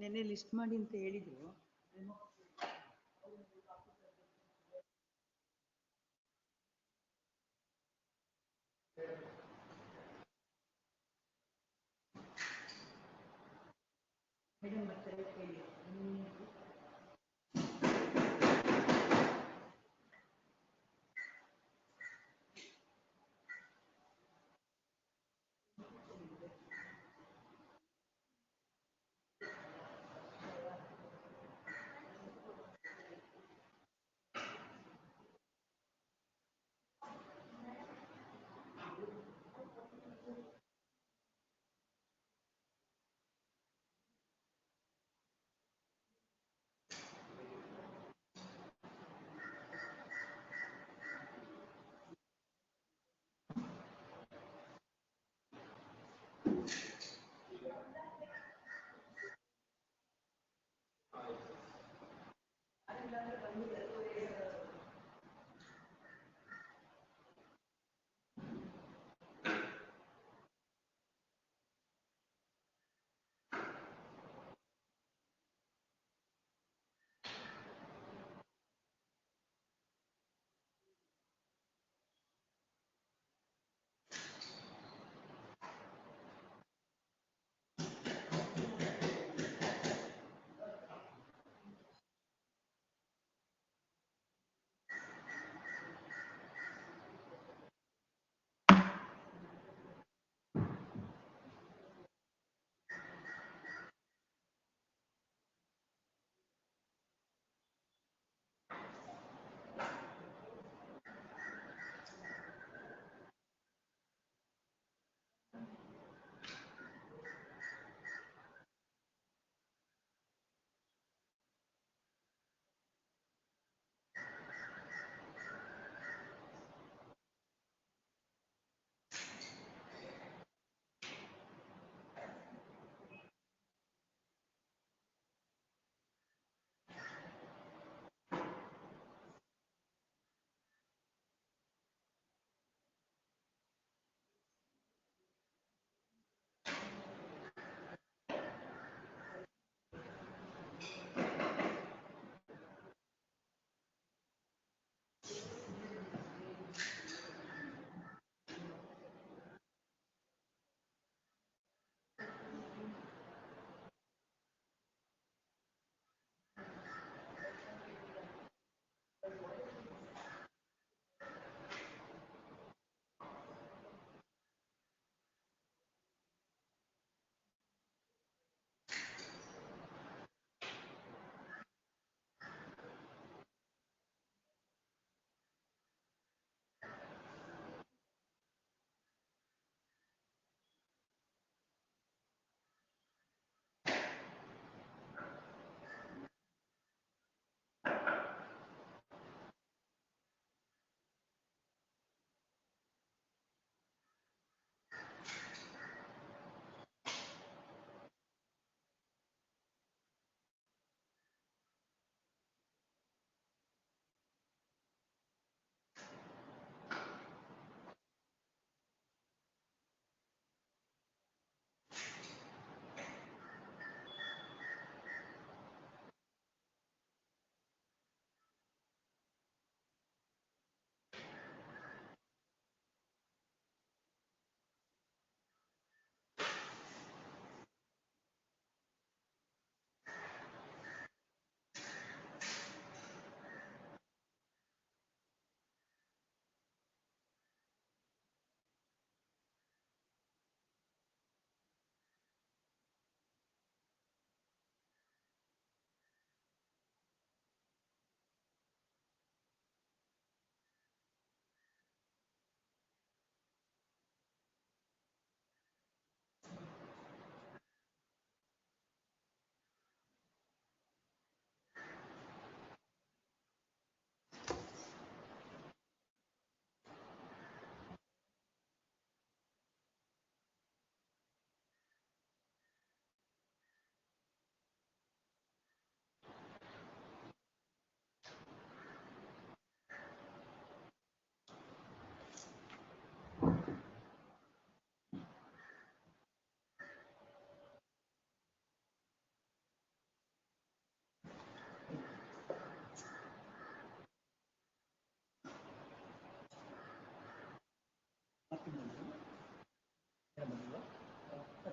ನೆನ್ನೆ ಲಿಸ್ಟ್ ಮಾಡಿ ಅಂತ ಹೇಳಿದ್ರು. ಮೇಡಮ್ ಬರ್ತಾರೆ ಕೇಳಿ.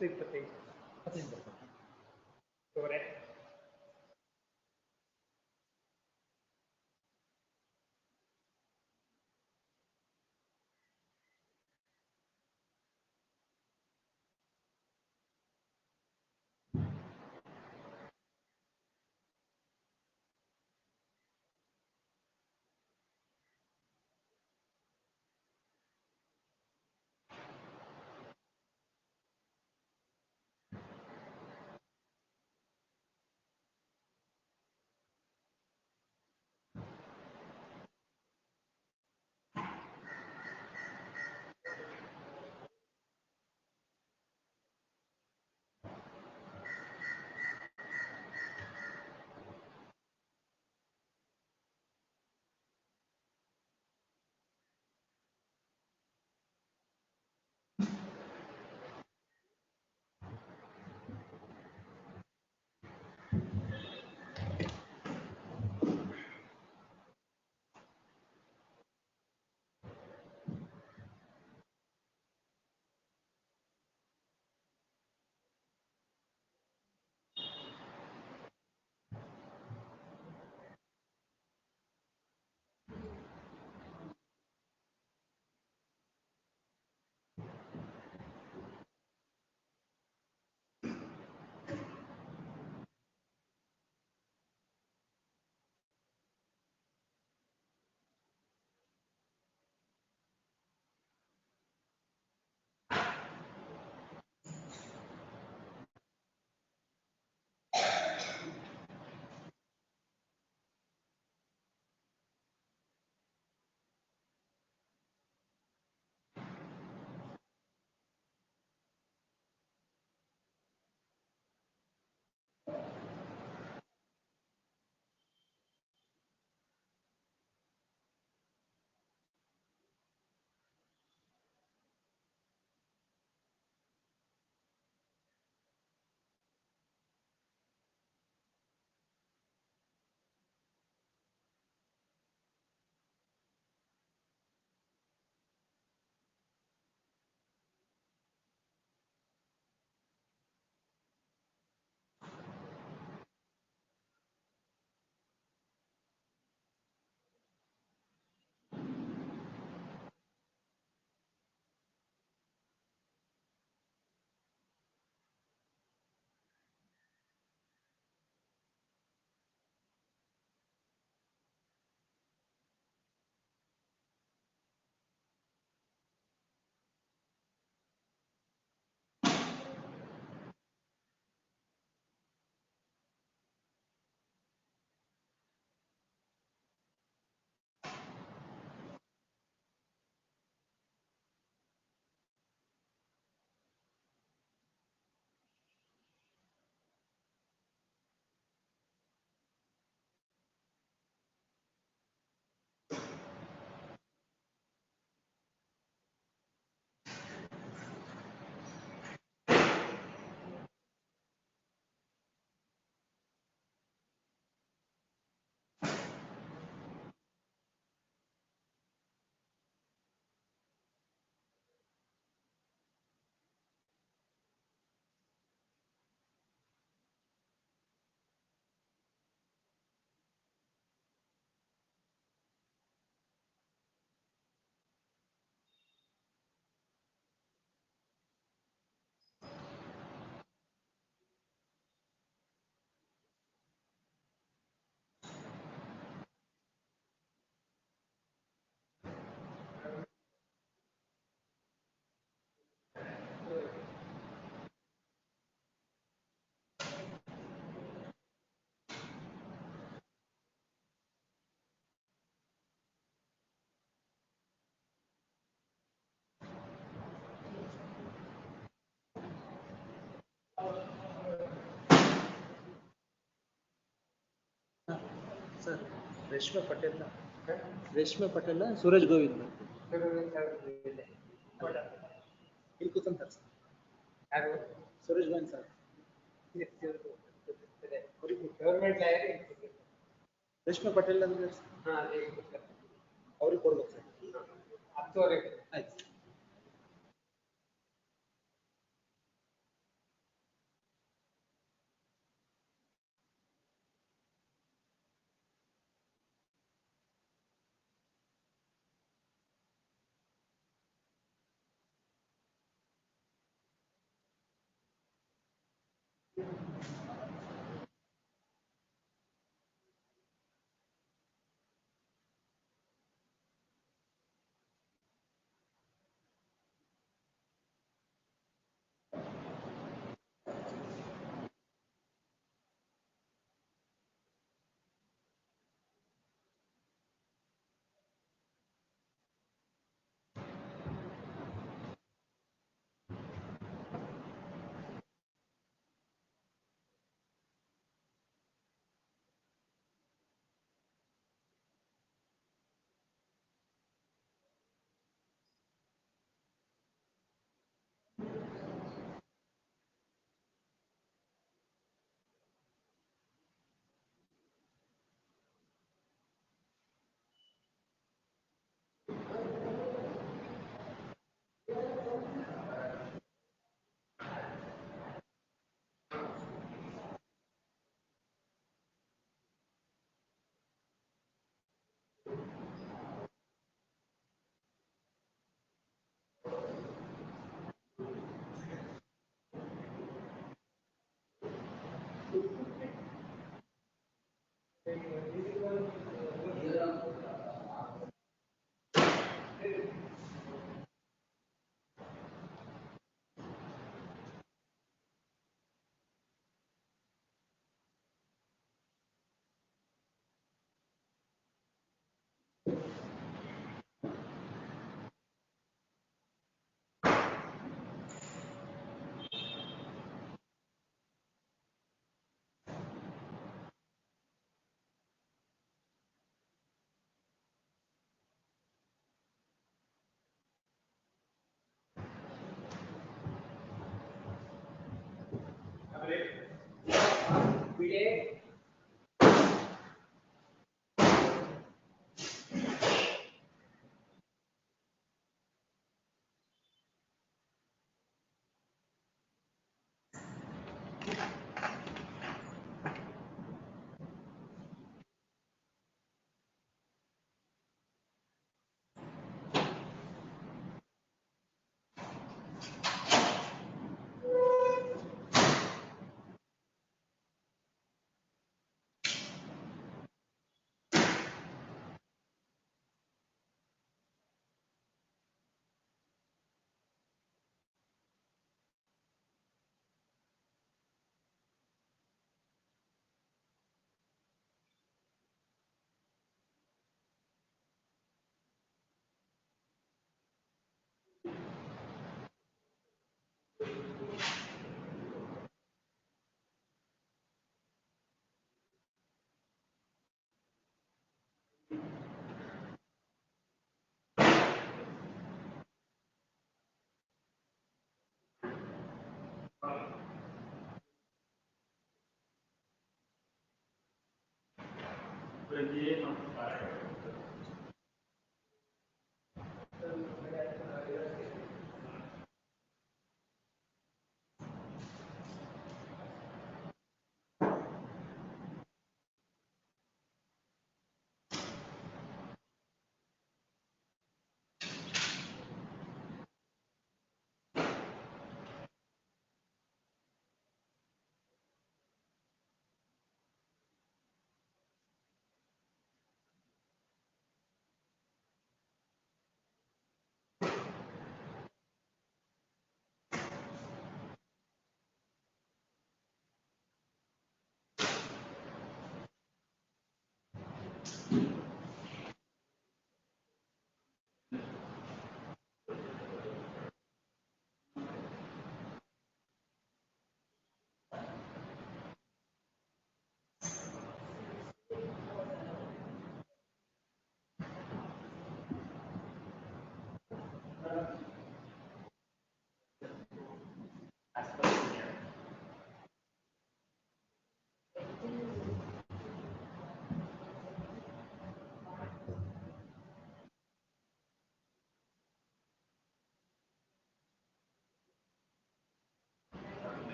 10-25. 15%. Correct. Sir, Reshma Patel, Reshma Patel, Suraj Govind. ಇಲ್ಲಿ ಕೂತಂತಾರೆ ಸರ್. ಯಾರು? Suresh Govind sir. Government lawyer. ರೇಷ್ಮೆ ಪಟೇಲ್ ಅಂದ್ರೆ ಅವ್ರಿಗೆ ಕೊಡ್ಬೇಕು ಸರ್. 10ವರೆಗೆ ಆಯ್ತು.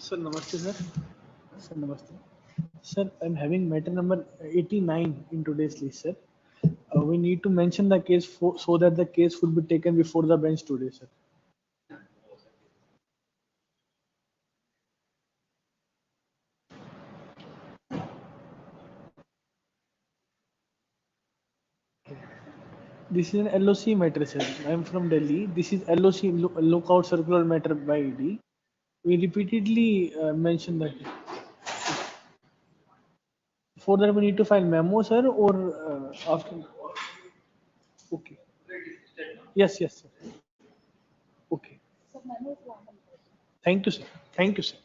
Sir, namaste, sir. Sir, namaste. Sir, I'm having matter number 89 in today's list, sir. We need to mention the case so that the case would be taken before the bench today, sir. This is an LOC matter, sir. I'm from Delhi. This is LOC, Lookout Circular Matter by ED. We repeatedly mentioned that. For that, we need to file memo, sir, or after. Okay. Yes, yes, sir. Okay. Thank you, sir. Thank you, sir.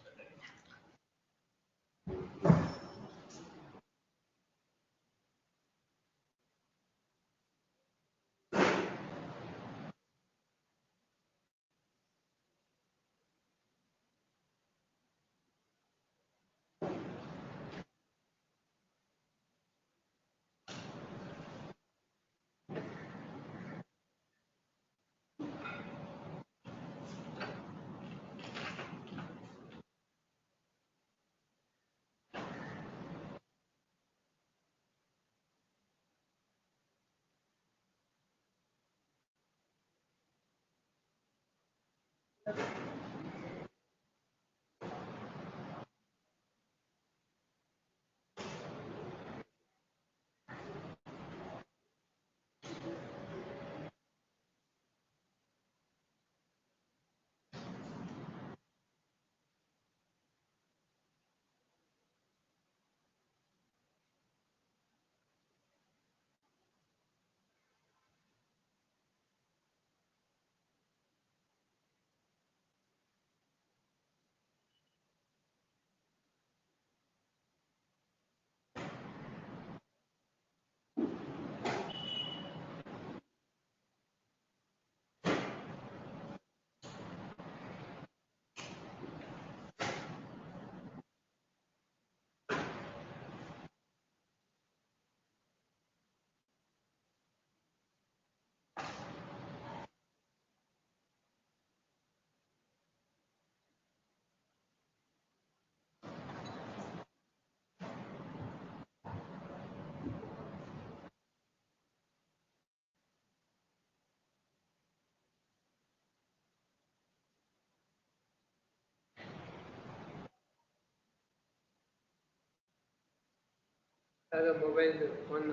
ಅದು mobile phone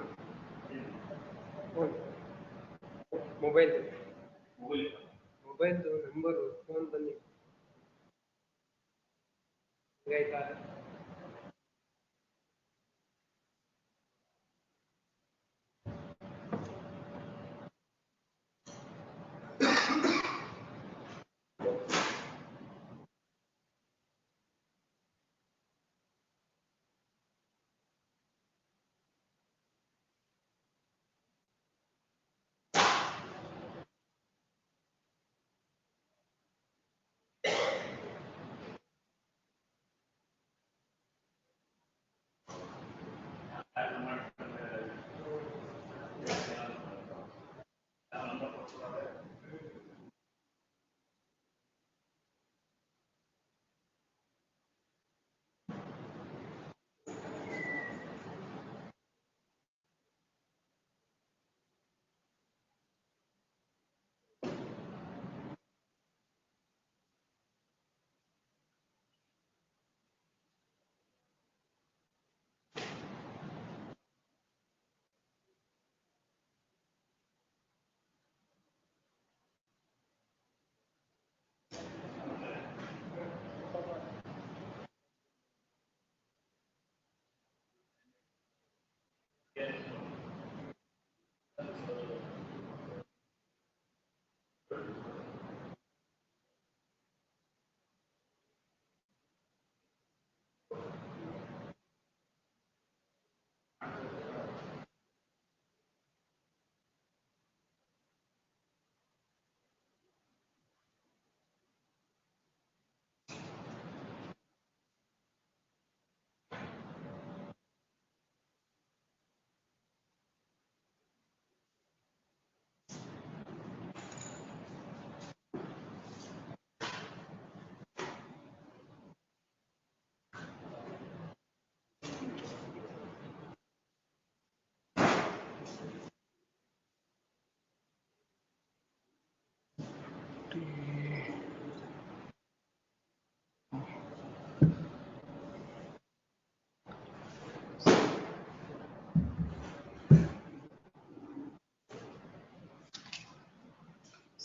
phone mobile ಮೊಬೈಲ್ದು number phone ಬನ್ನಿ ಆಯ್ತಾ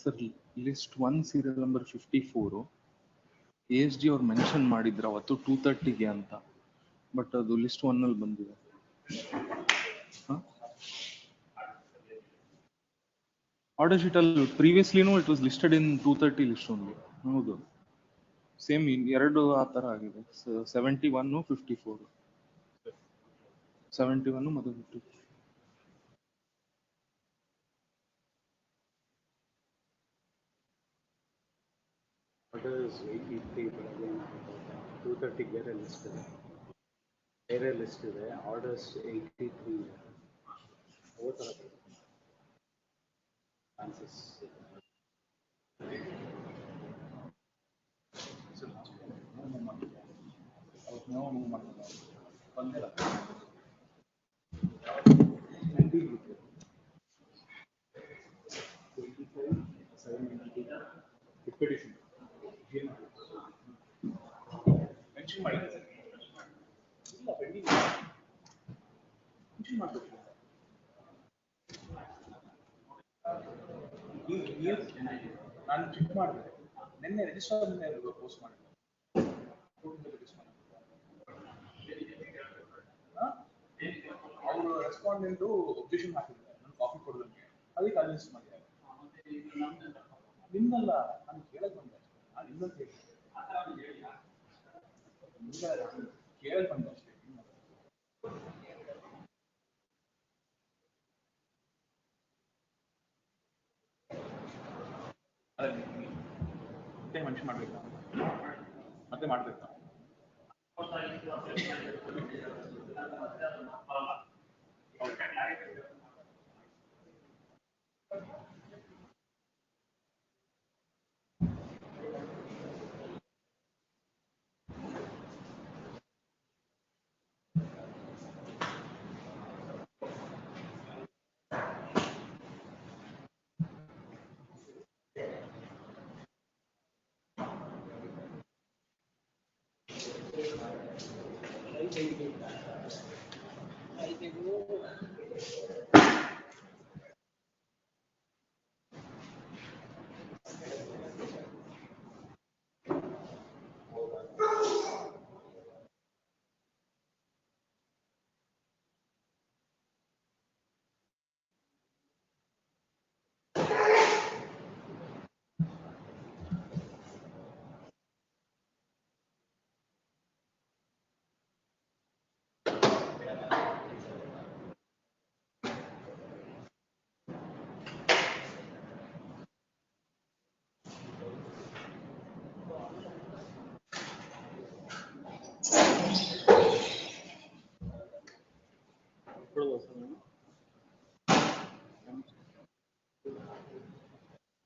sir list 1 serial number 54 ASG ಅವ್ರು mention ಮಾಡಿದ್ರು ಅವತ್ತು 2:30ಗೆ ಅಂತ, but ಅದು list 1 ಅಲ್ಲಿ ಬಂದಿದೆ. ಆರ್ಡರ್ ಶೀಟ್ ಅಲ್ಲಿ ಪ್ರೀವಿಯಸ್ಲಿನೂ it was listed in 2:30 list only. ಹೌದು, ಸೇಮ್ ಎರಡು ಆ ತರ ಆಗಿದೆ. 71 54 71 ಮತ್ತು 54. Orders 83, but again 230 ಬೇರೆ ಲಿಸ್ಟ್ ಇದೆ, ಬೇರೆ ಲಿಸ್ಟ್ ಇದೆ. ಆರ್ಡರ್ಸ್ 83 ಇದೆ. ಅವು ಥರ ಚಾನ್ಸಸ್ ನಾನು ಚೆಕ್ ಮಾಡಿದೆ ನಿನ್ನೆ ರಿಜಿಸ್ಟರ್ ಪೋಸ್ಟ್ ಮಾಡಿದೆ. ಅವರು ರೆಸ್ಪಾಂಡೆಂಟು ಒಬ್ಜೆಕ್ಷನ್ ಹಾಕಿದ್ದಾರೆ ನಾನು ಕಾಪಿ ಕೊಡೋದಕ್ಕೆ, ಅದಕ್ಕೆ ಅಲ್ಲಿ ಲಿಸ್ಟ್ ಮಾಡಿದ್ದಾರೆ. ನಿನ್ನಲ್ಲ, ನಾನು ಕೇಳಕ್ ಬಂದೆ ಅಷ್ಟೇ. ನಾನು ಇನ್ನೊಂದು ಕೇಳಕ್ ಬಂದೆ ಅಷ್ಟೇ. ಮತ್ತೆ ಮನುಷ್ಯ ಮಾಡ್ಬೇಕಾ, ಮತ್ತೆ ಮಾಡ್ಬೇಕಾ?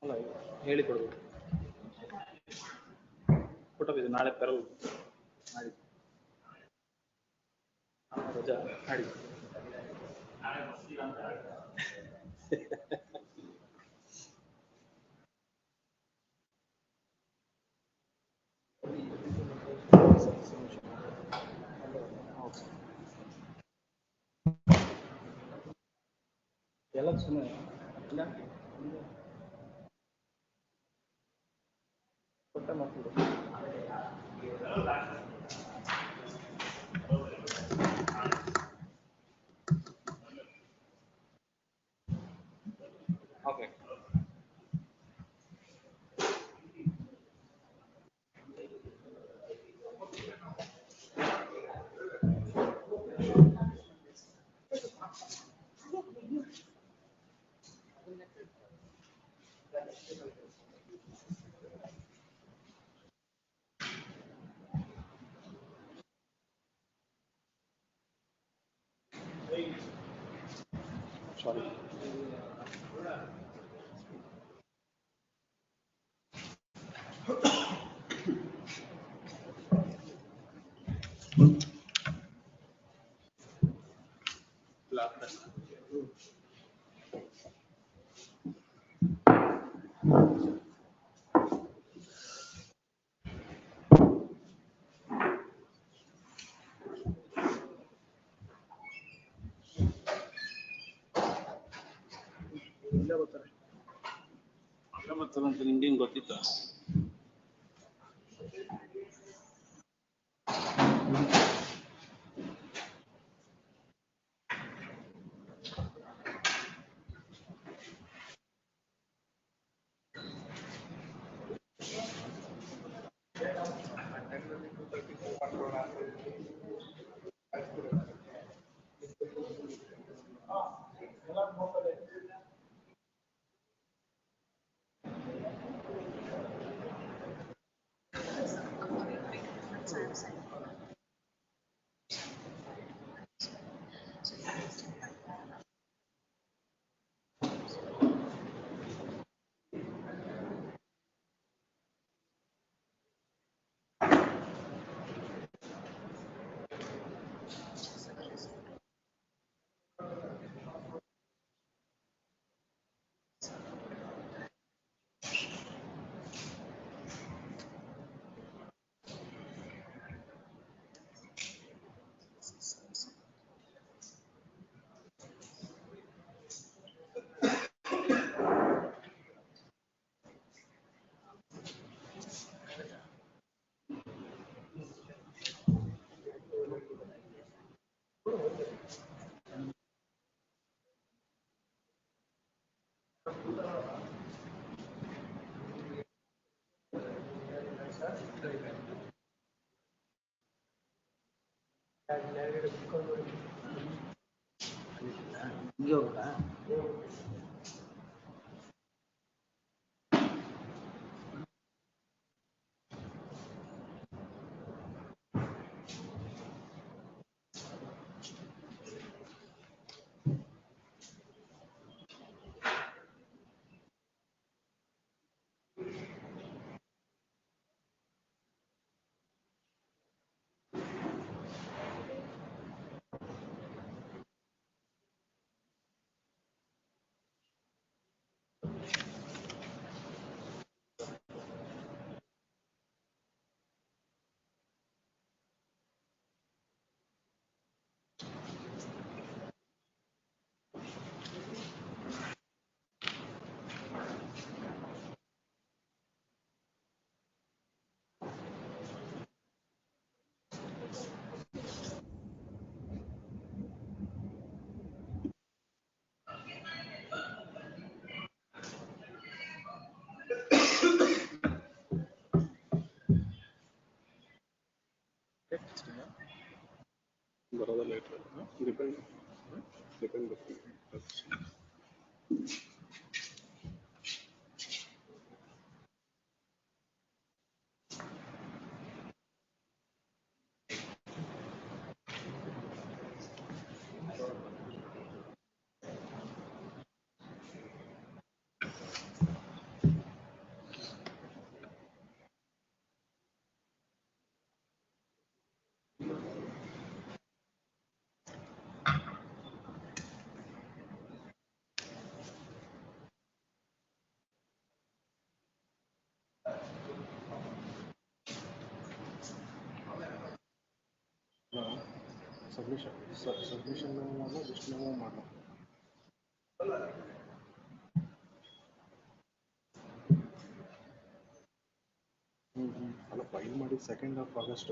ಅಲ್ಲ, ಹೇಳಿ ಕೊಡ್ಬೇಕು. ಕೊಟ್ಟದ್ದು ನಾಳೆ ತರವು ಮಾಡಿ ರಜಾ ಮಾಡಿ. ಎಲ್ಲ ಸುಮ್ಮನೆ ಇಲ್ಲ ಕೊಟ್ಟ ಮಾಡ್ತಿದ್ರು. ಓಕೆ, ಸಾರಿ. ಇಲ್ಲ ಬರ್ತಾರೆ. ಗೊತ್ತದಂತ ನಿಂಗೆ ಹೆಂಗ್ ಗೊತ್ತಿತ್ತ? ಹಿಂಗೆ ಹೋಗುತ್ತಾ? ಬರೋದಲ್ಲ ಡಿಪೆಂಡ್ ಡಿಪೆಂಡ್ ಸಬ್ಮಿಷನ್ ಮಾಡೋ ಜಸ್ಟ್ ನಾವು ಮಾಡೋ ಅಲ್ಲ ಫೈಲ್ ಮಾಡಿ 2nd August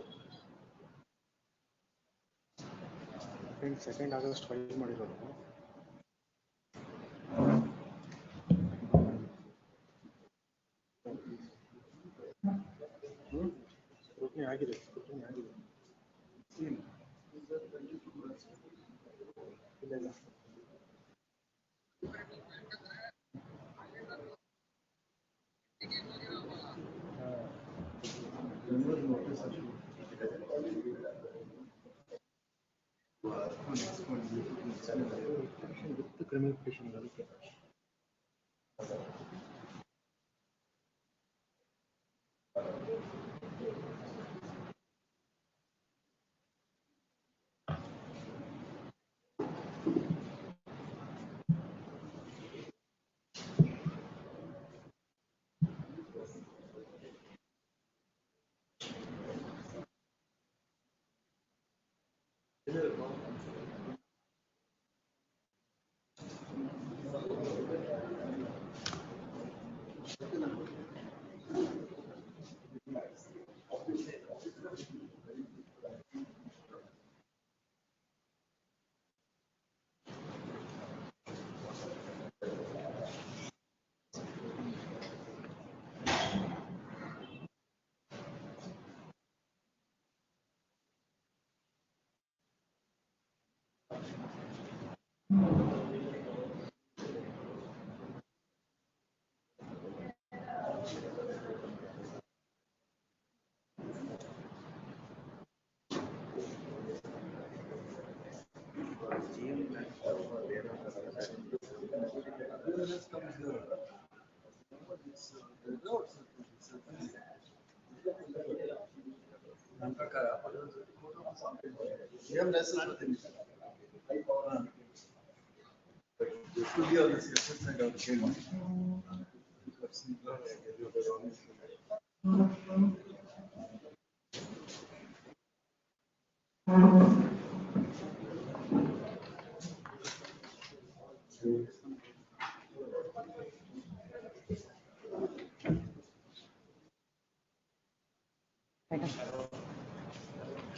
second August file ಮಾಡಿರೋದು. ಸ್ಕ್ರೂಟಿನಿ ಆಗಿದೆ ಇಲ್ಲ ಇಲ್ಲ ವಿತ್ ಕ್ರಿಮಿನಲ್ ಪಿಟಿಷನ್ ಅದಕ್ಕೆ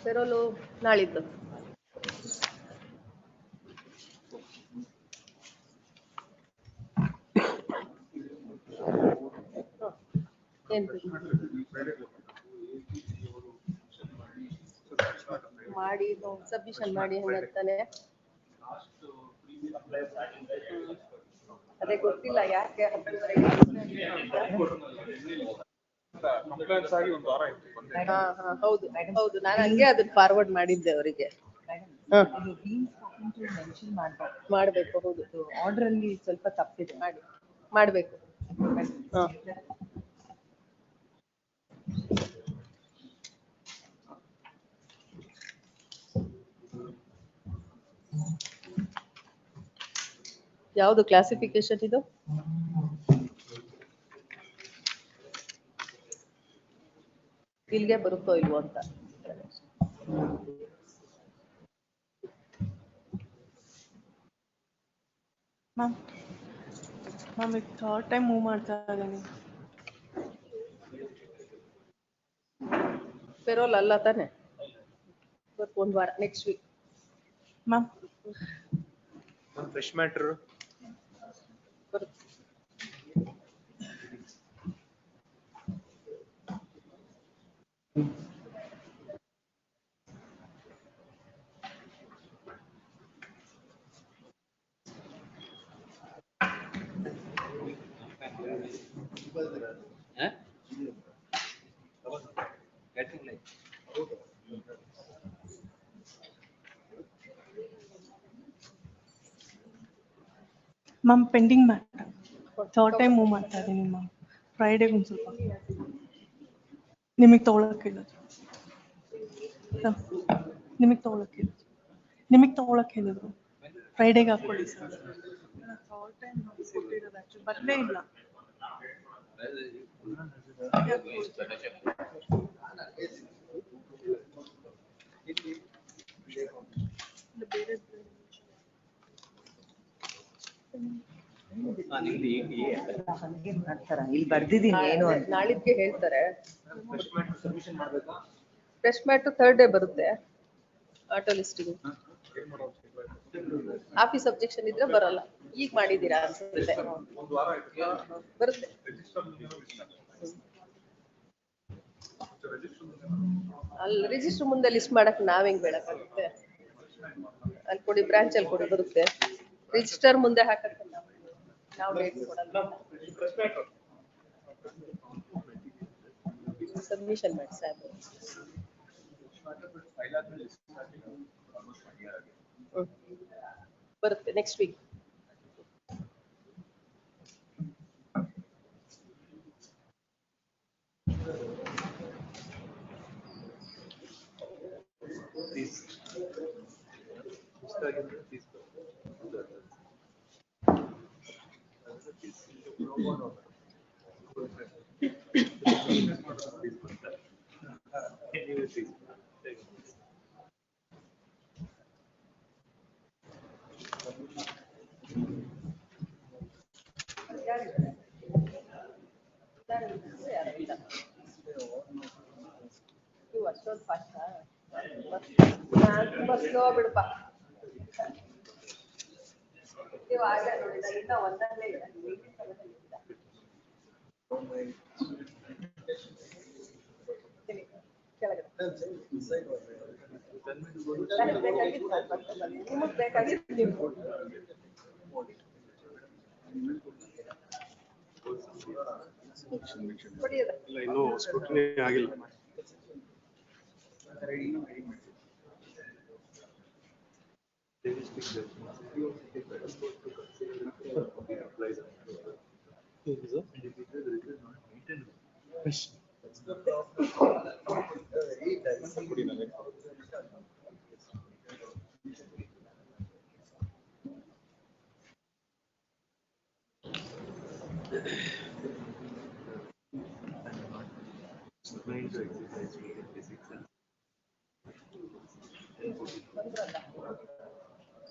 ಪೆರೋಲು ನಾಳಿದ್ದು. ಏನ್ ಮಾಡಿ ಸಬ್ಮಿಷನ್ ಮಾಡಿ ಹಂಗಂತಾನೆ. ಅದೇ ಗೊತ್ತಿಲ್ಲ ಯಾಕೆ ಕಂಪ್ಲೇಂಟ್ಸ್ ಆಗಿ ಒಂದು ವಾರ ಆಯ್ತು. ಹಾ ಹೌದು ಹೌದು, ನಾನು ಹಂಗೆ ಅದನ್ನ ಫಾರ್ವರ್ಡ್ ಮಾಡಿದ್ದೆ ಅವರಿಗೆ. ಮಾಡ್ಬೇಕು, ಹೌದು ಆರ್ಡರ್ ಅಲ್ಲಿ ಸ್ವಲ್ಪ ತಪ್ಪಿದೆ, ಮಾಡ್ಬೇಕು. ಹಾ ಯಾವುದು ಕ್ಲಾಸಿಫಿಕೇಶನ್ ಇದು? ಇಲ್ಲಿಗೆ ಬರುತ್ತೋ ಇಲ್ವೋ ಅಂತ. ಮ್ಯಾಮ್ ಈಗ ಥರ್ಡ್ ಟೈಮ್ ಮೂವ್ ಮಾಡ್ತಾ ಇದ್ದೀನಿ. ಪೆರೋಲ್ ಅಲ್ಲ ತಾನೆ? ಒಂದು ವಾರ, next week. Ma'am fresh matter ಬರುತ್ತೆ. Ma'am pending matter third time move ಮಾಡ್ತಾ ಇದ್ದೀನಿ ಮ್ಯಾಮ್. ಫ್ರೈಡೇಗೆ ಒಂದು ಸ್ವಲ್ಪ ನಿಮಗೆ ತೊಗೊಳಕ್ಕೆ ಹೇಳಿದ್ರು. ನಿಮಗೆ ತೊಗೊಳಕ್ಕೆ ಹೇಳಿದ್ರು. ಫ್ರೈಡೇಗೆ ಹಾಕ್ಕೊಳ್ಳಿ ಸರ್. ಥರ್ಡ್ ಟೈಮ್ ಕೊಟ್ಟಿರೋದು ಆ್ಯಕ್ಚುಲಿ ಬರಲೇ ಇಲ್ಲ. ಬೇರೆ ಇಲ್ಲಿ ಬರ್ದಿದ್ದೀನಿ ಏನು ಅಂತ. ನಾಳಿದ್ಗೆ ಹೇಳ್ತಾರೆ. ಸಬ್ಮಿಷನ್ ಮಾಡ್ಬೇಕಾ? ಫ್ರೆಶ್ ಮ್ಯಾಟ್ರ್ ಥರ್ಡ್ ಡೇ ಬರುತ್ತೆ. ಆಟೋ ಲಿಸ್ಟಿಂಗ್ ಆಫೀಸ್ ಅಬ್ಜೆಕ್ಷನ್ ಇದ್ರೆ ಬರಲ್ಲ. ಈಗ ಮಾಡಿದೀರಾ ಅನ್ಸುತ್ತೆ. ಒಂದು ವಾರ ಆಯ್ತು. ಬರುತ್ತೆ. ಅಲ್ಲಿ ರಿಜಿಸ್ಟರ್ ಮುಂದೆ ಲಿಸ್ಟ್ ಮಾಡಕ್ ನಾವ್ ಹೆಂಗ್ ಬೇಡಕ್ಕಾಗುತ್ತೆ? ಅಲ್ಲಿ ಕೊಡಿ, ಬ್ರಾಂಚ್ ಅಲ್ಲಿ ಕೊಡಿ, ಬರುತ್ತೆ. ರಿಜಿಸ್ಟರ್ ಮುಂದೆ ಹಾಕಕ್ಕೆ ನಾವು ಡೇಟ್ ಕೊಡಲ್ಲ. ಸಬ್ಮಿಷನ್ ಮಾಡಿ ಸಾಕು. ಬರುತ್ತೆ ನೆಕ್ಸ್ಟ್ ವೀಕ್. ನೀವು ಅಷ್ಟೊಂದು ಫಾಸ್ಟ್ ತುಂಬಾ ಸ್ಲೋ ಬಿಡಪ್ಪ. ನೀವು ಆಗ ನೋಡಿ, ಇನ್ನ ಒಂದಲ್ಲೇ ಇದೆ. ಕೆಳಗಡೆ ನನಗ್ ಬೇಕಾಗಿದ್ದು ನಾನು ಬರ್ತೀನಿ. ನಿಮಗ್ ಬೇಕಾಗಿದ್ದು ನೀವು ಕೊಡಿ. ಕೊಡಿ ಅದ. ಇಲ್ಲ ಇನ್ನೂ ಸ್ಕ್ರೂಟಿನಿ ಆಗಿಲ್ಲ.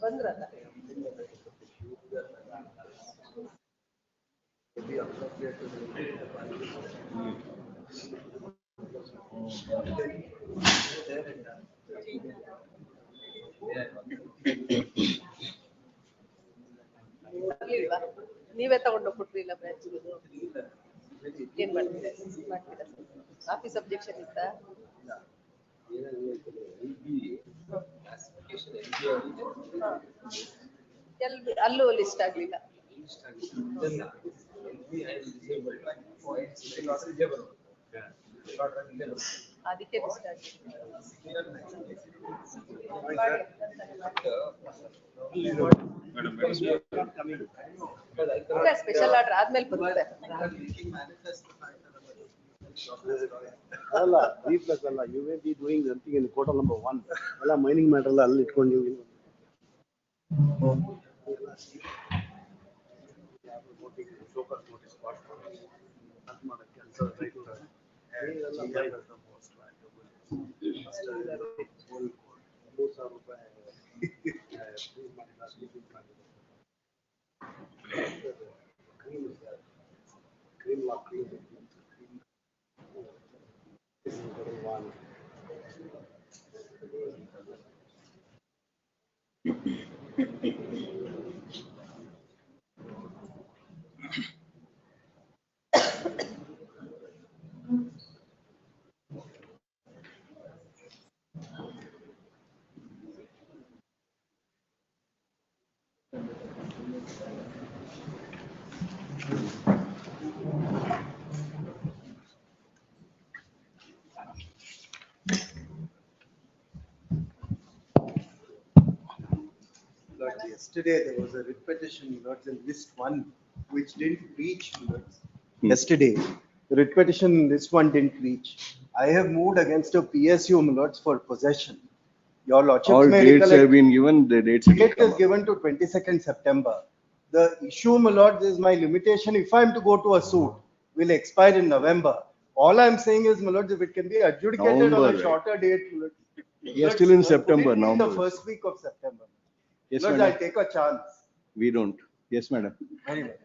ಬಂದ್ರಲ್ಲ. ಬರ್ಲಿಲ್ವಾ? ನೀವೇ ತಗೊಂಡೋಗ್ಬಿಟ್ರಿ ಇಲ್ಲ ಬ್ರಾಂಚ್ ಏನ್ ಮಾಡ್ತೀರಾ ಆಫೀಸ್ ಅಬ್ಜೆಕ್ಷನ್ ಇತ್ತಾ? ಅಲ್ಲೂ ಲಿಸ್ಟ್ ಆಗ್ಲಿಲ್ಲ. ಅದಕ್ಕೆ ಲಿಸ್ಟ್ ಆಗ್ಲಿಲ್ಲ. ಸ್ಪೆಷಲ್ ಆರ್ಡರ್ ಆದ್ಮೇಲೆ ಬರುತ್ತೆ. ಅಲ್ಲ ರೀಪ್ಲೇಸ್ ಅಲ್ಲ, you may be doing something in quota number 1 ಎಲ್ಲ ಮೈನಿಂಗ್ ಮ್ಯಾಟರ್ ಎಲ್ಲ ಅಲ್ಲಿ ಇಟ್ಕೊಂಡು ನೀವು Yesterday there was a writ petition, Lords, in list 1, which didn't reach, Lords. Yesterday, the writ petition in list 1 didn't reach. I have moved against a PSU, Lords, for possession. Your Lordships All may dates recollect. have been given, the dates will Date come is up. given to 22nd September. The issue, my lords, is my limitation. If I am to go to a suit, will expire in November. All I am saying is, my lords, if it can be adjudicated on November, a right. shorter date, my lords, We are still in put it September, in the November. first week of September. Yes, Lords, madam. I'll take a chance. We don't. Yes, madam. Very well.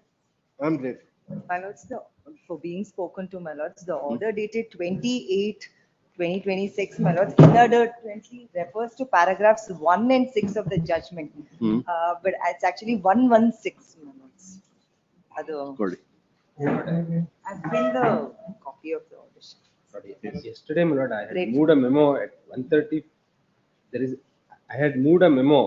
I'm grateful. My lords, for being spoken to, my lords, the order dated 28/2026, my lords, inadvertently refers to paragraphs 1 and 6 of the judgment. But it's actually 116, my lords. Got it. I've been the copy of the order. Yesterday, my lord, I had Great. moved a memo at 1:30. I had moved a memo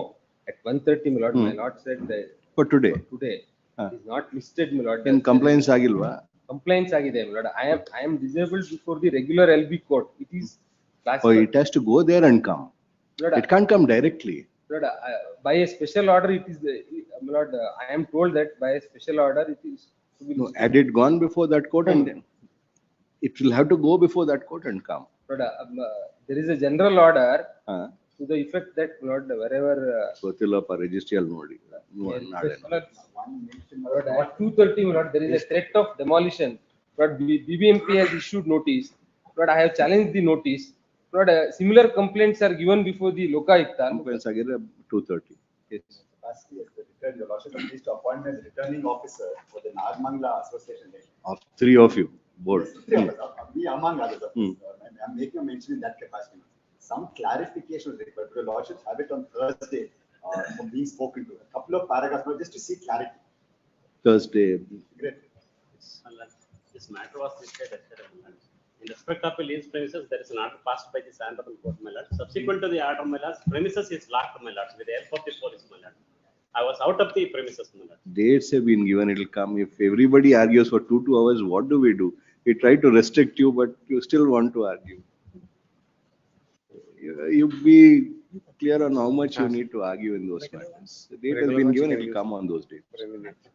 at 1:30, my lord. My lord said that For today. today it is not listed, my lord. In compliance agilva? Complaints agide, my lord. I am disabled before the regular LB court. It is Oh, classified. it has to go there and come. Lord, It can't come directly. Lord, by a special order, it is my lord. I am told that by a special order, it is to be No, listed. had it gone before that court and then it will have to go before that court and come. Lord, there is a general order Huh? to the effect that, Lord, wherever Gothillappa registry al ನೋಡಿ. Lord, at 2:30, Lord, there is a threat of demolition. Lord, BBMP has issued notice. Lord, I have challenged the notice. Lord, similar complaints are given before the Lokayukta. Complaints agire 2:30. Yes. Your Lordship is pleased to appoint as returning officer for the Narmangla Association. Of three of you, board. We among others, of course. I'm making a mention in that capacity. Some clarification is required. Your Lordships have it on Thursday from being spoken to. A couple of paragraphs, but just to see clarity. Thursday. Great. This matter was listed yesterday. In respect of a lease premises, there is an order passed by this honorable court, my lord. Subsequent to the order, my lord, premises is locked, my lord, with the help of the police, my lord. I was out of the premises, my lord. Dates have been given, it'll come. If everybody argues for 2 hours, what do? We try to restrict you, but you still want to argue. You be clear on how much you need to argue in those matters. The date has been given, it'll come on those dates.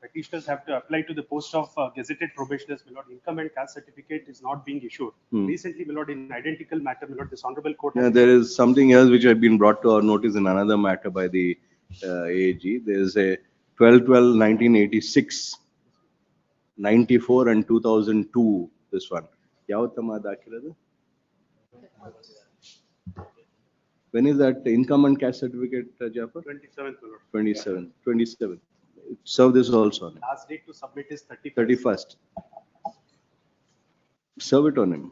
Petitioners have to apply to the post of gazetted probationers, my lord. Income and caste certificate is not being issued. Recently, my lord, in identical matter, my lord, this honorable court. Yeah, there is something else which had been brought to our notice in another matter by the AAG. There is a 12/12/1986, 94 and 2002. This one. Yavatama dakiradu? When is that income and caste certificate, Jafar? 27th, my lord. 27. Serve this also. Last date to submit is 31st. Serve it on him.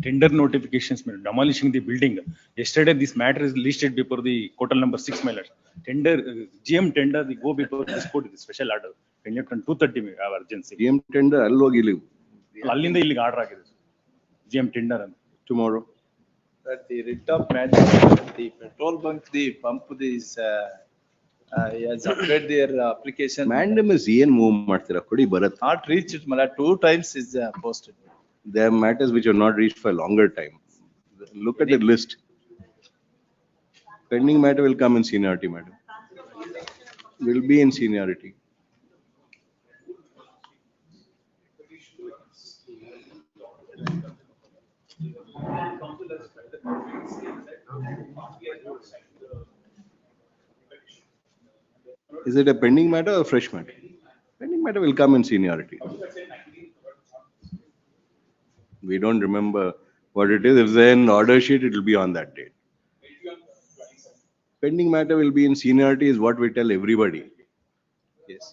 Tender notifications, my lord, demolishing the building. Yesterday, this matter is listed before the quotal number 6, my lord. Tender, GM tender, they go before this court, the special order. When you can 230 urgency. GM tender, allogili. Allinda illige order agide. GM tender. Tomorrow. But the writ of management, the petrol bunk, the pump, is has updated their application. Mandamus ಏನು move ಮಾಡ್ತೀರಾ ಕೊಡಿ ಬರುತ್ತೆ. Not reached, mala 2 times is posted. There are matters which are not reached for a longer time. Look at the list. Pending matter will come in seniority, madam. Will be in seniority. Is it a pending matter or fresh matter? Pending matter will come in seniority. We don't remember what it is. If there's an order sheet, it will be on that date. Pending matter will be in seniority is what we tell everybody. Yes.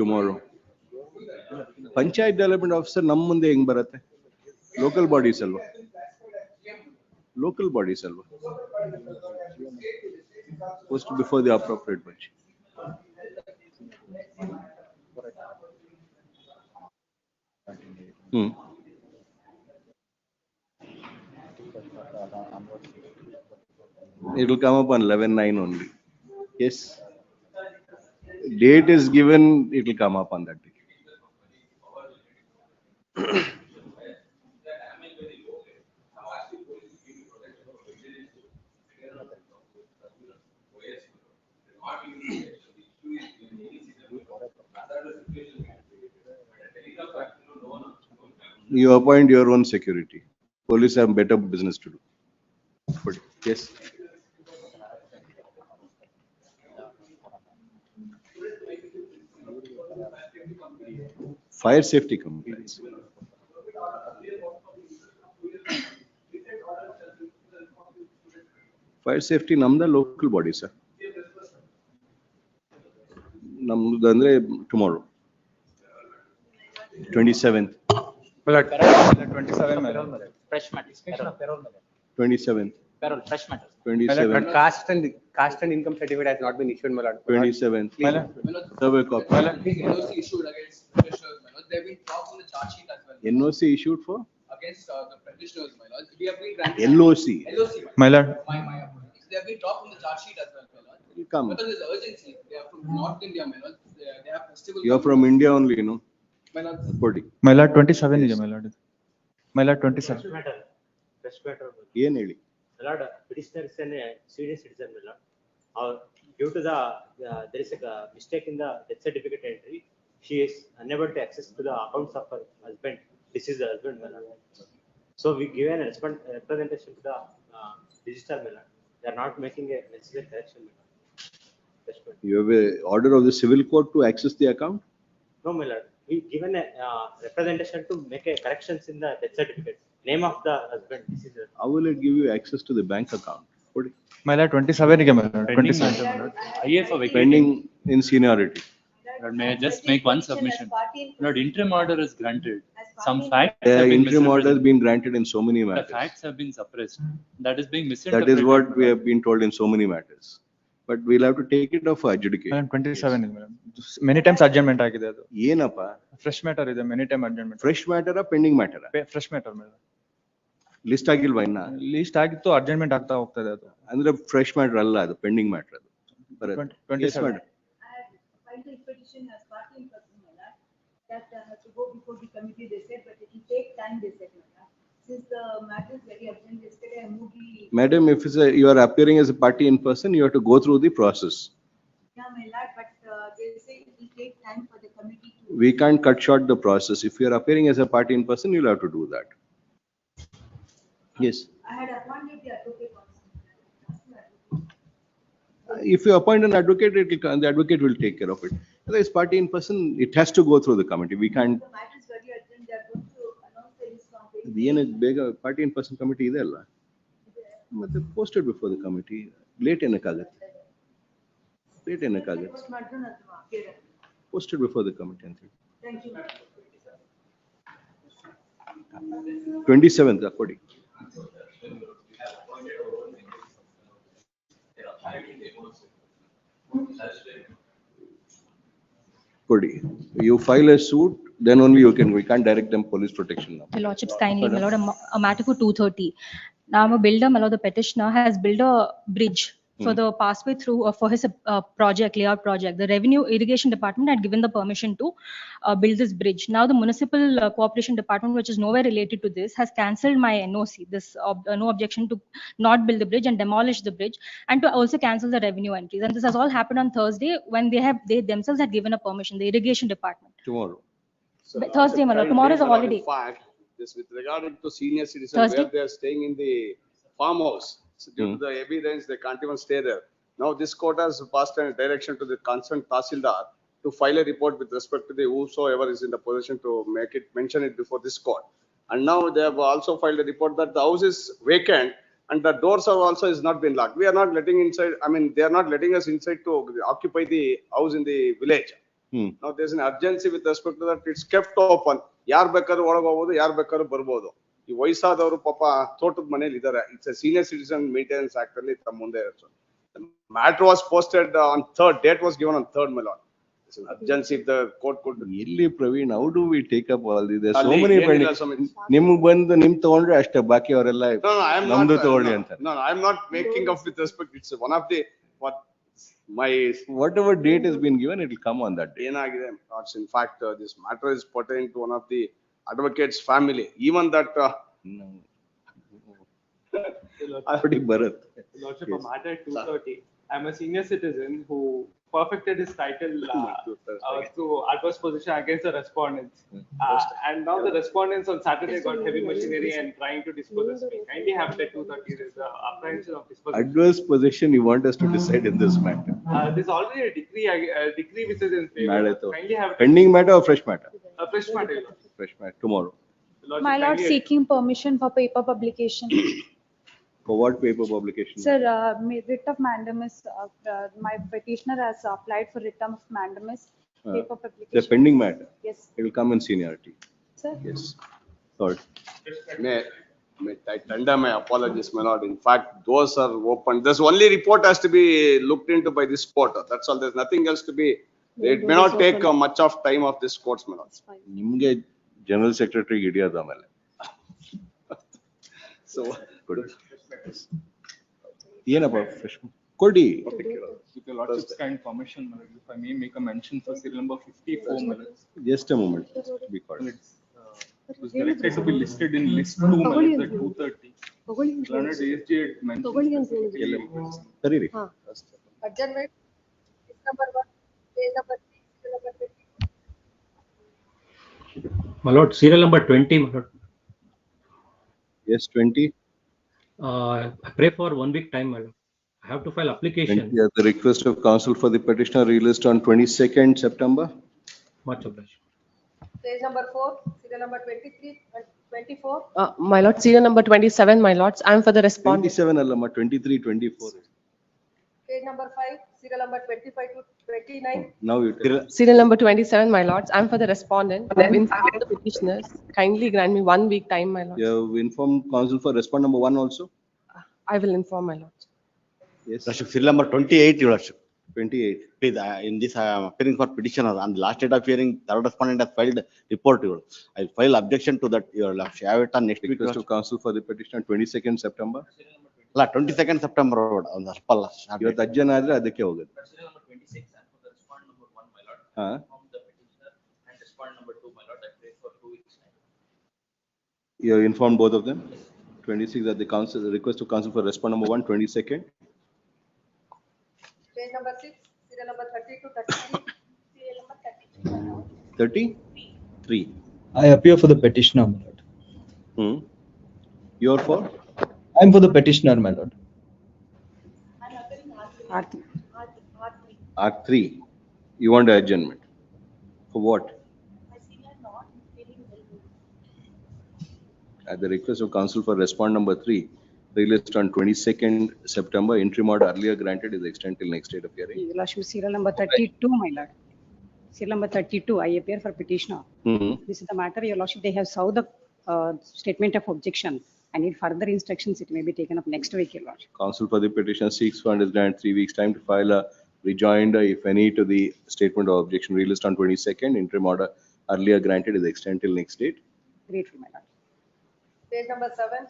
Tomorrow. Panchayat development officer ನಮ್ಮ ಮುಂದೆ ಹೆಂಗ್ ಬರುತ್ತೆ? Local bodies ಅಲ್ವಾ? Local bodies ಅಲ್ವಾ? Post before the appropriate bunch. It will come up on 11/9 only. Yes. Date is given, it will come up on that day. You appoint your own security. Police have better business to do. But yes. Fire safety compliance. Fire safety namda local body, sir. Namda andre tomorrow. 27th. 27 fresh matters. 27th. Parole, fresh matters. 27th. But caste and income certificate has not been issued, my lord. 27th. Survey copy. NOC issued against petitioners, my lord. They have been dropped on the charge sheet as well. NOC issued for? Against the petitioners, my lord. We have been granted. LOC. LOC. My lord. My apologies. They have been dropped on the charge sheet as well, my lord. Will come. Because there's urgency. They are from North India, my lord. They have festival. You are from India only, you know. My lord. My lord 27 is my lord. My lord 27. Fresh matter. ಏನು ಹೇಳಿ? My lord, petitioner is a Swedish citizen, my lord. Due to the there is a mistake in the death certificate entry, she is unable to access to the accounts of her husband. This is the husband, my lord. So we give an representation to the register, my lord. They are not making a necessary correction, my lord. You have a order of the civil court to access the account? No, my lord. We given a representation to make a corrections in the death certificate. Name of the husband. This is the. How will it give you access to the bank account? What? My lord 27 is my lord. 27. Pending in seniority. Lord, may I just make one submission? Lord, interim order is granted. Some facts The have been interim order has misrepresented. been granted in so many The matters. facts have been suppressed. That is being That misinterpreted. is what we have been told in so many matters. but we'll have to take it off for adjudication. 27 ಇದೆ madam. Many times adjournment ಆಗಿದೆ ಅದು. ಏನಪ್ಪ? Fresh matter ಇದೆ, many time adjournment. Fresh ಮ್ಯಾಟರಾ pending ಮ್ಯಾಟರಾ? Fresh matter madam. List ಆಗಿಲ್ವಾ ಇನ್ನ? List ಆಗಿತ್ತು, ಅಡ್ಜರ್ಮೆಂಟ್ ಆಗ್ತಾ ಹೋಗ್ತದೆ ಅದು. ಅಂದ್ರೆ ಫ್ರೆಶ್ ಮ್ಯಾಟರ್ ಅಲ್ಲ, ಅದು ಪೆಂಡಿಂಗ್ ಮ್ಯಾಟರ್ ಅದು. ಬರುತ್ತೆ. 27. That has to go before the committee, they said, but it will take time, they said. Since the matter is very urgent, yesterday I moved the. Madam, if you are appearing as a party in person, you have to go through the process. Yeah, my lord, but they say it will take time for the committee to. We can't cut short the process. If you are appearing as a party in person, you'll have to do that. Yes. I had appointed the advocate also. If you appoint an advocate, the advocate will take care of it. Otherwise, party in person, it has to go through the committee. We can't. The matter is very urgent, they are going to announce the list on the. ಏನು ಬೇಗ party in person committee ಇದೆ ಅಲ್ಲ, ಮತ್ತೆ posted before the committee. Late ಏನಕ್ಕಾಗತ್ತೆ? Posted before the committee ಅಂತ ಹೇಳಿ. Thank you. 27th ಕೊಡಿ. ಕೊಡಿ. You file a suit, then only you can. We can't direct them police protection now. Your Lordships, kindly, my lord, a matter for 230. Now, I'm a builder, my lord, the petitioner has built a bridge for the passway through for his project, layout project. The Revenue Irrigation Department had given the permission to build this bridge. Now, the Municipal Cooperation Department, which is nowhere related to this, has cancelled my NOC, this no objection to not build the bridge and demolish the bridge, and to also cancel the revenue entries. And this has all happened on Thursday when they themselves had given a permission, the Irrigation Department. Tomorrow. Thursday, my lord. Tomorrow is a holiday. In fact, this with regard to senior citizens Thursday? where they are staying in the farmhouse. So due to the heavy rains, they can't even stay there. Now this court has passed a direction to the concerned Tahsildar to file a report with respect to the whosoever is in the position to mention it before this court. And now they have also filed a report that the house is vacant and the doors are also is not been locked. We are not letting inside, I mean, they are not letting us inside to occupy the house in the village. Now there's an urgency with respect to that. It's kept open. ಯಾರ್ ಬೇಕಾದ್ರೂ ಒಳಗೆ ಹೋಗ್ಬೋದು, ಯಾರ್ ಬೇಕಾದ್ರೂ ಬರ್ಬೋದು. ಈ ವಯಸ್ಸಾದವರು ಪಾಪ ತೋಟದ ಮನೇಲಿ ಇದ್ದಾರೆ. It's a senior citizen maintenance act ಅಲ್ಲಿ ತಮ್ಮ ಮುಂದೆ ಇರುತ್ತೆ. Matter was posted on 3rd. Date was given on 3rd, my lord. It's an urgency if the court could. ಎಲ್ಲಿ Praveen, how do we take up all this? There's so many pending. ನಿಮ್ಗೆ ಬಂದು ನಿಮ್ ತಗೊಂಡ್ರೆ ಅಷ್ಟೇ, ಬಾಕಿ ಅವರೆಲ್ಲ ನಮ್ದು ತಗೊಳ್ಳಿ ಅಂತ. No, I'm not making up with respect. It's one of the what my whatever date has been given, it will come on that day. ಏನಾಗಿದೆ? In fact, this matter is pertaining to one of the advocate's family. Even that. Bharat. Lordship, a matter at 230. I'm a senior citizen who perfected his title through adverse position against the respondents. And now the respondents on Saturday got heavy machinery and trying to dispose me. Kindly have the 230. There's the apprehension of disposition. Adverse position you want us to decide in this matter? There's already a decree which is in favor. Kindly have Pending matter or fresh matter? A fresh matter. Fresh matter tomorrow. My lord, seeking permission for paper publication. For what paper publication? Sir, writ of mandamus, my petitioner has applied for writ of mandamus, paper publication. It's a pending matter. Yes. It will come in seniority. Sir? Yes. Sorry. May I tender my apologies, my lord. In fact, those are open. This only report has to be looked into by this court. That's all. There's nothing else to be. It may not take much of time of this court's, my lord. ನಿಮ್ಗೆ general secretary ಹಿಡಿಯೋದು ಆಮೇಲೆ. So good. ಏನಪ್ಪ fresh ಕೊಡಿ. With your Lordship's kind permission, if I may make a mention for serial number 54. Just a moment. Be quiet. It was directed to be listed in list 2 at 230. Learned ASG had mentioned. Sorry. Adjournment. Number 1, page number 3, serial number 20. My lord, serial number 20, my lord. Yes, 20. I pray for 1 week time, my lord. I have to file application. Yeah, the request of counsel for the petitioner released on 22nd September. Much obliged. Page number 4, serial number 23 and 24. My lord, serial number 27, my lords. I am for the respondent. 27 allama, 23, 24. Page number 5, serial number 25 to 29. Now you tell. Serial number 27, my lords. I am for the respondent. I have informed the petitioners. Kindly grant me 1 week time, my lord. You have informed counsel for respondent number 1 also? I will inform, my lords. Yes. Lordship, serial number 28, Your Lordship. 28. Please, in this, I am appearing for petitioner. On the last date of hearing, third respondent has filed report. I file objection to that, Your Lordship. I have it on next week. Request to counsel for the petitioner 22nd September. 22nd September on the Spalla. ಇವತ್ತು ಅಜ್ಜನ ಆದ್ರೆ ಅದಕ್ಕೆ ಹೋಗುತ್ತೆ. ಹಾ. You have informed both of them. 26 that the council request to counsel for respond number 1, 22nd. Page number 6, serial number 32, 33. Serial number 33. 3. I appear for the petitioner, my lord. You are for? I am for the petitioner, my lord. Arc 3. You want adjournment. For what? At the request of counsel for respond number 3, released on 22nd September, interim order earlier granted is extended till next date of hearing. Your Lordship, serial number 32, my lord. Serial number 32, I appear for petitioner. This is the matter, Your Lordship, they have served the statement of objection. I need further instructions, it may be taken up next week, Your Lordship. Counsel for the petitioner seeks for understand 3 weeks time to file a rejoinder, if any, to the statement of objection released on 22nd. Interim order earlier granted is extended till next date. Grateful, my lord. Page number 7,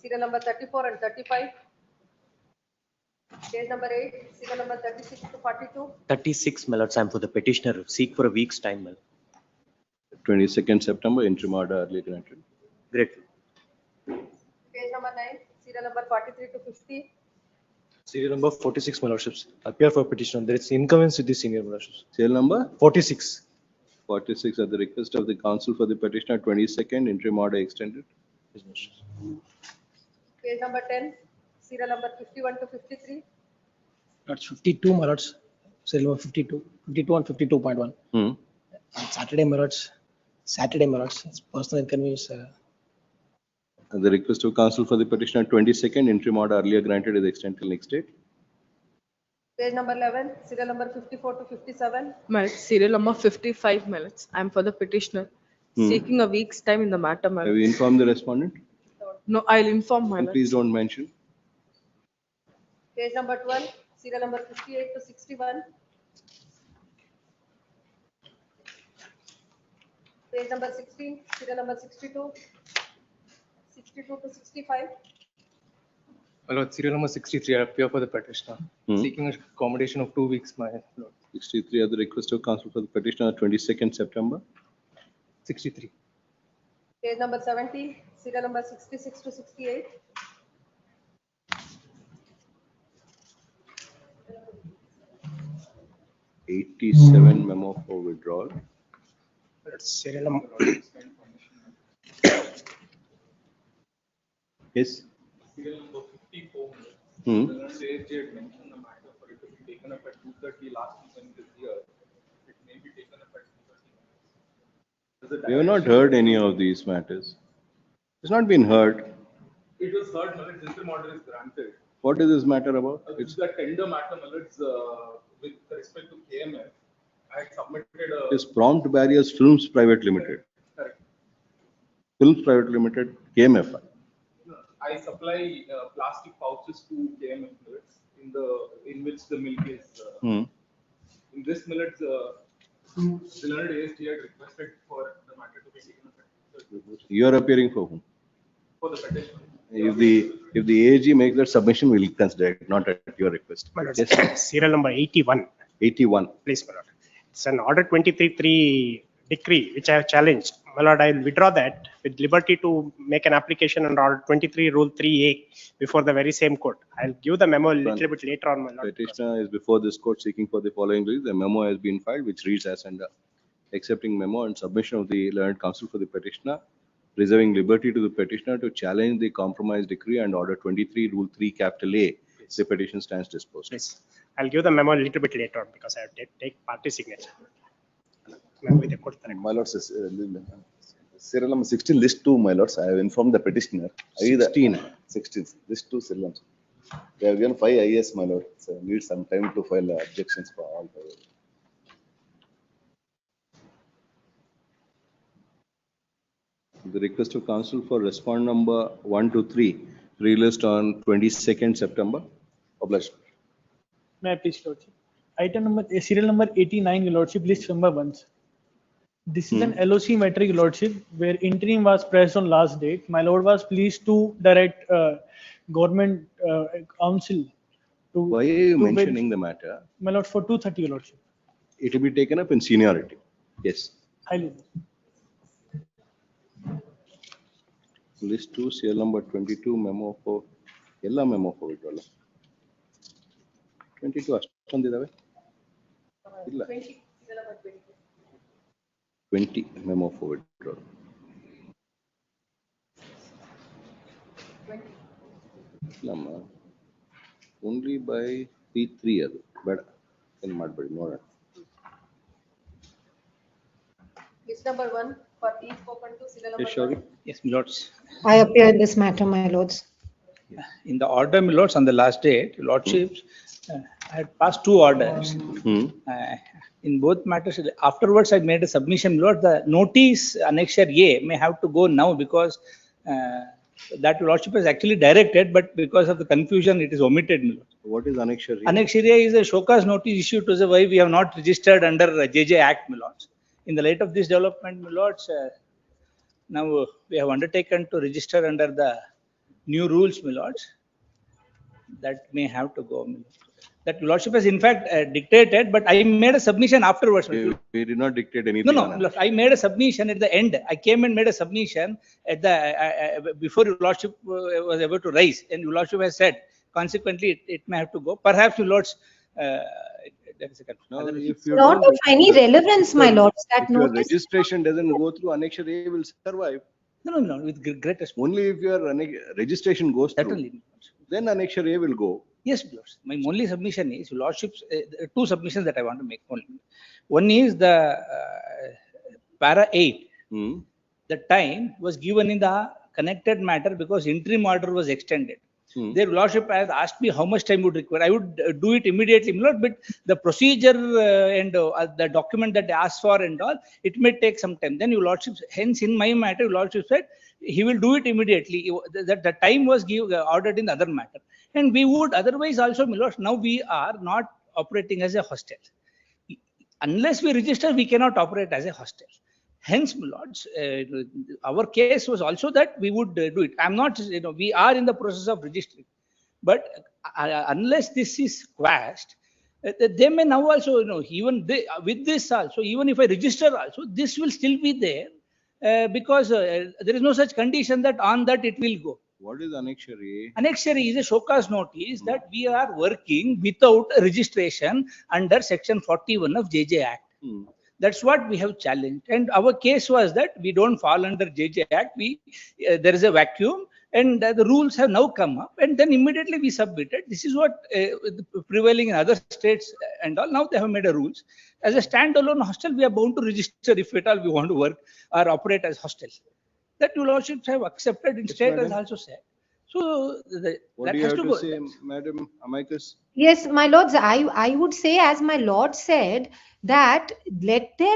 serial number 34 and 35. Page number 8, serial number 36 to 42. 36, my lords, I am for the petitioner. Seek for a week's time, my lord. 22nd September, interim order earlier granted. Grateful. Page number 9, serial number 43 to 50. Serial number 46, my lordships. Appear for petitioner. There is inconvenience with the senior, my lordships. Serial number? 46. 46 at the request of the counsel for the petitioner, 22nd, interim order extended. Page number 10, serial number 51 to 53. That's 52, my lords. Serial number 52. 52 and 52.1. On Saturday, my lords. Saturday, my lords. It's personal inconvenience. At the request of counsel for the petitioner, 22nd, interim order earlier granted is extended till next date. Page number 11, serial number 54 to 57. Minutes, serial number 55 minutes. I am for the petitioner seeking a week's time in the matter, my Have lord. you informed the respondent? No, I'll inform my And lord. please don't mention. Page number 12, serial number 58 to 61. Page number 16, serial number 62. 62 to 65. My lord, serial number 63, I appear for the petitioner. Seeking accommodation of 2 weeks, my lord. 63 at the request of counsel for the petitioner, 22nd September. 63. Page number 70, serial number 66 to 68. '87 memo for withdrawal. That's serial number. Yes. Serial number 54. Hmm. CH had mentioned the matter for it to be taken up at 2:30 last week when it is here. It may be taken up at 2:30. We have not heard any of these matters. It's not been heard. It was heard, Malad, interim order is granted. What is this matter about? It's the tender matter, Malad, with respect to KMF. I had submitted a. It's Prompt Barriers Films Private Limited. Correct. Films Private Limited, KMF. I supply plastic pouches to KMF millets in which the milk is. In this millet, the learned AST had requested for the matter to be taken up. You are appearing for whom? For the petition. If the AG makes that submission, we'll consider it, not at your request. My lord, Yes. serial number 81. 81. Please, my lord. It's an order 23-3 decree which I have challenged. My lord, I will withdraw that with liberty to make an application under order 23 rule 3A before the very same court. I'll give the memo a little bit later on, my lord. Petitioner is before this court seeking for the following reasons. A memo has been filed which reads as under accepting memo and submission of the learned counsel for the petitioner, reserving liberty to the petitioner to challenge the compromise decree and order 23 rule 3 capital A. The petition stands disposed. Please. I'll give the memo a little bit later on because I have to take party signature. With the court. My lords, serial number 16, list 2, my lords. I have informed the petitioner. 16. 16, list 2 serial number. They have given 5 IS, my lord. So need some time to file objections for all 5. The request of counsel for respond number 1 to 3 released on 22nd September. Obliged. May I please, Lordship? Item number, serial number 89, Your Lordship, list number 1. This is an LOC matter, Your Lordship, where interim was pressed on last date. My Lord was pleased to direct government council to. Why are you to mentioning the matter? My Lord, for 230, Your Lordship. It will be taken up in seniority. Yes. Highly. List 2, serial number 22, memo for, yella memo for withdrawal. 22 ಅಷ್ಟೊಂದಿದಾವೆ? ಇಲ್ಲ. 20 memo for withdrawal. ಇಲ್ಲಮ್ಮ. Only by P3 ಅದು ಬೇಡ ಏನು ಮಾಡಬೇಡಿ ನೋಡೋಣ. List number 1 for T spoken to serial number Sorry. 1. Yes, my lords. I appear in this matter, my lords. In the order, my lords, on the last date, lordships, I had passed 2 orders. In both matters, afterwards I made a submission, my lord. The notice annexure A may have to go now because that lordship is actually directed, but because of the confusion, it is omitted, my lord. What is annexure A? Annexure A is a show cause notice issued to the why we have not registered under JJ Act, my lords. In the light of this development, my lords, now we have undertaken to register under the new rules, my lords. That may have to go, my lord. That lordship has in fact dictated, but I made a submission afterwards. We did not dictate anything. No, no, I made a submission at the end. I came and made a submission at the before your lordship was able to rise, and your lordship has said, consequently, it may have to go. Perhaps your lords. Not of any relevance, my lords. That If your notice. registration doesn't go through, annexure A will survive. No, with great respect. Only if your registration goes through, then annexure A will go. Yes, lords. My only submission is, your lordships, 2 submissions that I want to make only. One is the para 8. The time was given in the connected matter because interim order was extended. Their lordship has asked me how much time would require. I would do it immediately, my lord, but the procedure and the document that they asked for and all, it may take some time. Then your lordship, hence in my matter, your lordship said he will do it immediately. That the time was ordered in the other matter. And we would otherwise also, my lord, now we are not operating as a hostel. Unless we register, we cannot operate as a hostel. Hence, my lords, our case was also that we would do it. I'm not, we are in the process of registering. But unless this is quashed, they may now also, even with this also, even if I register also, this will still be there because there is no such condition that on that it will go. What is annexure A? Annexure is a show cause notice that we are working without registration under section 41 of JJ Act. That's what we have challenged. And our case was that we don't fall under JJ Act. There is a vacuum and the rules have now come up, and then immediately we submitted. This is what prevailing in other states and all. Now they have made a rules. As a standalone hostel, we are bound to register if at all we want to work or operate as hostels. That your lordships have accepted in state has also said. So What that do you has have to to go. say, Madam Amicus? Yes, my lords, I would say, as my lord said, that let their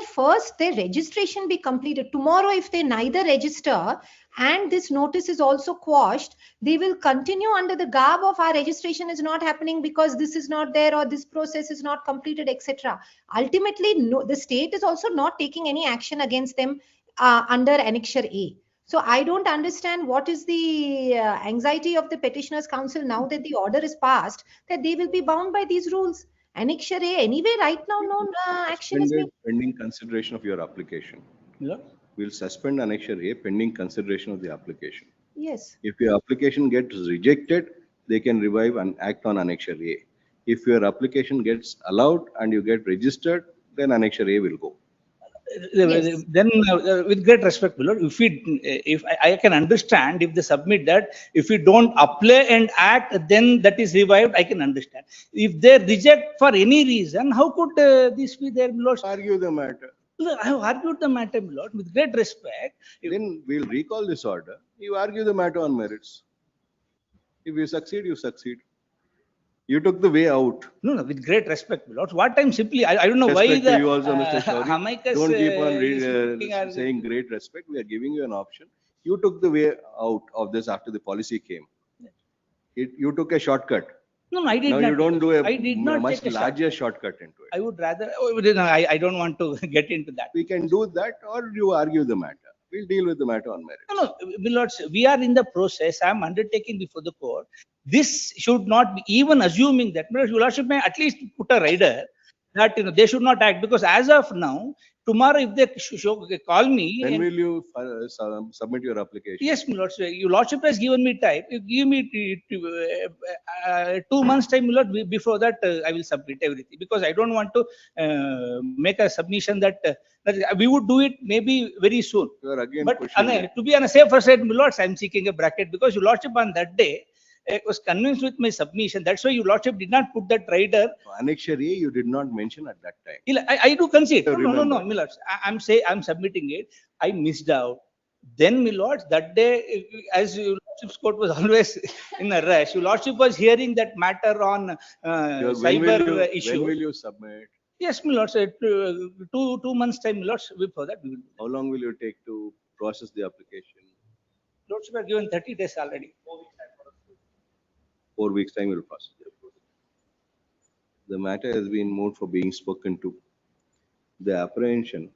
registration be completed. Tomorrow, if they neither register and this notice is also quashed, they will continue under the garb of our registration is not happening because this is not there or this process is not completed, etc. Ultimately, no, the state is also not taking any action against them under Annexure A. So I don't understand what is the anxiety of the petitioners council now that the order is passed, that they will be bound by these rules. Annexure A, anyway, right now, no action is being. Pending consideration of your application. Yeah. We'll suspend annexure A pending consideration of the application. Yes. If your application gets rejected, they can revive and act on annexure A. If your application gets allowed and you get registered, then annexure A will go. Yes. Then with great respect, my lord, if I can understand if they submit that, if we don't apply and act, then that is revived, I can understand. If they reject for any reason, how could this be there, my lord? Argue the matter. I have argued the matter, my lord, with great respect. Then we'll recall this order. You argue the matter on merits. If you succeed, you succeed. You took the way out. No, with great respect, my lord. What I'm simply, I don't know Respect why to the you also, Mr. Shauri. amicus, Don't keep on is saying great respect. We are giving you an option. You took the way out of this after the policy came. You took a shortcut. No, I did Now not. you don't do a I did not much take a larger shortcut into it. I would rather, no, I don't want to get into that. We can do that, or you argue the matter. We'll deal with the matter on merit. No, Millards, we are in the process. I am undertaking before the court. This should not be, even assuming that, Millards, Your Lordship may at least put a rider that, they should not act, because as of now, tomorrow if they call me. When and- will you submit your application? Yes, my lord, your lordship has given me time. You give me 2 months time, my lord. Before that, I will submit everything, because I don't want to make a submission that, that we would do it maybe very soon. You are again But pushing it. to be on a safer side, my lords, I am seeking a bracket, because your lordship on that day was convinced with my submission. That's why your lordship did not put that rider. Annexure A, you did not mention at that time. I do concede. So No, remember. my lords. I'm submitting it. I missed out. Then, my lords, that day, as your lordship's court was always in a rush, your lordship was hearing that matter on cyber issue. When will you submit? Yes, my lords, 2 months time, my lords, before that we will. How long will you take to process the application? Lordship have given 30 days already. 4 weeks time will pass. The matter has been moved for being spoken to. The apprehension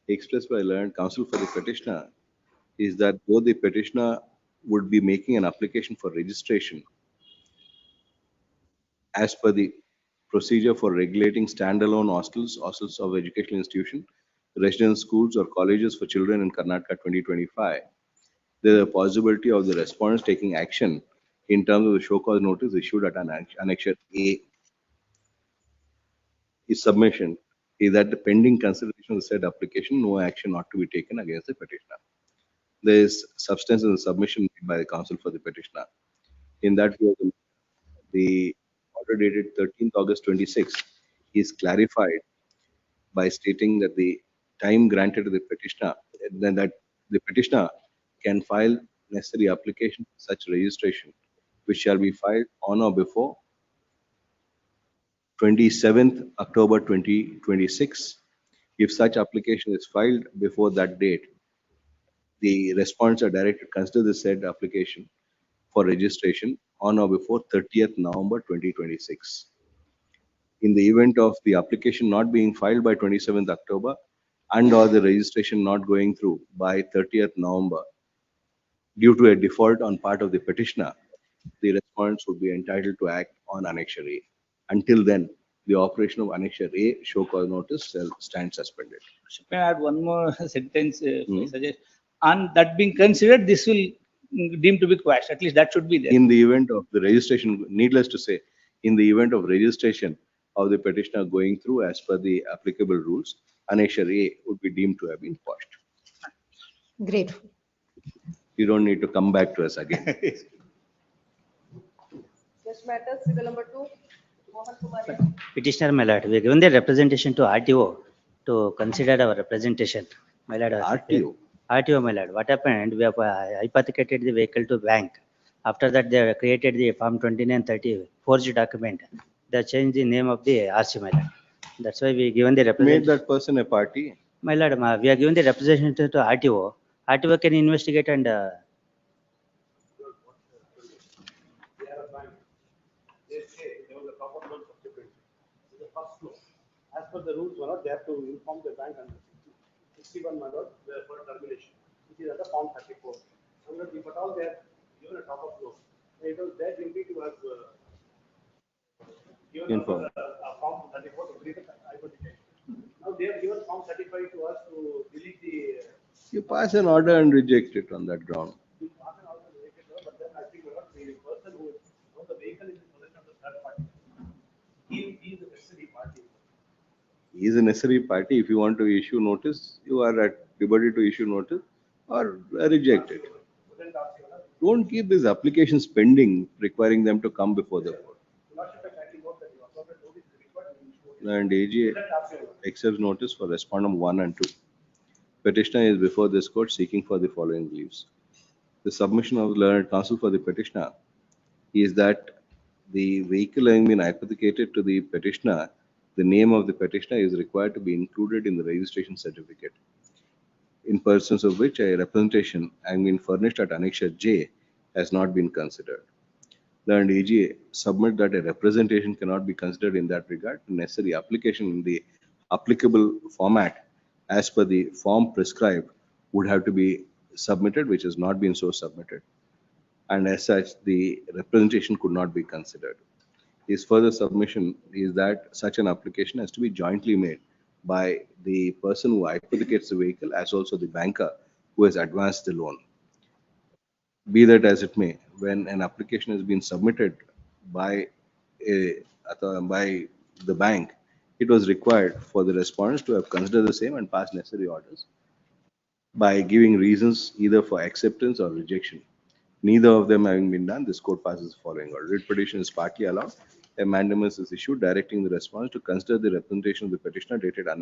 expressed by learned counsel for the petitioner is that though the petitioner would be making an application for registration as per the procedure for regulating standalone hostels of educational institution, residence schools or colleges for children in Karnataka 2025, there is a possibility of the respondents taking action in terms of the show cause notice issued at Annexure A. His submission is that the pending consideration of the said application, no action ought to be taken against the petitioner. There is substance in the submission made by the counsel for the petitioner. In that view, the order dated 13th August 26 is clarified by stating that the time granted to the petitioner, then that the petitioner can file necessary application for such registration, which shall be filed on or before 27th October 2026. If such application is filed before that date, the respondents are directed to consider the said application for registration on or before 30th November 2026. In the event of the application not being filed by 27th October and or the registration not going through by 30th November due to a default on part of the petitioner, the respondents would be entitled to act on Annexure A. Until then, the operation of Annexure A show cause notice shall stand suspended. May I add one more sentence, I suggest? And that being considered, this will deem to be quashed. At least that should be there. In the event of the registration, needless to say, in the event of registration of the petitioner going through as per the applicable rules, Annexure A would be deemed to have been quashed. Grateful. You don't need to come back to us again. Next matter, serial number 2, Mohan Kumari. Petitioner, my lord, we have given the representation to RTO to consider our representation. My lord, RTO, my lord, what happened? We have hypothecated the vehicle to bank. After that, they created the Form 2930 forged document. They changed the name of the RC, my lord. That's why we given the representation. Made that person a party? My lord, we are given the representation to RTO. RTO can investigate and As per the rules, they have to inform the bank under 61, my lord, for termination. It is under Form 34. If at all they have given a top-up loan, it was their duty to have given Inform. a Form 34 to delete the hypothecation. Now they have given Form 35 to us to delete the. You pass an order and reject it on that ground. But then I think the person who the vehicle is in possession of the third party. He is the necessary party. He is a necessary party. If you want to issue notice, you are at liberty to issue notice or reject it. Don't keep these applications pending, requiring them to come before the court. And AG accepts notice for respondent 1 and 2. Petitioner is before this court seeking for the following leaves. The submission of learned counsel for the petitioner is that the vehicle having been hypothecated to the petitioner, the name of the petitioner is required to be included in the registration certificate, in persons of which a representation having been furnished at Annexure J has not been considered. learned AG submit that a representation cannot be considered in that regard. Necessary application in the applicable format as per the form prescribed would have to be submitted, which has not been so submitted. And as such, the representation could not be considered. His further submission is that such an application has to be jointly made by the person who hypothecates the vehicle as also the banker who has advanced the loan. Be that as it may, when an application has been submitted by by the bank, it was required for the respondents to have considered the same and pass necessary orders by giving reasons either for acceptance or rejection. Neither of them having been done, this court passes the following order. Writ petition is partly allowed. A mandamus is issued directing the respondents to consider the representation of the petitioner dated at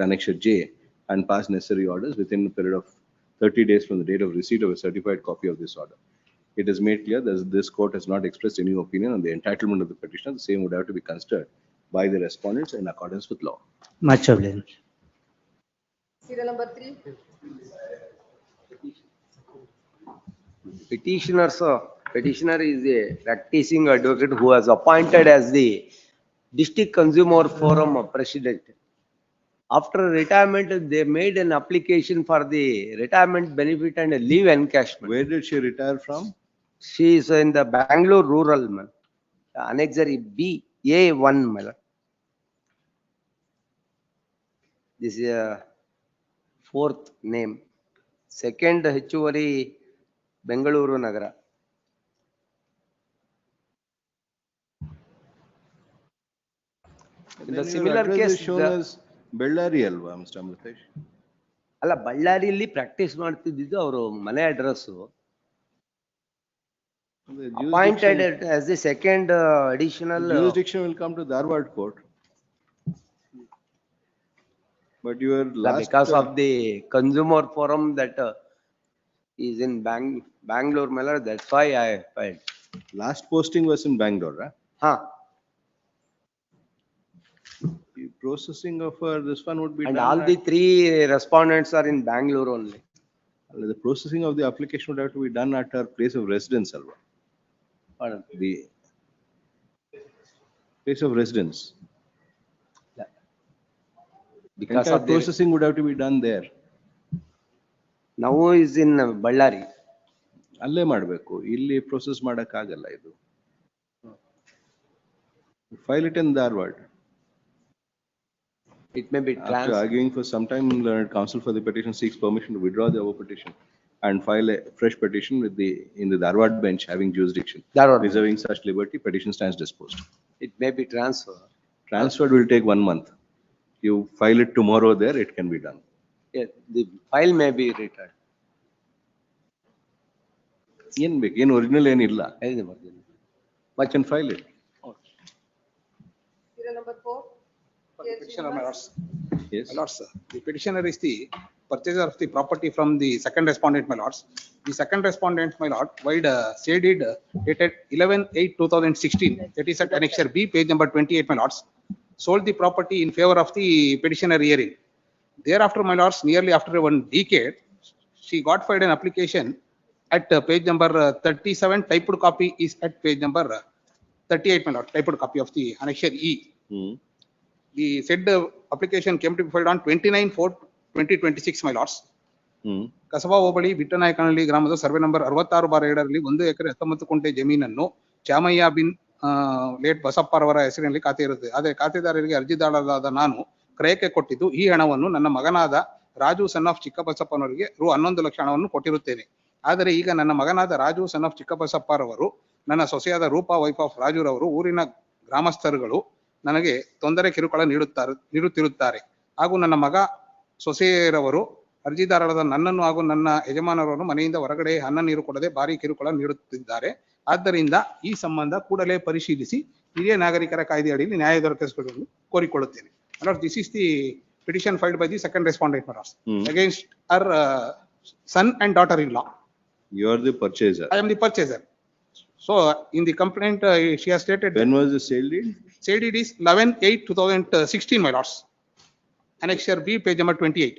Annexure J and pass necessary orders within a period of 30 days from the date of receipt of a certified copy of this order. It is made clear that this court has not expressed any opinion on the entitlement of the petitioner. The same would have to be considered by the respondents in accordance with law. Much obliged. Serial number 3. Petitioner is a practicing advocate who was appointed as the District Consumer Forum President. After retirement, they made an application for the retirement benefit and a leave encashment. Where did she retire from? She is in the Bangalore rural, man. Annexure B, A1, man. This is a fourth name. Second, Hichuvari, Bengaluru Nagara. In the similar case, shown as Bellary alva, Mr. Amritesh. ಅಲ್ಲ ಬಳ್ಳಾರಿಯಲ್ಲಿ practice ಮಾಡ್ತಿದ್ದು ಅವರು ಮನೆ address appointed as the second additional jurisdiction will come to Dharwad court. But your last because of the consumer forum that is in Bangalore, Miller, that's why I filed. Last posting was in Bangalore, right? Huh. The processing of this one would be And done all the 3 respondents are in Bangalore only. The processing of the application would have to be done at her place of residence, Alva. Pardon? The place of residence. Because entire of the processing would have to be done there. now is in Ballari. ಅಲ್ಲೇ ಮಾಡಬೇಕು, ಇಲ್ಲಿ process ಮಾಡಕ್ಕಾಗಲ್ಲ ಇದು. File it in Dharwad. It may be After arguing for some time, learned counsel for the petition seeks permission to withdraw the above petition and file a fresh petition with in the Dharwad bench having jurisdiction. Reserving such liberty, petition stands disposed. It may be transferred. Transferred will take 1 month. You file it tomorrow there, it can be done. Yeah, the file may be returned. ಏನ್ ಬೇಕು, ಏನು original ಏನಿಲ್ಲ. I can file it. Serial number 4. Petitioner, my lords. Yes. My lords, the petitioner is the purchaser of the property from the second respondent, my lords. The second respondent, my lord, void said it dated 11/8/2016. That is at Annexure B, page number 28, my lords. Sold the property in favor of the petitioner hearing. Thereafter, my lords, nearly after 1 decade, she got filed an application at page number 37. Typed copy is at page number 38, my lord. Typed copy of the Annexure E. The said application came to be filed on 29/4/2026, my lords. ಕಸಬಾ ಹೋಬಳಿ ಬಿಟ್ಟನಾಯಕನಹಳ್ಳಿ ಗ್ರಾಮದ survey number 66/2ರಲ್ಲಿ 1 ಎಕರೆ 19 ಕುಂಟೆ ಜಮೀನನ್ನು Chamayya bin late ಬಸಪ್ಪರವರ ಹೆಸರಿನಲ್ಲಿ ಖಾತೆ ಇರುತ್ತದೆ. ಆದರೆ ಖಾತೆದಾರರಿಗೆ ಅರ್ಜಿದಾರರಾದ ನಾನು ಕ್ರಯಕ್ಕೆ ಕೊಟ್ಟಿದ್ದು ಈ ಹಣವನ್ನು ನನ್ನ ಮಗನಾದ ರಾಜು ಸನ್ ಆಫ್ ಚಿಕ್ಕಬಸಪ್ಪನವರಿಗೆ ರು 11 ಲಕ್ಷ ಹಣವನ್ನು ಕೊಟ್ಟಿರುತ್ತೇನೆ. ಆದರೆ ಈಗ ನನ್ನ ಮಗನಾದ ರಾಜು ಸನ್ ಆಫ್ ಚಿಕ್ಕಬಸಪ್ಪರವರು ನನ್ನ ಸೊಸೆಯಾದ ರೂಪಾ ವೈಫ್ ಆಫ್ ರಾಜುರವರು ಊರಿನ ಗ್ರಾಮಸ್ಥರುಗಳು ನನಗೆ ತೊಂದರೆ ಕಿರುಕುಳ ನೀಡುತ್ತಿರುತ್ತಾರೆ ಹಾಗೂ ನನ್ನ ಮಗ ಸೊಸೆಯರವರು ಅರ್ಜಿದಾರರಾದ ನನ್ನನ್ನು ಹಾಗೂ ನನ್ನ ಯಜಮಾನರನ್ನು ಮನೆಯಿಂದ ಹೊರಗಡೆ ಅನ್ನ ನೀರು ಕೊಡದೆ ಭಾರಿ ಕಿರುಕುಳ ನೀಡುತ್ತಿದ್ದಾರೆ. ಆದ್ದರಿಂದ ಈ ಸಂಬಂಧ ಕೂಡಲೇ ಪರಿಶೀಲಿಸಿ ಹಿರಿಯ ನಾಗರಿಕರ ಕಾಯ್ದೆ ಅಡಿಯಲ್ಲಿ ನ್ಯಾಯ ದೊರಕಿಸಬೇಕೆಂದು ಕೋರಿಕೊಳ್ಳುತ್ತೇನೆ. This is the petition filed by the second respondent against her son and daughter-in-law. You are the purchaser. I am the purchaser. So in the complaint, she has stated. When was the sale deed? Sale deed is 11/8/2016, my lords. Annexure B, page number 28.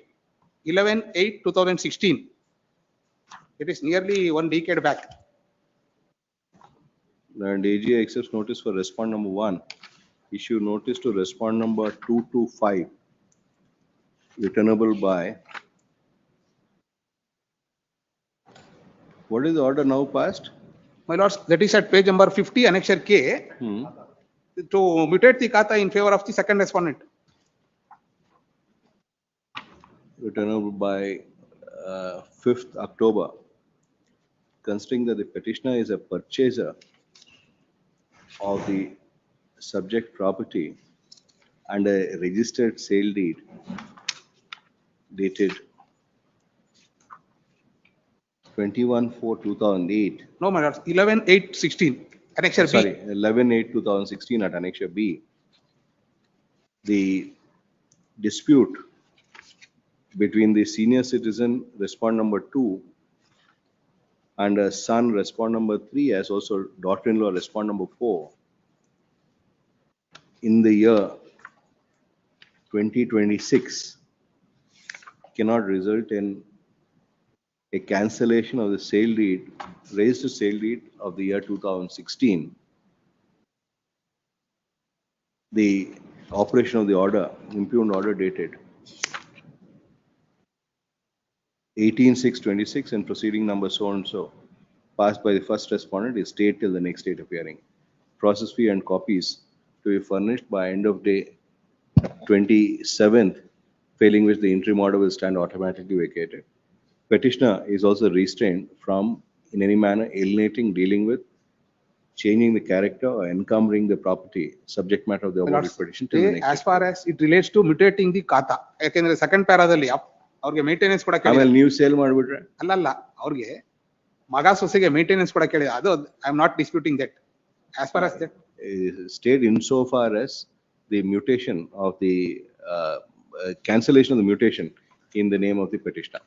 11/8/2016. It is nearly 1 decade back. And AG accepts notice for respond number 1. Issue notice to respond number 225, returnable by. What is the order now passed? My lords, that is at page number 50, annexure K, to mutate the kata in favor of the second respondent. Returnable by 5th October. Considering that the petitioner is a purchaser of the subject property and a registered sale deed dated 21/4/2008. No, my lords, 11/8/16, annexure B. Sorry, 11/8/2016 at annexure B. The dispute between the senior citizen respond number 2 and a son respond number 3 as also daughter-in-law respond number 4 in the year 2026 cannot result in a cancellation of the sale deed, raised sale deed of the year 2016. The operation of the order, impugned order dated 18/6/26 and proceeding number so and so, passed by the first respondent is stayed till the next date of hearing. Process fee and copies to be furnished by end of day 27th, failing which the interim order will stand automatically vacated. Petitioner is also restrained from in any manner alienating, dealing with, changing the character or encumbering the property, subject matter of the My above lords, petition till the they, next. as far as it relates to mutating the kata, ಯಾಕೆಂದ್ರೆ second ಪ್ಯಾರಾದಲ್ಲಿ ಅವ್ರಿಗೆ maintenance ಕೂಡ ಕೇಳಿದ್ದಾರೆ. ಆಮೇಲೆ ನೀವು sale ಮಾಡಿಬಿಟ್ರೆ ಅಲ್ಲಲ್ಲ, ಅವ್ರಿಗೆ ಮಗ ಸೊಸೆಗೆ ಮೇಂಟೆನೆನ್ಸ್ ಕೂಡ ಕೇಳಿದೆ. ಅದು I am not disputing that. As far as that stayed insofar as the mutation of the cancellation of the mutation in the name of the petitioner.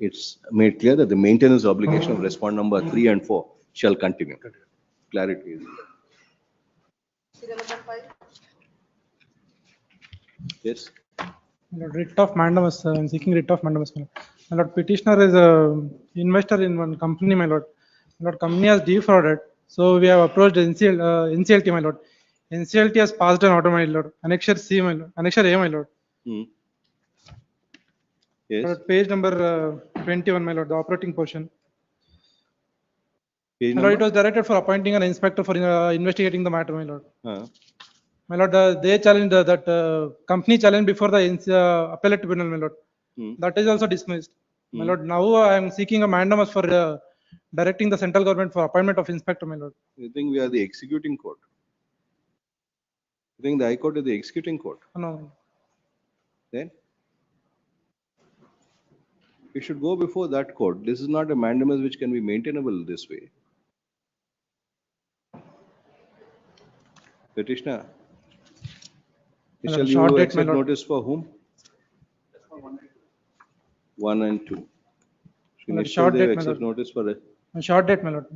It's made clear that the maintenance obligation of respond number 3 and 4 shall continue. Clarity is there. Serial number 5. Yes. My lord, writ of mandamus, I'm seeking writ of mandamus. My lord, petitioner is a investor in one company, my lord. My lord, company has defrauded, so we have approached NCLT, my lord. NCLT has passed an order, my lord. Annexure C, my lord. Annexure A, my lord. Yes. My lord, page number 21, my lord, the operating portion. Page My lord, it number? was directed for appointing an inspector for investigating the matter, my lord. My lord, they challenged that company challenged before the appellate tribunal, my lord. That is also dismissed. My lord, now I am seeking a mandamus for directing the central government for appointment of inspector, my lord. You think we are the executing court? You think the High Court is the executing court? No. Then we should go before that court. This is not a mandamus which can be maintainable this way. Petitioner, shall short you date, my accept lord. notice for whom? 1 and 2. My lord, short date, my Accept lord. notice for it. A short date, my lord.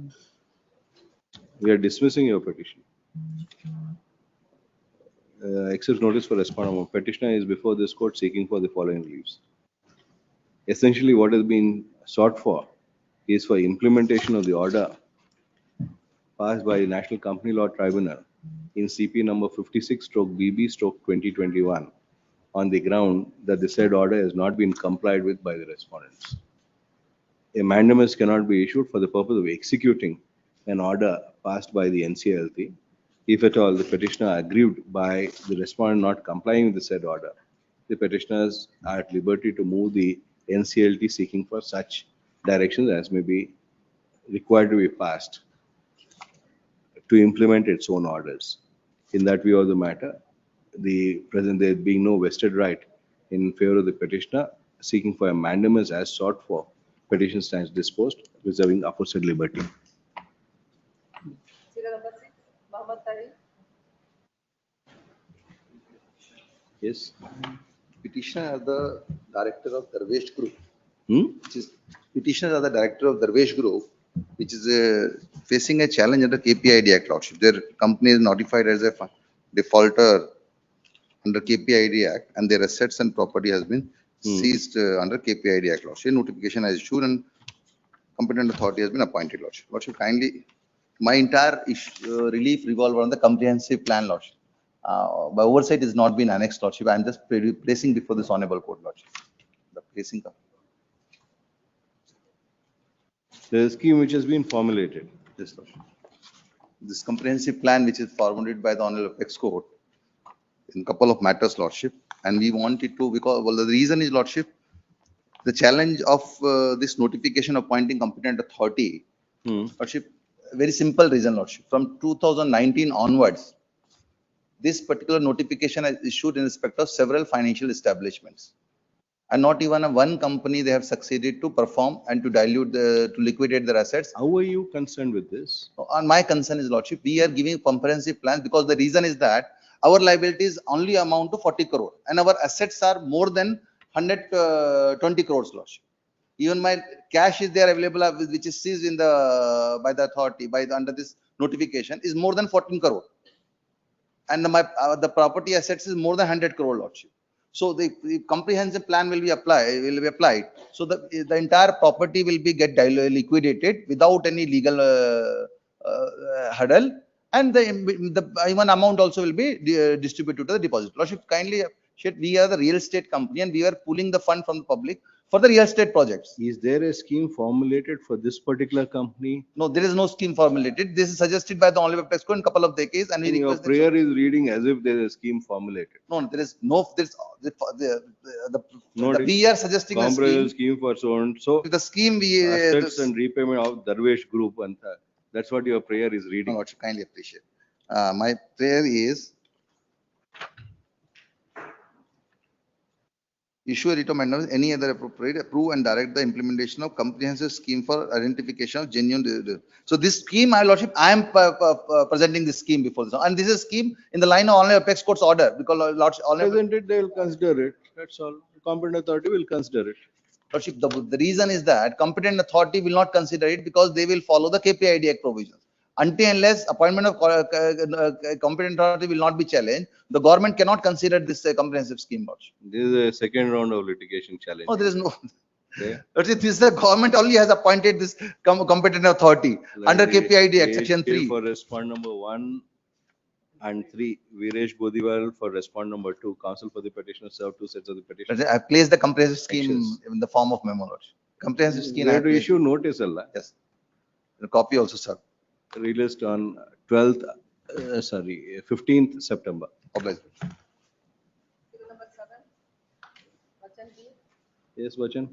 We are dismissing your petition. Accept notice for respondent. Petitioner is before this court seeking for the following reliefs. Essentially, what has been sought for is for implementation of the order passed by the National Company Law Tribunal in CP number 56/BB/2021 on the ground that the said order has not been complied with by the respondents. A mandamus cannot be issued for the purpose of executing an order passed by the NCLT if at all the petitioner aggrieved by the respondent not complying with the said order. The petitioners are at liberty to move the NCLT seeking for such directions as may be required to be passed to implement its own orders. In that view of the matter, there being no vested right in favor of the petitioner seeking for a mandamus as sought for, petition stands disposed, reserving aforesaid liberty. Serial number 6, Mohammed Tahir. Yes. Petitioner are the director of Darvesh Group. Which is petitioners are the director of Darvesh Group, which is facing a challenge under KPID Act, Lordship. Their company is notified as a defaulter under KPID Act, and their assets and property has been seized under KPID Act, Lordship. Notification is issued and competent authority has been appointed, Lordship. Lordship, kindly my entire relief revolve around the comprehensive plan, Lordship. My oversight has not been annexed, Lordship. I am just placing before this honorable court, Lordship. The placing of The scheme which has been formulated. this, Lordship. This comprehensive plan, which is formulated by the honorable apex court in couple of matters, Lordship, and we want it to, because, well, the reason is, Lordship, the challenge of this notification appointing competent authority, Lordship, very simple reason, Lordship. From 2019 onwards, this particular notification is issued in respect of several financial establishments. And not even one company they have succeeded to perform and to to liquidate their assets. How are you concerned with this? On my concern is, Lordship, we are giving comprehensive plans because the reason is that our liabilities only amount to 40 crore and our assets are more than 120 crores, Lordship. Even my cash is there available, which is seized in by the authority, under this notification, is more than 14 crore. And the property assets is more than 100 crore, Lordship. So the comprehensive plan will be applied. So the entire property will be liquidated without any legal hurdle, and the even amount also will be distributed to the deposit. Lordship, kindly, we are the real estate company and we are pooling the fund from the public for the real estate projects. Is there a scheme formulated for this particular company? No, there is no scheme formulated. This is suggested by the honorable apex court in couple of decades, and we Your request prayer is reading as if there is a scheme formulated. No, there is no. We are suggesting a comprehensive scheme. scheme for so and so. The scheme we Assets and repayment of Darvesh Group, and that's what your prayer is reading. No, kindly appreciate. My prayer is issue a writ of mandate, any other appropriate, approve and direct the implementation of comprehensive scheme for identification of genuine. So this scheme, my lordship, I am presenting this scheme before this, and this is a scheme in the line of only apex court's order, because lordship, Presented, they will consider it. That's all. The competent authority will consider it. Lordship, the reason is that competent authority will not consider it because they will follow the KPID Act provisions. Until unless appointment of competent authority will not be challenged, the government cannot consider this a comprehensive scheme. Lordship. This is a second round of litigation challenge. Oh, there is no. Okay. This the government only has appointed this competent authority under KPID Act Section 3. For respond number 1 and 3, Viresh Bodiwal for respond number 2. Counsel for the petitioner served 2 sets of the petition. I have placed the comprehensive scheme in the form of memo. Lordship. Comprehensive scheme. You have to issue notice, Allah. Yes. The copy also, sir. Released on 12th, 15th September. Obliged. Yes, Vachan.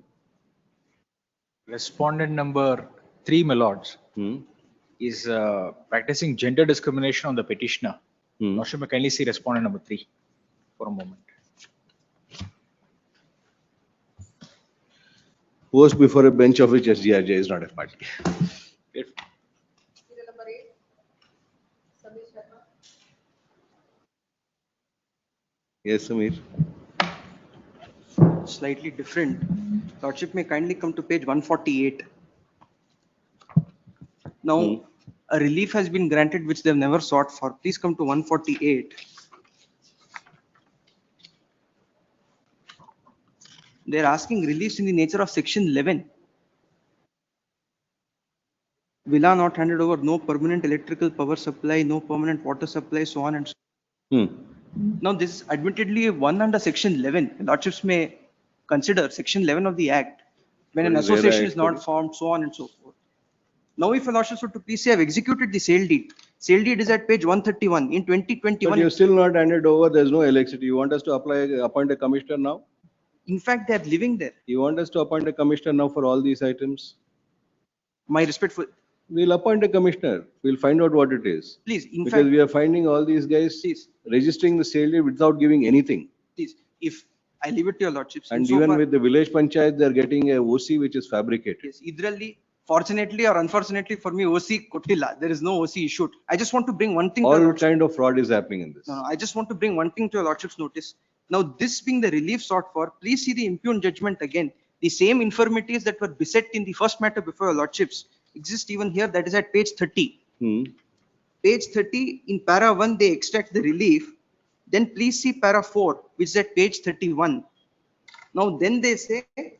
Respondent number 3, my lords, is practicing gender discrimination on the petitioner. Lordship, may kindly see respondent number 3 for a moment. Post before a bench of which SGRJ is not a party. Yes, Samir. Slightly different. Lordship may kindly come to page 148. Now, a relief has been granted which they've never sought for. Please come to 148. They're asking reliefs in the nature of section 11. Villa not handed over, no permanent electrical power supply, no permanent water supply, so on and so on. Now, this is admittedly one under section 11. Lordships may consider section 11 of the Act when an association is not formed, so on and so forth. Now, if a lordships were to please say, I've executed the sale deed. Sale deed is at page 131 in 2021. But you're still not handed over. There's no electricity. You want us to appoint a commissioner now? In fact, they are living there. You want us to appoint a commissioner now for all these items? My respectful. We'll appoint a commissioner. We'll find out what it is. Please, in because fact, we are finding all these guys registering the sale deed without giving anything. please, if I leave it to your lordships. And even with the village panchayat, they're getting a OC which is fabricated. Yes, Idralli, fortunately or unfortunately for me, OC Kotila. There is no OC issued. I just want to bring one thing. All kind of fraud is happening in this. No, I just want to bring one thing to your lordship's notice. Now, this being the relief sought for, please see the impugned judgment again. The same infirmities that were beset in the first matter before your lordships exist even here. That is at page 30. Page 30 in para 1, they extract the relief. Then please see para 4, which is at page 31. Now, then they say that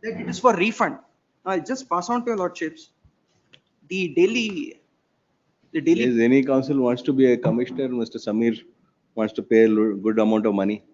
it is for refund. Now, I'll just pass on to your lordships the daily The daily, Is any council wants to be a commissioner, Mr. Samir wants to pay a good amount of money.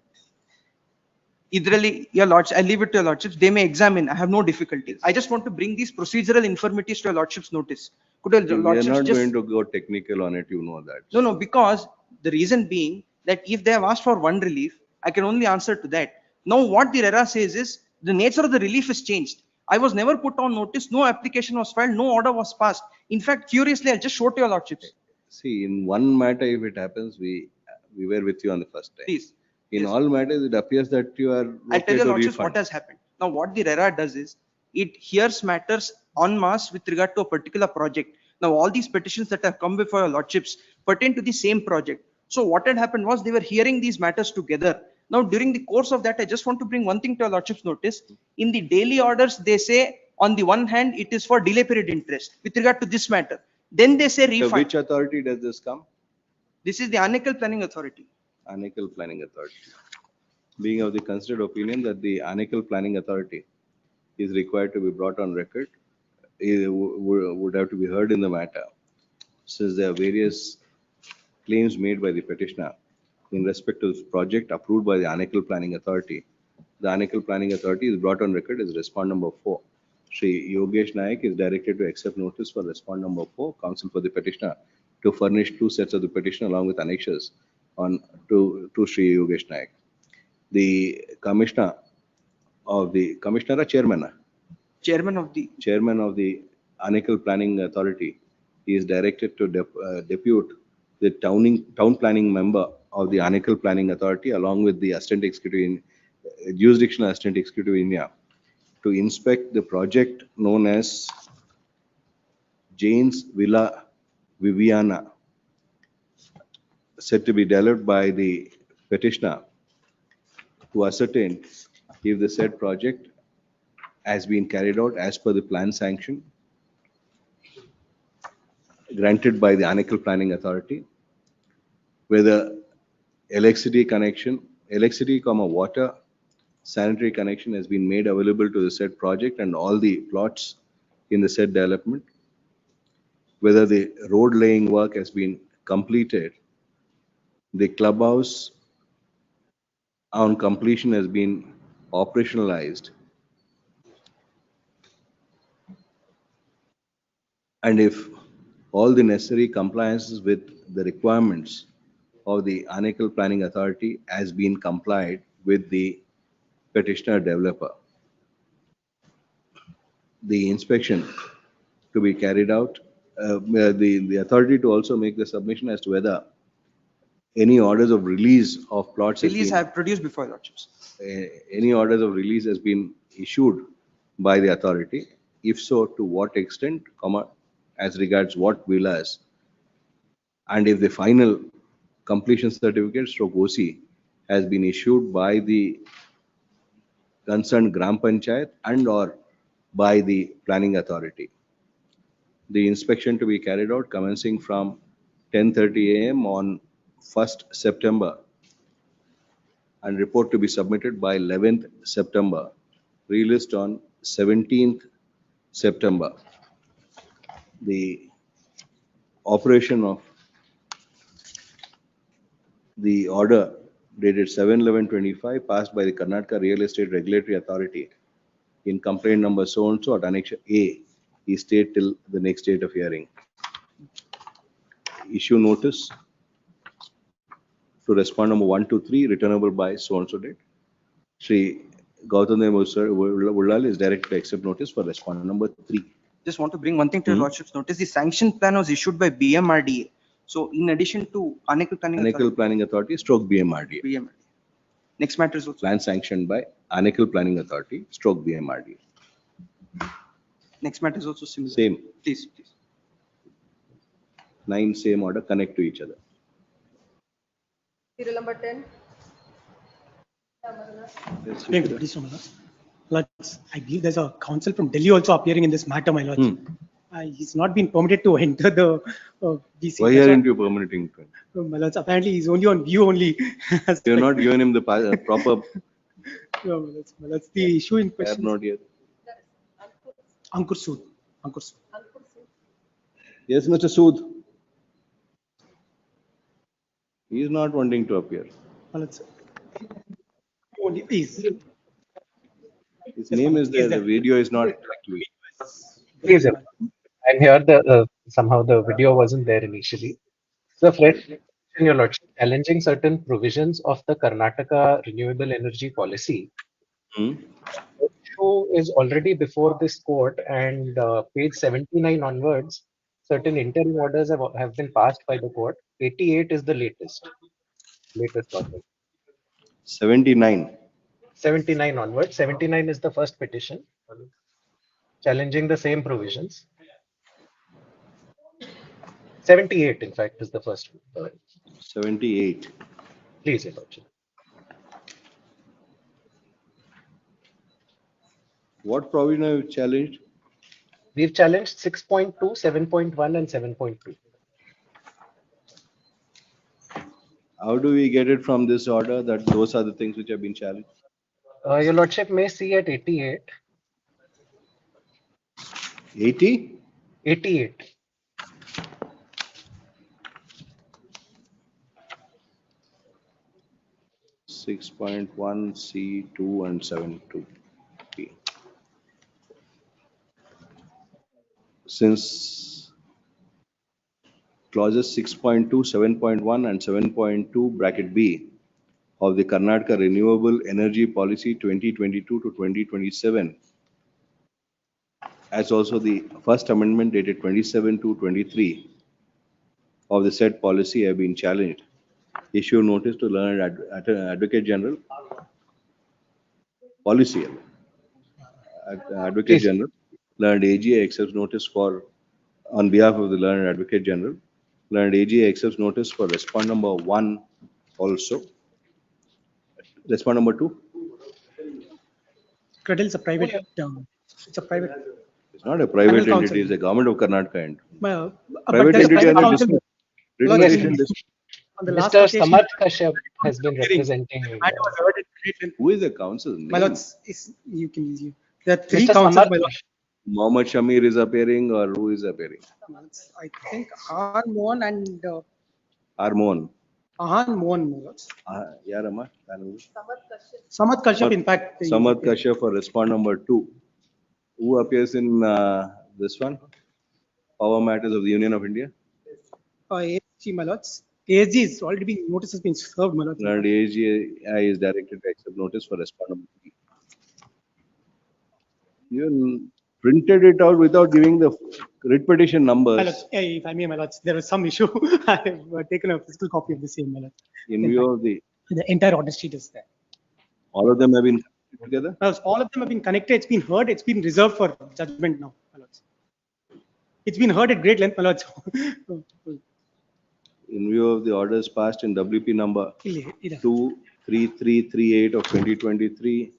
Idrali, your lords, I leave it to your lordships. They may examine. I have no difficulty. I just want to bring these procedural infirmities to your lordships' notice. Could your We are lordships not just going to go technical on it, you know that. No, because the reason being that if they have asked for one relief, I can only answer to that. Now, what the RERA says is the nature of the relief is changed. I was never put on notice, no application was filed, no order was passed. In fact, curiously, I'll just show to your lordships. See, in one matter, if it happens, we were with you on the first time. Please. In Yes. all matters, it appears that you are I'll tell okay your to lordships what refund. has happened. Now, what the RERA does is it hears matters en masse with regard to a particular project. Now, all these petitions that have come before your lordships pertain to the same project. So what had happened was they were hearing these matters together. Now, during the course of that, I just want to bring one thing to your lordships' notice. In the daily orders, they say on the one hand, it is for delay period interest with regard to this matter. Then they say So refund. which authority does this come? This is the Anekal Planning Authority. Anekal Planning Authority. Being of the considered opinion that the Anekal Planning Authority is required to be brought on record, would have to be heard in the matter, since there are various claims made by the petitioner in respect to this project approved by the Anekal Planning Authority. The Anekal Planning Authority is brought on record as respond number 4. Shri Yogesh Naik is directed to accept notice for respond number 4, counsel for the petitioner, to furnish 2 sets of the petition along with annexures on to Shri Yogesh Naik. The commissioner or chairman? Chairman of the Anekal Planning Authority is directed to depute the town planning member of the Anekal Planning Authority along with the assistant executive in jurisdictional assistant executive in India to inspect the project known as Jane's Villa Viviana, said to be developed by the petitioner, to ascertain if the said project has been carried out as per the plan sanction granted by the Anekal Planning Authority, whether electricity, water, sanitary connection has been made available to the said project and all the plots in the said development, whether the road laying work has been completed, the clubhouse on completion has been operationalized, and if all the necessary compliances with the requirements of the Anekal Planning Authority has been complied with the petitioner developer. The inspection to be carried out, the authority to also make the submission as to whether any orders of release of plots has Release been, I have produced before your lordships. any orders of release has been issued by the authority. If so, to what extent, as regards what villas, and if the final completion certificate stroke OC has been issued by the concerned Gram Panchayat and or by the planning authority. The inspection to be carried out commencing from 10:30 a.m. on 1st September and report to be submitted by 11th September, released on 17th September. The operation of the order dated 7/11/25 passed by the Karnataka Real Estate Regulatory Authority in complaint number so and so at Annex A is stayed till the next date of hearing. Issue notice to respond number 1 to 3 returnable by so and so date. Shri Gautam Ullal is directed to accept notice for respondent number 3. Just want to bring one thing to your lordship's notice. The sanction plan was issued by BMRDA. So in addition to Anekal Planning Anekal Planning Authority stroke BMRDA. BMRDA. Next matter is also. Plan sanctioned by Anekal Planning Authority stroke BMRDA. Next matter is also similar. Same. Please. 9 same order connect to each other. Serial number 10. Lords, I believe there's a counsel from Delhi also appearing in this matter, my lords. He's not been permitted to enter the DC. Why aren't you permitting? My lords, apparently he's only on view only. You're not given him the proper. No, my lords, the issue in question. Not yet. Ankur Sood. Yes, Mr. Sood. He is not wanting to appear. Well, it's only is. His name is there, the video is not active. Please, I'm here. Somehow the video wasn't there initially. So, Fred, your lordship, challenging certain provisions of the Karnataka renewable energy policy. The issue is already before this court, and page 79 onwards, certain interim orders have been passed by the court. 88 is the latest order. 79. 79 onwards. 79 is the first petition challenging the same provisions. 78, in fact, is the first one. 78. Please, Your Lordship. What provision have you challenged? We've challenged 6.2, 7.1, and 7.2. How do we get it from this order that those are the things which have been challenged? Your Lordship may see at 88. 80? 88. Six point one C2 and 7.2 B. Since clauses 6.2, 7.1 and 7.2 bracket B of the Karnataka Renewable Energy Policy 2022 to 2027, as also the first amendment dated 27/2/23 of the said policy have been challenged, issue notice to learned Advocate General, policy Advocate General, learned AGA accepts notice for, on behalf of the learned Advocate General, learned AGA accepts notice for respond number 1 also. Respond number 2? Credit is a private. It's a private. It's not a private Panel entity, it's a government of Karnataka entity. Well, Private there's a entity private under council. dismissal. Well, Written yes, petition dismissal. on the last Mr. occasion, Samarth Kashyap has been hearing, representing. matter was heard at great length. Who is the council? My lords, you can use you. There are three Mr. councils, Samarth my lords. Mohammed Shamir is appearing or who is appearing? I think R. Mohan and Harmon. Ahan Mohan, my lords. Yarama? Samath Kashyap, in fact. Samath Kashyap for respond number 2. Who appears in this one? Power Matters of the Union of India. ASG, my lords. ASG is already been, notice has been served, my lords. And AGI is directed to accept notice for respond number 3. You printed it out without giving the writ petition My numbers. lords, if I may, my lords, there was some issue. I have taken a physical copy of the same, my lords. In view of the, entire order sheet is there. all of them have been together? My lords, all of them have been connected. It's been heard. It's been reserved for judgment now, my lords. It's been heard at great length, my lords. In view of the orders passed in WP number 23338 of 2023,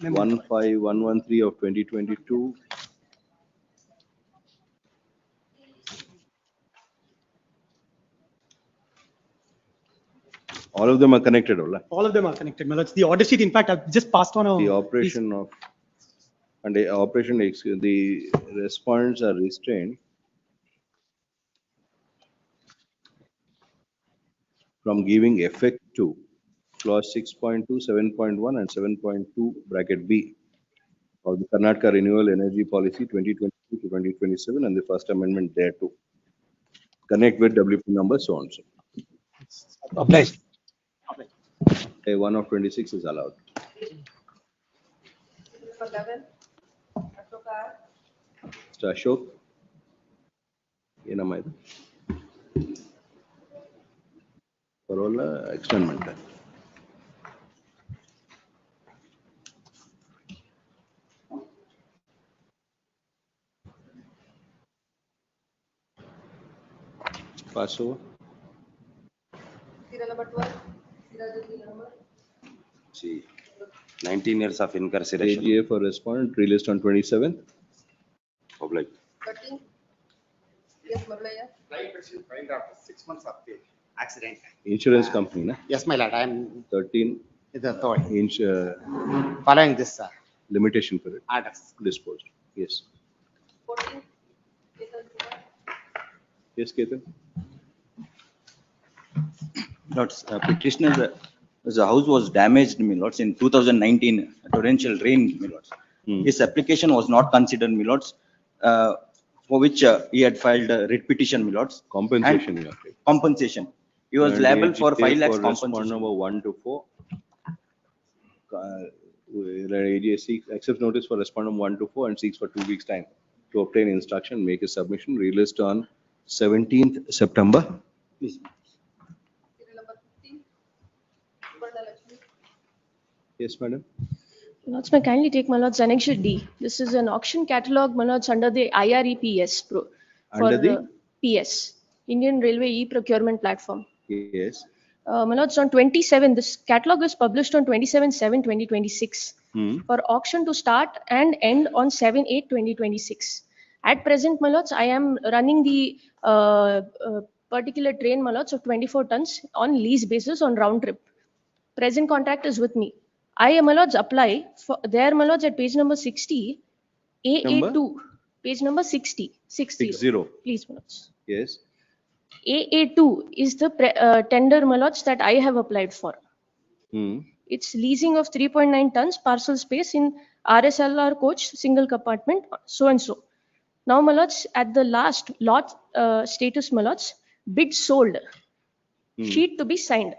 15113 of 2022, all of them are connected, Ola. All of them are connected, my lords. The order sheet, in fact, I've just passed on The operation of, and the operation, the respondents are restrained from giving effect to clause 6.2, 7.1 and 7.2 bracket B of the Karnataka Renewable Energy Policy 2022 to 2027 and the first amendment thereto. Connect with WP number so on so. Obliged. A 1 of 26 is allowed. Mr. Ashok. ಏನಮ್ಮ ಇದು ಪರವಾಗಿಲ್ಲ extend ಮಾಡ್ತಾರೆ pass over. See, 19 years of incarceration. AGA for respondent released on 27th. Public. 13. Yes, Murlaya. Right petition filed after 6 months of the accident. Insurance company, na? Yes, my lord, I am 13. the authority. Following this limitation period. Orders. Disposed. Yes. 14. Ketan Kumar. Yes, Ketan. Lords, petitioner, the house was damaged, my lords, in 2019 torrential rain, my lords. His application was not considered, my lords, for which he had filed a writ petition, my lords. Compensation, And you have to. compensation. He was liable for 5 lakhs Respond compensation. number 1 to 4. ADA seeks, accepts notice for respondent 1 to 4 and seeks for 2 weeks time to obtain instruction, make a submission, released on 17th September. Please. Yes, madam. Lords, may kindly take my lords Annexure D. This is an auction catalog, my lords, under the IREPS for Under the PS, Indian Railway E-Procurement Platform. yes. My lords, on 27, this catalog was published on 27/7/2026 for auction to start and end on 7/8/2026. At present, my lords, I am running the particular train, my lords, of 24 tons on lease basis on round trip. Present contract is with me. I, my lords, apply for there, my lords, at page number 60, AA2, page number 60, 60. 60. Please, my lords. Yes. AA2 is the tender, my lords, that I have applied for. It's leasing of 3.9 tons parcel space in RSLR coach, single compartment, so and so. Now, my lords, at the last lot status, my lords, bid sold, sheet to be signed.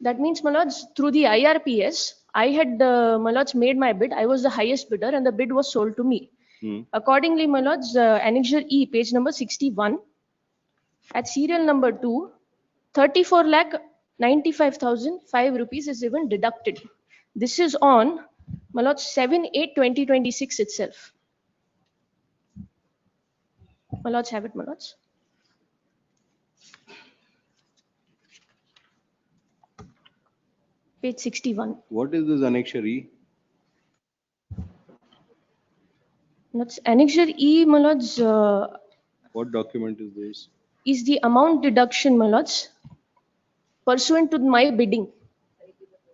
That means, my lords, through the IRPS, I had, my lords, made my bid. I was the highest bidder and the bid was sold to me. Accordingly, my lords, Annexure E, page number 61, at serial number 2, 34,95,005 rupees is even deducted. This is on, my lords, 7/8/2026 itself. My lords, have it, my lords. Page 61. What is this annexure E? That's Annexure E, my lords, What document is this? is the amount deduction, my lords, pursuant to my bidding.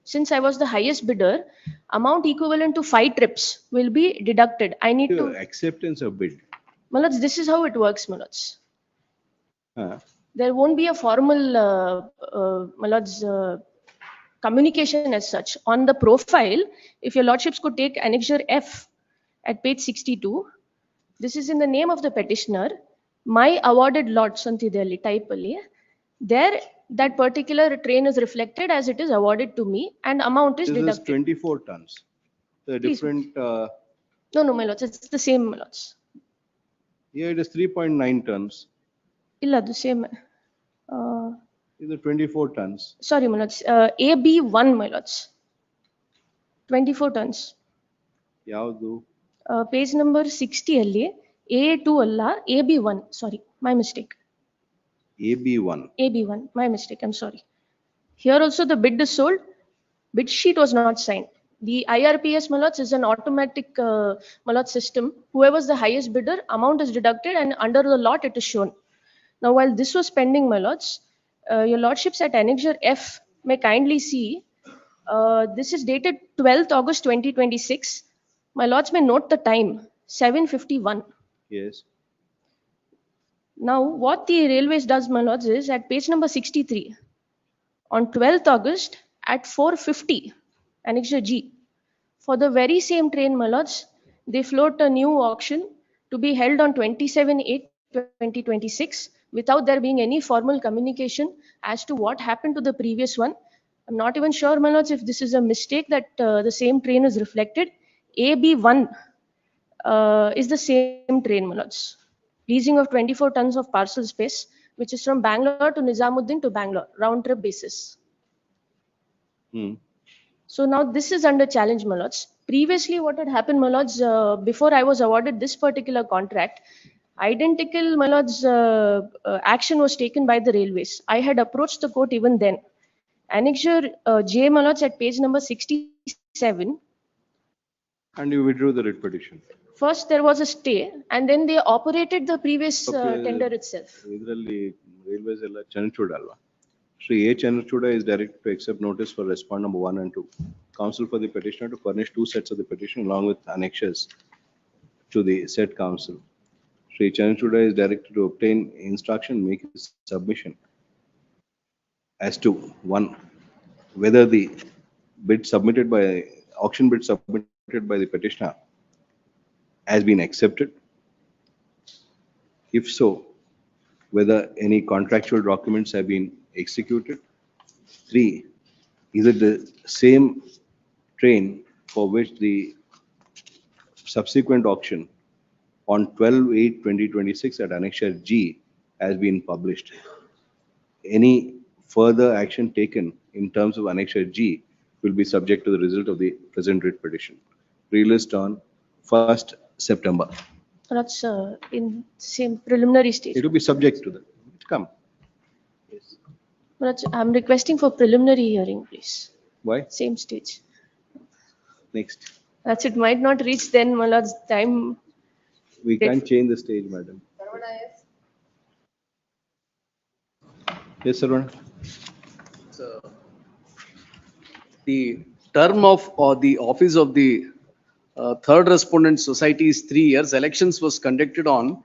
Since I was the highest bidder, amount equivalent to 5 trips will be deducted. I need to, Acceptance of bid. my lords, this is how it works, my lords. Huh. There won't be a formal, my lords, communication as such. On the profile, if your lordships could take Annexure F at page 62, this is in the name of the petitioner, my awarded lot, Santideli, type ali. There, that particular train is reflected as it is awarded to me and amount is This deducted. is 24 tons. The Please. different, No, my lords, it's the same, my lords. here it is 3.9 tons. Illa, the same. These are 24 tons. Sorry, my lords. AB1, my lords. 24 tons. Yavdu? Page number 60 alli. A2 alla, AB1. Sorry, my mistake. AB1. AB1, my mistake. I'm sorry. Here also the bid is sold. Bid sheet was not signed. The IRPS, my lords, is an automatic my lords, system. Whoever's the highest bidder, amount is deducted and under the lot it is shown. Now, while this was pending, my lords, your lordships at Annexure F may kindly see, this is dated 12th August 2026. My lords may note the time, 7:51. Yes. Now, what the railways does, my lords, is at page number 63, on 12th August at 4:50, Annexure G, for the very same train, my lords, they float a new auction to be held on 27/8/2026 without there being any formal communication as to what happened to the previous one. I'm not even sure, my lords, if this is a mistake that the same train is reflected. AB1 is the same train, my lords. Leasing of 24 tons of parcel space, which is from Bangalore to Nizamuddin to Bangalore, round trip basis. So now this is under challenge, my lords. Previously, what had happened, my lords, before I was awarded this particular contract, identical, my lords, action was taken by the railways. I had approached the court even then. Annexure J, my lords, at page number 67. And you withdrew the writ petition. First, there was a stay, and then they operated the previous tender itself. ಇದರಲ್ಲಿ railways ಎಲ್ಲ Chanchuda ಅಲ್ವಾ? Shri A. Chanchuda is directed to accept notice for respond number 1 and 2. Counsel for the petitioner to furnish 2 sets of the petition along with annexures to the said counsel. Shri Chanchuda is directed to obtain instruction, make his submission. as to one, whether the bid submitted by, auction bid submitted by the petitioner has been accepted. If so, whether any contractual documents have been executed. 3, is it the same train for which the subsequent auction on 12/8/2026 at Annexure G has been published? Any further action taken in terms of Annexure G will be subject to the result of the present writ petition, released on 1st September. That's in same preliminary stage. It will be subject to that. Come. I'm requesting for preliminary hearing, please. Why? Same stage. Next. That's it. Might not reach then, my lord's time. We can't change the stage, madam. Yes, Sarvana. The term of or the office of the third respondent society is 3 years. Elections was conducted on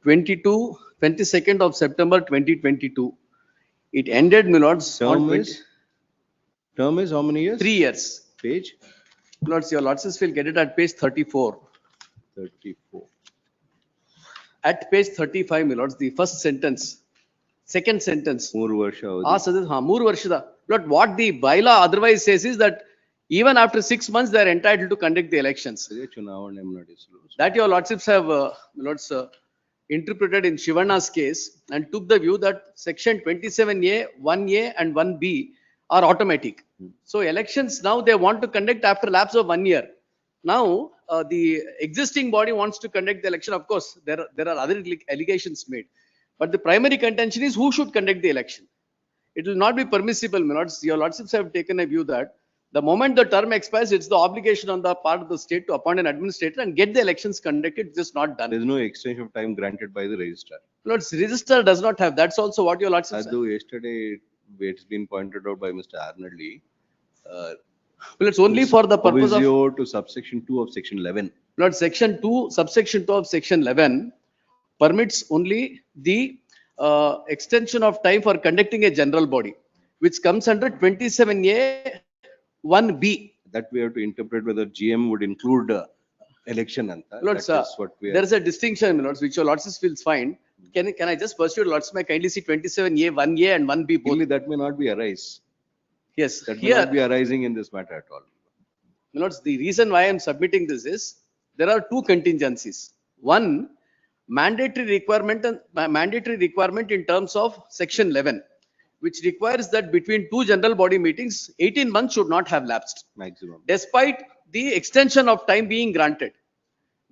22nd of September 2022. It ended, my lords, on Term is how many years? 3 years. Page? Lords, your lordships will get it at page 34. 34. At page 35, my lords, the first sentence, second sentence. Moor Varshada. But what the bylaw otherwise says is that even after 6 months, they are entitled to conduct the elections. That your lordships have, lords, interpreted in Shivana's case and took the view that section 27A, 1A and 1B are automatic. So elections now they want to conduct after lapse of 1 year. Now the existing body wants to conduct the election. Of course, there are other allegations made, but the primary contention is who should conduct the election. It will not be permissible, my lords. Your lordships have taken a view that the moment the term expires, it's the obligation on the part of the state to appoint an administrator and get the elections conducted. This is not done. There is no extension of time granted by the registrar. Lords, registrar does not have. That's also what your lordships have. Yesterday, it's been pointed out by Mr. Arnoldi. Well, it's only for the purpose of to subsection 2 of section 11. Lord, section 2, subsection 2 of section 11 permits only the extension of time for conducting a general body, which comes under 27A 1B. That we have to interpret whether GM would include election. Lords, there is a distinction, lords, which your lordships will find. Can I just pursue lords? May kindly see 27A 1A and 1B both. Only that may not be arise. Yes, that may not be arising in this matter at all. Lords, the reason why I am submitting this is there are two contingencies. One, mandatory requirement in terms of section 11, which requires that between two general body meetings, 18 months should not have lapsed. Maximum. Despite the extension of time being granted.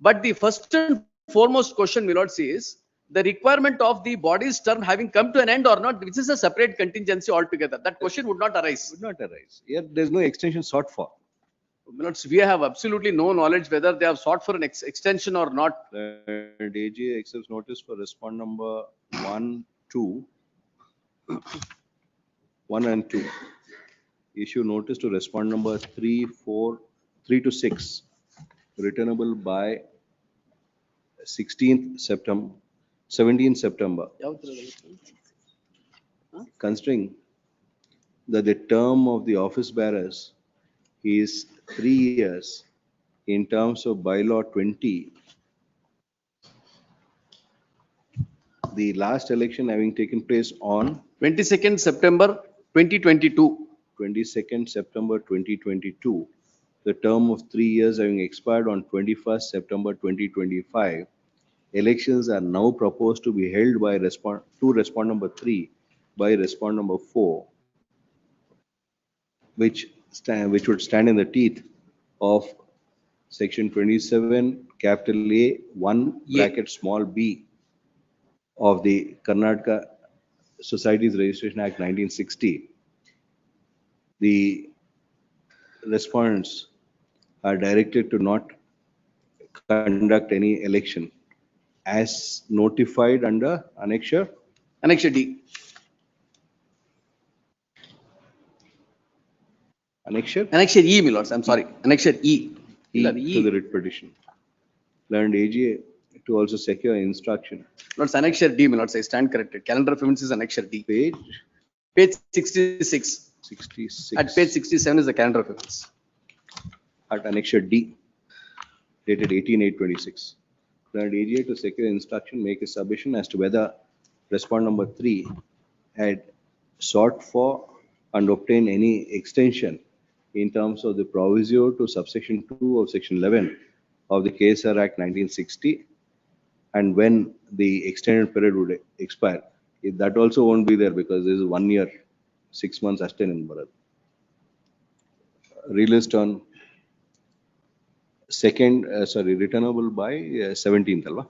But the first and foremost question, my lords, is the requirement of the body's term having come to an end or not, which is a separate contingency altogether. That question would not arise. Would not arise. Here, there is no extension sought for. We have absolutely no knowledge whether they have sought for an extension or not. The AG accepts notice for respond number 1, 2. 1 and 2. Issue notice to respond number 3, 4, 3 to 6. Returnable by 17th September. Considering that the term of the office bearers is 3 years in terms of bylaw 20, the last election having taken place on 22nd September 2022. 22nd September 2022. The term of 3 years having expired on 21st September 2025. Elections are now proposed to be held by respond number 3 by respond number 4, which would stand in the teeth of section 27 capital A 1 bracket small b of the Karnataka Societies Registration Act 1960. The respondents are directed to not conduct any election as notified under Annexure D. Annexure E, my lords. I'm sorry. Annexure E. To the writ petition. Learned AG to also secure instruction. Lords, Annexure D, my lords. I stand corrected. Calendar of events is Annexure D. Page Page 66. 66. At page 67 is the calendar of events. At annexure D, dated 18/8/26. Granted AGA to secure instruction, make a submission as to whether respondent number 3 had sought for and obtained any extension in terms of the proviso to subsection 2 of section 11 of the KSR Act 1960, and when the extended period would expire. That also won't be there because this is 1 year, 6 months ಅಷ್ಟೇ ನಿಮ್ಗೆ ಬರೋದು. Released on returnable by 17th, alva?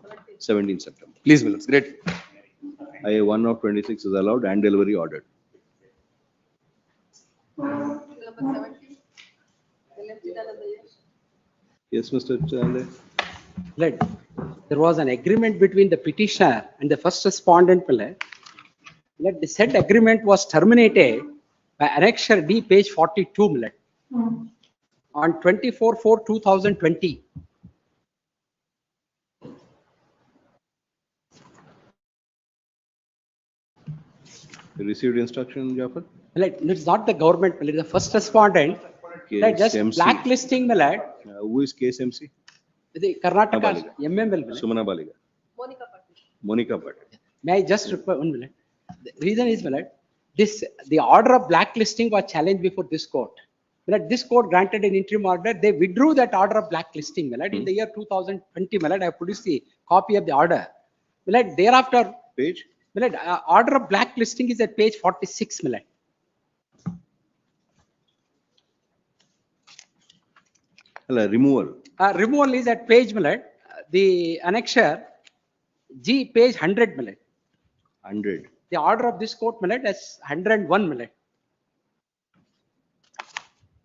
17th September. Please, Millards. Great. IA 1 of 26 is allowed and delivery ordered. Yes, Mr. Chande. Led. There was an agreement between the petitioner and the first respondent. Let the said agreement was terminated by annexure D, page 42, on 24/4/2020. You received instruction, Jafar? It's not the government, it's the first respondent. Just KSMC. blacklisting, Who is KSMC? the Karnataka Baliga. MML. Sumana Baliga. Monica Patil. May I just reply 1 minute? The reason is, the order of blacklisting was challenged before this court. This court granted an interim order. They withdrew that order of blacklisting. In the year 2020, I have produced the copy of the order. Thereafter, page? Order of blacklisting is at page 46. Removal. Removal is at page, the annexure G, page 100. 100. The order of this court, is 101.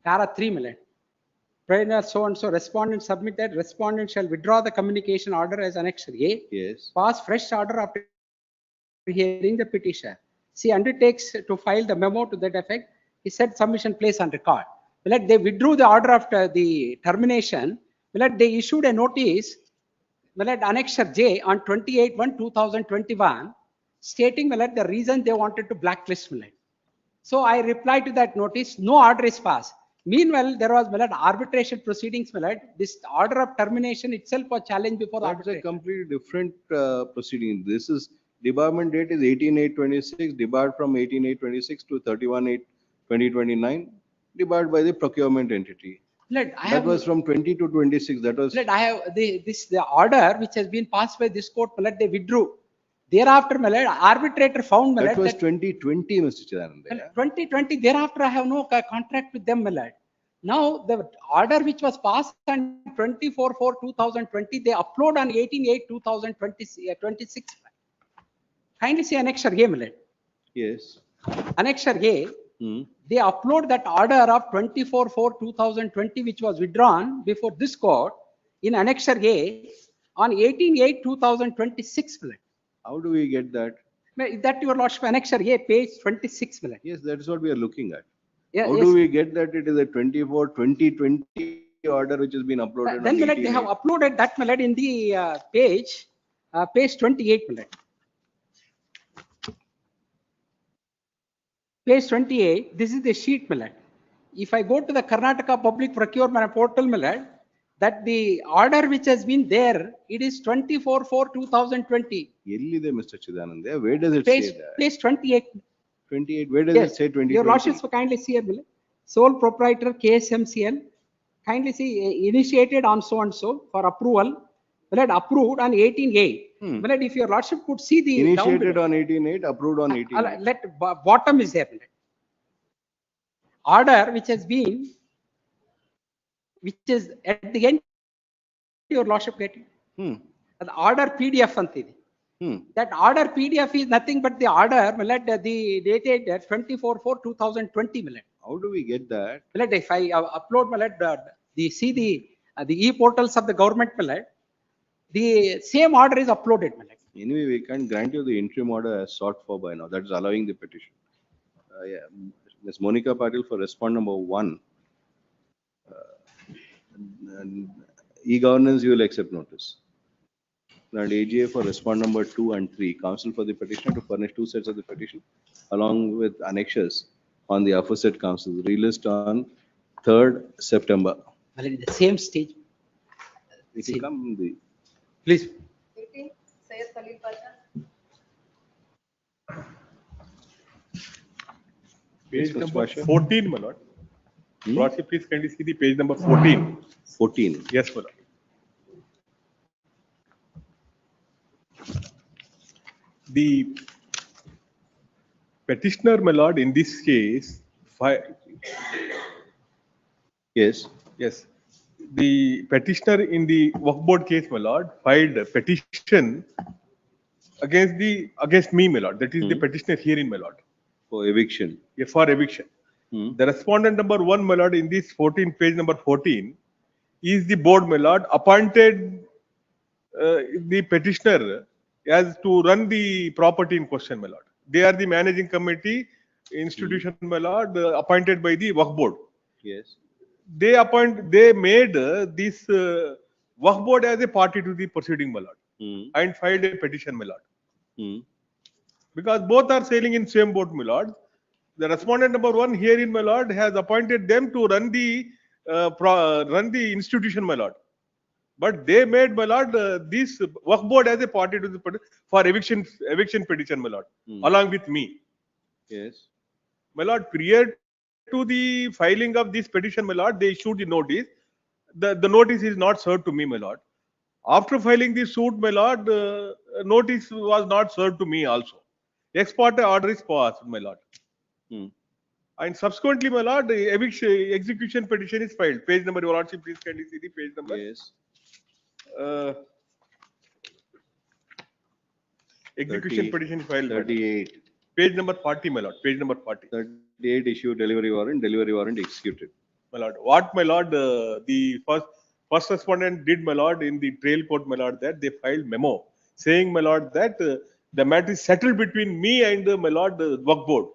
Para 3. Trainer so and so respondent submitted. Respondent shall withdraw the communication order as annexure A. Yes. Pass fresh order after hearing the petition. She undertakes to file the memo to that effect. He said submission place on record. They withdrew the order after the termination. They issued a notice, annexure J, on 28/1/2021, stating the reason they wanted to blacklist. So I replied to that notice. No order is passed. Meanwhile, there was arbitration proceedings. This order of termination itself was challenged before the That's a arbitration. completely different proceeding. This is debarment date is 18/8/26, debarred from 18/8/26 to 31/8/2029, debarred by the procurement entity. That was from 20 to 26. That was. I have the order which has been passed by this court. They withdrew. Thereafter, arbitrator found That was 2020, Mr. Chidananda. 2020. Thereafter, I have no contract with them. Now, the order which was passed on 24/4/2020, they upload on 18/8/2026. Kindly see annexure A. Yes. Annexure A. They upload that order of 24/4/2020, which was withdrawn before this court in annexure A on 18/8/2026. How do we get that? That your lordship, annexure A, page 26. Yes, that is what we are looking at. Yeah, How do we get that it is a 24/2020 order which has been uploaded? Then on they have uploaded that in the page 28. Page 28, this is the sheet. If I go to the Karnataka Public Procurement Portal, that the order which has been there, it is 24/4/2020. Yellide, Mr. Chidananda, where does it Page, say that? page 28. 28, where does it say 2020? Your lordship, kindly see here, sole proprietor KSMCL, kindly see initiated on so and so for approval, approved on 18/8. If your lordship could see the Initiated on 18/8, approved on 18/8. Bottom is there. Order which has been, which is at the end, your lordship getting. The order PDF antidi. That order PDF is nothing but the order, the dated 24/4/2020. How do we get that? If I upload, the e-portals of the government, the same order is uploaded. Anyway, we can't grant you the interim order as sought for by now. That is allowing the petition. Yeah. Ms. Monica Patil for respond number 1. E-governance, you will accept notice. And AGA for respondent number 2 and 3, counsel for the petitioner to furnish 2 sets of the petition along with annexures on the aforesaid counsel released on 3rd September. Well, in the same stage. It will come the. Please. 18, Syed Khalil Pasha. Page Mr. number Pasha. 14, my lord. Lordship, please kindly see the page number 14. 14. Yes, my lord. The petitioner, my lord, in this case, yes, the petitioner in the work board case, my lord, filed a petition against me, my lord. That is the petitioner herein, my lord. For eviction. Yeah, for eviction. The respondent number 1, my lord, in this 14, page number 14, is the board, my lord, appointed the petitioner as to run the property in question, my lord. They are the managing committee institution, my lord, appointed by the work board. Yes. They made this work board as a party to the proceeding, my lord, and filed a petition, my lord. Because both are sailing in same boat, my lord. The respondent number 1 herein, my lord, has appointed them to run the institution, my lord. But they made, my lord, this work board as a party to the for eviction petition, my lord, along with me. Yes. My lord, prior to the filing of this petition, my lord, they issued the notice. The notice is not served to me, my lord. After filing the suit, my lord, notice was not served to me also. Ex parte order is passed, my lord. And subsequently, my lord, the execution petition is filed. Page number, your lordship, please kindly see the page number. Yes. Execution petition is filed. 38. Page number 40, my lord. Page number 40. 38 issue delivery warrant executed. My lord, what, my lord, the first respondent did, my lord, in the trail court, my lord, that they filed memo saying, my lord, that the matter is settled between me and my lord, the work board,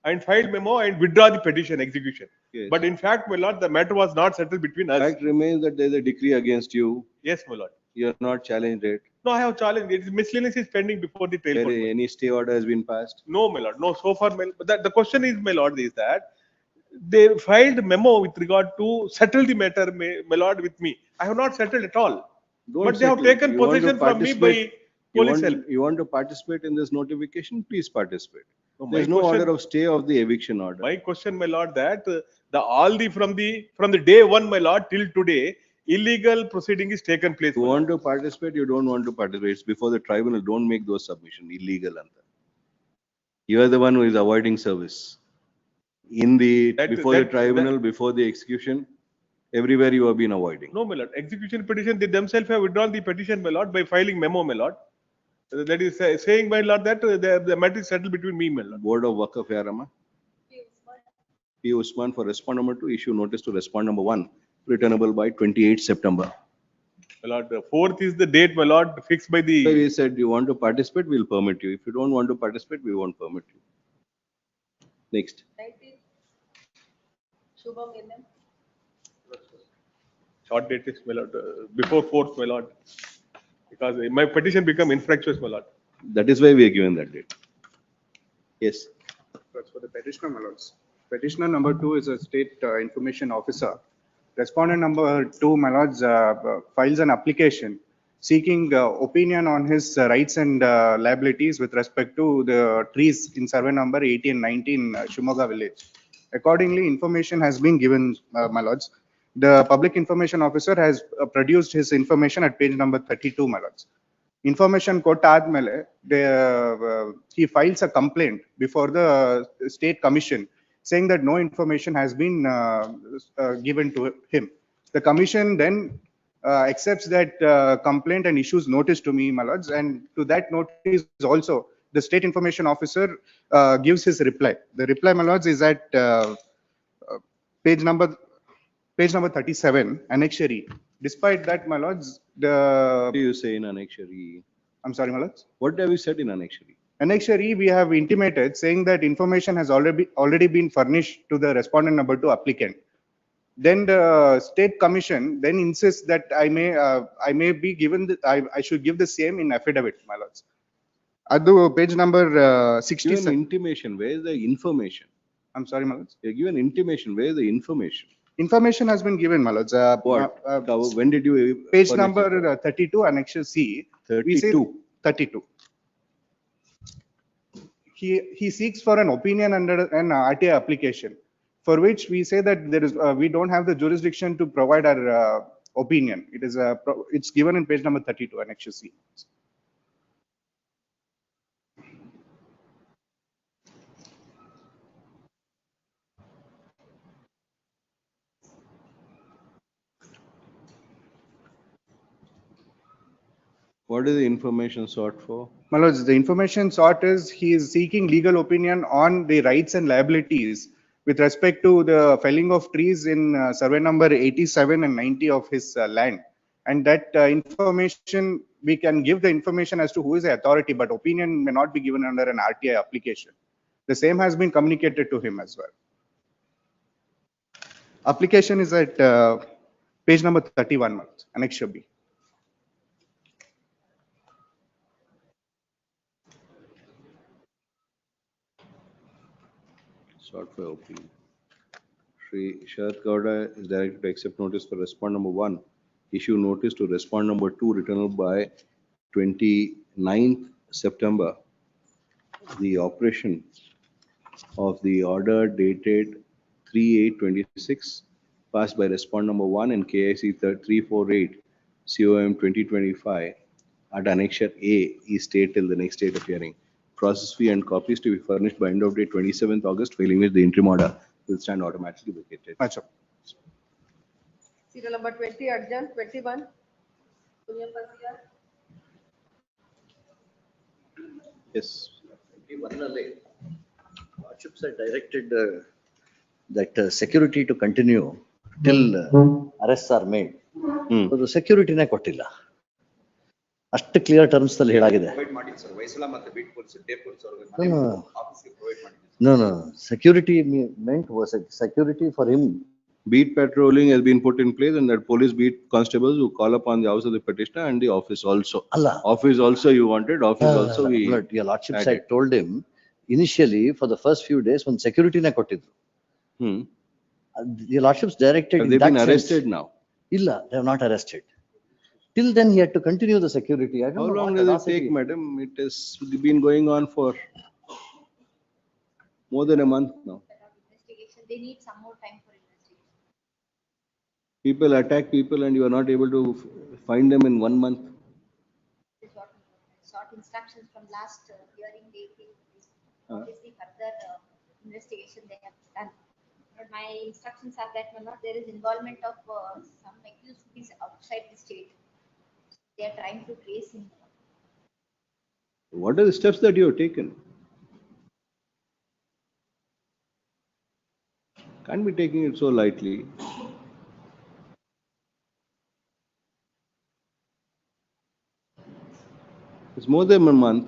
and filed memo and withdraw the petition execution. Yes. But in fact, my lord, the matter was not settled between us. Fact remains that there is a decree against you. Yes, my lord. You are not challenged it. No, I have challenged. It is miscellaneous is pending before the trail court. Any stay order has been passed? No, my lord. No, so far, the question is, my lord, is that they filed memo with regard to settle the matter, my lord, with me. I have not settled at all. But they have taken possession from me by police help. You want to participate in this notification? Please participate. No, there is no order of stay of the eviction order. My question, my lord, that from the day 1, my lord, till today, illegal proceeding is taken place. You want to participate, you don't want to participate. It's before the tribunal. Don't make those submissions illegal. You are the one who is avoiding service. Before the tribunal, before the execution, everywhere you have been avoiding. No, my lord. Execution petition, they themselves have withdrawn the petition, my lord, by filing memo, my lord. That is saying, my lord, that the matter is settled between me, my lord. Board of Waqf Yarama. P. Usman for respondent number 2 issue notice to respondent number 1 returnable by 28 September. My lord, 4th is the date, my lord, fixed by the. We said you want to participate, we'll permit you. If you don't want to participate, we won't permit you. Next. 19, Shubham Yanam. Short date is, my lord, before 4th, my lord, because my petition become infractious, my lord. That is why we are given that date. Yes. That's for the petitioner, my lords. Petitioner number 2 is a state information officer. Respondent number 2, my lords, files an application seeking opinion on his rights and liabilities with respect to the trees in survey number 80 and 19 Shimoga village. Accordingly, information has been given, my lords. The public information officer has produced his information at page number 32, my lords. Information ಕೊಟ್ಟ ಆದ್ಮೇಲೆ he files a complaint before the state commission saying that no information has been given to him. The commission then accepts that complaint and issues notice to me, my lords, and to that notice also the state information officer gives his reply. The reply, my lords, is at page number 37, annexure. Despite that, my lords, What do you say in annexure? I'm sorry, my lords. What have you said in annexure? Annexure, we have intimated saying that information has already been furnished to the respondent number 2 applicant. then the state commission then insists that I may be given, I should give the same in affidavit, my lords. Adu page number Give an 67. intimation, where is the information? I'm sorry, my lords. You give an intimation, where is the information? Information has been given, my lords. What? When did you? Page furnish it? number 32, annexure C. We say 32. 32. He seeks for an opinion under an RTA application, for which we say that there is, we don't have the jurisdiction to provide our opinion. It is it's given in page number 32, annexure C. What is the information sought for? My lords, the information sought is he is seeking legal opinion on the rights and liabilities with respect to the felling of trees in survey number 87 and 90 of his land. And that information, we can give the information as to who is the authority, but opinion may not be given under an RTI application. The same has been communicated to him as well. Application is at page number 31, my lords, annexure B. Sought for opinion. Shri Sharad Gowda is directed to accept notice for respondent number 1. Issue notice to respondent number 2 returned by 29th September. The operation of the order dated 3/8/26 passed by respondent number 1 and KIC 348 COM 2025 at annexure A is stayed till the next date of hearing. Process fee and copies to be furnished by end of day 27th August, failing which the interim order will stand automatically vacated. Achha. Serial number 20, adjourned, 21. Yes. Lordships are directed that security to continue till arrests are made. So the security ne kottilla. ಅಷ್ಟು clear terms ಅಲ್ಲಿ ಹೇಳಾಗಿದೆ. No, security meant was security for him. Beat patrolling has been put in place and that police beat constables who call upon the house of the petitioner and the office also. Allah. Office also you wanted, office also we. Your lordships had told him initially for the first few days when security ne kottidru. Your lordships directed. Have they been arrested now? Illa, they have not arrested. Till then he had to continue the security. I don't How know long what does it audacity. take, madam? It has been going on for more than a month now. They need some more time for investigation. People attack people and you are not able to find them in 1 month. This is what sought instructions from last hearing date. Obviously, further investigation they have done. But my instructions are that there is involvement of some accused who is outside the state. They are trying to trace him. What are the steps that you have taken? Can't be taking it so lightly. It's more than a month.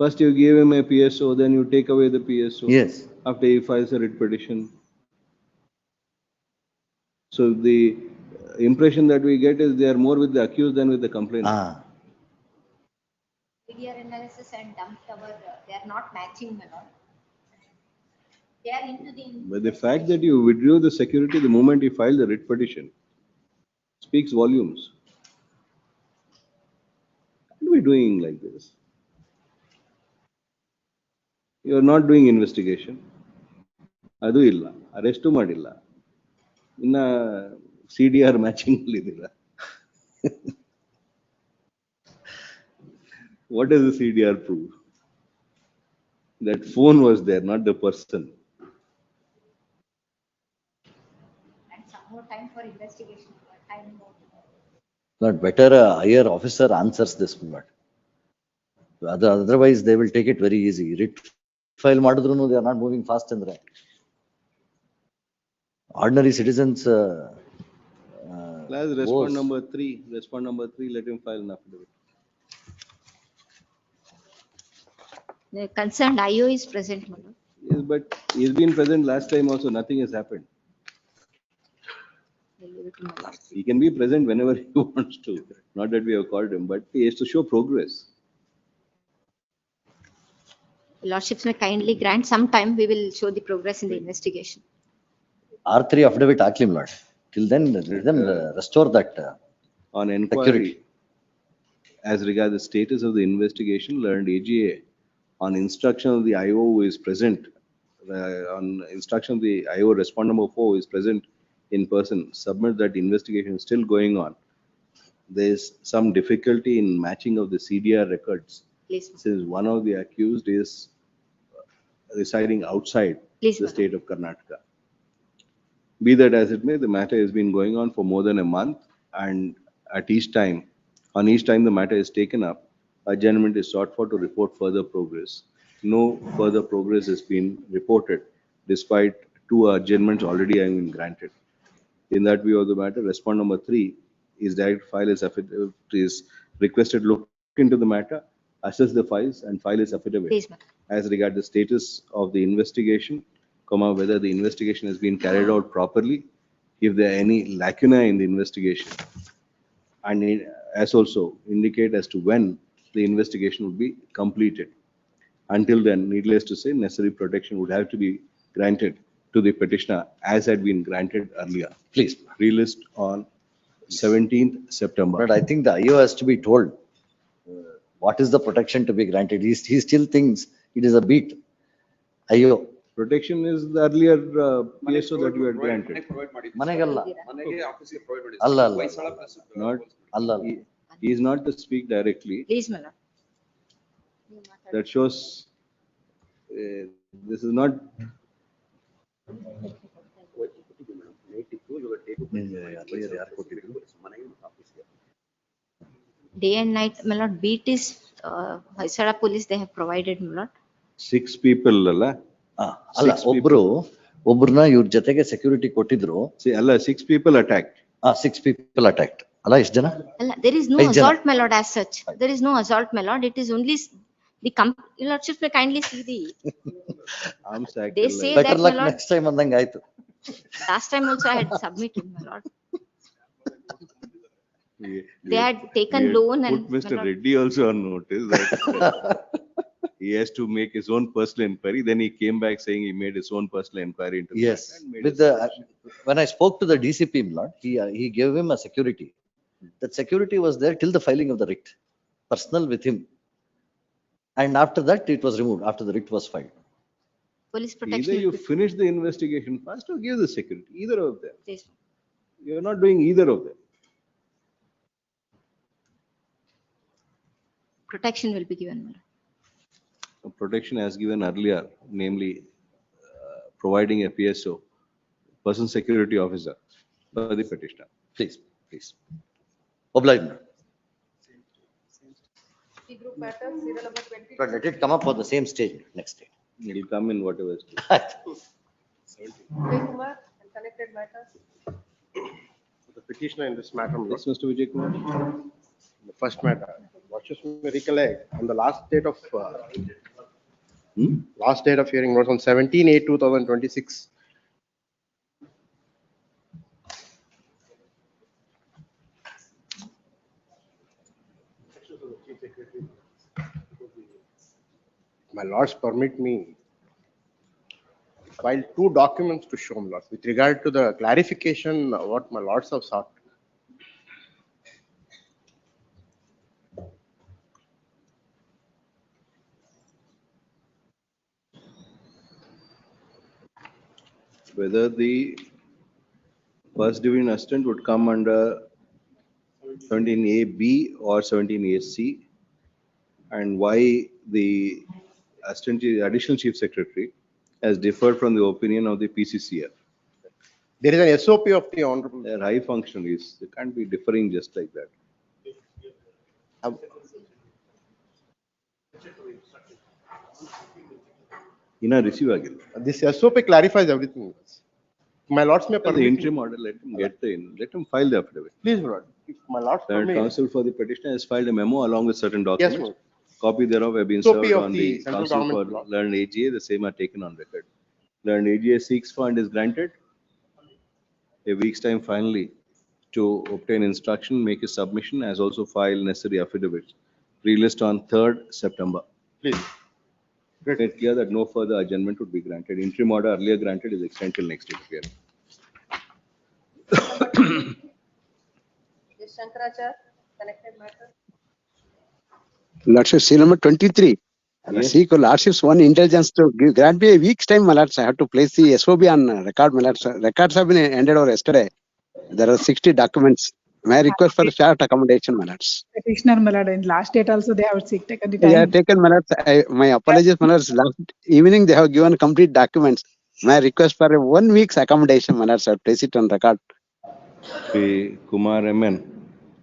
First you gave him a PSO, then you take away the PSO. Yes. After he files a writ petition. So the impression that we get is they are more with the accused than with the complainant. PDR analysis and dump cover, they are not matching, my lord. They are into the. But the fact that you withdrew the security the moment you filed the writ petition speaks volumes. What are we doing like this? You are not doing investigation. Adu illa, arrestu madilla. Inna CDR matching lidilla. What does the CDR prove? That phone was there, not the person. And some more time for investigation. Time more. Not better a higher officer answers this one. Otherwise they will take it very easy. Writ file madidrunu they are not moving fast andre. Ordinary citizens. Class respond number 3. Respond number 3. Let him file an affidavit. The concerned IO is present, my lord. Yes, but he's been present last time also. Nothing has happened. He can be present whenever he wants to. Not that we have called him, but he has to show progress. Lordships may kindly grant some time, we will show the progress in the investigation. R3 affidavit ಹಾಕ್ಲಿ my lord. Till then, let them restore that On security. inquiry, as regards the status of the investigation, learned AGA, on instruction of the IO who is present, on instruction of the IO respondent number 4 who is present in person, submit that investigation is still going on. There is some difficulty in matching of the CDR records. Please. Since one of the accused is residing outside Please, the state of Karnataka. Be that as it may, the matter has been going on for more than a month, and at each time, on each time the matter is taken up, adjournment is sought for to report further progress. No further progress has been reported, despite 2 adjournments already having been granted. In that view of the matter, respondent number 3 is direct file his affidavit, is requested look into the matter, assess the files and file his affidavit. Please, ma'am. As regard the status of the investigation, whether the investigation has been carried out properly, if there are any lacuna in the investigation, and as also indicate as to when the investigation would be completed. Until then, needless to say, necessary protection would have to be granted to the petitioner as had been granted earlier. Please. Relist on 17th September. But I think the IO has to be told what is the protection to be granted. He still thinks it is a beat. IO. Protection is the earlier PSO that you had granted. ಮನೆಗಲ್ಲ. ಅಲ್ಲ ಅಲ್ಲ. Not, ಅಲ್ಲ ಅಲ್ಲ. he is not to speak directly. Please, my lord. That shows this is not. Day and night, my lord, beat is, Hoysala police, they have provided, my lord. 6 people ಅಲ್ಲ. ಅಲ್ಲ ಒಬ್ರನ್ನ ಇವ್ರ ಜೊತೆಗೆ security ಕೊಟ್ಟಿದ್ರು. ಅಲ್ಲ 6 people attacked. 6 people attacked. ಅಲ್ಲ ಎಷ್ಟು ಜನ? Allah, there is no assault, my lord, as such. There is no assault, my lord. It is only the your lordship may kindly see the. Arms act. They say Better that, my luck lord. next time ಅಂದಂಗ ಆಯ್ತು. Last time also I had submitted, my lord. They had taken We had loan and. put Mr. my lord, Reddy also on notice that he has to make his own personal inquiry. Then he came back saying he made his own personal inquiry into. Yes, the matter and made with a the, submission. when I spoke to the DCP, Lord, he gave him a security. That security was there till the filing of the writ, personal with him. And after that, it was removed, after the writ was filed. Police protection. Either you will be- finish the investigation first or give the security, either of them. Yes. You are not doing either of them. Protection will be given, my lord. Protection as given earlier, namely providing a PSO, person security officer, for the petitioner. Please, please. Oblige me. C group matters, serial number 20. But let it come up on the same stage next day. It will come in whatever stage. Vijay Kumar and connected matters. The petitioner in this matter, my lord. Yes, Mr. Vijay Kumar. The first matter, Lordships may recollect on the last date of hearing was on 17/8/2026. My lords, permit me file 2 documents to show, my lords, with regard to the clarification what my lords have sought. Whether the first division assistant would come under 17A-B or 17A-C, and why the assistant, additional chief secretary has differed from the opinion of the PCCF. There is an SOP of the honorable. They are high functionaries. They can't be differing just like that. Receive again. This SOP clarifies everything. My lords may The permit me. interim order, let him let him file the affidavit. Please, my lord, if my lords Third permit. counsel for the petitioner has filed a memo along with certain Yes, documents. ma'am. Copy thereof have been SOP served of on the the central counsel for government law. learned AGA, the same are taken on record. Learned AGA seeks fund is granted. a week's time finally to obtain instruction, make a submission, as also file necessary affidavits. Relist on 3rd September. Please. Make it clear that no further adjournment would be granted. Interim order earlier granted is extended till next date. Yes, Shankarachar, connected matter. Lordship, seal number 23. Yes. Seek Lordship's one intelligence to give, grant me a week's time, my lords. I have to place the SOB on record, my lords. Records have been ended over yesterday. There are 60 documents. May I request for a short accommodation, my lords? Petitioner, my lord, in last date also they have taken the They have time. taken, my lords. My apologies, my lords. Last evening they have given complete documents. May I request for a 1 week's accommodation, my lords? I place it on record. Sri Kumar MN,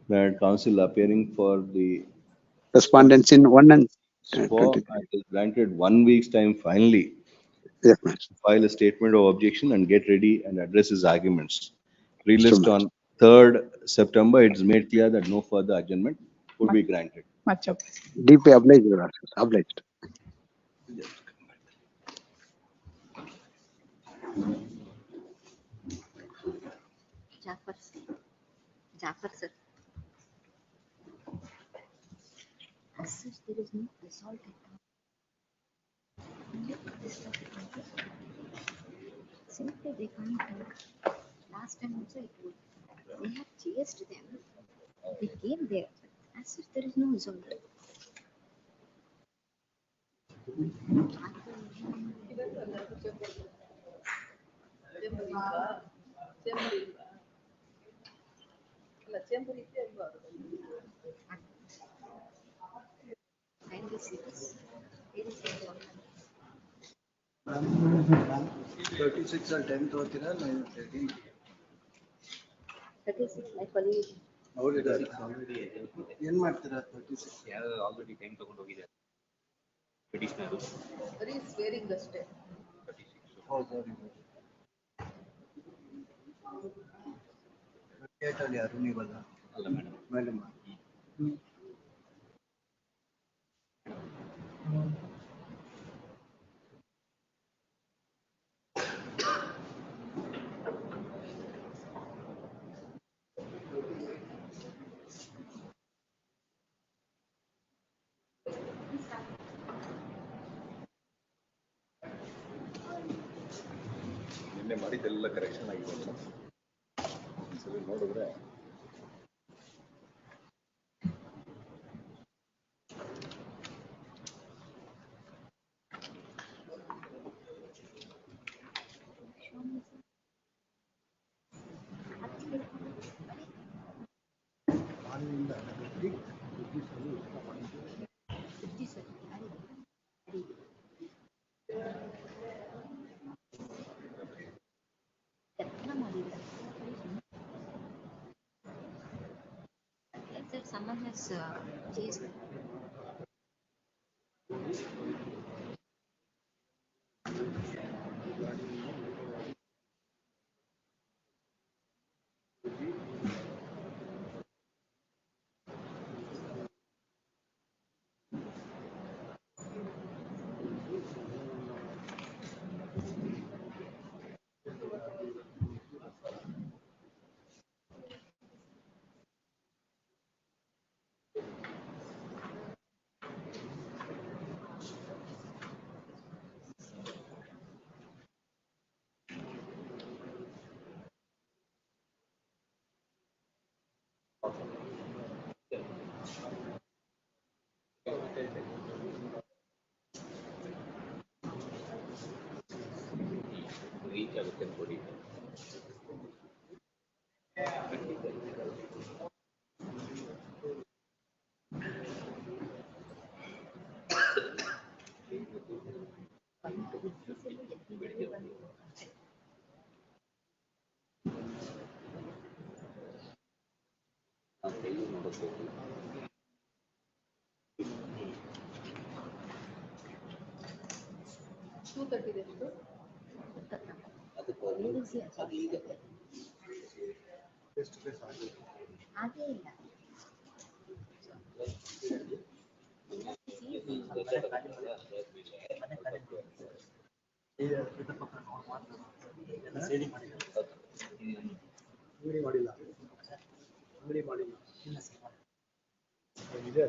that counsel appearing for the Respondents in 1 and for 20. is granted 1 week's time finally. Yes, ma'am. File a statement of objection and get ready and address his arguments. Relist on 3rd September. It's made clear that no further adjournment would be granted. Much obliged. Deeply obliged, your lords. Obliged. Jafar sir. Jafar sir. As such, there is no result at all. Simply they can't do. Last time also it would. They have chased them. They came there. As such, there is no result. Kindly see this. There is no result. 36 or 10 ತಗೋತೀರಾ 13 36 like only ನೋಡಿದ್ದಾರೆ ಏನ್ ಮಾಡ್ತೀರಾ 36 already time ತಗೊಂಡು ಹೋಗಿದ್ದಾರೆ petitioner He is wearing the step. ಅಲ್ಲಿ ಯಾರು ನೀವಲ್ಲ ಅಲ್ಲ madam madam ನಿನ್ನೆ ಮಾಡಿದ್ದೆಲ್ಲ ಕರೆಕ್ಷನ್ ಆಗಿದೆ ಮೇಡಮ್. ಒಂದ್ಸಲ ನೋಡಿದ್ರೆ like that someone has chased them. Reach ಆಗುತ್ತೆ ಕೊಡಿ Where is he? ಅದೇ ಇಲ್ಲ. ಅಂಗಡಿ ಮಾಡಿಲ್ಲ ಅಂಗಡಿ ಮಾಡಿಲ್ಲ ಇದೆ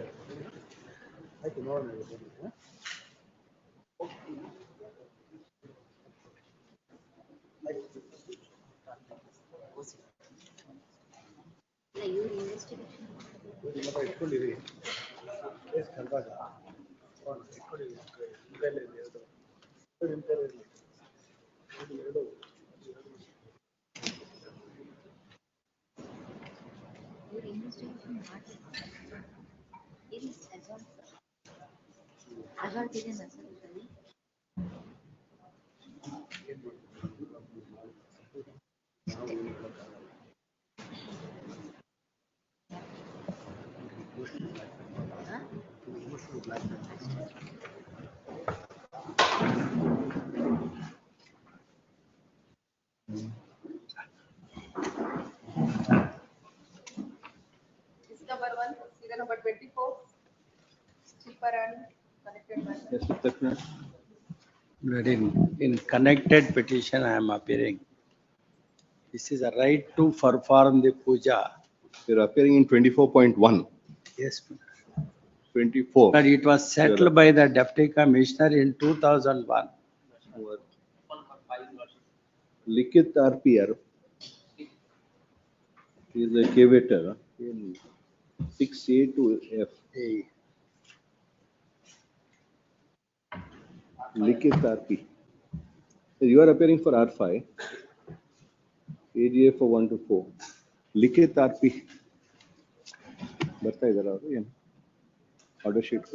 ಆಯ್ತು ನೋಡೋಣ ಇವತ್ತು. ಇಲ್ಲಪ್ಪ ಇಟ್ಕೊಂಡಿರಿ ಕೇಸ್ ಕರೆದಾಗ ಇಟ್ಕೊಂಡಿರಿ ಮೊಬೈಲಲ್ಲಿ ಎರಡು ನಿಮ್ಮ ಕೈಯಲ್ಲಿ ಇರಲಿ. ಇದು ಎರಡು ಇವ್ರು ಇನ್ವೆಸ್ಟಿಗೇಷನ್ ಮಾಡಿ ಇಲ್ಲಿ ಅಜಾಲ್ಟ್ ಇದೆ ಸರ್ ಇದರಲ್ಲಿ List number 1, serial number 24, cheaper and connected by. Yes, Mr. Krishna. But in connected petition, I am appearing. This is a right to perform the puja. You're appearing in 24.1. Yes. 24. But it was settled by the deputy commissioner in 2001. Likit RPR is a cavator in 6A to F. Likit RP. You are appearing for R5. AGA for 1 to 4. Likit RP. ಬರ್ತಾ ಇದಾರೆ ಅವರು ಏನು order sheet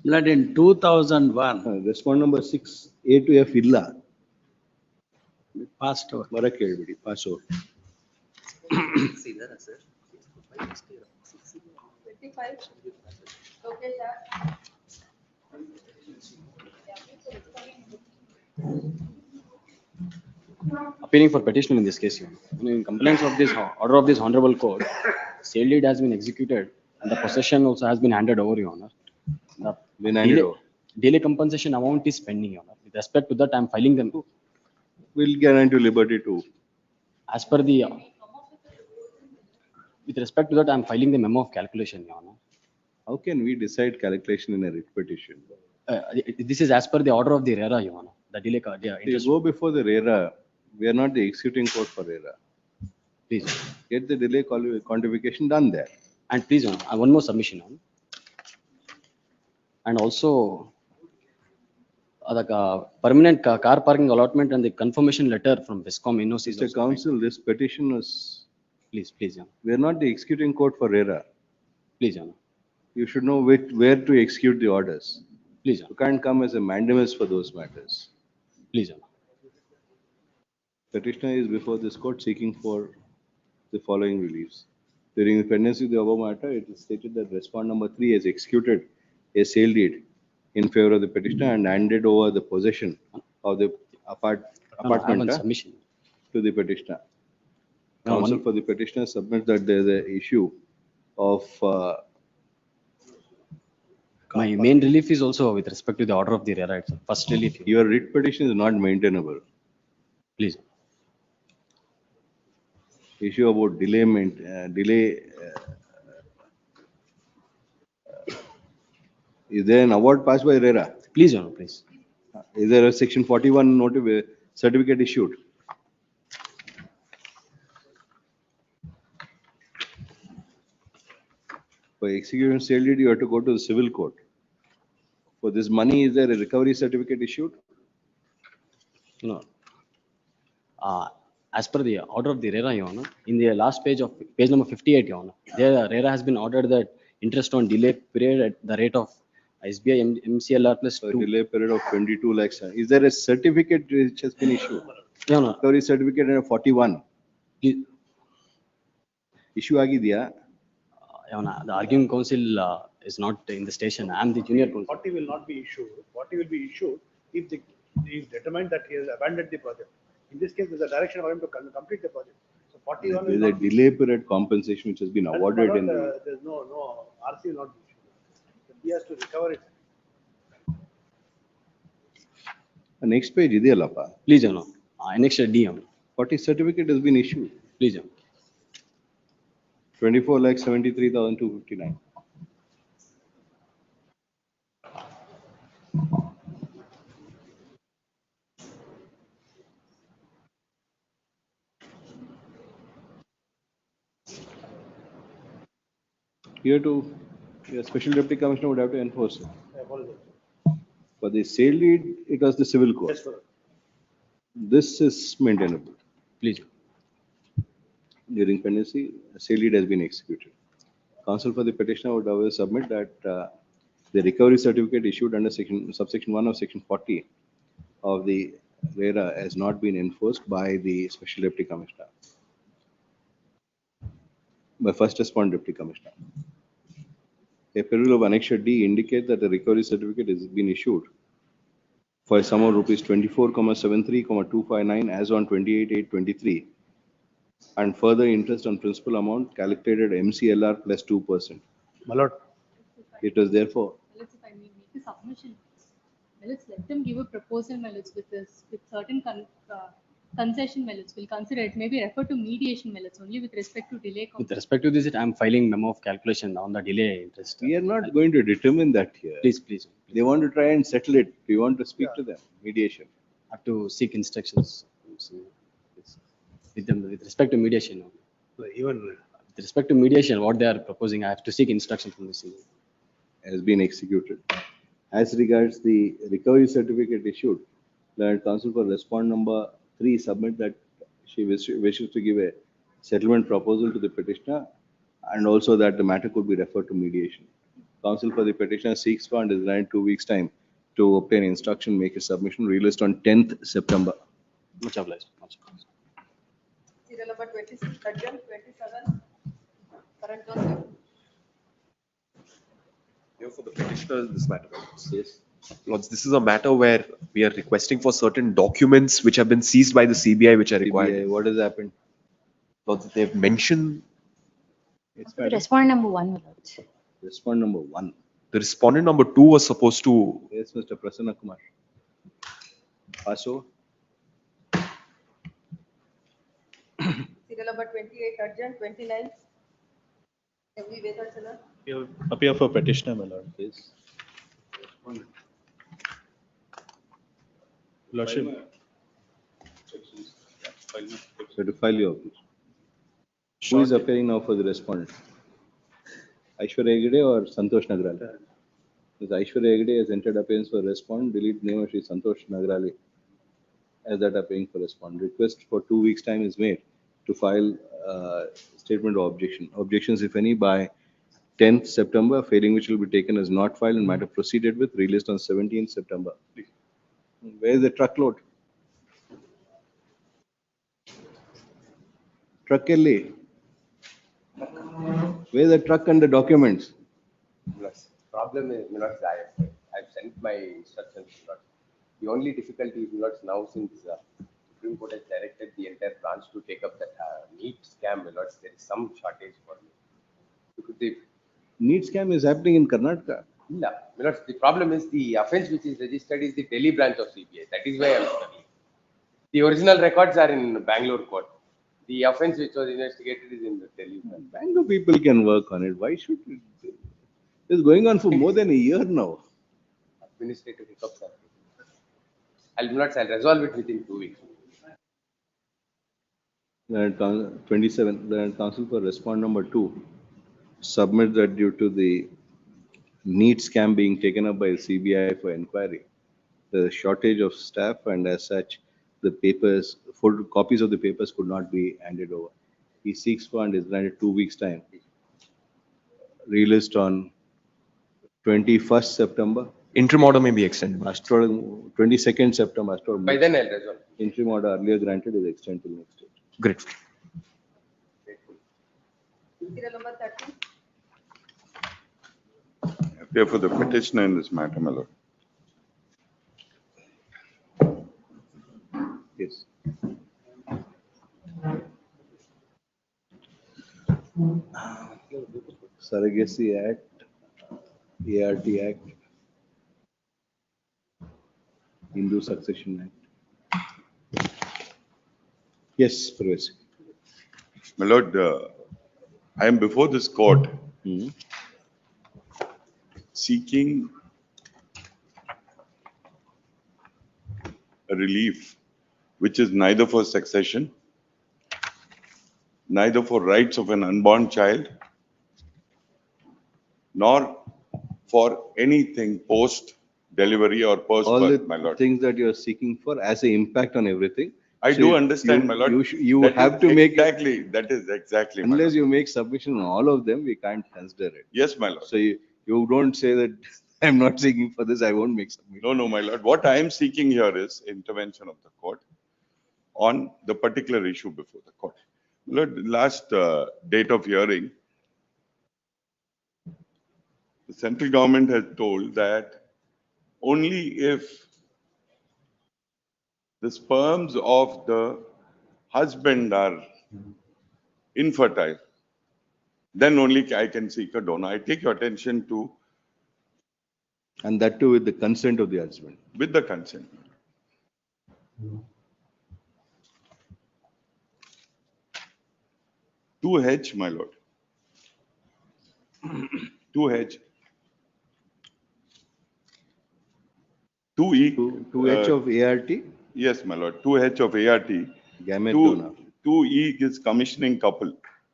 Blood in 2001. Respond number 6A to F ಇಲ್ಲ. Passed over. ಬರಕ್ಕೆ ಹೇಳ್ಬಿಡಿ pass over. 25, okay, sir. Appealing for petition in this case, Your Honor. In compliance of this order of this honorable court, sale deed has been executed and the possession also has been handed over, Your Honor. The Been handed delay- over. Delay compensation amount is pending, Your Honor. With respect to that, I am filing them Will guarantee liberty to. as per the, with respect to that, I am filing the memo of calculation, Your Honor. How can we decide calculation in a writ petition? This is as per the order of the RERA, Your Honor. The delay, You interest. go before the RERA. We are not the executing court for RERA. Please. Get the delay quantification done there. And please, Your Honor, one more submission, Your Honor. And also, the permanent car parking allotment and the confirmation letter from Viscom NOC. is Mr. also Counsel, this petition was, Please, please, Your Honor. we are not the executing court for RERA. Please, Your Honor. You should know where to execute the orders. Please, Your You can't come as a mandamus for those matters. Please, Your Honor. Petitioner is before this court seeking for the following reliefs. During the pendency of the above matter, it is stated that respondent number 3 has executed a sale deed in favor of the petitioner and handed over the possession of the apartment submission. to the petitioner. No, Counsel one- for the petitioner submits that there is an issue of My main relief is also with respect to the order of the RERA. It's first relief. your writ petition is not maintainable. Please. Issue about delay. Is there an award passed by RERA? Please, Your Honor, please. Is there a section 41 certificate issued? For execution sale deed, you have to go to the civil court. For this money, is there a recovery certificate issued? No. As per the order of the RERA, Your Honor, in the last page of page number 58, Your Honor, there RERA has been ordered that interest on delay period at the rate of SBI MCLR plus For a 2. delay period of 22 lakhs. Is there a certificate which has been issued? Your Honor, Recovery certificate under 41. Issue ಆಗಿದೆಯಾ? Your Honor, the arguing counsel is not in the station. I am the junior counsel. 40 will not be issued. 40 will be issued if he is determined that he has abandoned the project. In this case, there's a direction for him to complete the project. So 41 There is is a not delay period compensation which has been That is awarded not, in the. There's no RC will not be issued. He has to recover it. Next page ಇದೆಯಲ್ಲಪ್ಪ. Please, Your Honor. Annexure D, Your Honor. What is certificate has been issued? Please, Your Honor. 24,73,259. Here to, a special deputy commissioner would have to enforce it. I apologize. For the sale deed, it was the civil court. Yes, sir. This is maintainable. Please. During pendency, a sale deed has been executed. Counsel for the petitioner would always submit that the recovery certificate issued under subsection 1 of section 40 of the RERA has not been enforced by the special deputy commissioner, by first respondent deputy commissioner. A period of annexure D indicate that the recovery certificate has been issued for a sum of rupees 24,73,259 as on 28/8/23 and further interest on principal amount calculated MCLR plus 2%. My lord. It was therefore If I may make a submission, let's let them give a proposal, with this, with certain concession, we'll consider it, maybe refer to mediation, only with respect to delay. With respect to this, I'm filing memo of calculation on the delay interest. we are not going to determine that here. Please, please. They want to try and settle it. We want to speak to them. Mediation. I have to seek instructions. With them, with respect to mediation. Even with respect to mediation, what they are proposing, I have to seek instruction from the CA. Has been executed. As regards the recovery certificate issued, the counsel for respondent number 3 submit that she wishes to give a settlement proposal to the petitioner and also that the matter could be referred to mediation. Counsel for the petitioner seeks for and is granted 2 weeks time to obtain instruction, make a submission, released on 10th September. Much obliged. Much obliged. Serial number 26, 27, current dossier. For the petitioner in this matter. Yes. Lords, this is a matter where we are requesting for certain documents which have been seized by the CBI which are required. CBI, what has happened? Lords, they've mentioned. Yes, Respondent number 1, my lords. Respondent number 1. The respondent number 2 was supposed to. Yes, Mr. Prasanna Kumar. Paso. Serial number 28, urgent, 29. MV Vedachana. You appear for petitioner, my lord. Yes. Lordship. So to file your application. Who is appearing now for the respondent? Aishwarya Hegde or Santosh Nagrali? Because Aishwarya Hegde has entered appearance for respondent, delete name of Shri Santosh Nagrali as that appearing for respondent. Request for 2 weeks time is made to file statement of objection. Objections, if any, by 10th September, failing which will be taken as not filed and matter proceeded with, released on 17th September. Where is the truckload? Truck Kelly. Where is the truck and the documents? Problem is, I've sent my instructions. The only difficulty is now since Supreme Court has directed the entire branch to take up that NEET scam, there is some shortage for me. The NEET scam is happening in Karnataka. No, the problem is the offense which is registered is the Delhi branch of CBI. That is why I am struggling. The original records are in Bangalore court. The offense which was investigated is in the Delhi branch. Bangalore people can work on it. Why should it? It's going on for more than a year now. Administrative hiccups are. I'll resolve it within 2 weeks. 27, the counsel for respondent number 2 submit that due to the NEET scam being taken up by the CBI for inquiry, the shortage of staff and as such, the papers, full copies of the papers could not be handed over. He seeks for and is granted 2 weeks time. Released on 21st September. Interim order may be extended. 22nd September. By then I'll resolve. Interim order earlier granted is extended till next date. Great. Serial number 30. Appear for the petitioner in this matter, my lord. Yes. Surrogacy Act, ART Act, Hindu Succession Act. Yes, Professor. My lord, I am before this court seeking a relief which is neither for succession, neither for rights of an unborn child, nor for anything post delivery or post All birth, the my lord. things that you are seeking for as an impact on everything. I So do understand, my lord. You That have is to make exactly, that is exactly, my unless lord. you make submission on all of them, we can't consider it. Yes, my lord. So you don't say that I'm not seeking for this, I won't make submission. No, my lord. What I am seeking here is intervention of the court on the particular issue before the court. My lord, last date of hearing, the central government has told that only if the sperms of the husband are infertile, then only I can seek a donor. I take your attention to And that too with the consent of the husband. with the consent. 2H, my lord. 2H. 2E. 2H of ART, Yes, my lord. 2H of ART. gamete 2, donor. 2E is commissioning couple.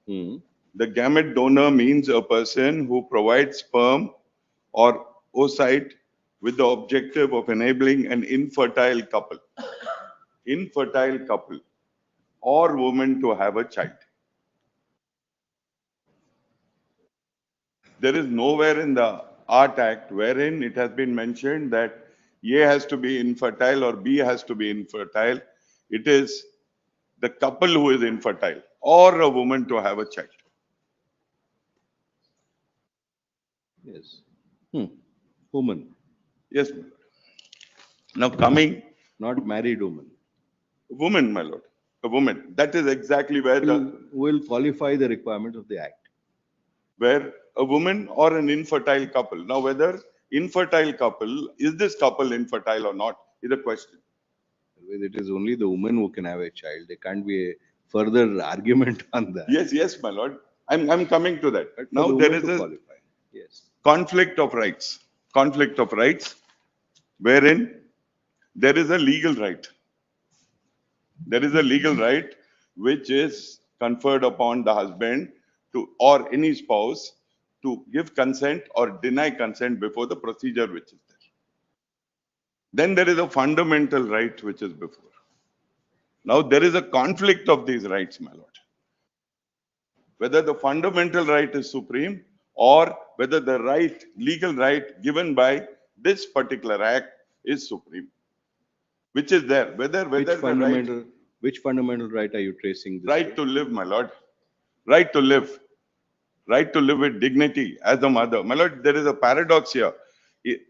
Hmm. The gamete donor means a person who provides sperm or oocyte with the objective of enabling an infertile couple or woman to have a child. There is nowhere in the Art Act wherein it has been mentioned that A has to be infertile or B has to be infertile. It is the couple who is infertile or a woman to have a child. Yes. Woman, Yes, my lord. Now coming, not married woman. woman, my lord, a woman. That is exactly where Will qualify the requirements of the Act. where a woman or an infertile couple. Now, whether infertile couple, is this couple infertile or not, is a question. It is only the woman who can have a child. There can't be a further argument on that. Yes, my lord. I'm coming to that. But for Now the there woman is to a qualify. Yes. conflict of rights, wherein there is a legal right. There is a legal right which is conferred upon the husband to or any spouse to give consent or deny consent before the procedure which is there. Then there is a fundamental right which is before. Now there is a conflict of these rights, my lord. Whether the fundamental right is supreme or whether the right, legal right given by this particular act is supreme. Which is there? Whether Which fundamental right are you tracing this right to live, my lord. Right to live. Right to live with dignity as a mother. My lord, there is a paradox here.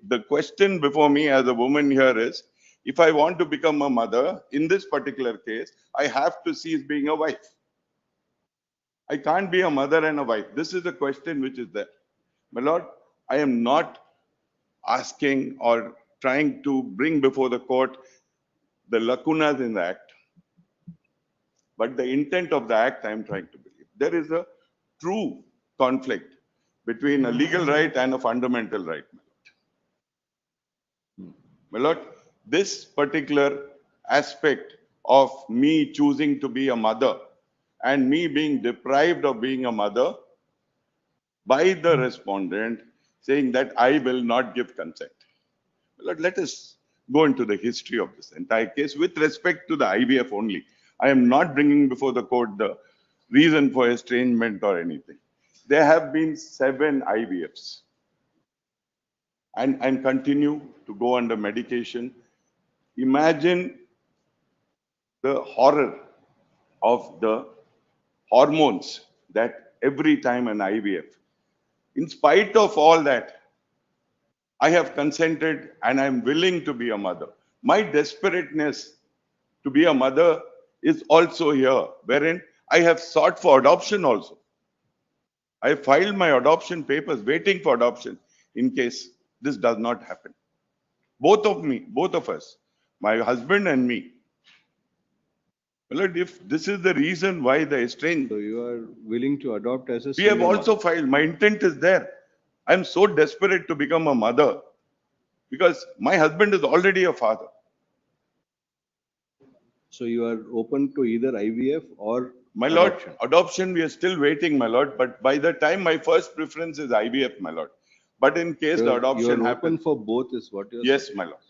The question before me as a woman here is, if I want to become a mother, in this particular case, I have to cease being a wife. I can't be a mother and a wife. This is the question which is there. My lord, I am not asking or trying to bring before the court the lacunas in the act. But the intent of the act, I am trying to believe. There is a true conflict between a legal right and a fundamental right. My lord, this particular aspect of me choosing to be a mother and me being deprived of being a mother by the respondent saying that I will not give consent. Let us go into the history of this entire case with respect to the IVF only. I am not bringing before the court the reason for estrangement or anything. There have been 7 IVFs and continue to go under medication. Imagine the horror of the hormones that every time an IVF. In spite of all that, I have consented and I'm willing to be a mother. My desperateness to be a mother is also here, wherein I have sought for adoption also. I filed my adoption papers waiting for adoption in case this does not happen. Both of us, my husband and me. Well, if this is the reason why the estranged, So you are willing to adopt as a we have single also mother. filed. My intent is there. I'm so desperate to become a mother because my husband is already a father. So you are open to either IVF or My lord, adoption. adoption, we are still waiting, my lord. But by the time, my first preference is IVF, my lord. But in case the You adoption are open happens, for both is what you're yes, saying. my lord.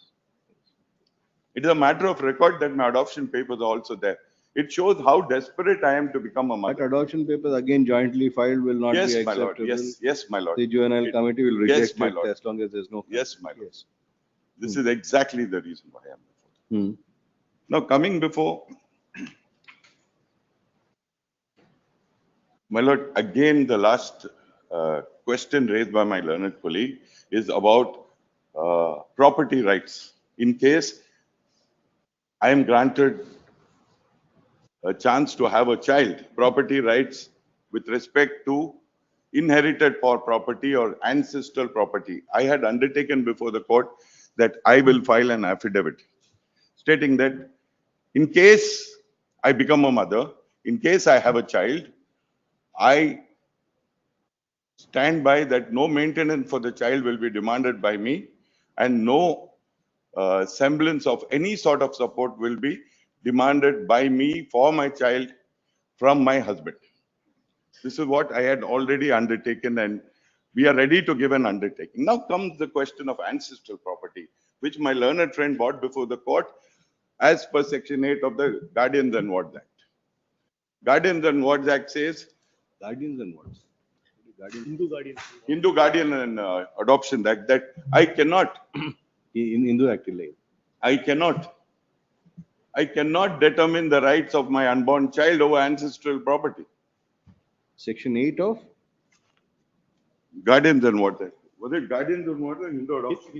It is a matter of record that my adoption papers are also there. It shows how desperate I am to become a But mother. adoption papers again jointly filed will not Yes, be my lord. acceptable. Yes, my lord. The juvenile committee will Yes, reject my it lord. as long as there's no. Yes, my lord. Yes. This is exactly the reason why I am before. Hmm. Now, coming before, my lord, again, the last question raised by my learned colleague is about property rights. In case I am granted a chance to have a child, property rights with respect to inherited for property or ancestral property. I had undertaken before the court that I will file an affidavit stating that in case I become a mother, in case I have a child, I stand by that no maintenance for the child will be demanded by me and no semblance of any sort of support will be demanded by me for my child from my husband. This is what I had already undertaken and we are ready to give an undertaking. Now comes the question of ancestral property, which my learned friend brought before the court as per Section 8 of the Guardians and Wards Act. Guardians and Wards Act says, Guardians and wards. Hindu Guardian and Adoption Act, that I cannot, In Hindu Act illai. I cannot determine the rights of my unborn child over ancestral property. Section 8 of Guardians and Wards Act. Was it Guardians and Wards Act? Hindu Adoption?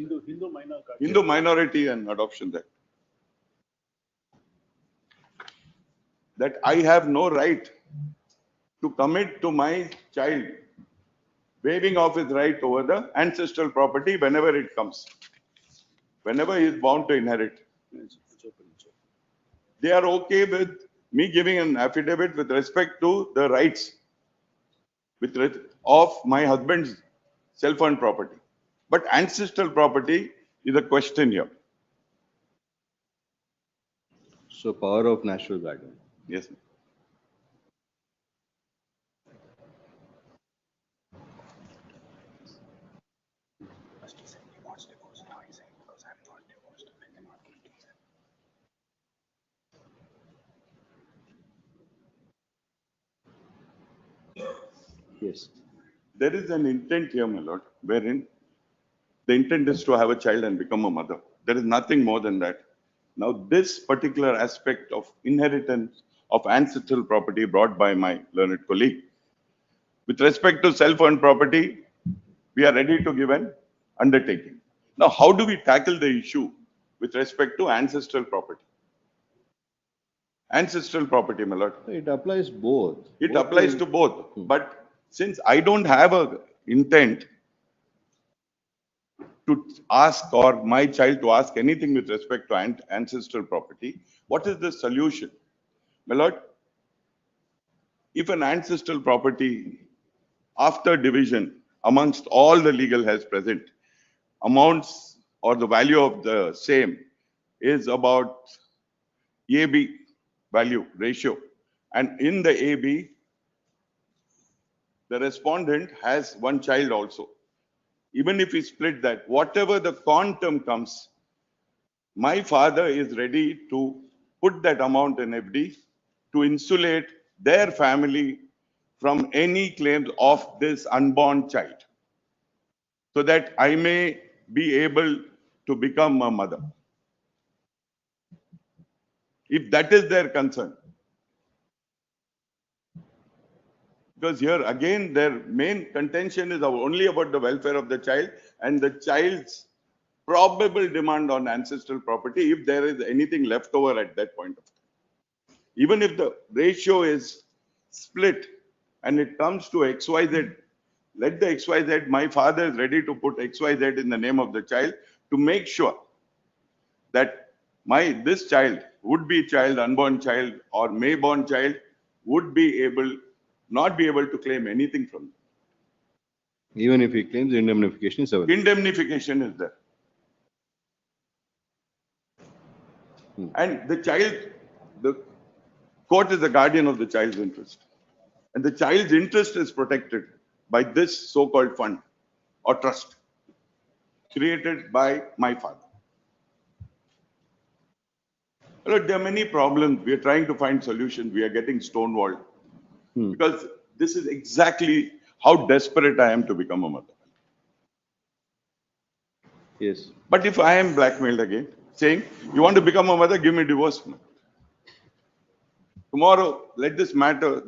Hindu Minority and Adoption Act. That I have no right to commit to my child waiving off his right over the ancestral property whenever it comes, whenever he is bound to inherit. They are okay with me giving an affidavit with respect to the rights of my husband's self-owned property. But ancestral property is a question here. so power of natural guardian. Yes. Yes. There is an intent here, my lord, wherein the intent is to have a child and become a mother. There is nothing more than that. Now, this particular aspect of inheritance of ancestral property brought by my learned colleague, with respect to self-owned property, we are ready to give an undertaking. Now, how do we tackle the issue with respect to ancestral property? Ancestral property, my lord. It applies both. It Both applies will- to both. But since I don't have a intent to ask or my child to ask anything with respect to ancestral property, what is the solution? My lord, if an ancestral property after division amongst all the legal heirs present amounts or the value of the same is about AB value ratio, and in the AB the respondent has one child also. Even if we split that, whatever the quantum comes, my father is ready to put that amount in FD to insulate their family from any claims of this unborn child, so that I may be able to become a mother. If that is their concern. Because here again, their main contention is only about the welfare of the child and the child's probable demand on ancestral property if there is anything left over at that point of time. Even if the ratio is split and it comes to XYZ, let the XYZ, my father is ready to put XYZ in the name of the child to make sure that this child, would-be child, unborn child, or may-born child would be able, not be able to claim anything from them. Even if he claims indemnification is available. Indemnification is there. And the child, the court is the guardian of the child's interest. And the child's interest is protected by this so-called fund or trust created by my father. Look, there are many problems. We are trying to find solutions. We are getting stonewalled. Because this is exactly how desperate I am to become a mother. Yes. But if I am blackmailed again, saying, you want to become a mother, give me divorce. Tomorrow, let this matter,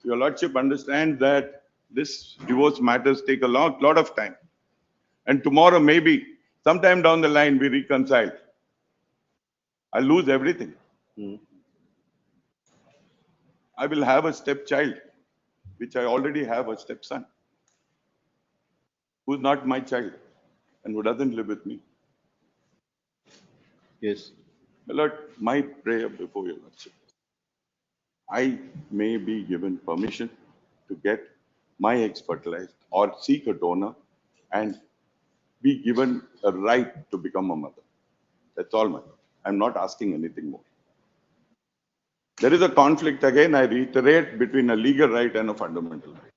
your lordship understand that this divorce matters take a lot of time. And tomorrow, maybe, sometime down the line, we reconcile. I lose everything. I will have a stepchild, which I already have a stepson, who's not my child and who doesn't live with me. Yes. My Lord, my prayer before your lordship, I may be given permission to get my eggs fertilized or seek a donor and be given a right to become a mother. That's all, my Lord. I'm not asking anything more. There is a conflict, again, I reiterate, between a legal right and a fundamental right.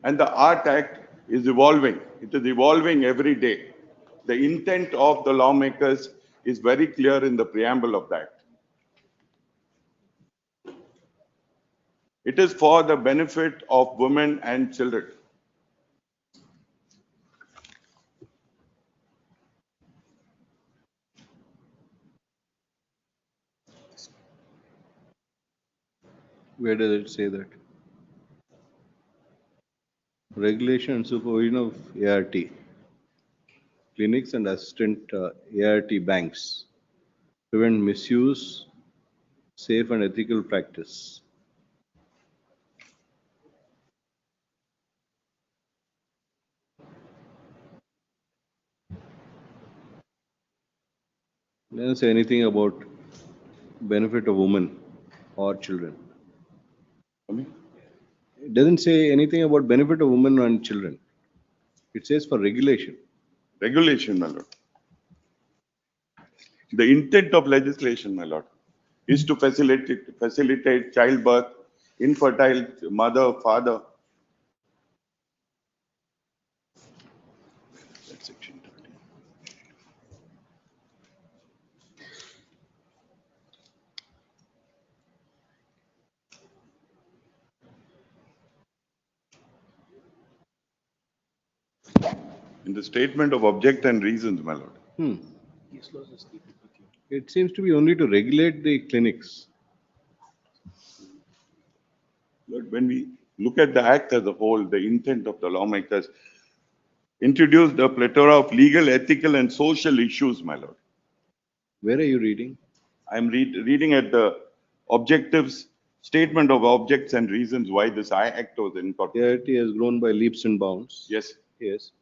And the Art Act is evolving. It is evolving every day. The intent of the lawmakers is very clear in the preamble of that. It is for the benefit of women and children. Where does it say that? Regulation and supervision of ART. Clinics and assistant ART banks. Prevent misuse, safe and ethical practice. It doesn't say anything about benefit of women or children. It doesn't say anything about benefit of women and children. It says for regulation. Regulation, my Lord. The intent of legislation, my Lord, is to facilitate childbirth, infertile mother, father. That's section 13. In the statement of object and reasons, my Lord. It seems to be only to regulate the clinics. Lord, when we look at the act as a whole, the intent of the lawmakers introduced a plethora of legal, ethical, and social issues, my Lord. Where are you reading? I'm reading at the objectives, statement of objects and reasons why this act was incorporated. ART has grown by leaps and bounds. Yes. Yes.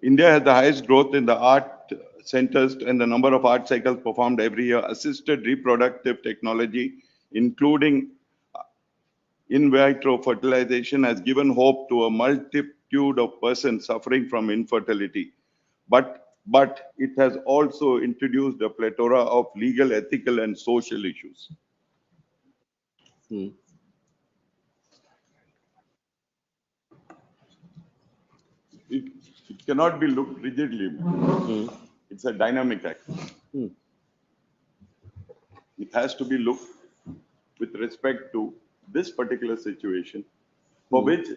India has the highest growth in the art centers and the number of art cycles performed every year. Assisted reproductive technology, including in vitro fertilization, has given hope to a multitude of persons suffering from infertility. But it has also introduced a plethora of legal, ethical, and social issues. It cannot be looked rigidly. It's a dynamic act. It has to be looked with respect to this particular situation, for which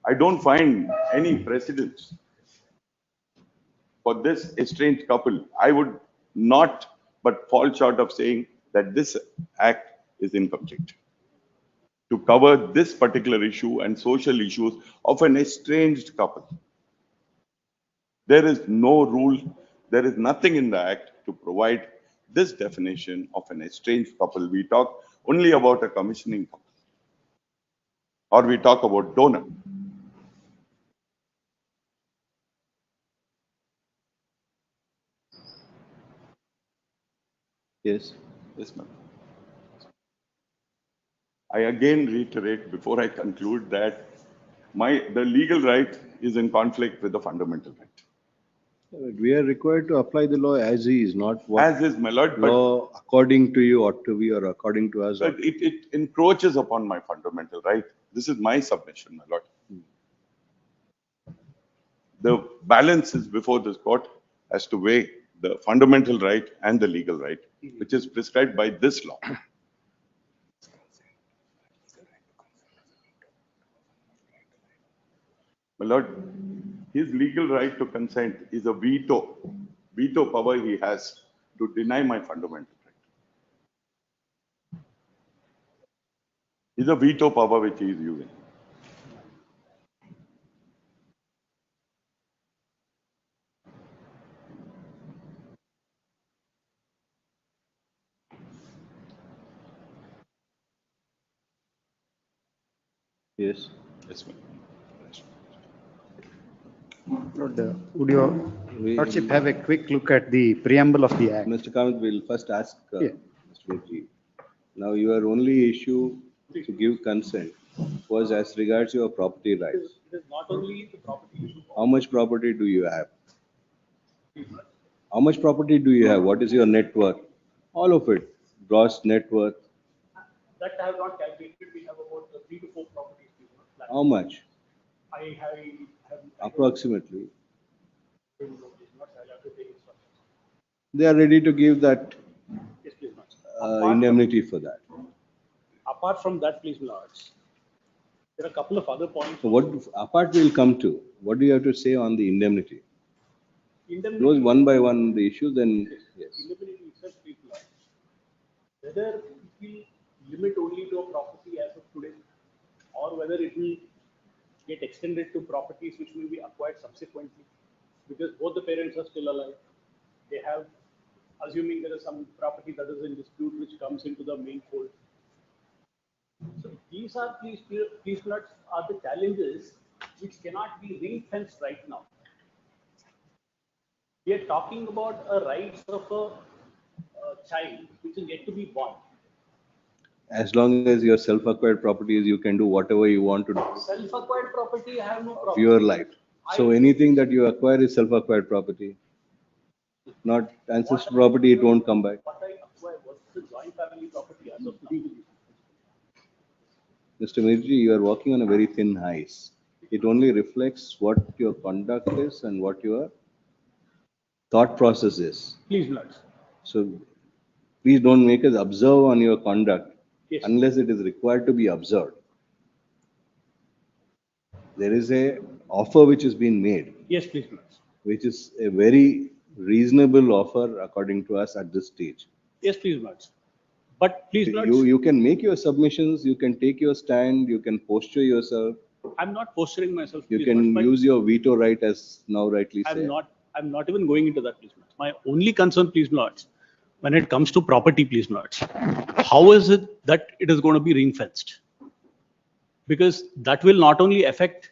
I don't find any precedents for this estranged couple. I would not but fall short of saying that this act is incomplete to cover this particular issue and social issues of an estranged couple. There is no rule, there is nothing in the act to provide this definition of an estranged couple. We talk only about a commissioning couple, or we talk about donor. Yes. Yes, ma'am. I again reiterate before I conclude that the legal right is in conflict with the fundamental right. We are required to apply the law as is, not what As is, my lord, but law according to you ought to be or according to us. but it encroaches upon my fundamental right. This is my submission, my lord. The balance is before this court as to weigh the fundamental right and the legal right, which is prescribed by this law. My lord, his legal right to consent is a veto power he has to deny my fundamental right. It's a veto power which he is using. Yes. Yes, ma'am. Lord, would your Lordship have a quick look at the preamble of the Act? Mr. Kamath will first ask Yeah. Mr. Mukherjee. Now, your only issue to give consent was as regards your property rights. It is not only the property issue. How much property do you have? How much property do you have? What is your net worth? All of it. Gross net worth. That I have not calculated. We have about 3 to 4 properties. How much? I have. Approximately. I don't know, please, not. I'll have to take instructions. They are ready to give that Yes, please, not. indemnity for that. Apart from that, please, lords, there are a couple of other points. So what apart will come to? What do you have to say on the indemnity? Indemnity. Those one by one the issue, then yes. Indemnity itself, please, lords. Whether it will limit only to a property as of today, or whether it will get extended to properties which will be acquired subsequently, because both the parents are still alive. They have, assuming there is some property that is in dispute which comes into the main fold. So these are, please floods are the challenges which cannot be ring-fenced right now. We are talking about a rights of a child which is yet to be born. As long as your self-acquired property is, you can do whatever you want to do. Self-acquired property, I have no Of problem. your life. So anything that you acquire is self-acquired property. Not ancestral property, it won't come back. What I acquired was the joint family property as of now. Mr. Mirji, you are walking on a very thin ice. It only reflects what your conduct is and what your thought process is. Please, lords. So please don't make us observe on your conduct Yes. unless it is required to be observed. There is a offer which has been made, Yes, please, lords. which is a very reasonable offer according to us at this stage. Yes, please, lords. But please, lords. You can make your submissions, you can take your stand, you can posture yourself, I'm not posturing myself. you please, can lords, but use your veto right as now rightly said. I'm not even going into that, please, lords. My only concern, please, lords, when it comes to property, please, lords, how is it that it is going to be ring fenced? Because that will not only affect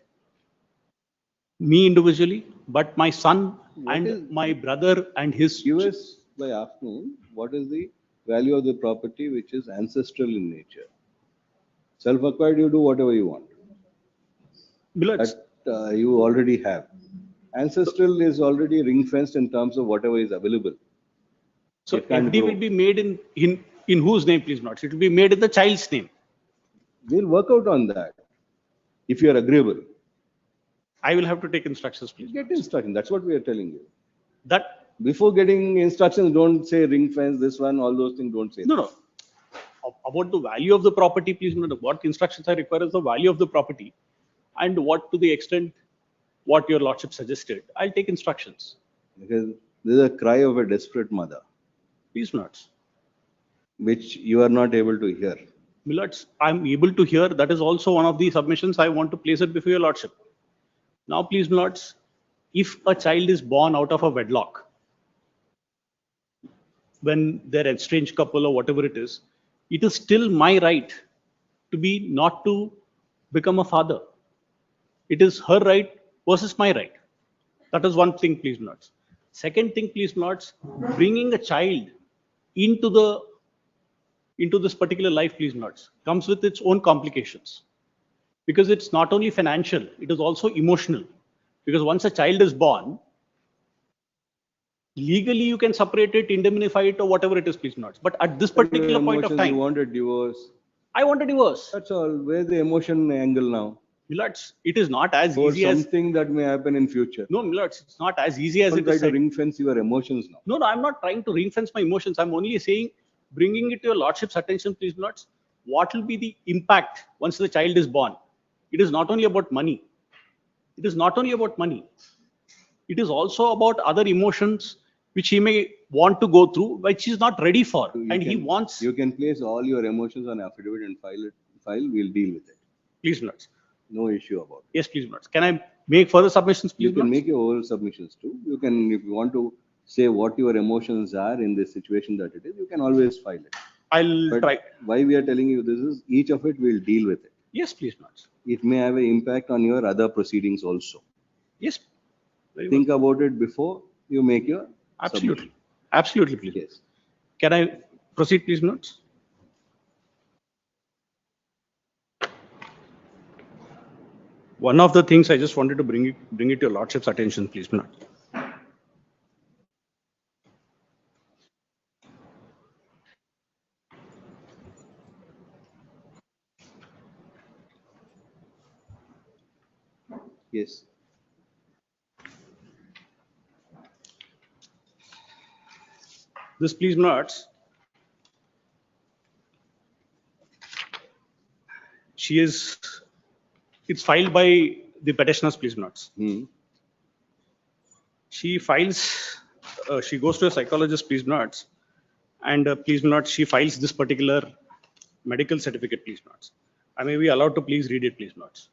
me individually, but my son and my brother and his. Give us by afternoon, what is the value of the property which is ancestral in nature? Self-acquired, you do whatever you want. That you already have. Ancestral is already ring-fenced in terms of whatever is available. So It can't FD grow. will be made in whose name, please, lords? It will be made in the child's name. We'll work out on that. If you are agreeable. I will have to take instructions, please. Get instruction. That's what we are telling you. That before getting instructions, don't say ring fence, this one, all those things, don't say. No. About the value of the property, please note what instructions I require is the value of the property, and what to the extent what your lordship suggested. I'll take instructions. Because this is a cry of a desperate mother. Please notes. Which you are not able to hear. Millards, I'm able to hear. That is also one of the submissions I want to place it before your lordship. Now, please, millards, if a child is born out of a wedlock, when they're estranged couple or whatever it is still my right to be not to become a father. It is her right versus my right. That is one thing, please, lords. Second thing, please, lords, bringing a child into this particular life, please, lords, comes with its own complications. Because it's not only financial, it is also emotional. Because once a child is born, legally you can separate it, indemnify it, or whatever it is, please, lords. But at this particular point of time, You want a divorce. I want a divorce. That's all. Where's the emotion angle now? Millards, it is not as Or easy as something that may happen in future. no, Millards, it's not as easy as Don't it try is to said. ring fence your emotions now. No, I'm not trying to ring fence my emotions. I'm only saying, bringing it to your lordship's attention, please, Millards, what will be the impact once the child is born? It is not only about money. It is not only about money. It is also about other emotions which he may want to go through, which he's not ready for, and he wants. You can place all your emotions on affidavit and file. We'll deal with it. Please, Millards. No issue about it. Yes, please, Millards. Can I make further submissions, please? You can Millards? make your oral submissions too. You can, if you want to say what your emotions are in this situation that it is, you can always file it. I'll try. Why we are telling you this is, each of it will deal with it. Yes, please, Millards. It may have an impact on your other proceedings also. Yes. Very Think about it before you make your Absolutely. submission. Absolutely, please. Yes. Can I proceed, please, Millards? One of the things I just wanted to bring it to your lordship's attention, please, Millards. Yes. This, please, Millards. It's filed by the petitioners, please, Millards. She files, she goes to a psychologist, please, Millards, and please, Millards, she files this particular medical certificate, please, Millards. I may be allowed to please read it, please, Millards.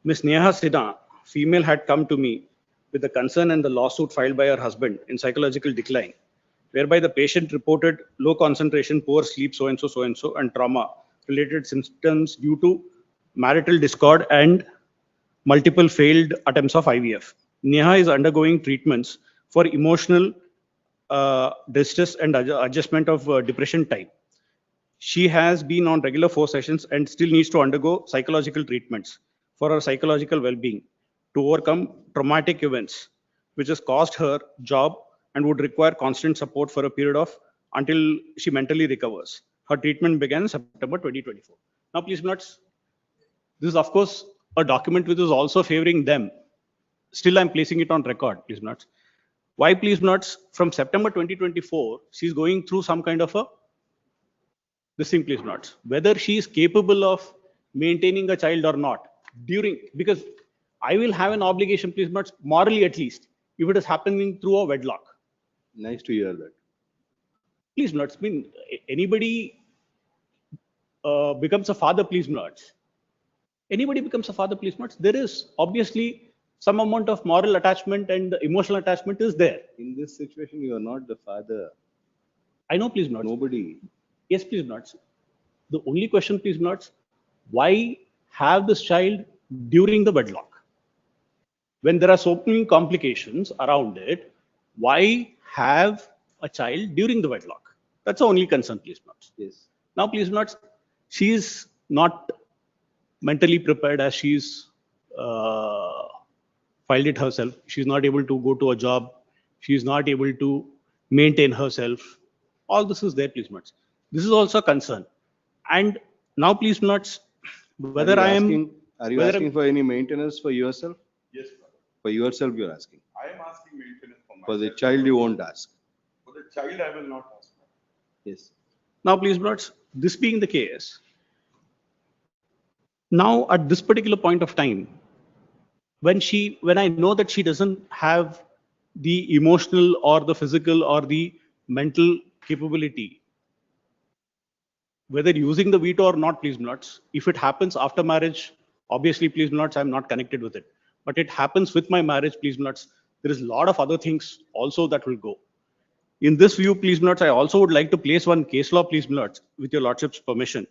Miss Neha Sidha, female, had come to me with the concern and the lawsuit filed by her husband in psychological decline, whereby the patient reported low concentration, poor sleep, so and so, and trauma-related symptoms due to marital discord and multiple failed attempts of IVF. Neha is undergoing treatments for emotional distress and adjustment of depression type. She has been on regular 4 sessions and still needs to undergo psychological treatments for her psychological well-being to overcome traumatic events, which has caused her job and would require constant support for a period of until she mentally recovers. Her treatment began in September 2024. Now, please, Millards, this is, of course, a document which is also favoring them. Still, I'm placing it on record, please, Millards. Why, please, Millards? From September 2024, she's going through some kind of a thing, please, Millards. Whether she is capable of maintaining a child or not because I will have an obligation, please, Millards, morally at least, if it is happening through a wedlock. Nice to hear that. Please, Millards, I mean, anybody becomes a father, please, Millards. Anybody becomes a father, please, Millards. There is obviously some amount of moral attachment and emotional attachment is there. In this situation, you are not the father. I know, please, Millards. Nobody. Yes, please, Millards. The only question, please, Millards, why have this child during the wedlock? When there are so many complications around it, why have a child during the wedlock? That's the only concern, please, Millards. Yes. Now, please, Millards, she is not mentally prepared as she's filed it herself. She's not able to go to a job. She's not able to maintain herself. All this is there, please, Millards. This is also a concern. And now, please, Millards, whether I am... Are you asking for any maintenance for yourself? Yes, sir. For yourself, you're asking. I am asking maintenance for myself. For the child, you won't ask. For the child, I will not ask. Yes. Now, please, Millards, this being the case, now at this particular point of time, when I know that she doesn't have the emotional or the physical or the mental capability, whether using the veto or not, please, Millards, if it happens after marriage, obviously, please, Millards, I'm not connected with it. but it happens with my marriage, please notes. There is a lot of other things also that will go. In this view, please notes, I also would like to place one case law, please notes, with your lordship's permission.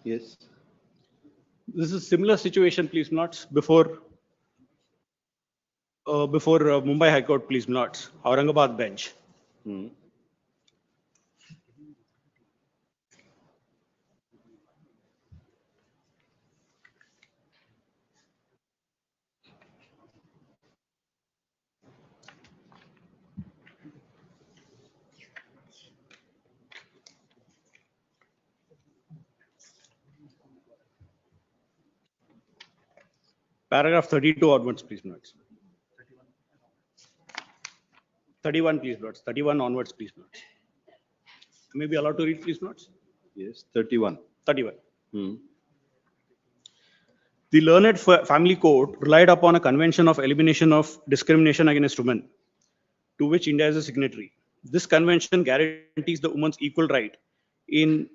Yes. This is similar situation, please notes, before Mumbai High Court, please notes, Aurangabad bench. Paragraph 32 onwards, please notes. 31, please notes. 31 onwards, please notes. May be allowed to read, please notes. Yes, 31. 31. The learned family court relied upon a convention of elimination of discrimination against women, to which India is a signatory. This convention guarantees the woman's equal right in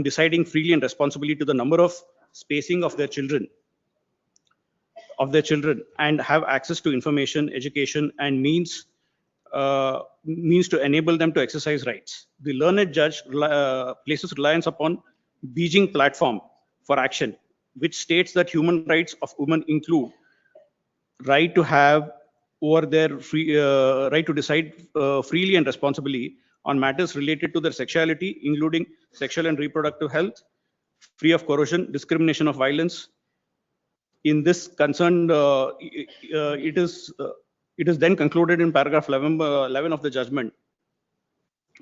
deciding freely and responsibly to the number of spacing of their children, and have access to information, education, and means to enable them to exercise rights. The learned judge places reliance upon Beijing platform for action, which states that human rights of women include right to have over their right to decide freely and responsibly on matters related to their sexuality, including sexual and reproductive health, free of coercion, discrimination of violence. In this concern, it is then concluded in paragraph 11 of the judgment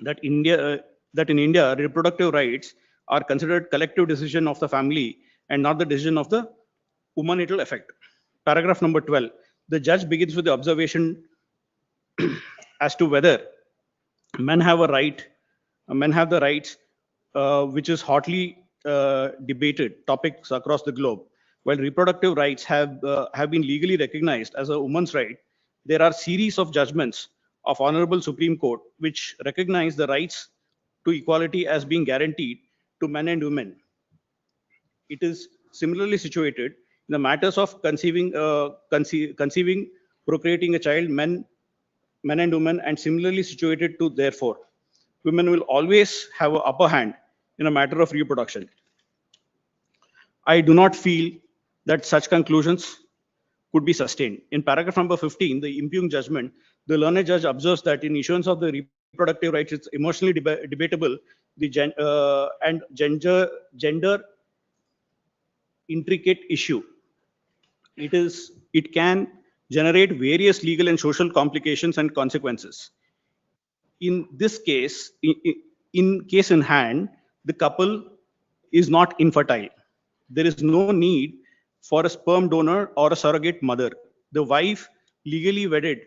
that in India, reproductive rights are considered collective decision of the family and not the decision of the woman it will affect. Paragraph number 12. The judge begins with the observation as to whether men have the rights, which is hotly debated topics across the globe. While reproductive rights have been legally recognized as a woman's right, there are series of judgments of Honorable Supreme Court which recognize the rights to equality as being guaranteed to men and women. It is similarly situated in the matters of conceiving, procreating a child, men and women, and similarly situated to therefore, women will always have an upper hand in a matter of reproduction. I do not feel that such conclusions could be sustained. In paragraph number 15, the impugned judgment, the learned judge observes that in issuance of the reproductive rights, it's emotionally debatable and gender intricate issue. It can generate various legal and social complications and consequences. In this case, in case in hand, the couple is not infertile. There is no need for a sperm donor or a surrogate mother. The wife, legally wedded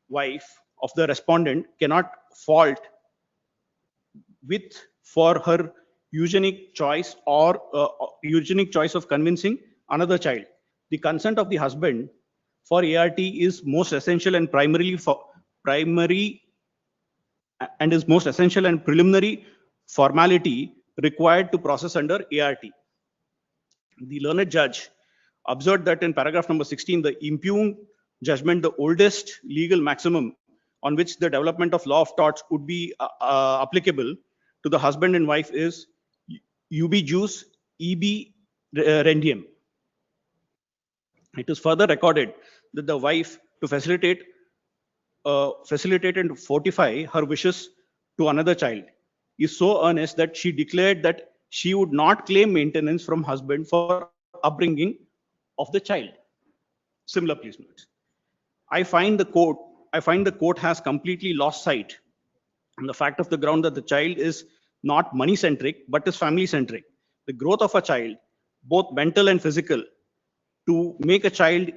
wife of the respondent, cannot fault for her eugenic choice or eugenic choice of convincing another child. The consent of the husband for ART is most essential and preliminary formality required to process under ART. The learned judge observed that in paragraph number 16, the impugned judgment, the oldest legal maximum on which the development of law of torts would be applicable to the husband and wife is ubi jus, ibi rendium. It is further recorded that the wife, to facilitate and fortify her wishes to another child, is so earnest that she declared that she would not claim maintenance from husband for upbringing of the child. Similar placements. I find the court has completely lost sight on the fact of the ground that the child is not money centric but is family centric. The growth of a child, both mental and physical, to make a child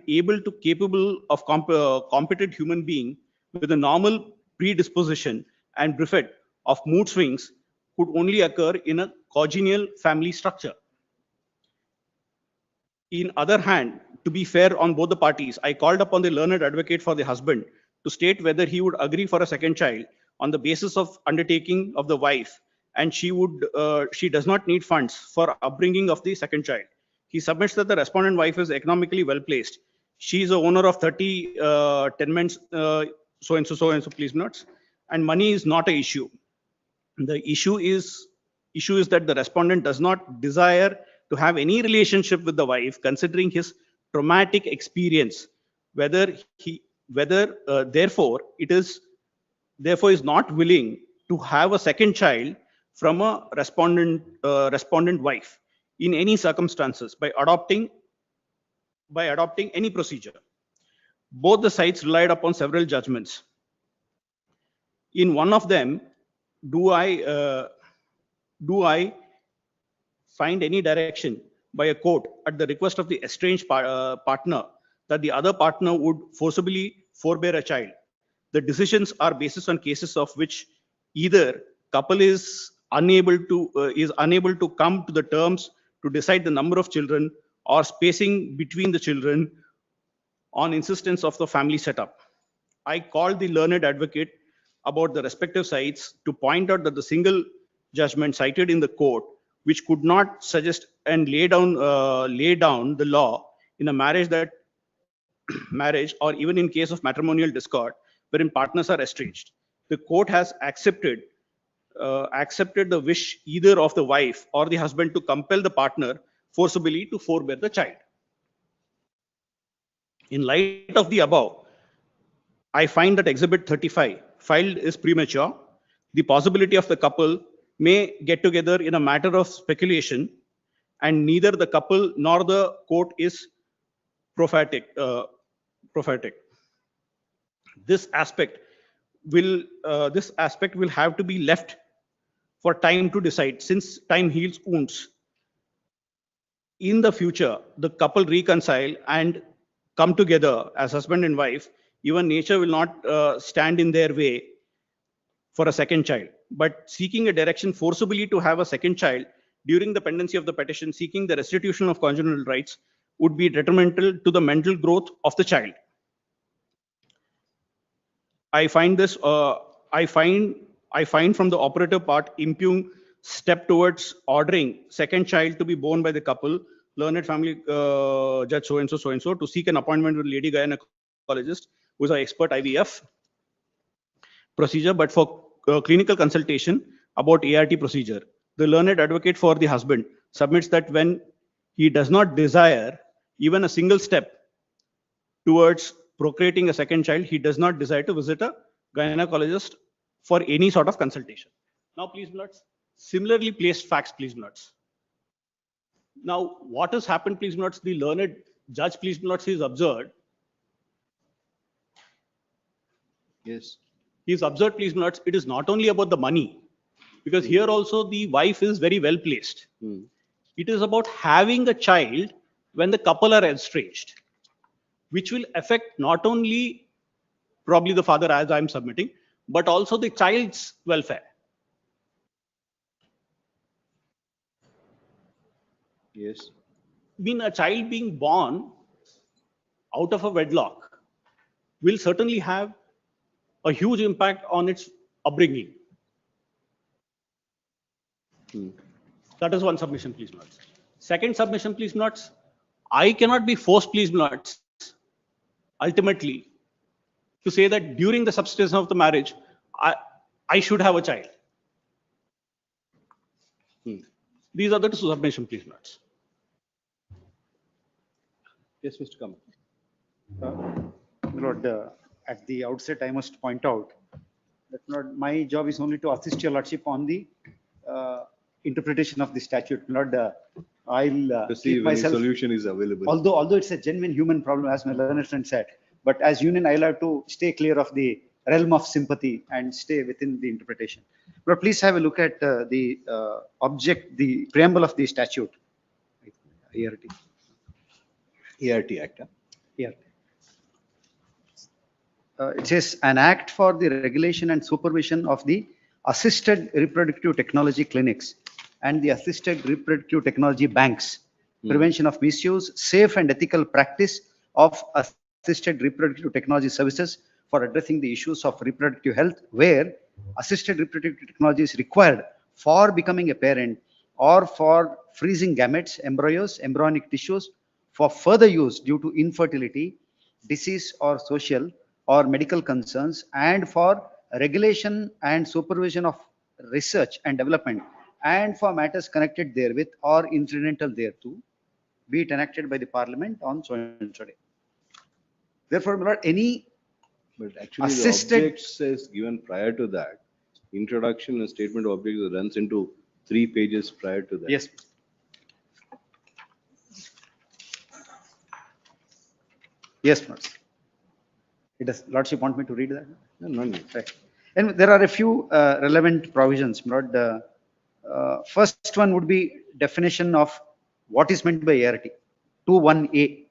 capable of competent human being with a normal predisposition and bereft of mood swings could only occur in a congenial family structure. In other hand, to be fair on both the parties, I called upon the learned advocate for the husband to state whether he would agree for a second child on the basis of undertaking of the wife, and she does not need funds for upbringing of the second child. He submits that the respondent wife is economically well placed. She is a owner of 30 tenements, so and so, please notes, and money is not an issue. The issue is that the respondent does not desire to have any relationship with the wife, considering his traumatic experience. Therefore therefore is not willing to have a second child from a respondent wife in any circumstances by adopting any procedure. Both the sides relied upon several judgments. In one of them, do I find any direction by a court at the request of the estranged partner that the other partner would forcibly forbear a child? The decisions are basis on cases of which either couple is unable to come to the terms to decide the number of children or spacing between the children on insistence of the family setup. I called the learned advocate about the respective sides to point out that the single judgment cited in the court, which could not suggest and lay down the law in a marriage or even in case of matrimonial discord, wherein partners are estranged. The court has accepted the wish either of the wife or the husband to compel the partner forcibly to forbear the child. In light of the above, I find that Exhibit 35 filed is premature. The possibility of the couple may get together in a matter of speculation, and neither the couple nor the court is prophetic. This aspect will have to be left for time to decide, since time heals wounds. In the future, the couple reconcile and come together as husband and wife. Even nature will not stand in their way for a second child. But seeking a direction forcibly to have a second child during the pendency of the petition, seeking the restitution of congenital rights, would be detrimental to the mental growth of the child. I find from the operative part impugn step towards ordering second child to be born by the couple, learned family judge so and so, to seek an appointment with lady gynecologist who is an expert IVF procedure, but for clinical consultation about ART procedure. The learned advocate for the husband submits that when he does not desire even a single step towards procreating a second child, he does not desire to visit a gynecologist for any sort of consultation. Now, please notes, similarly placed facts, please notes. Now, what has happened, please notes, the learned judge, please notes, is observed. Yes. He's observed, please notes, it is not only about the money, because here also the wife is very well placed. It is about having a child when the couple are estranged, which will affect not only probably the father, as I'm submitting, but also the child's welfare. Yes. I mean, a child being born out of a wedlock will certainly have a huge impact on its upbringing. That is one submission, please notes. Second submission, please notes. I cannot be forced, please notes, ultimately, to say that during the subsistence of the marriage, I should have a child. These are the two submission, please notes. Yes, Mr. Kamal. Lord, at the outset, I must point out that Lord, my job is only to assist your Lordship on the interpretation of the statute. Lord, I'll To see keep if any myself, solution is available. although it's a genuine human problem, as my learned friend said, but as union, I'll have to stay clear of the realm of sympathy and stay within the interpretation. But please have a look at the preamble of the statute. ART. ART Act. ART. It says an act for the regulation and supervision of the assisted reproductive technology clinics and the assisted reproductive technology banks prevention of misuse, safe and ethical practice of assisted reproductive technology services for addressing the issues of reproductive health, where assisted reproductive technology is required for becoming a parent or for freezing gametes, embryos, embryonic tissues for further use due to infertility, disease or social or medical concerns, and for regulation and supervision of research and development, and for matters connected therewith or incidental thereto, be it enacted by the Parliament on so and so day. Therefore, my lord, any But actually, assisted- the objects is given prior to that. Introduction and statement of objects runs into 3 pages prior to that. Yes. Yes, my lord. It does. Lordship want me to read that? No need. Right. And there are a few relevant provisions, my lord. First one would be definition of what is meant by ART. 2(1)(a).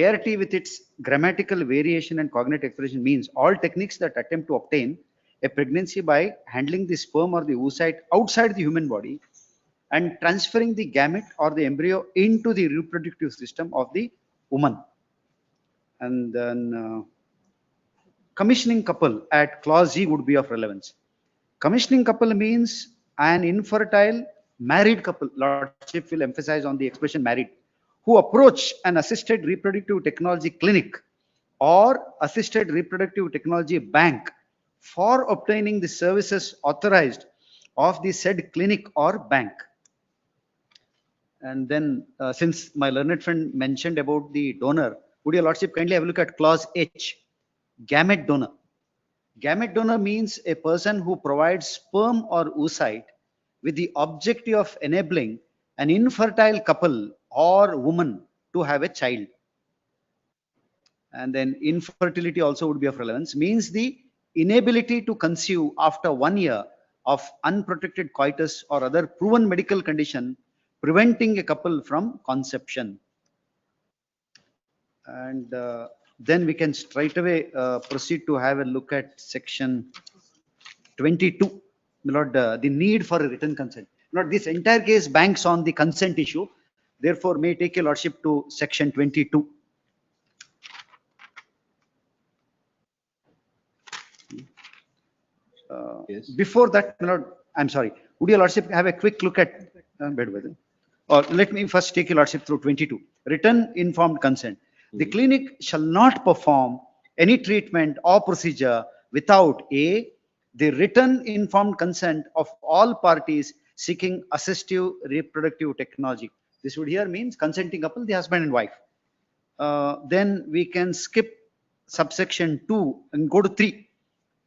ART with its grammatical variation and cognitive expression means all techniques that attempt to obtain a pregnancy by handling the sperm or the oocyte outside the human body and transferring the gamete or the embryo into the reproductive system of the woman. And then commissioning couple at clause G would be of relevance. Commissioning couple means an infertile married couple. Lordship will emphasize on the expression married, who approach an assisted reproductive technology clinic or assisted reproductive technology bank for obtaining the services authorized of the said clinic or bank. And then since my learned friend mentioned about the donor, would your lordship kindly have a look at clause H, gamete donor. Gamete donor means a person who provides sperm or oocyte with the objective of enabling an infertile couple or woman to have a child. And then infertility also would be of relevance, means the inability to conceive after 1 year of unprotected coitus or other proven medical condition preventing a couple from conception. And then we can straight away proceed to have a look at section 22. My lord, the need for a written consent. My lord, this entire case banks on the consent issue. Therefore, may take your lordship to section 22. Yes. Before that, my lord, I'm sorry. Would your lordship have a quick look at or let me first take your lordship through 22. Written informed consent. The clinic shall not perform any treatment or procedure without A, the written informed consent of all parties seeking assistive reproductive technology. This would here means consenting couple, the husband and wife. Then we can skip subsection 2 and go to 3.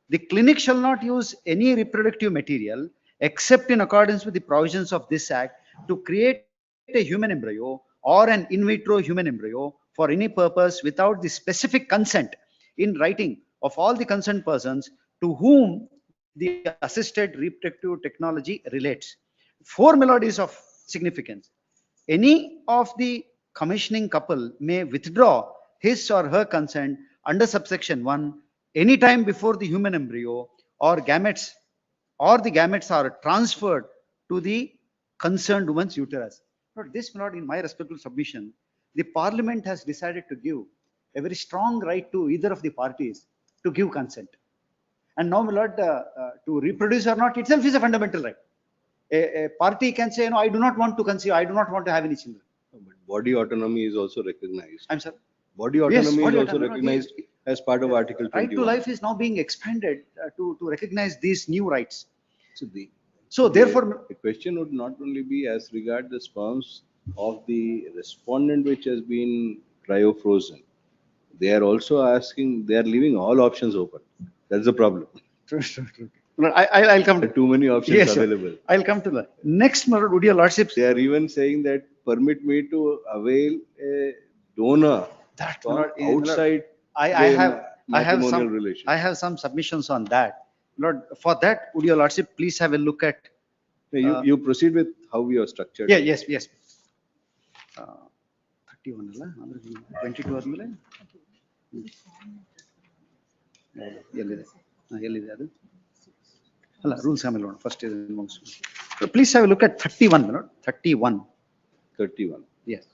The clinic shall not use any reproductive material except in accordance with the provisions of this act to create a human embryo or an in vitro human embryo for any purpose without the specific consent in writing of all the concerned persons to whom the assisted reproductive technology relates. 4 melodies of significance. Any of the commissioning couple may withdraw his or her consent under subsection 1 anytime before the human embryo or gametes are transferred to the concerned woman's uterus. But this, not in my respectful submission, the Parliament has decided to give a very strong right to either of the parties to give consent. And now, my lord, to reproduce or not itself is a fundamental right. A party can say, no, I do not want to conceive, I do not want to have any children. But body autonomy is also recognized. I'm sorry. Body autonomy body is also autonomy. recognized as part of Article 21. Right to life is now being expanded to recognize these new rights. So therefore, the question would not only be as regard the sperms of the respondent which has been cryo-frozen. They are also asking, they are leaving all options open. That's the problem. True. I'll come to too many options yes, available. Sir. I'll come to that. Next, my lord, would your lordship? They are even saying that permit me to avail a donor from outside I have some submissions on that. Lord, for that, would your lordship please have a look at? You proceed with how we are structured. Yeah, yes. 31 ಅಲ್ಲ 22 ಆದ್ಮೇಲೆ ಎಲ್ಲಿದೆ ಅದು ಅಲ್ಲ rules ಆಮೇಲೆ ನೋಡೋಣ first please have look at 31 31 Yes.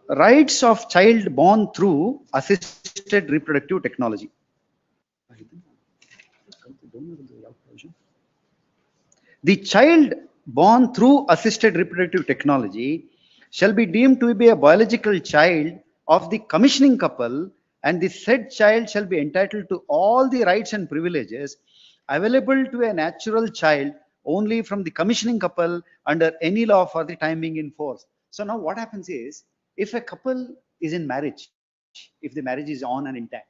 Rights of child born through assisted reproductive technology. The child born through assisted reproductive technology shall be deemed to be a biological child of the commissioning couple, and the said child shall be entitled to all the rights and privileges available to a natural child only from the commissioning couple under any law for the time being in force. So now what happens is, if a couple is in marriage, if the marriage is on and intact,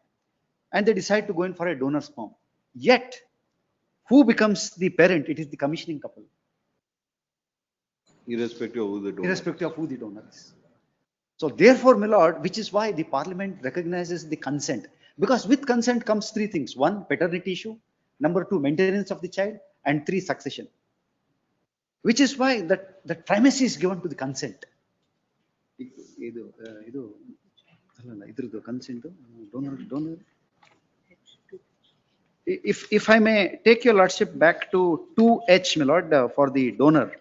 and they decide to go in for a donor sperm, yet who becomes the parent? It is the commissioning couple, Irrespective of who the donor. irrespective of who the donor is. So therefore, my lord, which is why the parliament recognizes the consent, because with consent comes three things: one, paternity issue; number two, maintenance of the child; and three, succession. Which is why that primacy is given to the consent. Consent, donor. If I may take your lordship back to 2H, my lord, for the donor.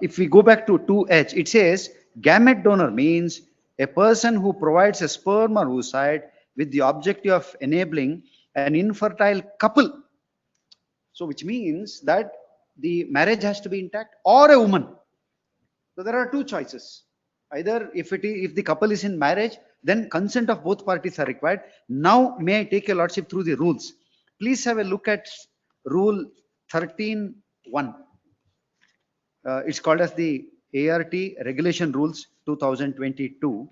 If we go back to 2H, it says gamete donor means a person who provides a sperm or oocyte with the objective of enabling an infertile couple. So which means that the marriage has to be intact, or a woman. So there are two choices. Either if the couple is in marriage, then consent of both parties are required. Now may I take your lordship through the rules? Please have a look at rule 13.1. It's called as the ART Regulation Rules 2022.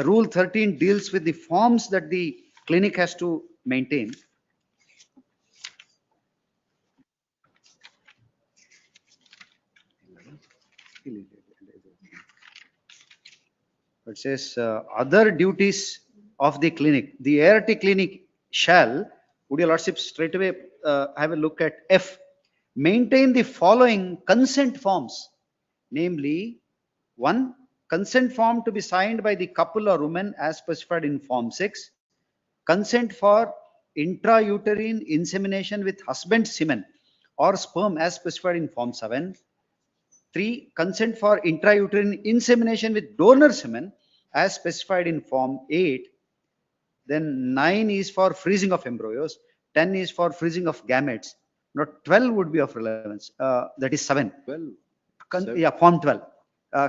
Rule 13 deals with the forms that the clinic has to maintain. It says other duties of the clinic. The ART clinic shall, would your lordship straight away have a look at F. Maintain the following consent forms, namely, 1, consent form to be signed by the couple or woman as specified in Form 6, consent for intrauterine insemination with husband's semen or sperm as specified in Form 7, 3, consent for intrauterine insemination with donor semen as specified in Form 8, then 9 is for freezing of embryos, 10 is for freezing of gametes. Now 12 would be of relevance, that is 7. 12. Yeah, Form 12.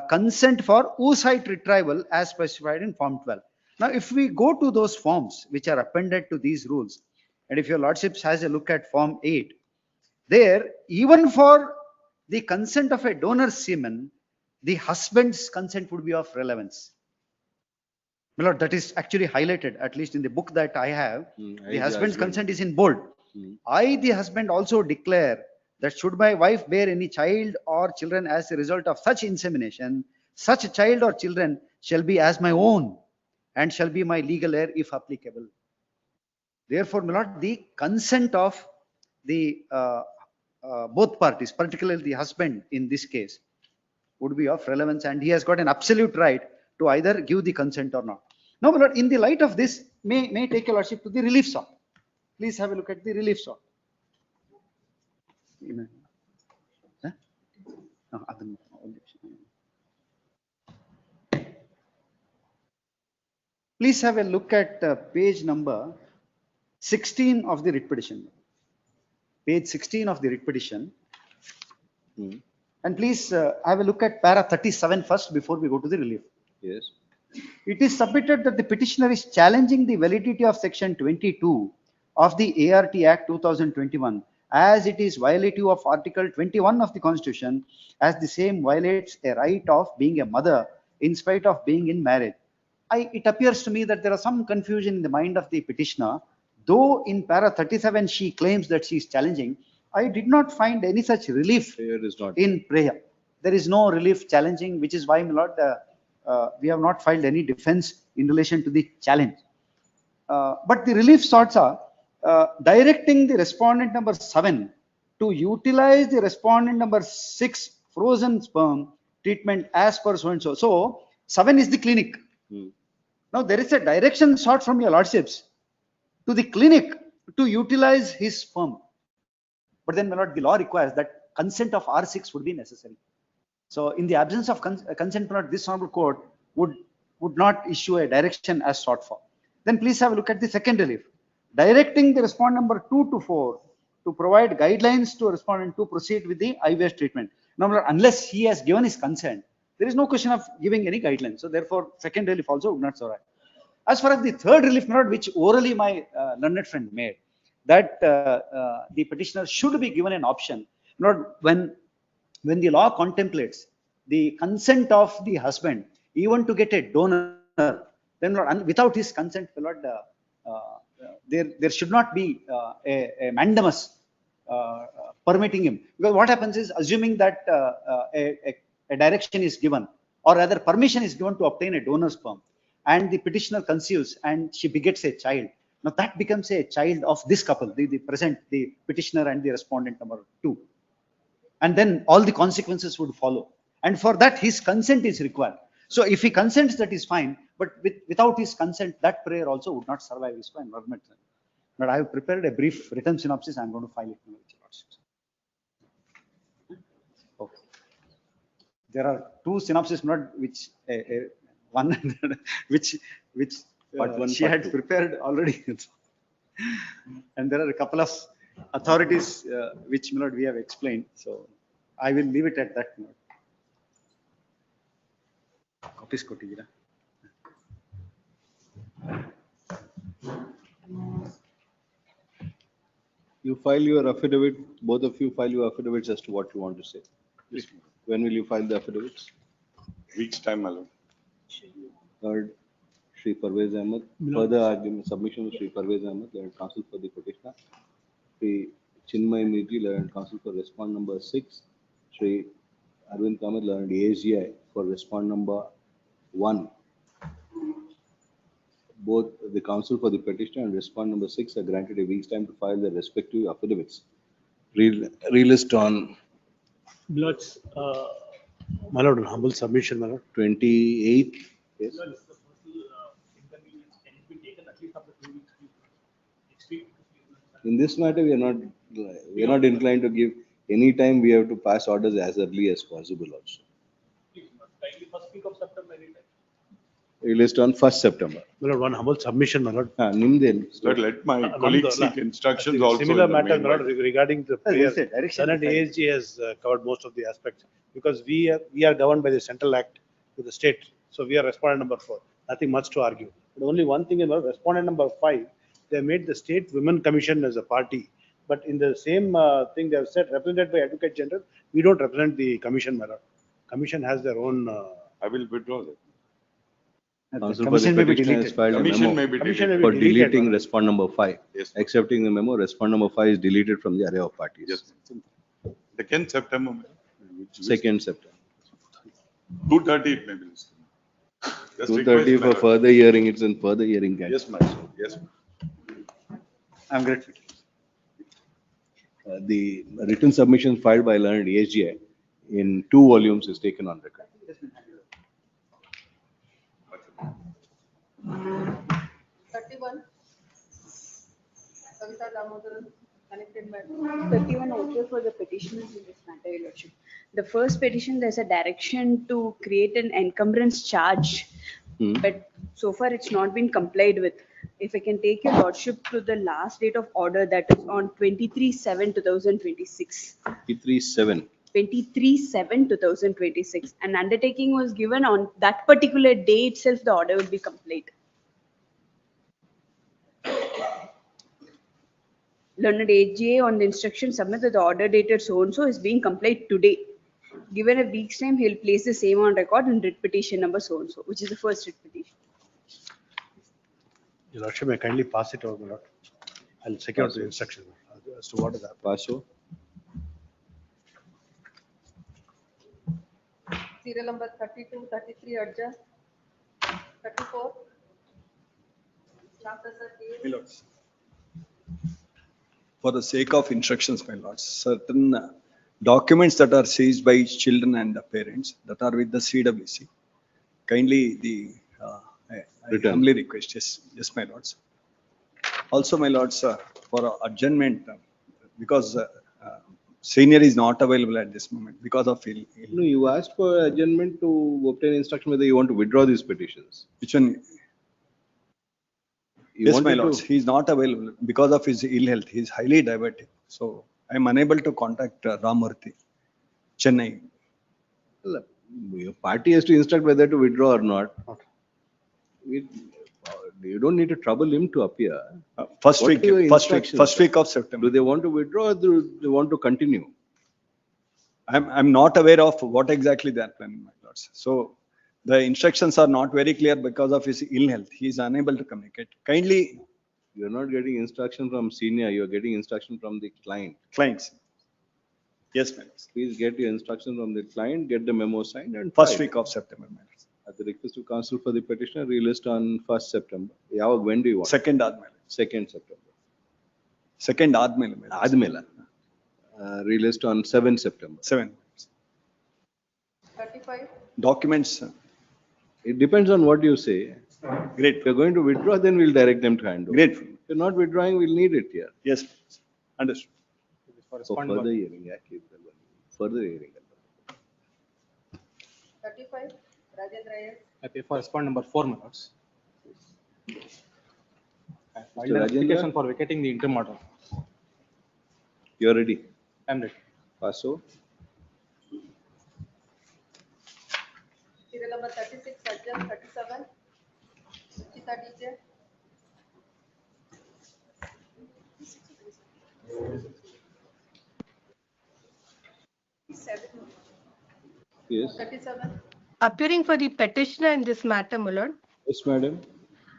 Consent for oocyte retrieval as specified in Form 12. Now, if we go to those forms which are appended to these rules, and if your lordships has a look at Form 8, there, even for the consent of a donor semen, the husband's consent would be of relevance. My lord, that is actually highlighted, at least in the book that I have. The husband's consent is in bold. I, the husband, also declare that should my wife bear any child or children as a result of such insemination, such child or children shall be as my own and shall be my legal heir if applicable. Therefore, my lord, the consent of the both parties, particularly the husband in this case, would be of relevance, and he has got an absolute right to either give the consent or not. Now, my lord, in the light of this, may take your lordship to the relief sought. Please have a look at the relief sought. Please have a look at page number 16 of the writ petition. Page 16 of the writ petition. And please have a look at para 37 first before we go to the relief. Yes. It is submitted that the petitioner is challenging the validity of section 22 of the ART Act 2021 as it is violative of article 21 of the constitution, as the same violates a right of being a mother in spite of being in marriage. It appears to me that there is some confusion in the mind of the petitioner. Though in para 37 she claims that she is challenging, I did not find any such relief in prayer. There is no relief challenging, which is why, my lord, we have not filed any defense in relation to the challenge. But the relief sorts are directing the respondent number 7 to utilize the respondent number 6 frozen sperm treatment as per so and so. So 7 is the clinic. Now there is a direction sought from your lordships to the clinic to utilize his firm. But then, my lord, the law requires that consent of R6 would be necessary. So in the absence of consent, my lord, this honorable court would not issue a direction as sought for. Then please have a look at the second relief. Directing the respondent number 2 to 4 to provide guidelines to respondent to proceed with the IVF treatment. Now, my lord, unless he has given his consent, there is no question of giving any guidelines. So therefore, second relief also would not survive. As far as the third relief, my lord, which orally my learned friend made, that the petitioner should be given an option. Not when the law contemplates the consent of the husband, even to get a donor, then Lord, without his consent, Lord, there should not be a mandamus permitting him. Because what happens is, assuming that a direction is given, or rather permission is given to obtain a donor sperm, and the petitioner conceives and she begets a child. Now that becomes a child of this couple, the petitioner and the respondent number 2. And then all the consequences would follow. And for that, his consent is required. So if he consents, that is fine. But without his consent, that prayer also would not survive his environment. But I have prepared a brief written synopsis. I'm going to file it. Okay. There are 2 synopses, not which one which she had prepared already. And there are a couple of authorities which we have explained. So I will leave it at that. Copies kotigira. You file your affidavit, both of you file your affidavits as to what you want to say. Yes. When will you file the affidavits? Week's time, my lord. Third, Shri Parvez Ahmed. Further argument, submission of Shri Parvez Ahmed, learned counsel for the petitioner. Shri Chinmay Mirji, learned counsel for respond number 6. Shri Arvind Kamath, learned ASGI for respond number 1. Both the counsel for the petitioner and respond number 6 are granted a week's time to file their respective affidavits. Relist on Bloods, my lord, humble submission, my lord. 28th. Yes. In this matter, we are not inclined to give any time. We have to pass orders as early as possible also. First week of September, anytime. Released on 1st September. My lord, one humble submission, my lord. Lord, let my colleague seek instructions also. Similar in the matter, my lord, meanwhile. regarding the prayer. Senate ASG has covered most of the aspects, because we are governed by the Central Act to the state. So we are respondent number 4. Nothing much to argue. But only one thing is, respondent number 5, they made the State Women Commission as a party. But in the same thing, they have said, represented by Advocate General, we don't represent the commission, my lord. Commission has their own. I will withdraw that. Counsel for the petitioner has filed a memo for deleting respond number 5. Yes. Accepting the memo, respond number 5 is deleted from the array of parties. Yes. 2nd September. 2nd September. 2:30 it may be. Just 2:30 request, my for lord. further hearing, it's in further hearing. Yes, my lord. Yes. I'm grateful. The written submission filed by learned ASGI in 2 volumes is taken on record. 31. Kavita Damodaran, connected by. 31 okay for the petitioners in this matter, Your Lordship. The first petition, there's a direction to create an encumbrance charge, but so far it's not been complied with. If I can take Your Lordship to the last date of order, that is on 23/7/2026. 23/7. 23/7/2026. An undertaking was given on that particular day itself, the order will be complete. Learned AGA on the instruction submit that the order dated so-and-so is being complied today. Given a week's time, he'll place the same on record in writ petition number so-and-so, which is the first writ petition. Your Lordship, may kindly pass it over, my lord. I'll secure the instruction as to what is that. Pass over. Serial number 32, 33, Arja. 34. My lords, for the sake of instructions, my lords, certain documents that are seized by children and the parents that are with the CWC, kindly I Return. humbly request, yes, my lords. Also, my lords, for adjournment, because senior is not available at this moment because of No, you asked for adjournment to obtain instruction whether you want to withdraw these petitions. which one? You Yes, my wanted lords, to, he is not available because of his ill health. He is highly diabetic. So I am unable to contact Ramurthy, Chennai. your party has to instruct whether to withdraw or not. We- You don't need to trouble him to appear. First What week, are your first week, instructions? first week of September. Do they want to withdraw or do they want to continue? I'm not aware of what exactly they are planning, my lords. So the instructions are not very clear because of his ill health. He is unable to communicate. Kindly, You're not getting instruction from senior, you're getting instruction from the client. clients. Yes, my lords. Please get your instruction from the client, get the memo signed and First filed. week of September, my lords. At the request of counsel for the petitioner, relist on 1st September. Yavag, when do you want? Second ಆದ್ಮೇಲೆ. 2nd September. Second ಆದ್ಮೇಲೆ, my lords. ಆದ್ಮೇಲೆ. Relist on 7th September. 7. 35. Documents, It depends on what you say. great, If you're going to withdraw, then we'll direct them to hand over. grateful. If you're not withdrawing, we'll need it here. Yes, understood. For further hearing, further hearing. 35. Rajendra S. Happy for respond number 4, my lords. I filed Mr. an Rajendra? application for vacating the interim order. You're ready. I'm ready. Paso. Serial number 36, Sajjan 37. Suchita DJ. Yes. 37. Appearing for the petitioner in this matter, my lord. Yes, madam.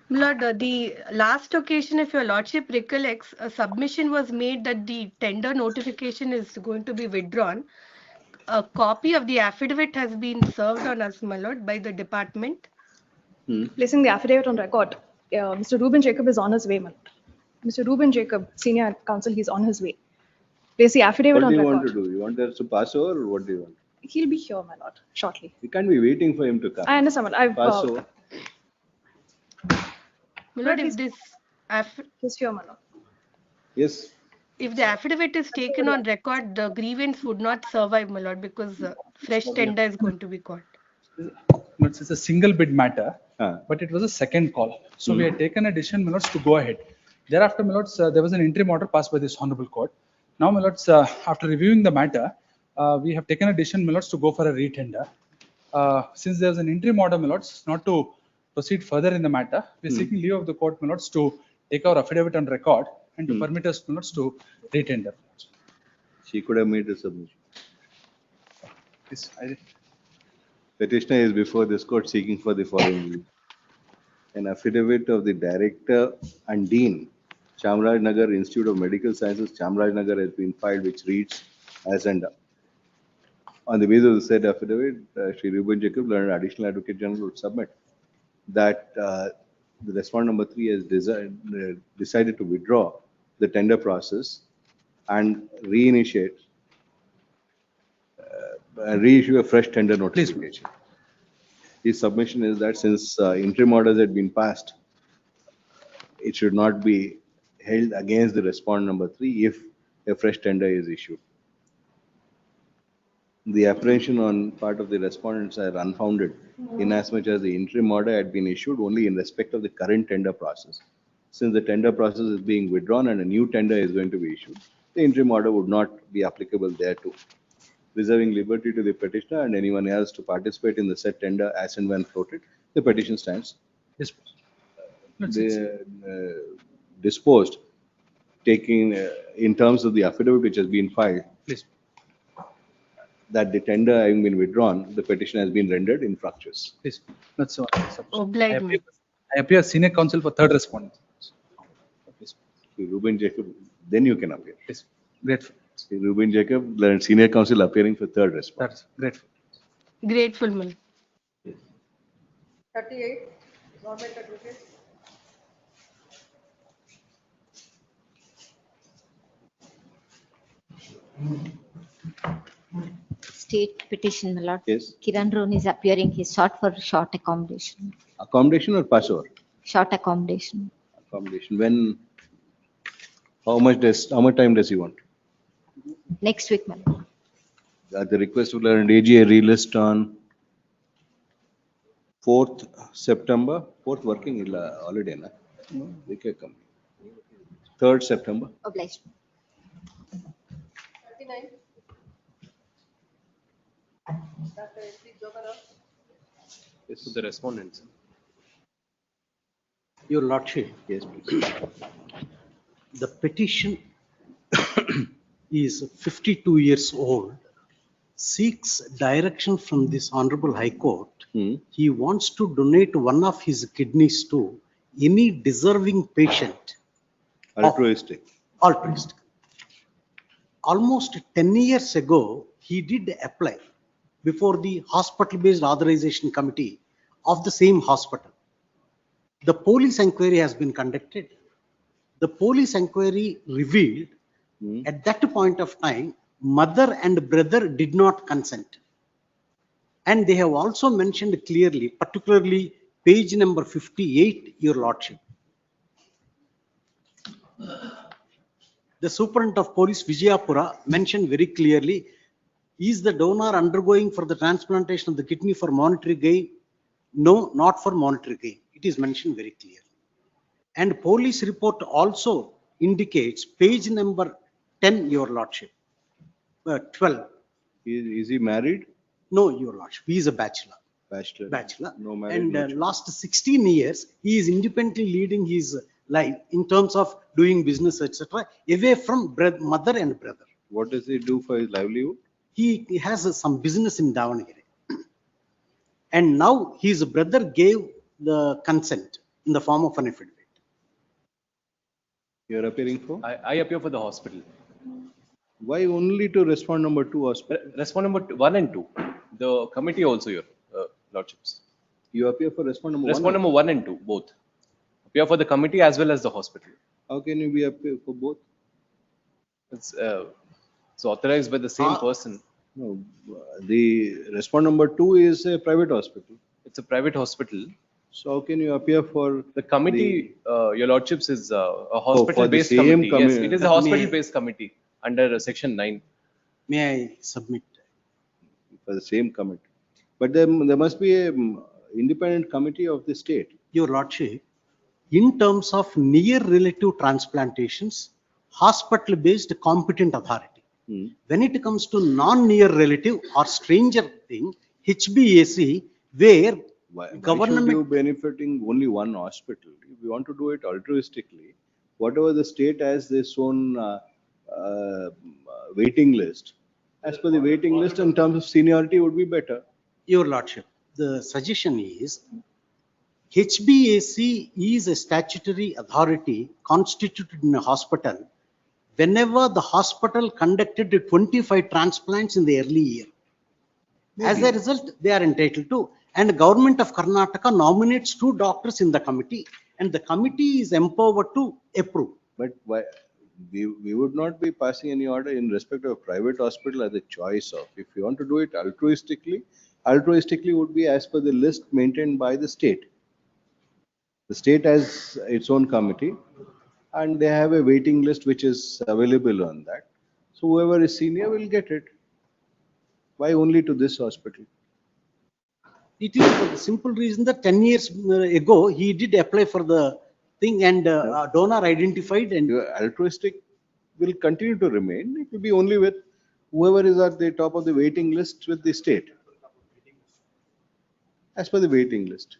My lord, the last occasion, if your lordship recollects, a submission was made that the tender notification is going to be withdrawn. A copy of the affidavit has been served on us, my lord, by the department. Placing the affidavit on record, Mr. Ruben Jacob is on his way, man. Mr. Ruben Jacob, senior counsel, he's on his way. Place the affidavit What on do you record. want to do? You want us to pass over or what do you want? He'll be here, my lord, shortly. We can't be waiting for him to come. I understand, man. I've Pass over. My lord, if this he's here, my lord. Yes. if the affidavit is taken on record, the grievance would not survive, my lord, because fresh tender is going to be called. It's a single bid matter, but it was a second call. So we had taken a decision, my lords, to go ahead. Thereafter, my lords, there was an interim order passed by this honorable court. Now, my lords, after reviewing the matter, we have taken a decision, my lords, to go for a retender. Since there was an interim order, my lords, not to proceed further in the matter, we are seeking leave of the court, my lords, to take our affidavit on record and to permit us, my lords, to retender. She could have made a submission. Yes, I did. Petitioner is before this court seeking for the following leave. An affidavit of the director and dean, Chamrajnagar Institute of Medical Sciences, Chamrajnagar, has been filed, which reads as under. On the basis of the said affidavit, Shri Ruben Jacob, Learned Additional Advocate General, would submit that the respondent number 3 has decided to withdraw the tender process and reinitiate, reissue a fresh tender notification. His submission is that since interim orders had been passed, it should not be held against the respondent number 3 if a fresh tender is issued. The apprehension on part of the respondents are unfounded inasmuch as the interim order had been issued only in respect of the current tender process. Since the tender process is being withdrawn and a new tender is going to be issued, the interim order would not be applicable thereto. Reserving liberty to the petitioner and anyone else to participate in the said tender as and when floated, the petition stands. Yes, Disposed, taking in terms of the affidavit which has been filed, Please. that the tender having been withdrawn, the petition has been rendered infructuous. Please. That's all. Oblige me. I appear senior counsel for third respondent. Ruben Jacob, then you can appear. Yes, grateful. Ruben Jacob, senior counsel appearing for third respondent. That's grateful. Grateful, my lord. 38. Government advocate. State petition, my lord. Yes. Kiran Rohn is appearing. He sought for short accommodation. Accommodation or Passover? Short accommodation. Accommodation. When, how much time does he want? Next week, my lord. At the request of Learned AG, a relist on 4th September, 4th working holiday, na? No, they can come. 3rd September. Obliged. 39. Dr. S.C. Jogara. Yes, to the respondents. Your Lordship. Yes, please. The petition is 52 years old, seeks direction from this Honorable High Court. He wants to donate one of his kidneys to any deserving patient. Altruistic. Altruistic. Almost 10 years ago, he did apply before the hospital-based authorization committee of the same hospital. The police inquiry has been conducted. The police inquiry revealed at that point of time, mother and brother did not consent. And they have also mentioned clearly, particularly page number 58, Your Lordship. The Superintendent of Police Vijayapura mentioned very clearly, is the donor undergoing for the transplantation of the kidney for monetary gain? No, not for monetary gain. It is mentioned very clearly. And police report also indicates page number 10, Your Lordship. 12. Is he married? No, Your Lordship. He is a bachelor. Bachelor. No marriage. And no children. last 16 years, he is independently leading his life in terms of doing business, etc., away from mother and brother. What does he do for his livelihood? He has some business in Davanagere. And now his brother gave the consent in the form of an affidavit. You are appearing for? I appear for the hospital. Why only to respond number 2 hospital? Respond number 1 and 2. The committee also, your lordships. You appear for respond number 1? Respond number 1 and 2, both. Appear for the committee as well as the hospital. How can you be appear for both? It's authorized by the same person. No, the respond number 2 is a private hospital. It's a private hospital. So how can you appear for the committee? Your lordships is a hospital-based committee. Yes, it is a hospital-based committee under section 9. May I submit? For the same committee. But there must be a independent committee of the state. Your Lordship, in terms of near relative transplantations, hospital-based competent authority. When it comes to non-near relative or stranger thing, HBAC, where government should you benefiting only one hospital? If you want to do it altruistically, whatever the state has its own waiting list. As per the waiting list, in terms of seniority, would be better. Your Lordship, the suggestion is HBAC is a statutory authority constituted in a hospital whenever the hospital conducted 25 transplants in the early year. As a result, they are entitled to. And the government of Karnataka nominates 2 doctors in the committee, and the committee is empowered to approve. But why? We would not be passing any order in respect of a private hospital as a choice of. If you want to do it altruistically would be as per the list maintained by the state. The state has its own committee and they have a waiting list which is available on that. So whoever is senior will get it. Why only to this hospital? It is for the simple reason that 10 years ago, he did apply for the thing and donor identified and altruistic will continue to remain. It will be only with whoever is at the top of the waiting list with the state. As per the waiting list.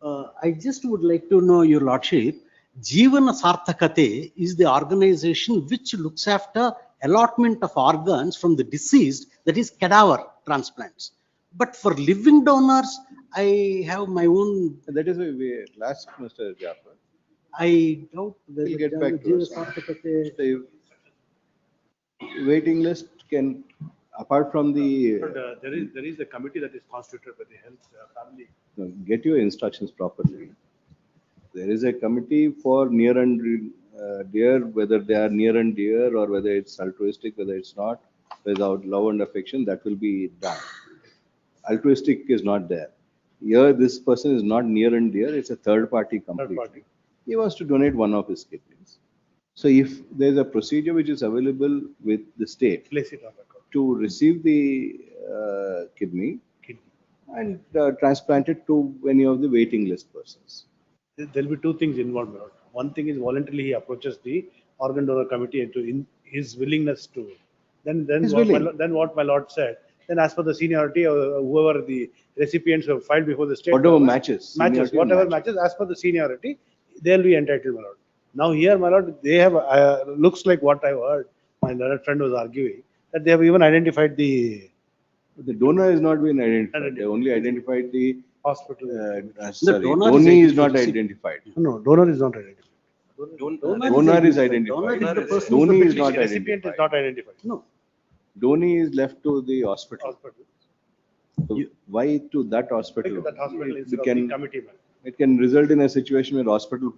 I just would like to know, Your Lordship, Jeevana Sarthakate is the organization which looks after allotment of organs from the deceased, that is cadaver transplants. But for living donors, I have my own. That is why we last Mr. Jaffer. I doubt we'll get back to us. The waiting list can, apart from the. There is a committee that is constituted by the health family. Get your instructions properly. There is a committee for near and dear, whether they are near and dear or whether it's altruistic, whether it's not. without love and affection, that will be done. Altruistic is not there. Here, this person is not near and dear, it's a third party completely. He wants to donate one of his kidneys. So if there's a procedure which is available with the state Place it on record. to receive the kidney and transplant it to any of the waiting list persons. There'll be two things involved, my lord. One thing is voluntarily he approaches the organ donor committee to in his willingness to. Then He's what my, willing. then what my lord said. Then as per the seniority of whoever the recipients have filed before the state. Whatever government, matches, matches, seniority whatever matches. matches as per the seniority, they'll be entitled, my lord. Now here, my lord, they have looks like what I heard. My learned friend was arguing that they have even identified the donor has not been identified. They only identified the hospital. Sorry, donor donee is is not identified. identified. No, donor is not identified. Donor is identified. Donee is not Recipient is identified. not identified. No. Donee is left to the hospital. So why to that hospital? Because that hospital It instead of can- the committee, man. It can result in a situation where hospital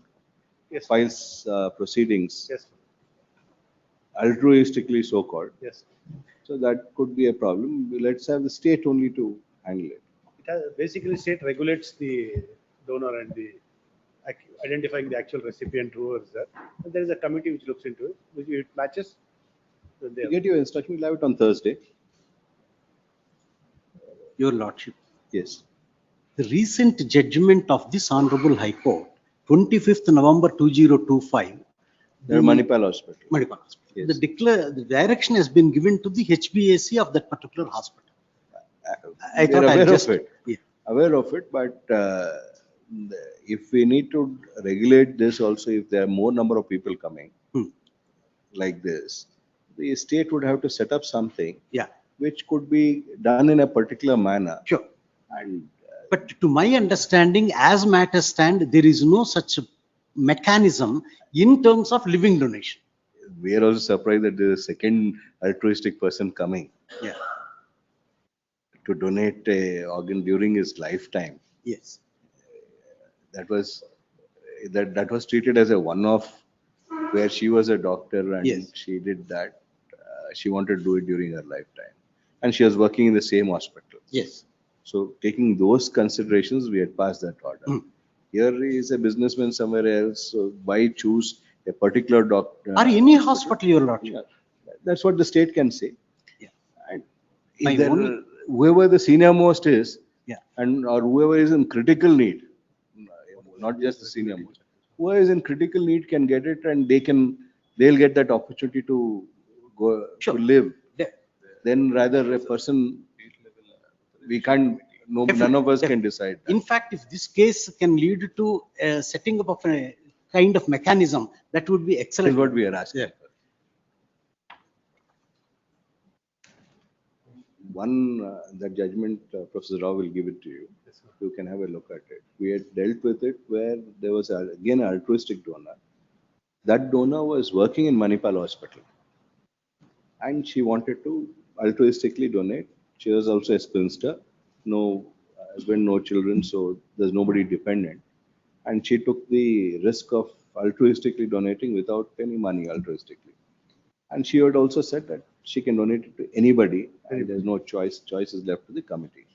Yes. files proceedings Yes. altruistically so called. Yes. So that could be a problem. Let's have the state only to handle it. It has, basically state regulates the donor and the identifying the actual recipient who is there. And there is a committee which looks into it, which it matches. Then they You get your instruction, we'll have it on Thursday. Your Lordship. Yes. The recent judgment of this Honorable High Court, 25th November 2025. The Manipal Hospital. Manipal Hospital. Yes. The direction has been given to the HBAC of that particular hospital. I We are thought I'll aware just. of it. Yeah. Aware of it, but if we need to regulate this also, if there are more number of people coming like this, the state would have to set up something Yeah. which could be done in a particular manner. Sure. And But to my understanding, as matters stand, there is no such mechanism in terms of living donation. we are also surprised that there is a second altruistic person coming Yeah. to donate a organ during his lifetime. Yes. That was treated as a one-off where she was a doctor and Yes. she did that. She wanted to do it during her lifetime. And she was working in the same hospital. Yes. So taking those considerations, we had passed that order. Here he is a businessman somewhere else. So why choose a particular doctor? Or any hospital, Your Lordship. Yeah. That's what the state can say. Yeah. And My if there, only- whoever the senior most is, Yeah. and or whoever is in critical need, not just the senior most, whoever is in critical need can get it, and they'll get that opportunity to go to live. Yeah. Then rather a person, we can't, no, none of us can decide. In fact, if this case can lead to setting up of a kind of mechanism, that would be That excellent. is what we are asking. Yeah. That judgment, Professor Rao will give it to you. You can have a look at it. We had dealt with it where there was again an altruistic donor. That donor was working in Manipal Hospital and she wanted to altruistically donate. She was also a spinster, no husband, no children, so there's nobody dependent. And she took the risk of altruistically donating without any money altruistically. And she had also said that she can donate it to anybody and there's no choice. Choice is left to the committee.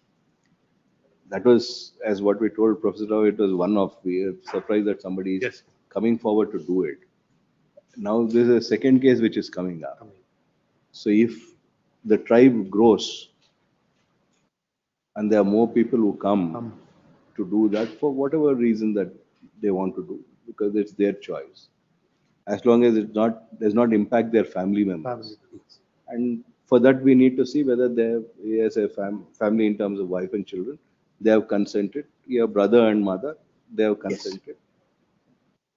That was, as what we told Professor Rao, it was one of, we are surprised that somebody is coming forward to do it. Now there's a second case which is coming up. So if the tribe grows and there are more people who come to do that for whatever reason that they want to do, because it's their choice. As long as it does not impact their family members. And for that, we need to see whether they as a family in terms of wife and children, they have consented. Your brother and mother, they have consented.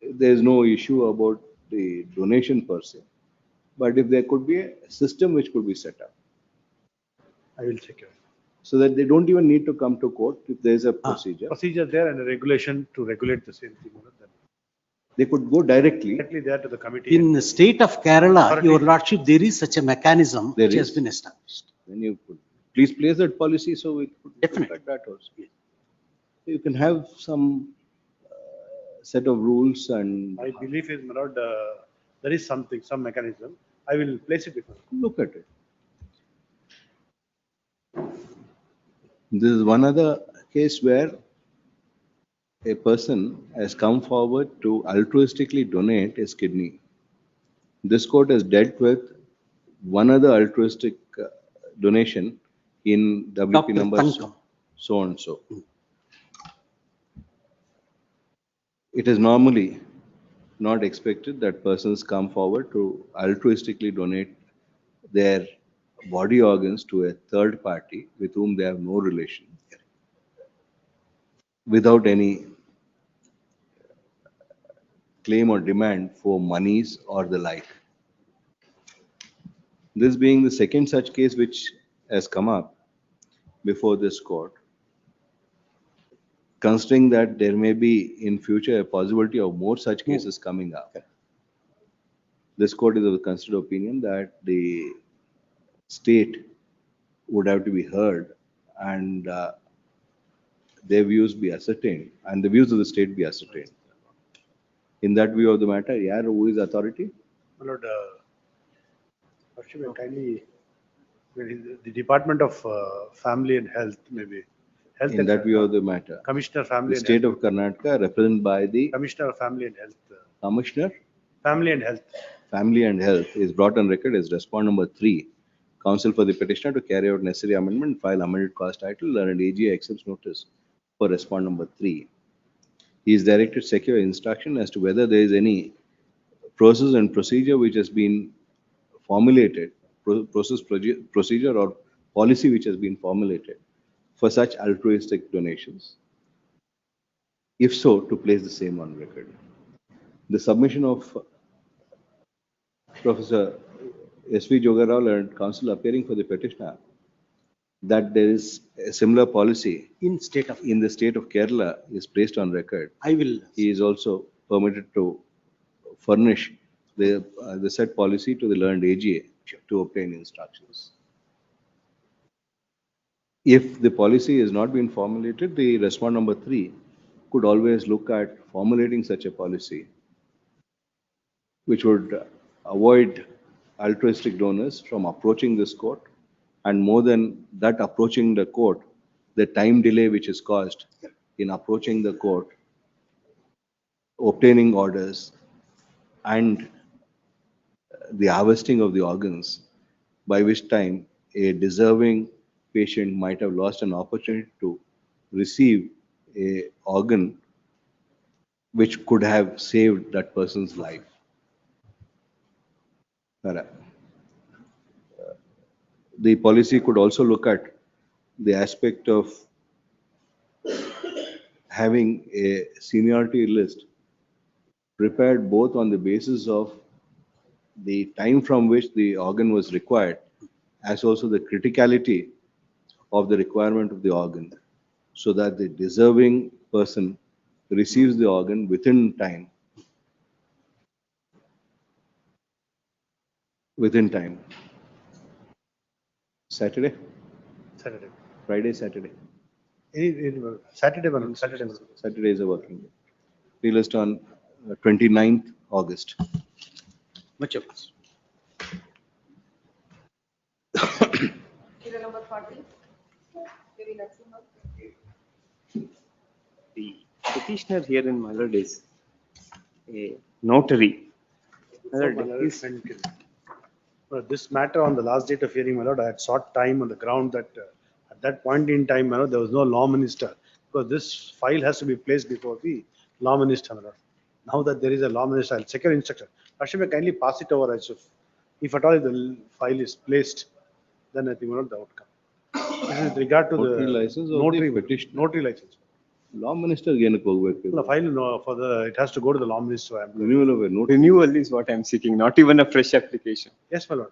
There is no issue about the donation per se. But if there could be a system which could be set up. I will check it. So that they don't even need to come to court if there is a procedure. Procedure there and a regulation to regulate the same thing. They could go directly. Directly there to the committee. In the state of Kerala, Your Lordship, there is such a mechanism which has been established. Then you could please place that policy so we could look at that also. You can have some set of rules and My belief is, my lord, there is something, some mechanism. I will place it before. look at it. This is one other case where a person has come forward to altruistically donate his kidney. This court has dealt with one other altruistic donation in WP Dr. number Thankam. so and so. It is normally not expected that persons come forward to altruistically donate their body organs to a third party with whom they have no relation, without any claim or demand for monies or the like. This being the second such case which has come up before this court, considering that there may be in future a possibility of more such cases coming up, this court is of the considered opinion that the state would have to be heard and their views be ascertained and the views of the state be ascertained. In that view of the matter, yeah, who is authority? My Lord, Ashwin, kindly, the Department of Family and Health, maybe. Health In and that view of the matter, Commissioner Family the and state Health. of Karnataka, represented by the Commissioner of Family and Health. Commissioner Family and Health. Family and Health, is brought on record as respond number 3. Counsel for the petitioner to carry out necessary amendment, file amended cause title, and AG accepts notice for respond number 3. He is directed to secure instruction as to whether there is any process and procedure which has been formulated, procedure or policy which has been formulated for such altruistic donations. If so, to place the same on record. The submission of Professor S.V. Jogarao and counsel appearing for the petitioner that there is a similar policy in the state of Kerala is placed on record. I will. He is also permitted to furnish the said policy to the learned AGA to obtain instructions. If the policy has not been formulated, the respond number 3 could always look at formulating such a policy which would avoid altruistic donors from approaching this court, and more than that, approaching the court, the time delay which is caused in approaching the court, obtaining orders, and the harvesting of the organs, by which time a deserving patient might have lost an opportunity to receive a organ which could have saved that person's life. The policy could also look at the aspect of having a seniority list prepared both on the basis of the time from which the organ was required, as also the criticality of the requirement of the organ, so that the deserving person receives the organ within time. Saturday? Saturday. Friday, Saturday. Saturday. Saturday is a working day. We list on 29th August. Much obliged. Number 40. The petitioner here in my lord is a notary. My lord, This matter on the last date of hearing, my Lord, I had sought time on the ground that at that point in time, my Lord, there was no law minister, because this file has to be placed before the law minister, my Lord. Now that there is a law minister, I'll secure instruction. Ashwin, kindly pass it over, if at all the file is placed, then I think, my Lord, the outcome. This is with regard to Notary the license or notary the petition? Notary license. Law minister again. The file for it has to go to the law minister. Renewal of a notary. Renewal is what I'm seeking, not even a fresh application. Yes, my Lord.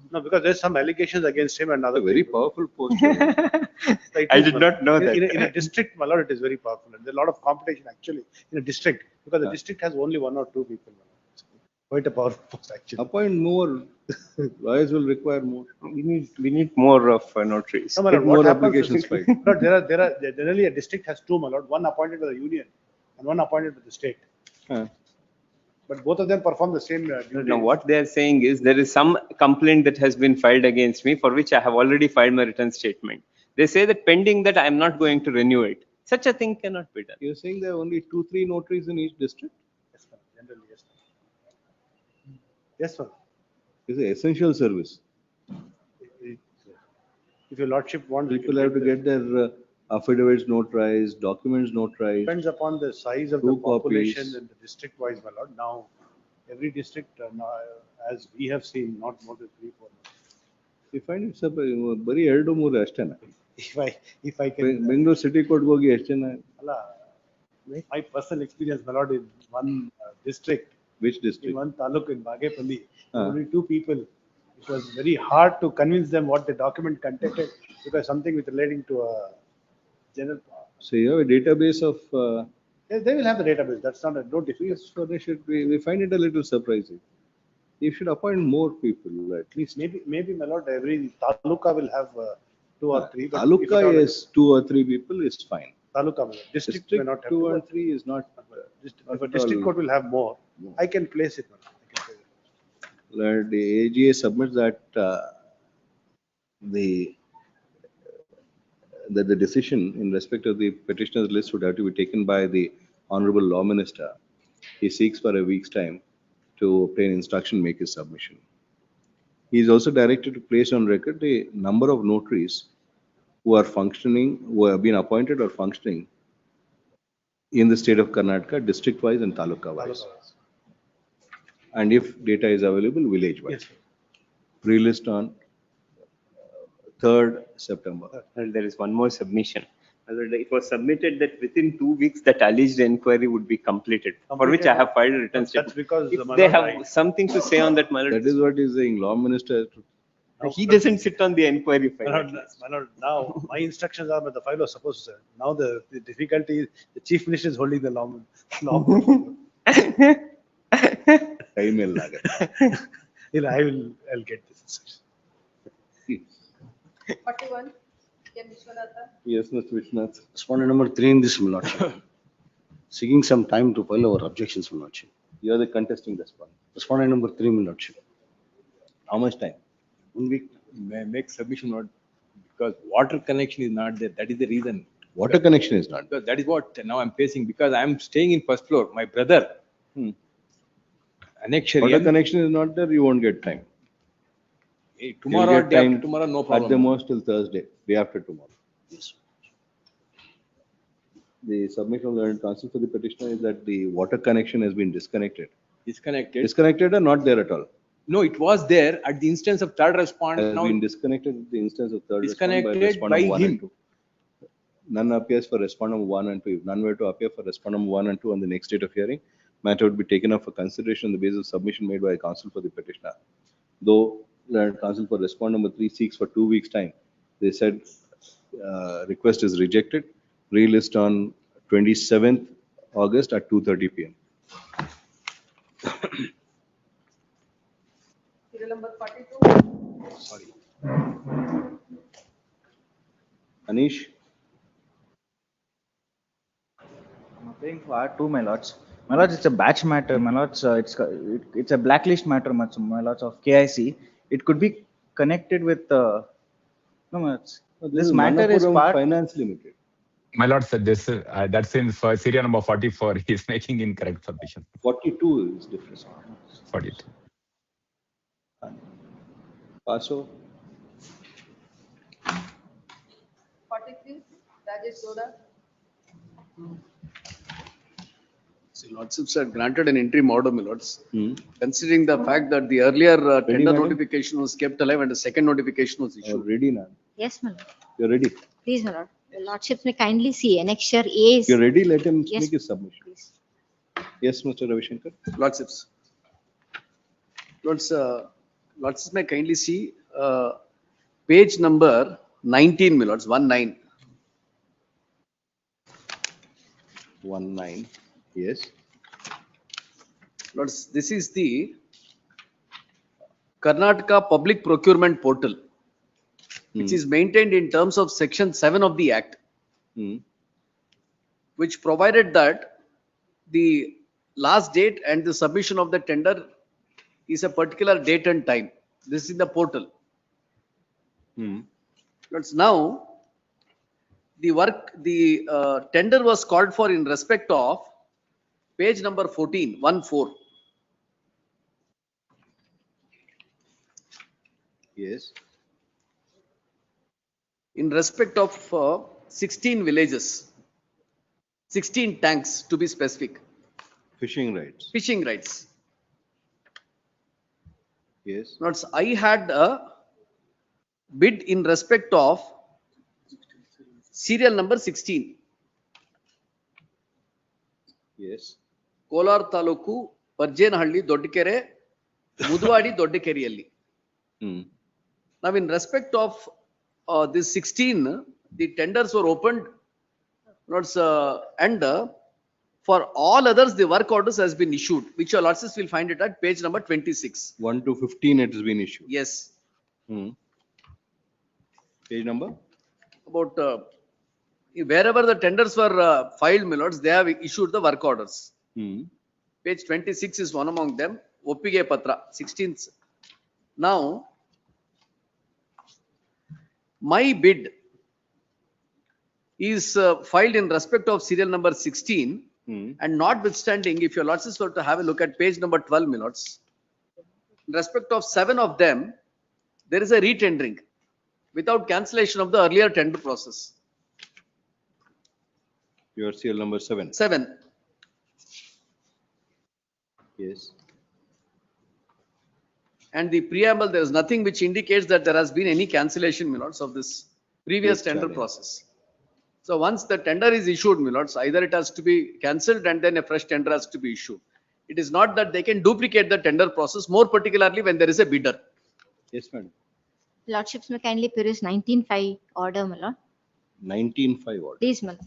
No, because there's some allegations against him and other. Very powerful post. I did not know that. In a district, my Lord, it is very powerful. And there's a lot of competition actually in a district, because the district has only 1 or 2 people. Quite a powerful post actually. Appoint more. Lawyers will require more. We need more of notaries. No, my Lord, Get more what happens applications is- filed. No, there are generally a district has 2, my Lord. One appointed by the union and one appointed by the state. But both of them perform the same duty. Now, what they are saying is there is some complaint that has been filed against me, for which I have already filed my written statement. They say that pending that I am not going to renew it. Such a thing cannot be done. You're saying there are only 2-3 notaries in each district? Yes, ma'am. Generally, yes. Ma'am. Yes, sir. It's an essential service. If your lordship wants, we People can have to the- get their affidavits notarized, documents notarized. Depends upon the size of the Two population copies. and the district wise, my lord. Now, every district, now, as we have seen, not more than 3-4. You find it ಬರೀ 2-3 ಅಷ್ಟೇನಾ? If I can. Bengaluru city ಕೋರ್ಟ್ಗೆ ಹೋಗಿ ಎಷ್ಟು ಜನ? Allah, my personal experience, my lord, in one district. Which district? In one taluk in Bagepalli, Ah. only 2 people. It was very hard to convince them what the document contained because something with relating to a general. So you have a database of. Yes, they will have the database. That's not a no difference. So they should be. We find it a little surprising. You should appoint more people at least. Maybe my lord, every taluka will have 2 or 3. But if Taluka at all- is 2 or 3 people is fine. Taluka, my lord. District may not have 2 to, and but 3 is not. If a district court will have more, I can place it, my lord. The AGA submits that the decision in respect of the petitioner's list would have to be taken by the Honorable Law Minister. He seeks for a week's time to obtain instruction, make his submission. He is also directed to place on record the number of notaries who are functioning, who have been appointed or functioning in the state of Karnataka, district-wise and taluka-wise. And if data is available, village-wise. Yes. Relist on 3rd September. And there is one more submission. It was submitted that within 2 weeks that alleged inquiry would be completed, for which I have filed a written That's statement. because If my they lord, have something to say on that, my lord, That is what he is saying. Law Minister. he doesn't sit on the inquiry My file. lord, my lord, now my instructions are, but the file was supposed to. Now the difficulty is the chief minister is holding the law. Time will lag. I'll get this instruction. 41, K. Vishwanatha. Yes, Mr. Vishnath. Respondent number 3 in this, my lordship. Seeking some time to file our objections, my lordship. You are the contesting respondent. Respondent number 3, my lordship. How much time? 1 week. May make submission not because water connection is not there. That is the reason. Water connection is not. Because that is what now I'm facing because I'm staying in first floor. My brother, Water connection is not there, you won't get time. tomorrow You'll or get day after time tomorrow, no At problem. the most till Thursday, day after tomorrow. Yes. The submission of the counsel for the petitioner is that the water connection has been disconnected. Disconnected. Disconnected or not there at all? No, it was there at the instance of third respondent. Has Now been disconnected at the instance of third Disconnected respondent by 1 and him. 2. None appears for respondent 1 and 2. If none were to appear for respondent 1 and 2 on the next date of hearing, matter would be taken up for consideration on the basis of submission made by counsel for the petitioner. Though the counsel for respondent number 3 seeks for 2 weeks' time, they said request is rejected. Relist on 27th August at 2:30 p.m. Serial number 42. Sorry. Anish? I'm applying for R2, my lords. My lords, it's a batch matter. My lords, it's a blacklist matter, my lords, of KIC. It could be connected with, no, my lords. This matter is Manappuram part. Finance Limited. My lord said this, that's in for serial number 44. He is making incorrect submission. 42 is different. 42. Paso? 43, Rajesh Goda. See, Lordships had granted an interim order, my lords, considering the fact that the earlier tender madam? notification was kept alive and the second notification was issued. Ready now? Yes, my lord. You're ready? Please, my lord. Your lordships may kindly see annexure A is. You're ready? Let him Yes, make his submission. Yes, Mr. Ravishankar? Lordships. Lordships may kindly see page number 19, my lords, 19. 19, yes. Lords, this is the Karnataka Public Procurement Portal, which is maintained in terms of Section 7 of the Act, which provided that the last date and the submission of the tender is a particular date and time. This is in the portal. Lords, now the tender was called for in respect of page number 14, 1-4. Yes. In respect of 16 villages, 16 tanks to be specific. Fishing rights. Fishing rights. Yes. Notes, I had a bid in respect of serial number 16. Yes. Kolar Taluku, Parjenahalli, Doddikere, Mudwadi, Doddikerialli. Now, in respect of this 16, the tenders were opened, and for all others, the work orders has been issued, which your lordships will find it at page number 26. 1 to 15, it has been issued. Yes. Page number? About wherever the tenders were filed, my lords, they have issued the work orders. Page 26 is one among them. Oppige Patra, 16th. Now, my bid is filed in respect of serial number 16, and notwithstanding, if your lordships were to have a look at page number 12, my lords, in respect of 7 of them, there is a retendering without cancellation of the earlier tender process. Your serial number 7. 7. Yes. And the preamble, there is nothing which indicates that there has been any cancellation, my lords, of this previous Yes, tender challenge. process. So once the tender is issued, my lords, either it has to be cancelled and then a fresh tender has to be issued. It is not that they can duplicate the tender process, more particularly when there is a bidder. Yes, madam. Lordships may kindly peruse 19.5 order, my lord. 19.5 order. Please, my lord.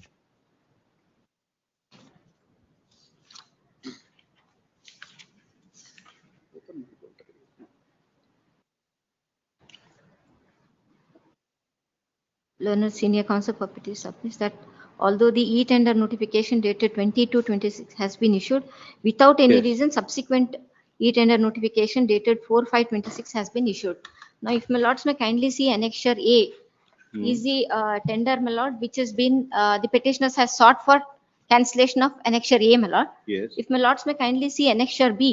Learned Senior Counsel Perpetuity submits that although the e-tender notification dated 22/26 has been issued, without any Yes. reason, subsequent e-tender notification dated 4/5/26 has been issued. Now, if my lords may kindly see annexure A, is the tender, my lord, which has been, the petitioners has sought for cancellation of annexure A, my lord. Yes. If my lords may kindly see annexure B,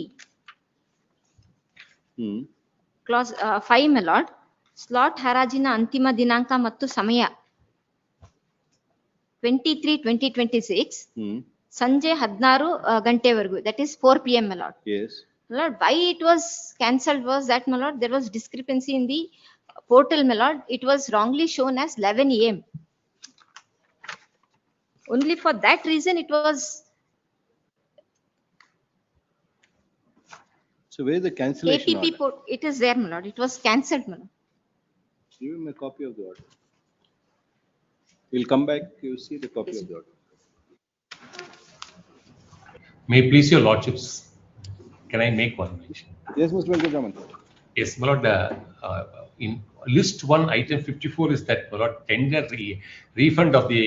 clause 5, my lord, slot ಹರಾಜಿನ ಅಂತಿಮ ದಿನಾಂಕ ಮತ್ತು ಸಮಯ 23/2026 ಸಂಜೆ 16 ಗಂಟೆವರೆಗೂ, that is 4 p.m, my lord. Yes. My lord, why it was cancelled was that, my lord, there was discrepancy in the portal, my lord. It was wrongly shown as 11 a.m. Only for that reason it was. So where is the cancellation KPP order? port, it is there, my lord. It was cancelled, my lord. Give him a copy of the order. We'll come back, you see the copy of the order. May it please your lordships, can I make one mention? Yes, Mr. Venkataraman. Yes, my lord, in list 1, item 54 is that, my lord, tender refund of the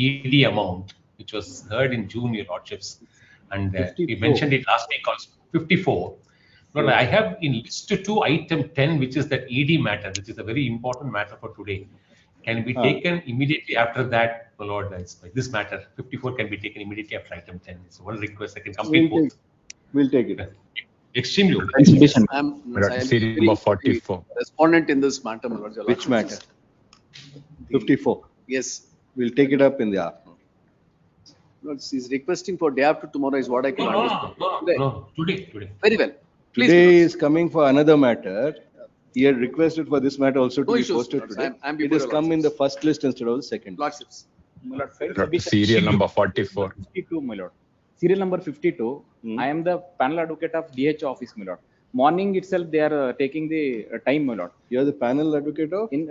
ED amount, which was heard in June, your lordships. And we mentioned it last week also, 54. Lord, I have in list 2, item 10, which is that ED matter, which is a very important matter for today. Can be taken immediately after that, my lord, this matter, 54 can be taken immediately after item 10. So one request, I can complete both. We'll take it. Extremely. I'm Serial number 44. respondent in this matter, my lord. Your Which lordships. matter? 54. Yes. We'll take it up in the afternoon. Lords, he's requesting for day after tomorrow is what I can understand. No, today. Very well. Please. Today is coming for another matter. He had requested for this matter also to No be issues, posted Lords. today. I'm It has come in the first list instead of the second. Lordships. Serial number 44. 52, my lord. Serial number 52. I am the panel advocate of DH office, my lord. Morning itself, they are taking the time, my lord. You are the panel advocate of? In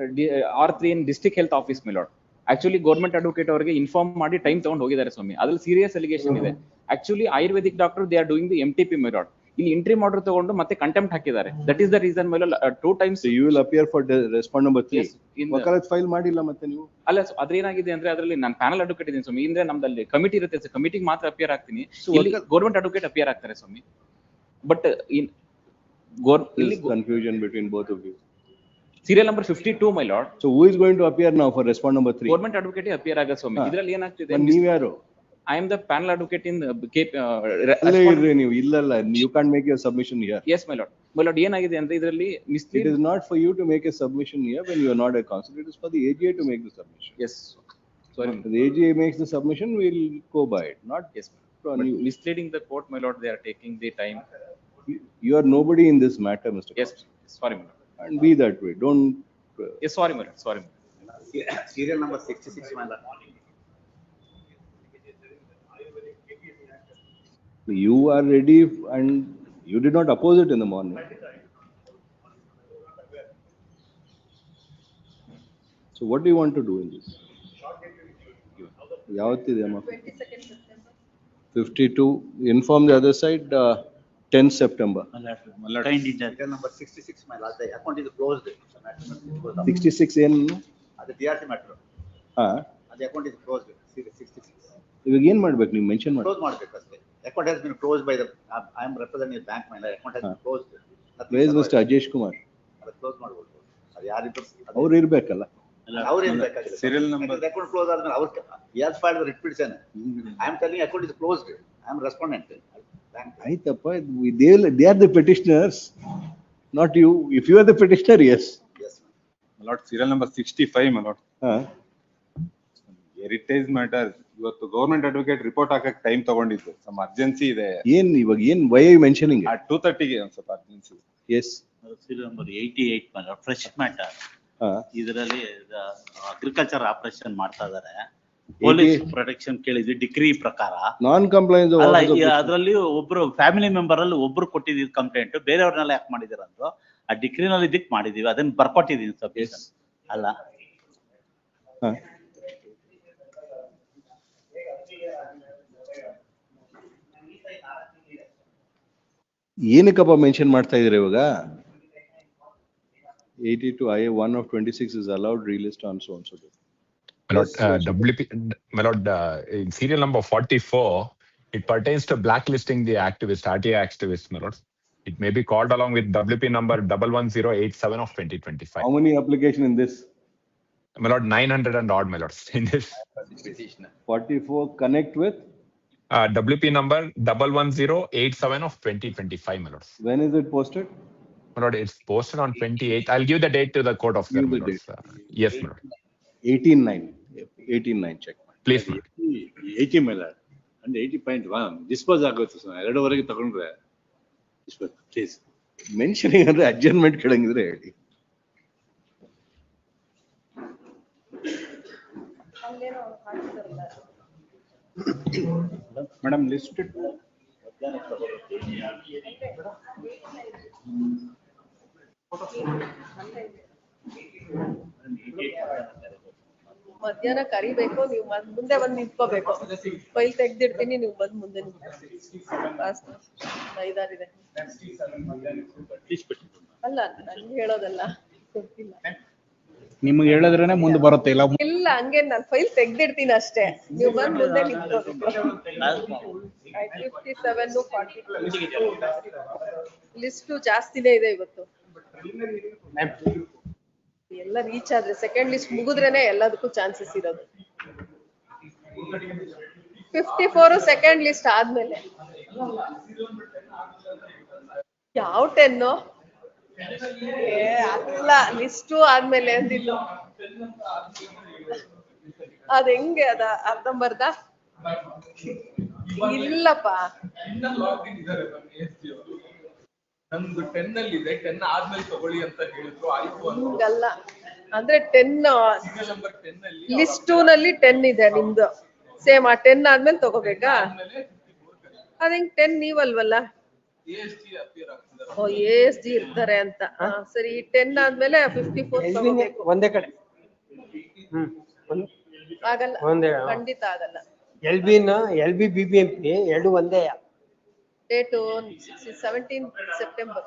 R3 in district health office, my lord. Actually, government advocate ಅವರಿಗೆ inform ಮಾಡಿ time ತಗೊಂಡು ಹೋಗಿದ್ದಾರೆ ಸ್ವಾಮಿ. ಅದ್ರಲ್ಲಿ serious allegation ಇದೆ. Actually, Ayurvedic doctor they are doing the MTP, my lord. ಇಲ್ಲಿ entry order ತಗೊಂಡು ಮತ್ತೆ contempt ಹಾಕಿದ್ದಾರೆ. That is the reason, my lord, 2 times. So you will appear for the respond number 3. Yes, ವಕಾಲತ್ file ಮಾಡಿಲ್ಲ ಮತ್ತೆ ನೀವು? ಅಲ್ಲ, ಅದ್ರೇನಾಗಿದೆ ಅಂದ್ರೆ ಅದರಲ್ಲಿ ನಾನು ಪ್ಯಾನಲ್ ಅಡ್ವೊಕೇಟ್ ಇದ್ದೀನಿ ಸ್ವಾಮಿ. ಅಂದ್ರೆ ನಮ್ದಲ್ಲಿ ಕಮಿಟಿ ಇರುತ್ತೆ, ಕಮಿಟಿಗೆ ಮಾತ್ರ ಅಪಿಯರ್ ಆಗ್ತೀನಿ. ಇಲ್ಲಿ ಗೌರ್ಮೆಂಟ್ ಅಡ್ವೊಕೇಟ್ ಅಪಿಯರ್ ಆಗ್ತಾರೆ ಸ್ವಾಮಿ. But in There is confusion between both of you. Serial number 52, my lord. So who is going to appear now for respond number 3? Government advocate appear ಆಗ ಸ್ವಾಮಿ. ಇದ್ರಲ್ಲಿ ಏನಾಗ್ತಿದೆ? ನೀವು ಯಾರು? I am the panel advocate in ಅಲ್ಲೇ ಇರ್ರಿ ನೀವು, ಇಲ್ಲಲ್ಲ, you can't make your submission here. Yes, my lord. My lord, ಏನಾಗಿದೆ ಅಂದ್ರೆ ಇದರಲ್ಲಿ It is not for you to make a submission here when you are not a counsel. It is for the AGA to make the submission. Yes. Sorry. If the AGA makes the submission, we'll go by it. Not yes, but misleading the court, my lord. They are taking the time. You are nobody in this matter, Mr. Yes, sorry, my lord. And be that way. Don't. Yes, sorry, my lord. Sorry. Serial number 66, my lord. You are ready and you did not oppose it in the morning. So what do you want to do in this? Yavatide amma? 22nd September. 52. Inform the other side. 10th September. Serial number 66, my lord. The account is closed. 66 in? The DRT matter. The account is closed. 66. ಇವಾಗ ಏನ್ ಮಾಡ್ಬೇಕು ನೀವು mention ಮಾಡಿ? Close ಮಾಡಬೇಕು ಅಷ್ಟೇ. Account has been closed by the. I am representing bank, my lord. Account has been closed. Where is Mr. Ajesh Kumar? ಅದು close ಮಾಡಬಹುದು. ಅದು ಯಾರಿದ್ರು ಅವ್ರು ಇರ್ಬೇಕಲ್ಲ. ಅವ್ರು ಇರಬೇಕಾಗಿಲ್ಲ. Serial number. Account close ಆದ್ಮೇಲೆ ಅವ್ರು he has filed the writ petition. I am telling account is closed. I am respondent. ಆಯ್ತಪ್ಪ, they are the petitioners, not you. If you are the petitioner, yes. Yes, my lord. Serial number 65, my lord. Heritage matter. ಇವತ್ತು government advocate report ಹಾಕಕ್ಕೆ time ತಗೊಂಡಿದ್ದು, some urgency ಇದೆ. ಏನ್ ಇವಾಗ ಏನ್ why are you mentioning it? 2:30 ಗೆ ಒಂದು ಸ್ವಲ್ಪ urgency. Yes. Serial number 88, my lord. Fresh matter. ಇದರಲ್ಲಿ ಅಗ್ರಿಕಲ್ಚರ್ ಆಪರೇಷನ್ ಮಾಡ್ತಾ ಇದಾರೆ. ಪೊಲೀಸ್ ಪ್ರೊಟೆಕ್ಷನ್ ಕೇಳಿದ್ವಿ ಡಿಗ್ರಿ ಪ್ರಕಾರ. ನಾನ್ ಕಂಪ್ಲೈನ್ಸ್ ಅಲ್ಲ, ಅದರಲ್ಲಿ ಒಬ್ರು ಫ್ಯಾಮಿಲಿ ಮೆಂಬರ್ ಅಲ್ಲಿ ಒಬ್ರು ಕೊಟ್ಟಿದ್ದೀವಿ ಕಂಪ್ಲೇಂಟ್, ಬೇರೆಯವ್ರನ್ನೆಲ್ಲ ಯಾಕೆ ಮಾಡಿದಿರ ಅಂದ್ರು. ಆ ಡಿಗ್ರಿನಲ್ಲಿ ಇದಕ್ಕೆ ಮಾಡಿದೀವಿ, ಅದನ್ನ ಬರ್ಕೊಟ್ಟಿದೀನಿ ಸಬ್ಮಿಷನ್ ಅಲ್ಲ. ಏನಕ್ಕಪ್ಪ ಮೆನ್ಷನ್ ಮಾಡ್ತಾ ಇದ್ದೀರಾ ಇವಾಗ? 82 IA 1 of 26 is allowed relist on so and so. My lord, WP, my lord, in serial number 44, it pertains to blacklisting the activist, RTA activist, my lord. It may be called along with WP number 11087 of 2025. How many application in this? My lord, 900 and odd, my lord, in this. 44 connect with? WP number 11087 of 2025, my lord. When is it posted? My lord, it's posted on 28th. I'll give the date to the court officer, my lord. Yes, my lord. 18.9 check. Please, 80 my lord. And 80.1 dispose ಆಗುತ್ತೆ sir. 2ವರೆಗೆ ತಗೊಂಡ್ರೆ please. Mentioning ಅಂದ್ರೆ adjournment ಕೆಳಂಗಿದ್ರೆ ಹೇಳಿ. Madam list ಮಧ್ಯಾಹ್ನ ಕರಿಬೇಕು, ನೀವು ಮುಂದೆ ಬಂದು ನಿಂತ್ಕೋಬೇಕು. File ತೆಗ್ದಿಡ್ತೀನಿ, ನೀವು ಬಂದು ಮುಂದೆ ಐದಾರಿದೆ. ಅಲ್ಲ, ನನ್ಗೆ ಹೇಳೋದಲ್ಲ, ಗೊತ್ತಿಲ್ಲ. ನಿಮ್ಗೆ ಹೇಳಿದ್ರೇನೆ ಮುಂದೆ ಬರುತ್ತೆ. ಇಲ್ಲ, ಹಂಗೆ ನಾನು ಫೈಲ್ ತೆಗ್ದಿಡ್ತೀನಿ ಅಷ್ಟೇ, ನೀವು ಬಂದು ಮುಂದೆ ನಿಂತ್ಕೋಬೇಕು. 57 42 ಲಿಸ್ಟು ಜಾಸ್ತಿನೇ ಇದೆ ಇವತ್ತು. ಎಲ್ಲ ರೀಚ್ ಆದ್ರೆ ಸೆಕೆಂಡ್ ಲಿಸ್ಟ್ ಮುಗಿದ್ರೇನೆ ಎಲ್ಲದಕ್ಕೂ ಚಾನ್ಸಸ್ ಇರೋದು. 54 ಸೆಕೆಂಡ್ ಲಿಸ್ಟ್ ಆದ್ಮೇಲೆ ಯಾವ 10 ಅಲ್ಲ, ಲಿಸ್ಟು ಆದ್ಮೇಲೆ ಅಂದಿದ್ದು. ಅದ್ ಹೆಂಗೆ ಅದ ಅರ್ಧಂಬರ್ಧ? ಇಲ್ಲಪ್ಪ, ನಮ್ದು 10 ಅಲ್ಲಿ ಇದೆ, 10 ಆದ್ಮೇಲೆ ತಗೊಳ್ಳಿ ಅಂತ ಹೇಳಿದ್ರು. ಆಯ್ತು ಹಂಗಲ್ಲ, ಅಂದ್ರೆ 10 ಲಿಸ್ಟ್ 2 ನಲ್ಲಿ 10 ಇದೆ ನಿಮ್ದು. ಸೇಮ್ ಆ 10 ಆದ್ಮೇಲೆ ತಗೋಬೇಕಾ? ಅದ್ ಹೆಂಗ್ 10 ನೀವಲ್ವಲ್ಲ? ಓ, ASG ಇರ್ತಾರೆ ಅಂತ. ಸರಿ, 10 ಆದ್ಮೇಲೆ 54 ತಗೋಬೇಕು. ಒಂದೇ ಕಡೆ ಆಗಲ್ಲ, ಖಂಡಿತ ಆಗಲ್ಲ. LB BBMP ಎರಡು ಒಂದೇ. Date 17 September.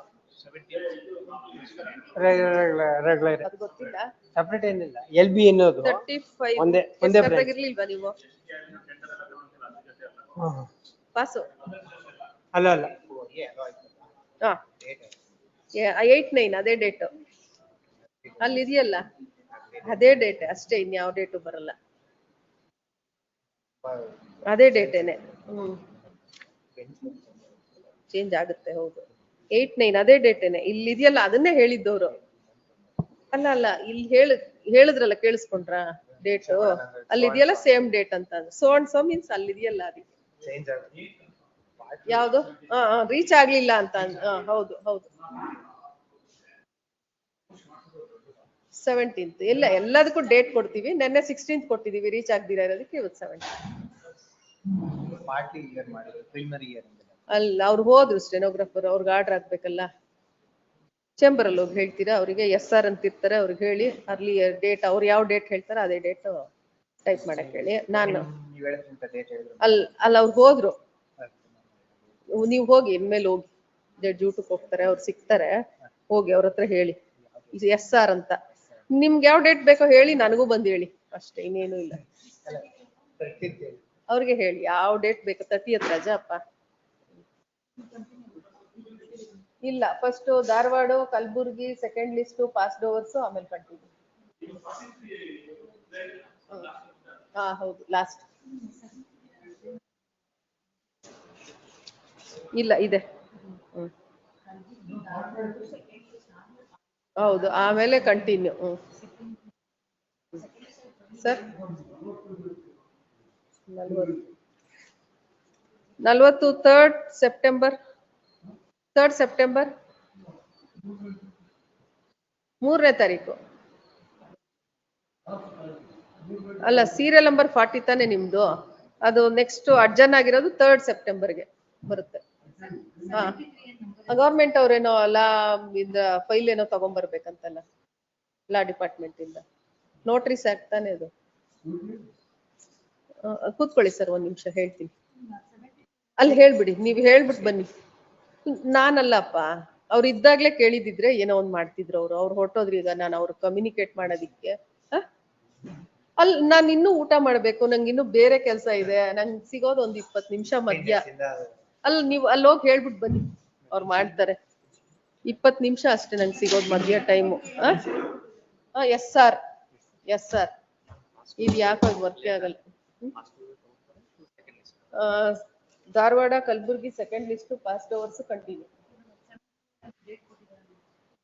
ಅದು ಗೊತ್ತಿಲ್ಲ, ಸಪರೇಟ್ ಏನಿಲ್ಲ. LB ಅನ್ನೋದು 35 ಒಂದೇ ಇರ್ಲಿಲ್ವಾ ನೀವು? ಪಾಸು ಅಲ್ಲ 89 ಅದೇ ಡೇಟ್. ಅಲ್ಲಿ ಇದೆಯಲ್ಲ ಅದೇ ಡೇಟ್ ಅಷ್ಟೇ, ಇನ್ಯಾವ ಡೇಟು ಬರಲ್ಲ. ಅದೇ ಡೇಟೇನೆ. ಚೇಂಜ್ ಆಗುತ್ತೆ, ಹೌದು. 8-9 ಅದೇ ಡೇಟೇನೆ. ಇಲ್ಲಿ ಇದೆಯಲ್ಲ ಅದನ್ನೇ ಹೇಳಿದ್ದವ್ರು. ಅಲ್ಲ ಇಲ್ಲಿ ಹೇಳಿದ್ರಲ್ಲ, ಕೇಳಿಸ್ಕೊಂಡ್ರ ಡೇಟು ಅಲ್ಲಿ ಇದೆಯಲ್ಲ ಸೇಮ್ ಡೇಟ್ ಅಂತ. ಸೊ ಮೀನ್ಸ್ ಅಲ್ಲಿ ಇದೆಯಲ್ಲ ಅದಕ್ಕೆ ಯಾವ್ದು ರೀಚ್ ಆಗ್ಲಿಲ್ಲ ಅಂತ. ಹೌದು ಹೌದು 17th ಎಲ್ಲ ಎಲ್ಲದಕ್ಕೂ ಡೇಟ್ ಕೊಡ್ತೀವಿ. ನೆನ್ನೆ 16th ಕೊಟ್ಟಿದೀವಿ ರೀಚ್ ಆಗ್ದಿರಾ ಇರೋದಕ್ಕೆ. ಇವತ್ತು 17th. ಅಲ್ಲ ಅವ್ರು ಹೋದ್ರು ಸ್ಟೆನೋಗ್ರಾಫರ್, ಅವ್ರಿಗೆ ಆರ್ಡರ್ ಆಗ್ಬೇಕಲ್ಲ. ಚೇಂಬರ್ ಅಲ್ಲಿ ಹೋಗಿ ಹೇಳ್ತೀರಾ ಅವರಿಗೆ, SR ಅಂತ ಇರ್ತಾರೆ, ಅವ್ರಿಗೆ ಹೇಳಿ ಅಲ್ಲಿ ಡೇಟ್ ಅವ್ರು ಯಾವ ಡೇಟ್ ಹೇಳ್ತಾರೆ ಅದೇ ಡೇಟ್ ಟೈಪ್ ಮಾಡಕ್ ಹೇಳಿ. ನಾನು ಅಲ್ಲಿ ಅವ್ರು ಹೋದ್ರು, ನೀವು ಹೋಗಿ ಇನ್ಮೇಲೆ ಹೋಗಿ ಜಡ್ಜ್ ಊಟಕ್ಕೆ ಹೋಗ್ತಾರೆ, ಅವ್ರು ಸಿಗ್ತಾರೆ, ಹೋಗಿ ಅವ್ರ ಹತ್ರ ಹೇಳಿ SR ಅಂತ. ನಿಮ್ಗೆ ಯಾವ ಡೇಟ್ ಬೇಕೋ ಹೇಳಿ, ನನಗೂ ಬಂದು ಹೇಳಿ ಅಷ್ಟೇ, ಇನ್ನೇನು ಇಲ್ಲ. ಅವ್ರಿಗೆ ಹೇಳಿ ಯಾವ ಡೇಟ್ ಬೇಕೋ. 30th ರಜಾ ಅಪ್ಪ. ಇಲ್ಲ, first Dharwad, Kalaburagi, second list, passed overs, ಆಮೇಲೆ ಕಂಟಿನ್ಯೂ. ಹೌದು ಲಾಸ್ಟ್. ಇಲ್ಲ ಇದೆ. ಹೌದು, ಆಮೇಲೆ ಕಂಟಿನ್ಯೂ. ಸರ್ 40 3rd ಸೆಪ್ಟೆಂಬರ್ 3ನೇ ತಾರೀಕು. ಅಲ್ಲ, ಸೀರಿಯಲ್ ನಂಬರ್ 40 ತಾನೆ ನಿಮ್ದು. ಅದು ನೆಕ್ಸ್ಟ್ ಅಡ್ಜರ್ನ್ ಆಗಿರೋದು 3rd ಸೆಪ್ಟೆಂಬರ್ಗೆ ಬರುತ್ತೆ. ಗವರ್ಮೆಂಟ್ ಅವ್ರೇನೋ ಲಾ ಫೈಲ್ ಏನೋ ತಗೊಂಡ್ಬರ್ಬೇಕಂತಲ್ಲ, ಲಾ ಡಿಪಾರ್ಟ್ಮೆಂಟ್ ಇಂದ. ನೋಟ್ರೀಸ್ ಆಗ್ತಾನೆ ಅದು. ಕೂತ್ಕೊಳ್ಳಿ ಸರ್, ಒಂದ್ ನಿಮಿಷ ಹೇಳ್ತೀನಿ. ಅಲ್ಲಿ ಹೇಳ್ಬಿಡಿ, ನೀವು ಹೇಳ್ಬಿಟ್ಟು ಬನ್ನಿ. ನಾನಲ್ಲಪ್ಪ, ಅವ್ರು ಇದ್ದಾಗ್ಲೇ ಕೇಳಿದಿದ್ರೆ ಏನೋ ಒಂದ್ ಮಾಡ್ತಿದ್ರು. ಅವ್ರು ಹೊರಟೋದ್ರಿ. ಈಗ ನಾನು ಅವ್ರು ಕಮ್ಯುನಿಕೇಟ್ ಮಾಡೋದಿಕ್ಕೆ ಅಲ್ಲಿ ನಾನು ಇನ್ನೂ ಊಟ ಮಾಡ್ಬೇಕು, ನಂಗೆ ಇನ್ನೂ ಬೇರೆ ಕೆಲಸ ಇದೆ. ನಂಗೆ ಸಿಗೋದು ಒಂದ್ 20 ನಿಮಿಷ ಮಧ್ಯ. ನೀವು ಅಲ್ಲಿ ಹೋಗಿ ಹೇಳ್ಬಿಟ್ಟು ಬನ್ನಿ, ಅವ್ರು ಮಾಡ್ತಾರೆ. 20 ನಿಮಿಷ ಅಷ್ಟೇ ನಂಗೆ ಸಿಗೋದು ಮಧ್ಯ ಟೈಮು. SR ಇದು ಯಾಕೋ ವರ್ಕ್ ಆಗಲ್ಲ. Dharwad, Kalaburagi, second list, passed overs, continue.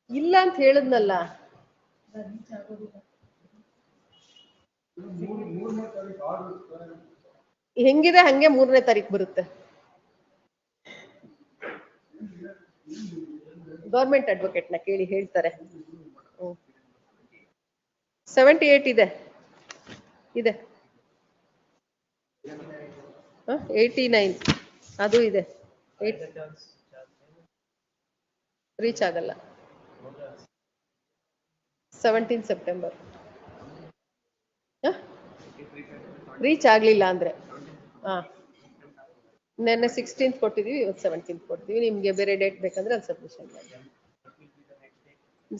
ಇಲ್ಲ ಅಂತ ಹೇಳಿದ್ನಲ್ಲ. ಹೆಂಗಿದೆ ಹಂಗೆ 3ನೇ ತಾರೀಕು ಬರುತ್ತೆ. ಗವರ್ಮೆಂಟ್ ಅಡ್ವೊಕೇಟ್ನ ಕೇಳಿ ಹೇಳ್ತಾರೆ. 78 ಇದೆ. 89 ಅದು ಇದೆ. ರೀಚ್ ಆಗಲ್ಲ. 17 ಸೆಪ್ಟೆಂಬರ್ ರೀಚ್ ಆಗ್ಲಿಲ್ಲ ಅಂದ್ರೆ ನೆನ್ನೆ 16th ಕೊಟ್ಟಿದೀವಿ, ಇವತ್ತು 17th ಕೊಡ್ತೀವಿ. ನಿಮ್ಗೆ ಬೇರೆ ಡೇಟ್ ಬೇಕಂದ್ರೆ ಅದು ಸಬ್ಮಿಷನ್ ಮಾಡಿ.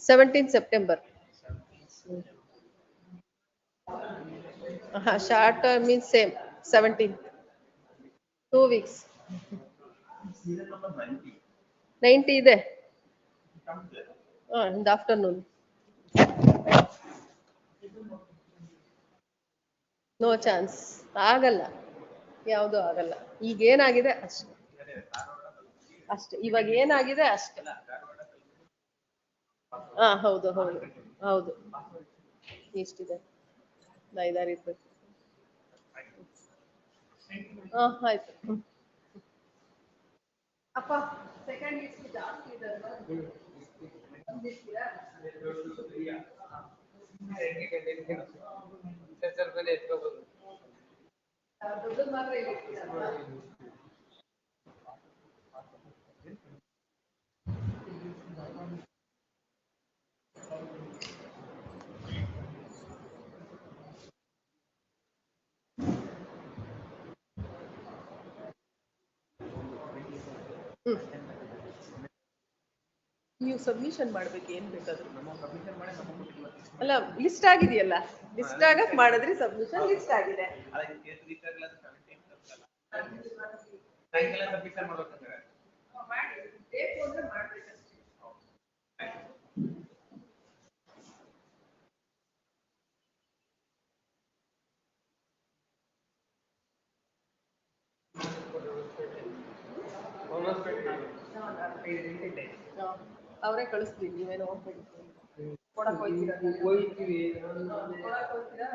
17 September. Short means same 17th. 2 weeks. 90 ಇದೆ. in the afternoon. No chance, ಆಗಲ್ಲ, ಯಾವುದು ಆಗಲ್ಲ. ಈಗ ಏನಾಗಿದೆ ಅಷ್ಟೇ. ಇವಾಗ ಏನಾಗಿದೆ ಅಷ್ಟೇ. ಹೌದು ಹೌದು ಹೌದು. ಎಷ್ಟಿದೆ? 5-6 ಇರ್ಬೇಕು. ಆಯ್ತು. ಅಪ್ಪ ಸೆಕೆಂಡ್ ಲಿಸ್ಟ್ ಜಾಸ್ತಿ ಇದೆ ಅಲ್ವಾ? ದೊಡ್ಡದು ಮಾತ್ರ ನೀವು ಸಬ್ಮಿಷನ್ ಮಾಡ್ಬೇಕು. ಏನ್ ಬೇಕಾದ್ರೂ ಅಲ್ಲ, ಲಿಸ್ಟ್ ಆಗಿದೆಯಲ್ಲ, ಲಿಸ್ಟ್ ಆಗಕ್ ಮಾಡಿದ್ರಿ ಸಬ್ಮಿಷನ್. ಲಿಸ್ಟ್ ಆಗಿದೆ. ಅವರೇ ಕಳಿಸ್ತೀನಿ, ನೀವೇನೋ ಹೋಗ್ಬೇಡಿ. ಕೊಡಕ್ ಹೋಗ್ತೀರಾ? ಹೋಗ್ತೀವಿ. ಕೊಡಕ್ ಹೋಗ್ತೀರಾ?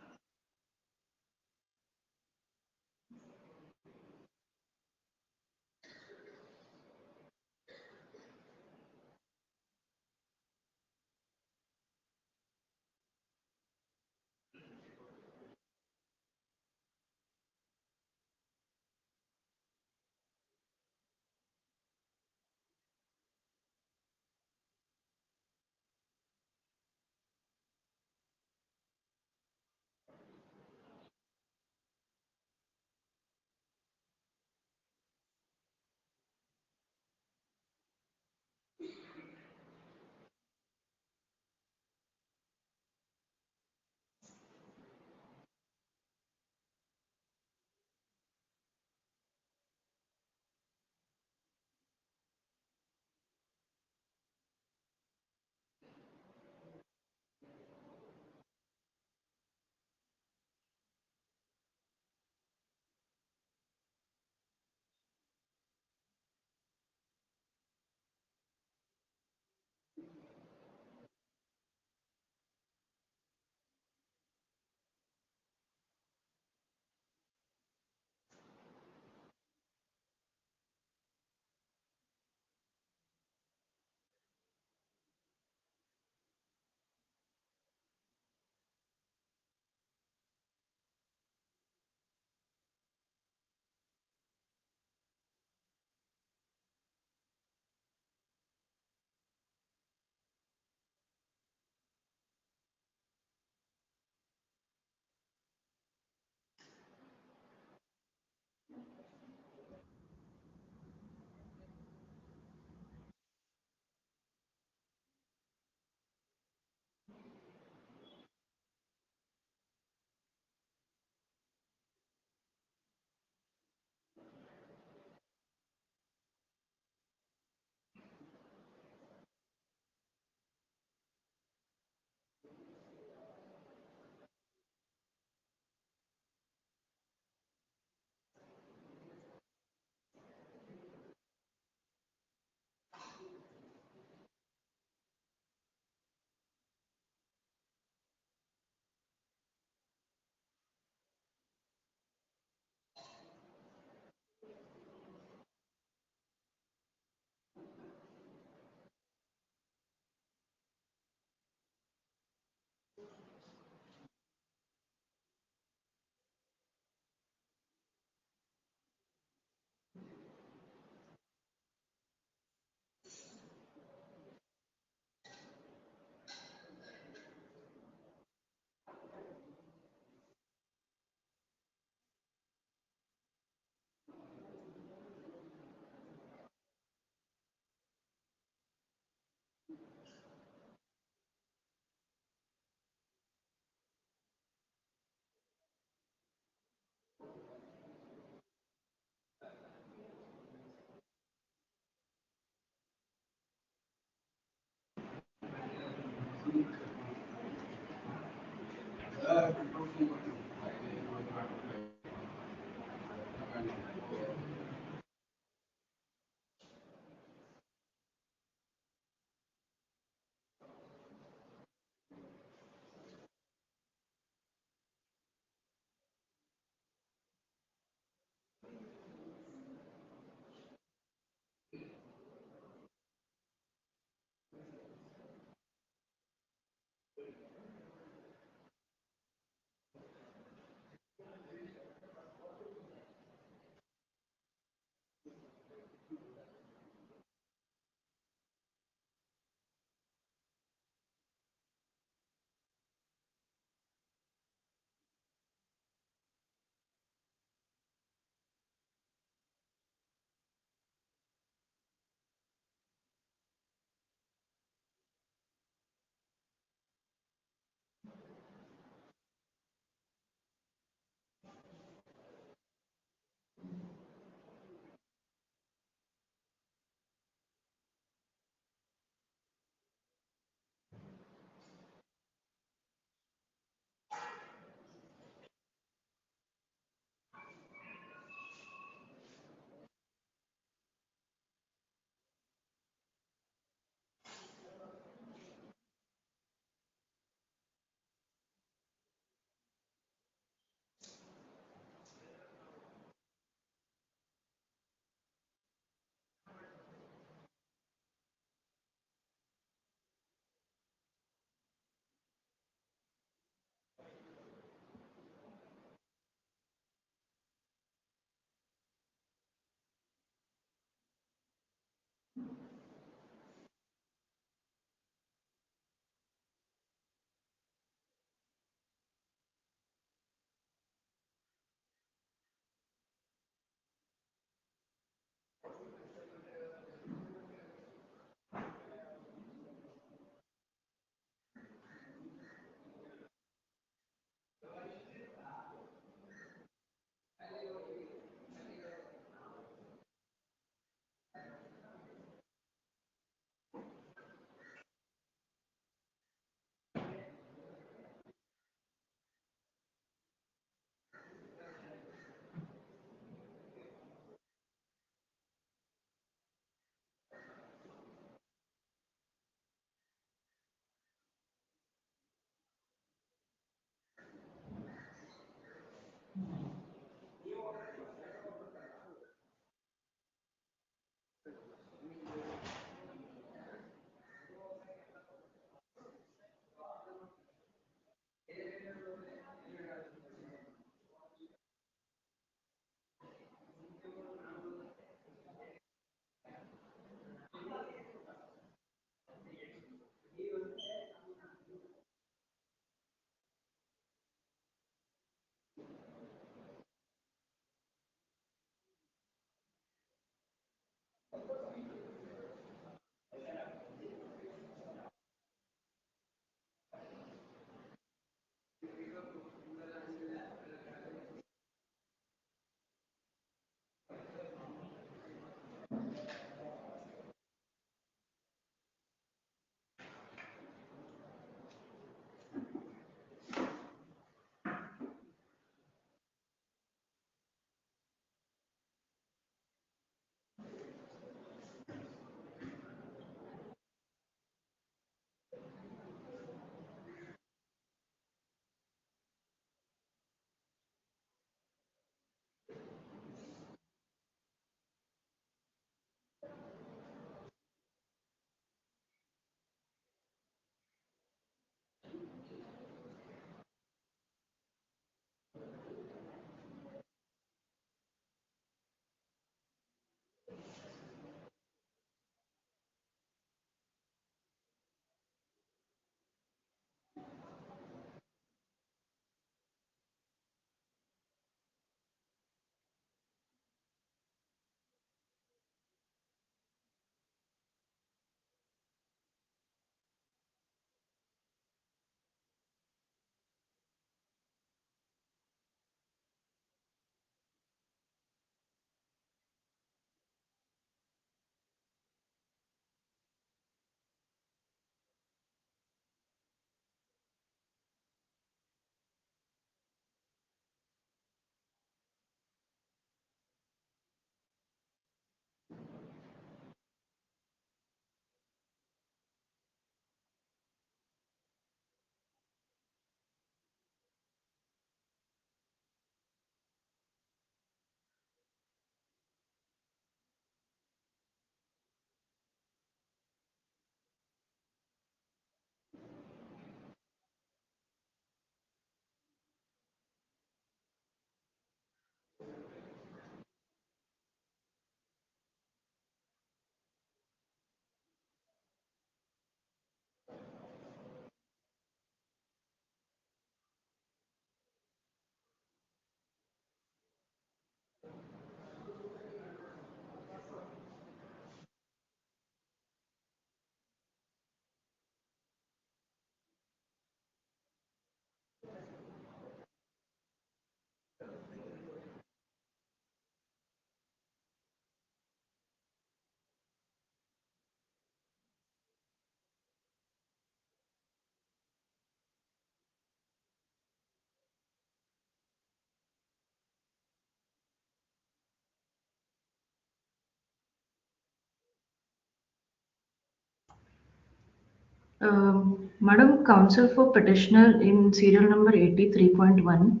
Madam, counsel for petitioner in serial number 83.1.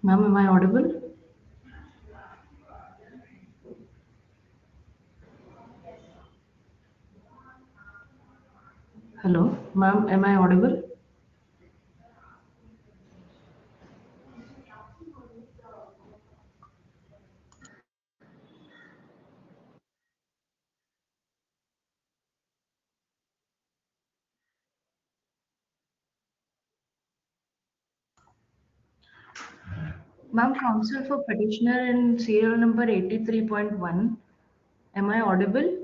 Ma'am, am I audible? Hello, ma'am, am I audible? Ma'am, counsel for petitioner in serial number 83.1. Am I audible?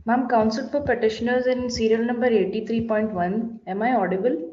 Ma'am, counsel for petitioners in serial number 83.1. Am I audible?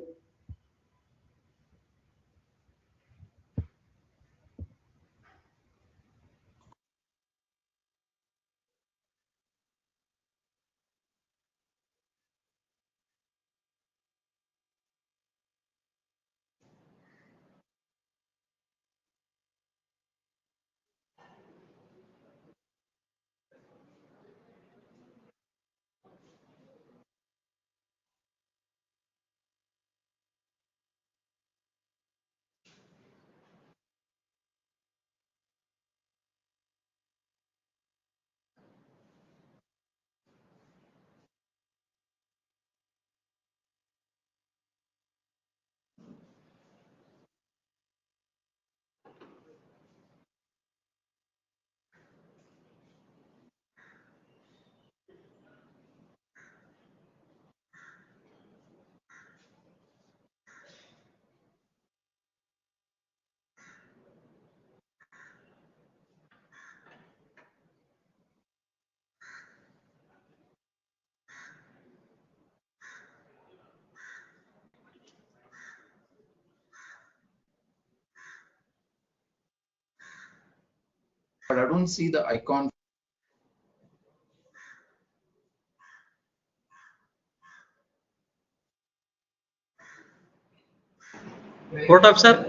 But I don't see the icon. Court officer.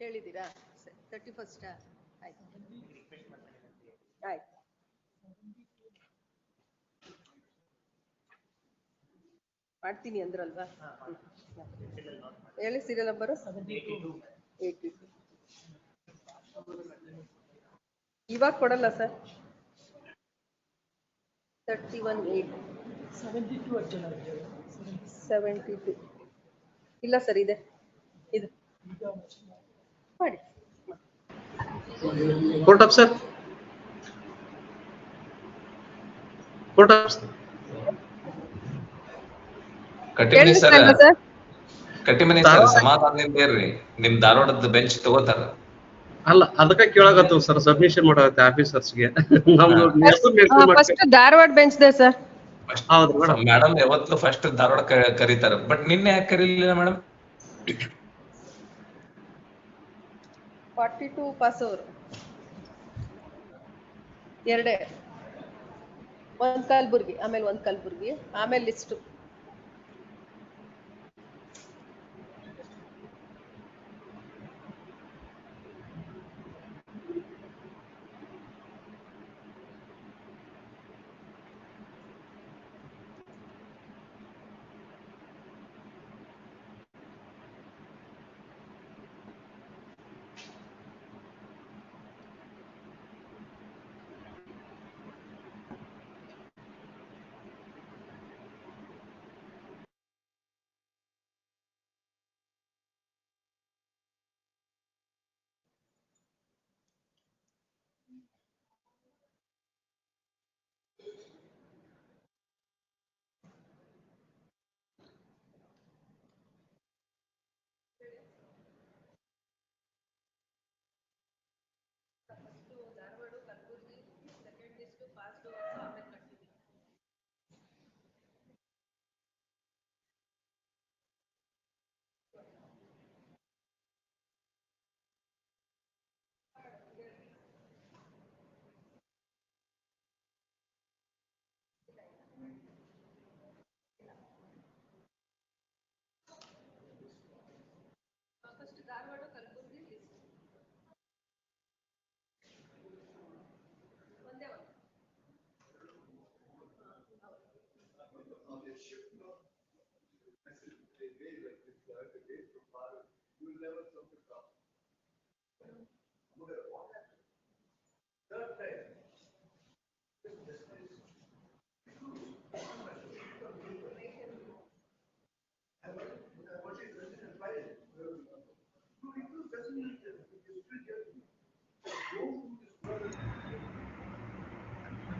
ಹೇಳಿದ್ದೀರಾ 31st ಆಯ್ತು ಆಯ್ತು ಮಾಡ್ತೀನಿ ಅಂದ್ರಲ್ವಾ ಹೇಳಿ serial number 82 ಇವಾಗ ಕೊಡಲ್ಲ sir 72 ಇಲ್ಲ sir ಇದೆ ಇದು ಮಾಡಿ Court of sir. Court of Kattimani sir ಕೇಳಿಸ್ತಾ ಇಲ್ವಾ ಸರ್ ಕಟ್ಟಿಮನಿ ಸರ್ ಸಮಾಧಾನದಿಂದ ಇರ್ರಿ ನಿಮ್ ಧಾರವಾಡದ ಬೆಂಚ್ ತಗೋತಾರ ಅಲ್ಲ ಅದಕ್ಕೆ ಕೇಳಾಗತ್ತವ ಸರ್ ಸಬ್ಮಿಷನ್ ಮಾಡತ್ತೆ ಆಫೀಸರ್ಸ್ಗೆ ನಮ್ದು ಹೆಸರು ಮೆನ್ಷನ್ ಫಸ್ಟ್ ಧಾರವಾಡ ಬೆಂಚ್ ದೆ ಸರ್ ಹೌದು ಮೇಡಮ್ ಮೇಡಮ್ ಯಾವತ್ತು ಫಸ್ಟ್ ಧಾರವಾಡ ಕರೀತಾರ ಬಟ್ ನಿನ್ನೆ ಯಾಕೆ ಕರೀಲಿಲ್ಲ ಮೇಡಮ್ 42 ಪಾಸ್ ಅವರು ಎರಡೇ ಒಂದ್ ಕಲ್ಬುರ್ಗಿ ಆಮೇಲೆ ಒಂದ್ ಕಲ್ಬುರ್ಗಿ ಆಮೇಲೆ list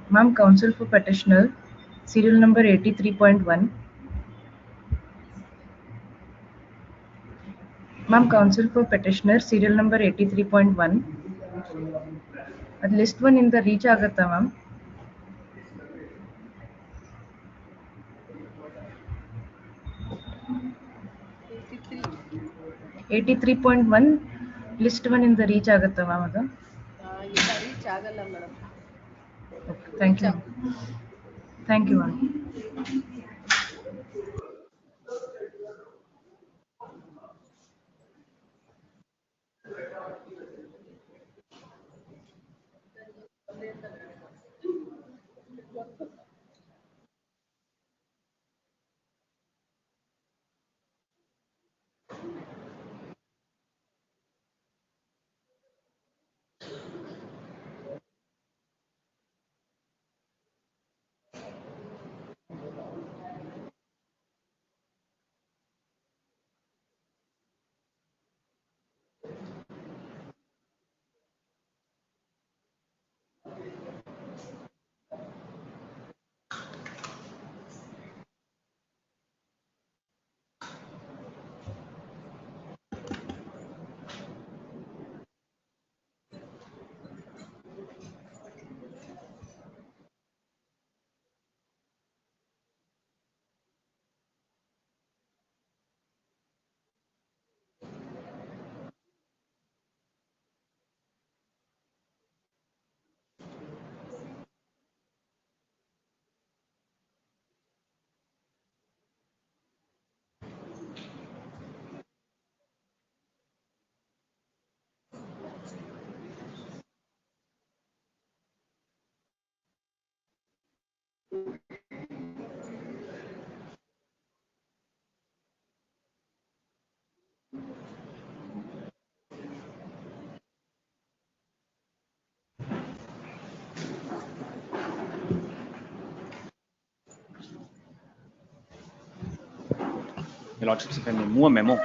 Ma'am, counsel for petitioner, serial number 83.1. Ma'am, counsel for petitioner, serial number 83.1. List 1 in the reach ಆಗತ್ತಾ ma'am? Eighty-three point one, list 1 in the reach ಆಗತ್ತಾ ma'am ಅದು? ಇಲ್ಲ ರೀಚ್ ಆಗಲ್ಲ madam Thank you. Thank you ma'am. Your Lordships, if I may move a memo.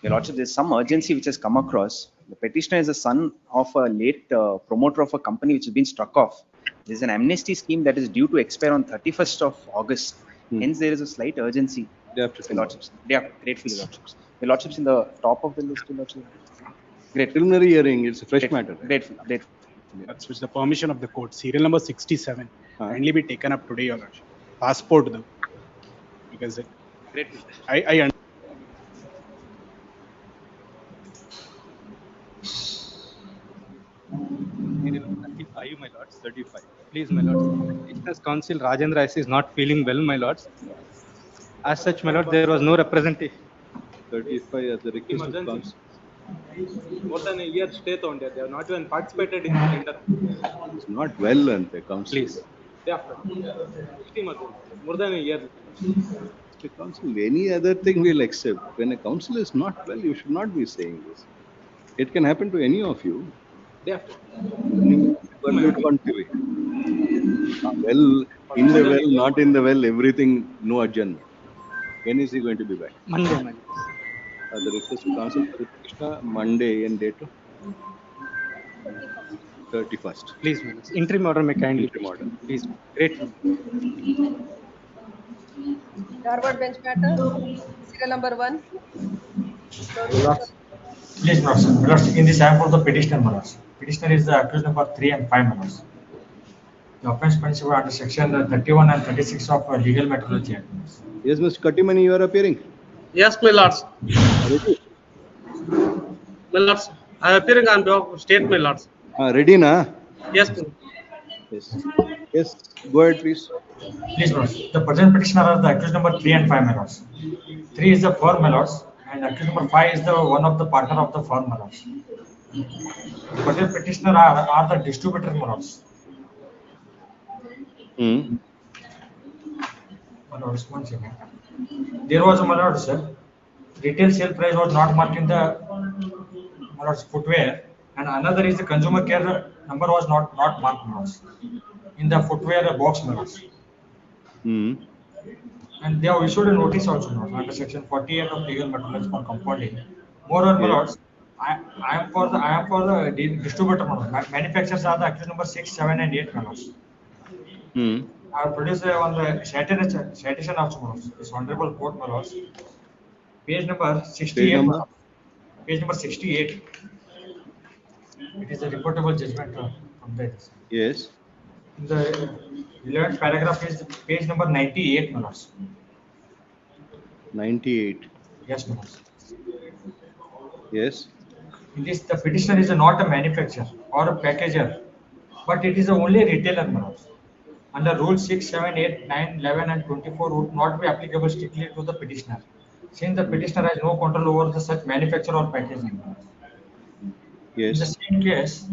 Your Lordship, there's some urgency which has come across. The petitioner is the son of a late promoter of a company which has been struck off. There's an amnesty scheme that is due to expire on 31st of August. Hence, there is a slight urgency. Day after Your tomorrow. Lordships, grateful, Your Lordships. Your Lordships, in the top of the list, Your Lordship. Grateful. Preliminary hearing, it's a fresh Grateful. matter. Right? Grateful. Grateful. That's with the permission of the court. Serial number 67. Kindly be taken up today, Your Lordship. Passport though. Because it, Grateful. I Serial 35, my lords, 35. Please, my lords. Petitioner's counsel Rajendra S. is not feeling well, my lords. As such, my lord, there was no representation. 35 at the request of Emergency. counsel. More than a year stay on there. They have not even participated in the tender. It's not well and the council. Please. Day after. More than a year. The council, any other thing we'll accept. When a council is not well, you should not be saying this. It can happen to any of you. Day after. Well, in the well, not in the well, everything, no adjournment. When is he going to be back? Monday, my The request of council for the petitioner, Monday and date 31st. Please, my lords. Interim order may kindly. Interim order. Please. Grateful. Forward bench matter, serial number 1. Please, my lords. My lords, in this I am for the petitioner, my lords. Petitioner is the accused number 3 and 5, my lords. The offence punishable under section 31 and 36 of Legal Metrology Act. Yes, Mr. Kattimani, you are appearing. Yes, my lords. My lords, I am appearing on behalf of state, my lords. Ready, na? Yes, Yes. Yes, go ahead, please. Please, my lords. The present petitioner are the accused number 3 and 5, my lords. 3 is the firm, my lords, and accused number 5 is the one of the partner of the firm, my lords. The present petitioner are the distributor, my lords. My lords, one second. There was, my lords, retail sale price was not marked in the my lords, footwear, and another is the consumer care number was not marked, my lords, in the footwear box, my lords. And they have issued a notice also, my lords, under section 48 of legal metrology for compounding. Moreover, my lords, I am for the distributor, my lords. Manufacturers are the accused number 6, 7, and 8, my lords. I have produced on the citation also, my lords. This honorable court, my lords. Page number 68. Page number 68. It is a reportable judgment from there. Yes. The 11th paragraph is page number 98, my lords. 98. Yes, my lords. Yes. In this, the petitioner is not a manufacturer or a packager, but it is only a retailer, my lords. Under Rule 6, 7, 8, 9, 11, and 24 would not be applicable strictly to the petitioner, since the petitioner has no control over the such manufacture or packaging. Yes. In the same case,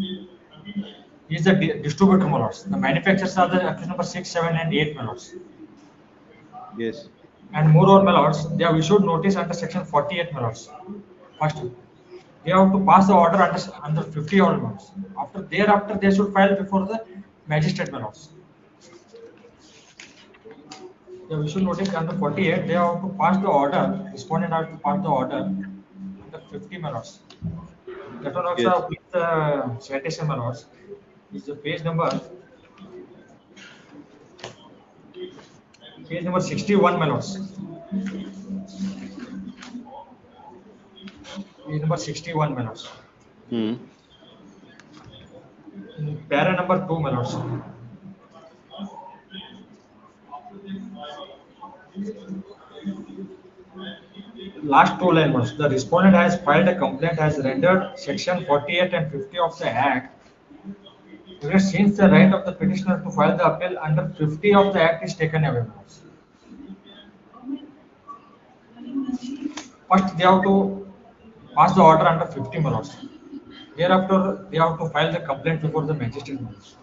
he is the distributor, my lords. The manufacturers are the accused number 6, 7, and 8, my lords. Yes. And moreover, my lords, they have issued notice under section 48, my lords. First, they have to pass the order under 50 odd months. Thereafter, they should file before the magistrate, my lords. They have issued notice under 48. They have to pass the order. Respondent has to pass the order under 50, my lords. That one also with the citation, my lords. Is the page number 61, my lords. Page number 61, my lords. Para number 2, my lords. Last 2 lines. The respondent has filed a complaint has rendered section 48 and 50 of the Act. Since the right of the petitioner to file the appeal under 50 of the Act is taken away. First, they have to pass the order under 50, my lords. Thereafter, they have to file the complaint before the magistrate, my lords.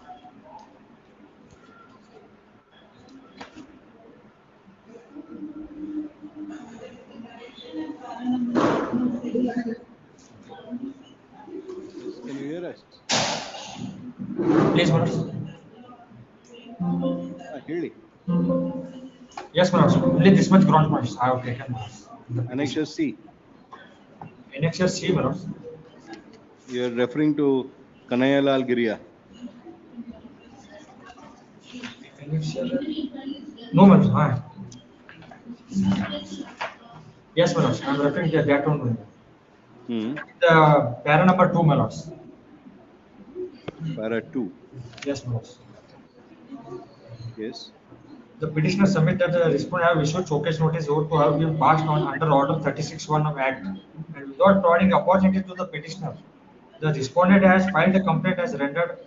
Can you hear us? Please, my lords. Really? Yes, my lords. Only this much ground points I have taken, my lords. Annexure C. Annexure C, my lords. You are referring to Kanayalal Giriya. No, my lords. Yes, my lords. I'm referring to that one. The para number 2, my lords. Para 2. Yes, my lords. Yes. The petitioner submit that the respondent have issued showcase notice or to have been passed on under order 36(1) of Act and without providing opportunity to the petitioner. The respondent has filed the complaint as rendered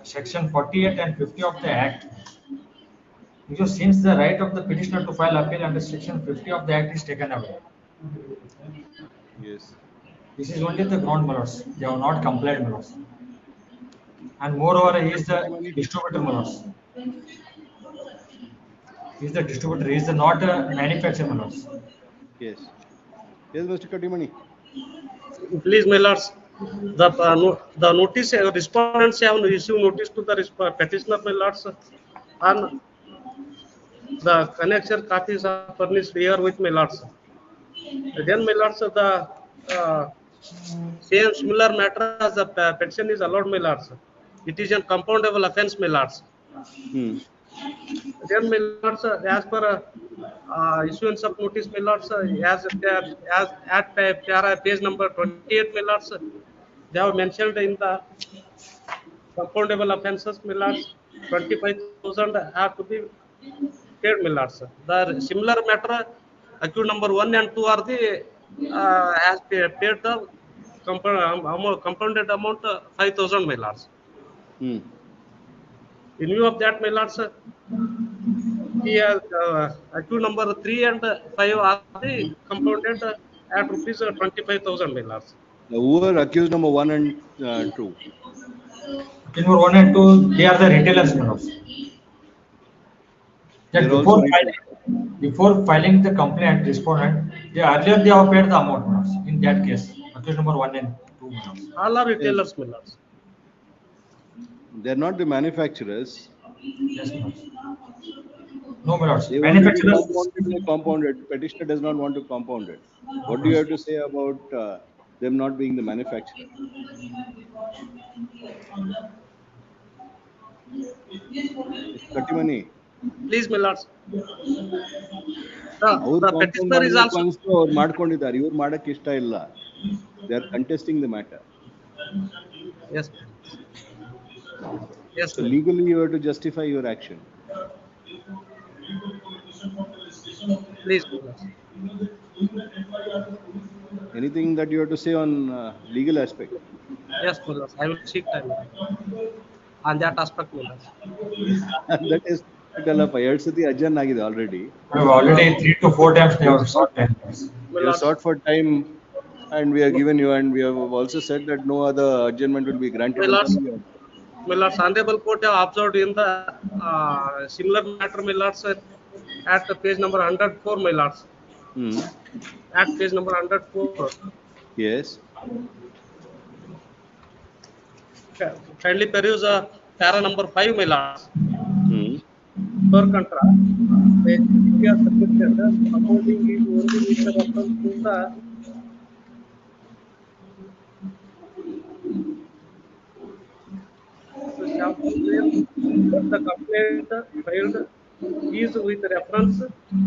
section 48 and 50 of the Act. Because since the right of the petitioner to file appeal under section 50 of the Act is taken away. Yes. This is only the ground, my lords. They have not complied, my lords. And moreover, he is the distributor, my lords. He is the distributor. He is the not a manufacturer, my lords. Yes. Yes, Mr. Katimani. Please, my lords, the notice, respondents have issued notice to the petitioner, my lords, and the connection copies are furnished here with my lords. Then, my lords, the same similar matter as the petition is allowed, my lords. It is a compoundable offence, my lords. Then, my lords, as per issuance of notice, my lords, as at page number 28, my lords, they have mentioned in the compoundable offences, my lords, 25,000 have to be paid, my lords. The similar matter, accused number 1 and 2 are the has paid the compounded amount 5,000, my lords. In view of that, my lords, he has accused number 3 and 5 are the compounded at rupees 25,000, my lords. Who are accused number 1 and 2? Number 1 and 2, they are the retailers, my lords. That before filing the complaint, respondent, earlier they have paid the amount, my lords. In that case, accused number 1 and 2, my lords. All are retailers, my lords. They are not the manufacturers. Yes, my lords. No, my lords. They want to be Manufacturers. compounded. Petitioner does not want to compound it. What do you have to say about them not being the manufacturer? Katimani. Please, my lords. The petitioner is also ಮಾಡ್ಕೊಂಡಿದ್ದಾರೆ ಇವರು ಮಾಡಕ್ಕೆ ಇಷ್ಟ ಇಲ್ಲ. They are contesting the matter. Yes. Yes. So legally you have to justify your action. Please. Anything that you have to say on legal aspect? Yes, my lords. I will seek time on that aspect, my lords. That is ಅಲ್ಲಪ್ಪ 2 ಸತಿ ಅಜ್ಜನ್ ಆಗಿದೆ already. Already 3 to 4 times they have sought time. You have sought for time and we have given you, and we have also said that no other adjournment will be granted. My lords, honorable court have observed in the similar matter, my lords, at page number 104, my lords. At page number 104. Yes. Kindly peruse para number 5, my lords. Per contra, the submitted opposing is only with the reference to the complaint filed is with reference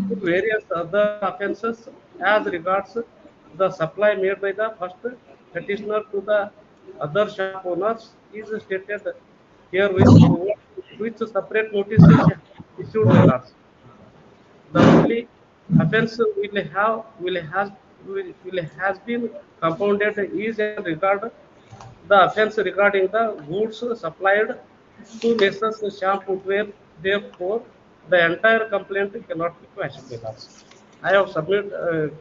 to various other offences as regards the supply made by the first petitioner to the other shop owners is stated here with separate notices issued by us. The only offence has been compounded is in regard the offence regarding the goods supplied to Messrs. Sham Footwear. Therefore, the entire complaint cannot be questioned with us. I have submitted,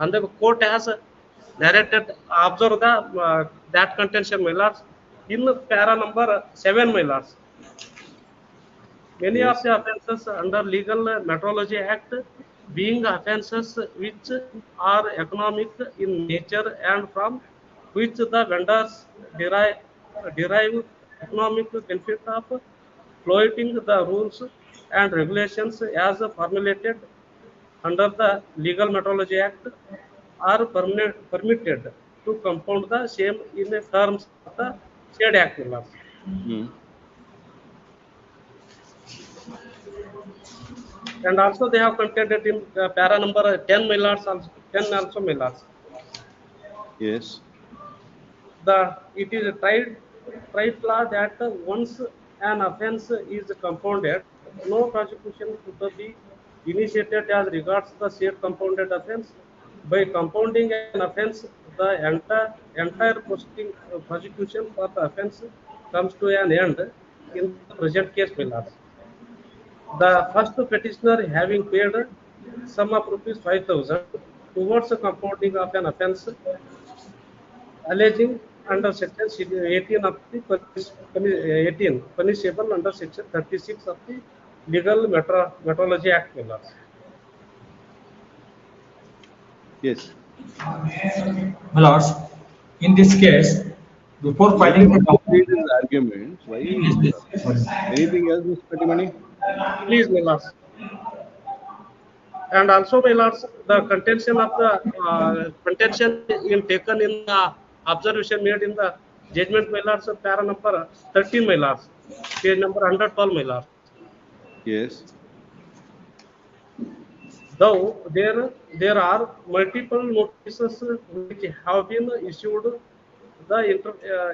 and the court has narrated, observe the that contention, my lords, in para number 7, my lords. Many of the offences under Legal Metrology Act being offences which are economic in nature and from which the vendors derive economic benefit of flouting the rules and regulations as formulated under the Legal Metrology Act are permitted to compound the same in the terms of the said act. My lords. And also they have contained it in para number 10, my lords, also 10 also, my lords. Yes. It is a tried law that once an offence is compounded, no prosecution could be initiated as regards the said compounded offence. By compounding an offence, the entire prosecution for the offence comes to an end in the present case, my lords. The first petitioner having paid sum of rupees 5,000 towards the compounding of an offence alleging under section 18 of the 18 punishable under section 36 of the Legal Metrology Act. Yes. My lords, in this case, before Let filing him the complete his arguments. Why he Yes, yes, interrupt? Anything else, Mr. Patimani? Please, my lords. And also, my lords, the contention of the contention in taken in the observation made in the judgment, my lords, para number 13, my lords, page number 112, my lords. Yes. Though there are multiple notices which have been issued, the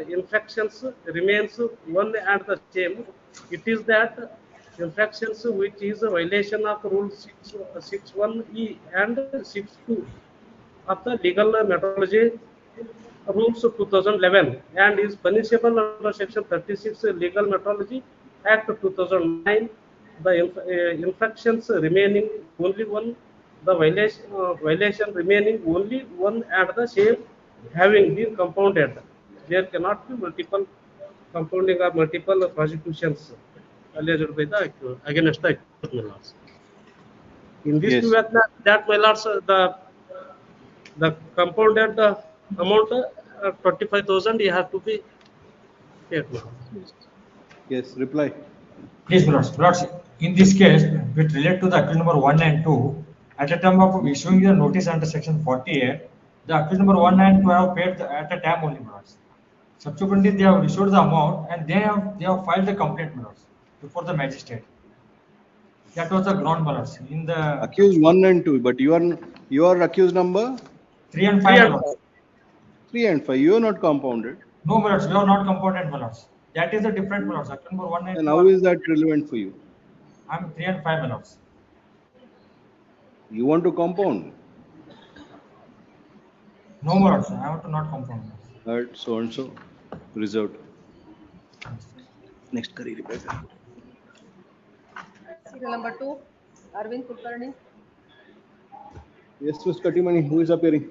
infractions remains one and the same. It is that infractions which is a violation of Rule 61E and 62 of the Legal Metrology Rules of 2011 and is punishable under Section 36 Legal Metrology Act 2009. The infractions remaining only one, the violation remaining only one and the same having been compounded. There cannot be multiple compounding or multiple prosecutions alleged by the against the accused. In this Yes. view, that my lords, the compounded amount 25,000 you have to be paid. Yes. Reply. Please, my lords. Lords, in this case, with relate to the accused number 1 and 2, at the time of issuing the notice under section 48, the accused number 1 and 2 have paid at a time only, my lords. Subsequently, they have issued the amount and they have filed the complaint, my lords, before the magistrate. That was the ground, my lords. In the Accused 1 and 2, but you are accused number 3 and 5, my lords. 3 and 5. You are not compounded. No, my lords, we have not compounded, my lords. That is a different, my lords. Accused number 1 and 2. And how is that relevant for you? I'm 3 and 5, my lords. You want to compound? No, my lords. I want to not compound. Right, so and so reserved. Next, Kari reply. Serial number 2, Arvind Kulkarni. Yes, Mr. Katimani, who is appearing?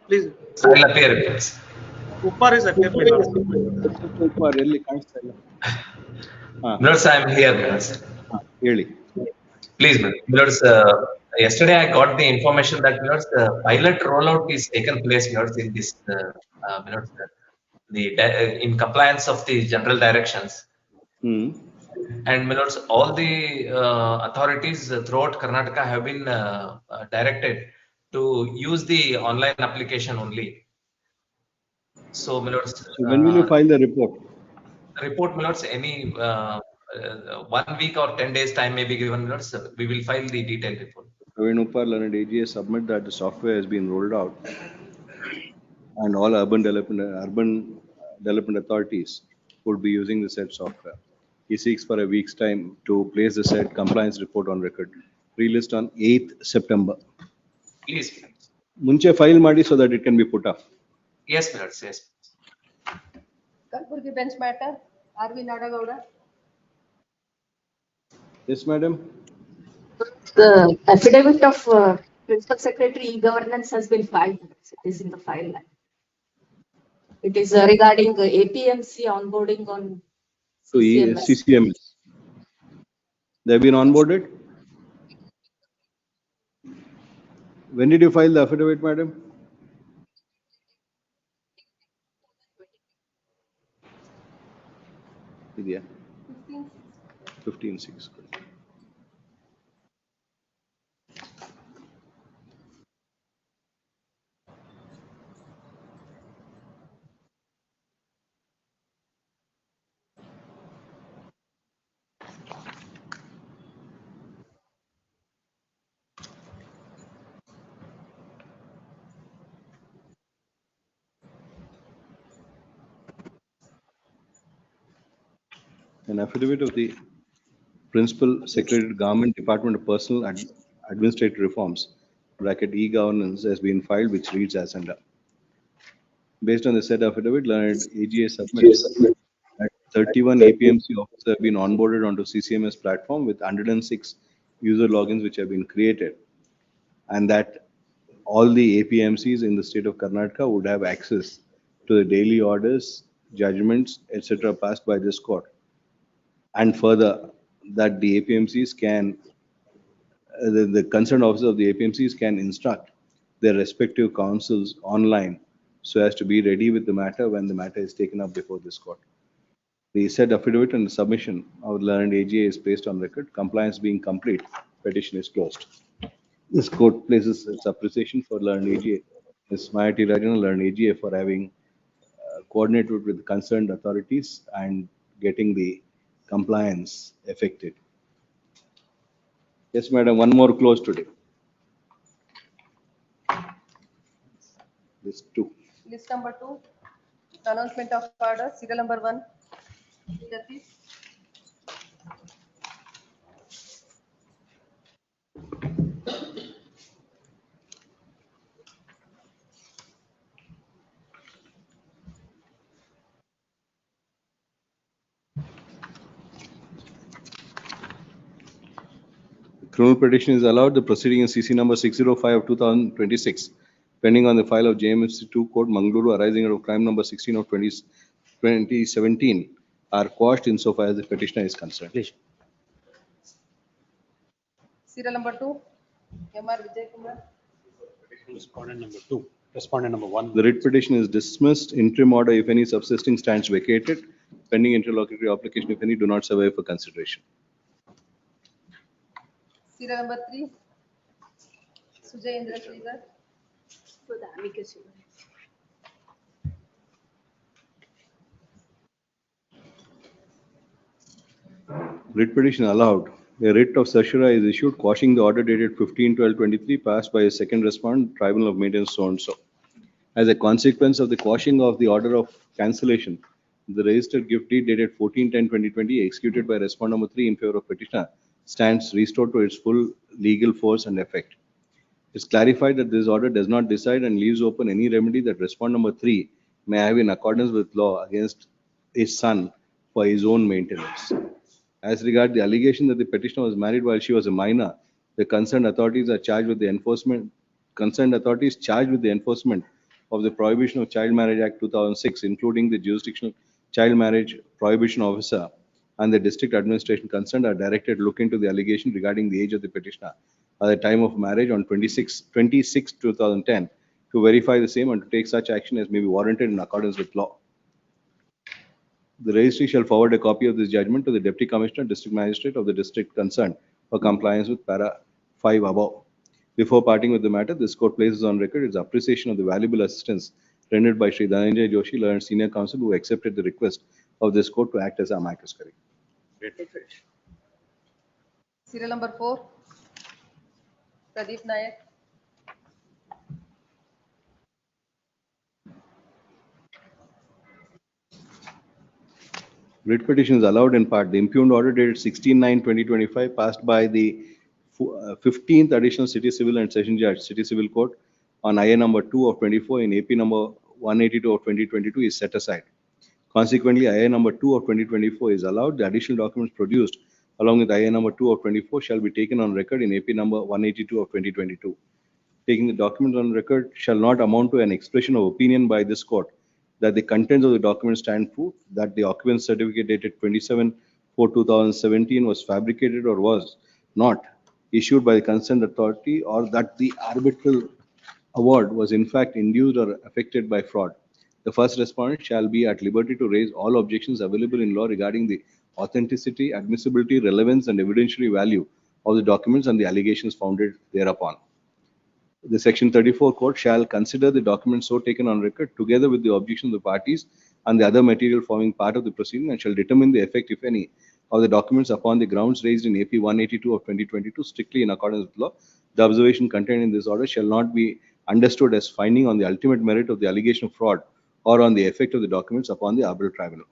Please. I'll appear, please. Upar is appear, my lords. Upar, really can't say. Milords, I am here, Milords. Really. Please, Milords, yesterday I got the information that Milords, pilot rollout is taken place, Milords, in this, Milords, in compliance of the general directions. And Milords, all the authorities throughout Karnataka have been directed to use the online application only. So, Milords, So when will you file the report? Report, Milords, any 1 week or 10 days time may be given, Milords. We will file the detailed report. When Upar Learned AGA submit that the software has been rolled out and all urban development authorities would be using the said software. He seeks for a week's time to place the said compliance report on record. Released on 8th September. Please. Munche file madi so that it can be put up. Yes, Milords, yes. Kalburgi bench matter, R.V. Nadagowda. Yes, madam. The affidavit of Principal Secretary e-Governance has been filed. It is in the file. It is regarding APMC onboarding on To CCMS. They have been onboarded? When did you file the affidavit, madam? Yeah. 15/6. An affidavit of the Principal Secretary, Government Department of Personal Administrative Reforms, bracket e-governance, has been filed, which reads as under. Based on the said affidavit, learned AGA submits that 31 APMC officers have been onboarded onto CCMS platform with 106 user logins which have been created, and that all the APMCs in the state of Karnataka would have access to the daily orders, judgments, etc. passed by this court. And further, that the APMCs can, the concerned officers of the APMCs can instruct their respective councils online so as to be ready with the matter when the matter is taken up before this court. The said affidavit and the submission of learned AGA is placed on record. Compliance being complete, petition is closed. This court places its appreciation for learned AGA, Ms. Mayati Rajan, learned AGA, for having coordinated with concerned authorities and getting the compliance effected. Yes, madam, one more close today. This two. List number 2, announcement of order, serial number 1. Jatish. Criminal petition is allowed. The proceeding in CC number 605 of 2026, pending on the file of JMFC 2 Court, Mangaluru, arising out of crime number 16 of 2017, are quashed insofar as the petitioner is concerned. Serial number 2, MR Vijay Kumar. Respondent number 2. Respondent number 1. The writ petition is dismissed. Interim order, if any, subsisting stands vacated. Pending interlocutory application, if any, do not survive for consideration. Serial number 3, Sujay Indra Sridhar. For the amicus Writ petition allowed. A writ of certiorari is issued quashing the order dated 15/12/23 passed by a second respondent, Tribunal of Maintenance so and so. As a consequence of the quashing of the order of cancellation, the registered gift deed dated 14/10/2020 executed by respondent number 3 in favor of petitioner stands restored to its full legal force and effect. It is clarified that this order does not decide and leaves open any remedy that respondent number 3 may have in accordance with law against his son for his own maintenance. As regards the allegation that the petitioner was married while she was a minor, the concerned authorities charged with the enforcement of the Prohibition of Child Marriage Act 2006, including the jurisdictional child marriage prohibition officer and the district administration concerned, are directed to look into the allegation regarding the age of the petitioner at the time of marriage on 26/2010 to verify the same and to take such action as may be warranted in accordance with law. The registry shall forward a copy of this judgment to the Deputy Commissioner, District Magistrate of the district concerned for compliance with para 5 above. Before parting with the matter, this court places on record its appreciation of the valuable assistance rendered by Sri Dhananjay Joshi, learned senior counsel, who accepted the request of this court to act as amicus curiae. Serial number 4, Pradeep Nayak. Writ petition is allowed in part. The impugned order dated 16/9/2025 passed by the 15th Additional City Civil and Session Judge, City Civil Court on IA number 2 of 24 in AP number 182 of 2022 is set aside. Consequently, IA number 2 of 2024 is allowed. The additional documents produced along with IA number 2 of 24 shall be taken on record in AP number 182 of 2022. Taking the documents on record shall not amount to an expression of opinion by this court that the contents of the document stand proof that the occupant certificate dated 27/4/2017 was fabricated or was not issued by the concerned authority, or that the arbitral award was in fact induced or affected by fraud. The first respondent shall be at liberty to raise all objections available in law regarding the authenticity, admissibility, relevance, and evidentiary value of the documents and the allegations founded thereupon. The Section 34 court shall consider the documents so taken on record together with the objections of the parties and the other material forming part of the proceeding, and shall determine the effect, if any, of the documents upon the grounds raised in AP 182 of 2022 strictly in accordance with law. The observation contained in this order shall not be understood as finding on the ultimate merit of the allegation of fraud or on the effect of the documents upon the arbitral tribunal.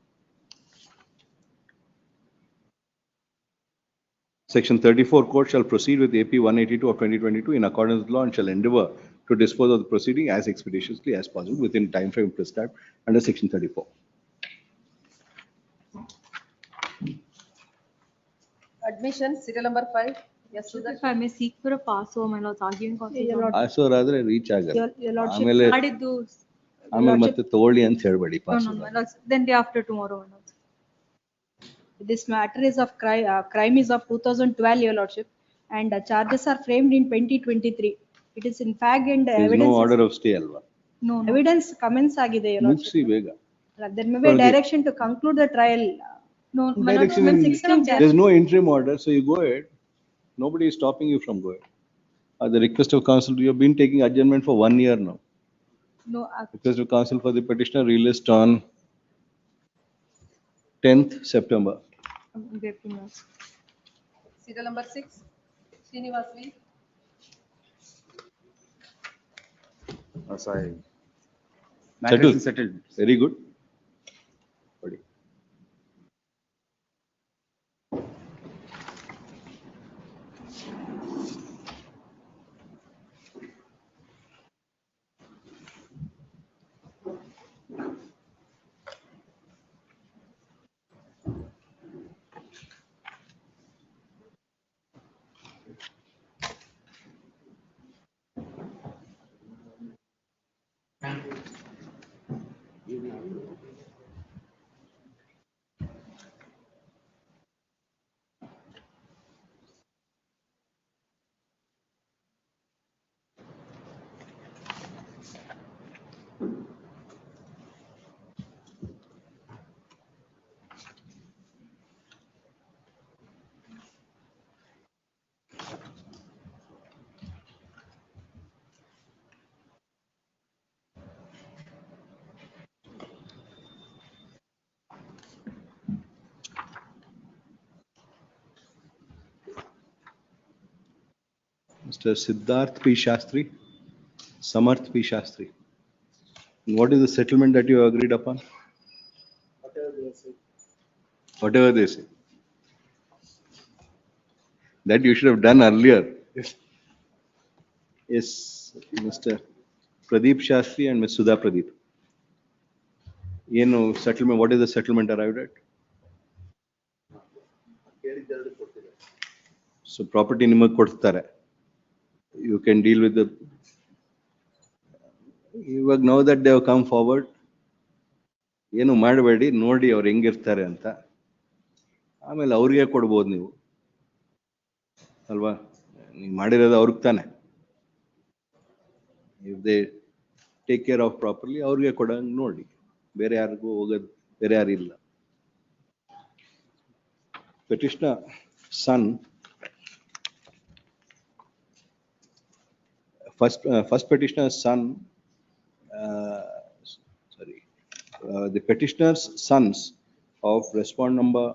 Section 34 court shall proceed with AP 182 of 2022 in accordance with law and shall endeavor to dispose of the proceeding as expeditiously as possible within time frame prescribed under Section 34. Admission, serial number 5. Yes, Sudha. If I may seek for a pass over my lord's arguing Your counsel. ಆಸೋ ಆದ್ರೆ reach ಆಗಲ್ಲ Your lordship ಆಮೇಲೆ ಮಾಡಿದ್ದು ಆಮೇಲೆ ಮತ್ತೆ ತಗೊಳ್ಳಿ ಅಂತ ಹೇಳ್ಬೇಡಿ no, pass no, my lords, then day after tomorrow, my lords. This matter is of crime is of 2012, your lordship, and charges are framed in 2023. It is in fact and there is no evidence. order of stay ಅಲ್ವಾ No, evidence commence agide, your lordship. ಮುಗಿಸಿ ಬೇಗ There may be a direction to conclude the trial. No, my lords, direction when in, 16 there is no interim order, so you go ahead. Nobody is stopping you from going. At the request of counsel, you have been taking adjournment for 1 year now. No, Request of counsel for the petitioner released on 10th September. Serial number 6. Srinivas V. Sorry. Settled. Settled. Very good. Mr. Siddharth P. Shastri, Samarth P. Shastri. What is the settlement that you agreed upon? Whatever they say. That you should have done earlier. Yes, Mr. Pradeep Shastri and Ms. Sudha Pradeep. You know, settlement, what is the settlement arrived at? So property ನಿಮಗೆ ಕೊಡ್ತಾರೆ. You can deal with the, ಇವಾಗ now that they have come forward, ಏನು ಮಾಡಬೇಡಿ ನೋಡಿ ಅವ್ರು ಹೆಂಗಿರ್ತಾರೆ ಅಂತ ಆಮೇಲೆ ಅವ್ರಿಗೆ ಕೊಡ್ಬೋದು ನೀವು ಅಲ್ವಾ ನೀವು ಮಾಡಿರೋದು ಅವ್ರಿಗೆ ತಾನೆ if they take care of properly ಅವ್ರಿಗೆ ಕೊಡಂಗ್ ನೋಡಿ ಬೇರೆ ಯಾರಿಗೂ ಹೋಗೋದು ಬೇರೆ ಯಾರು ಇಲ್ಲ petitioner son first petitioner's son the petitioner's sons of respondent number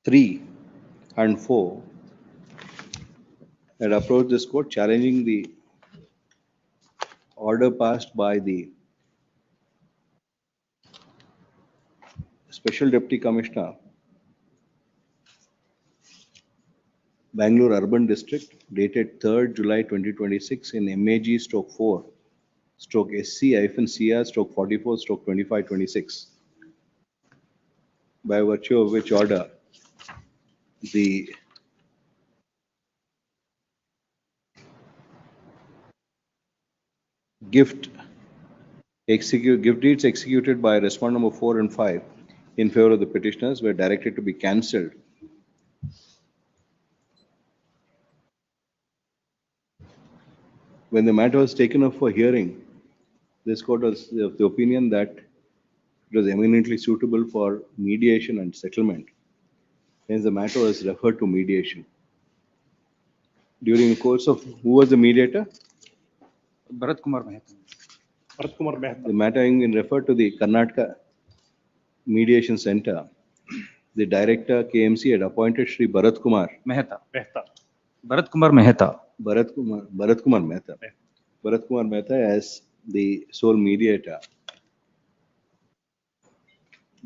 3 and 4 had approached this court challenging the order passed by the Special Deputy Commissioner, Bangalore Urban District, dated 3rd July 2026 in MAG/SC-CR/44/2526, by virtue of which order the gift deeds executed by respondent number 4 and 5 in favor of the petitioners were directed to be cancelled. When the matter was taken up for hearing, this court was of the opinion that it was eminently suitable for mediation and settlement. Hence, the matter was referred to mediation. During the course of, who was the mediator? Bharat Kumar Mehta. The matter having been referred to the Karnataka Mediation Center, the director KMC had appointed Shri Bharat Kumar Mehta. Bharat Kumar Mehta. Bharat Kumar Mehta as the sole mediator.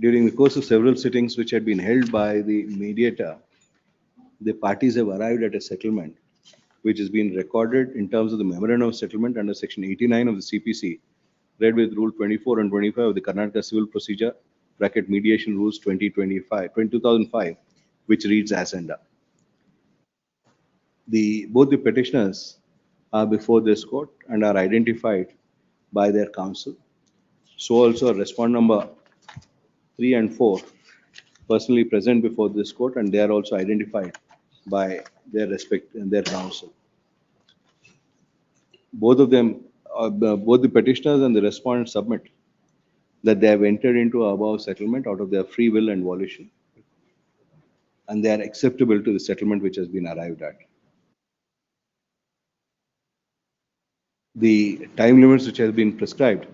During the course of several sittings which had been held by the mediator, the parties have arrived at a settlement which has been recorded in terms of the memorandum of settlement under section 89 of the CPC, read with rule 24 and 25 of the Karnataka Civil Procedure (Mediation Rules 2005), which reads as under. Both the petitioners are before this court and are identified by their counsel. So also respondent number 3 and 4 personally present before this court, and they are also identified by their counsel. Both of them, both the petitioners and the respondent submit that they have entered into above settlement out of their free will and volition, and they are acceptable to the settlement which has been arrived at. The time limits which has been prescribed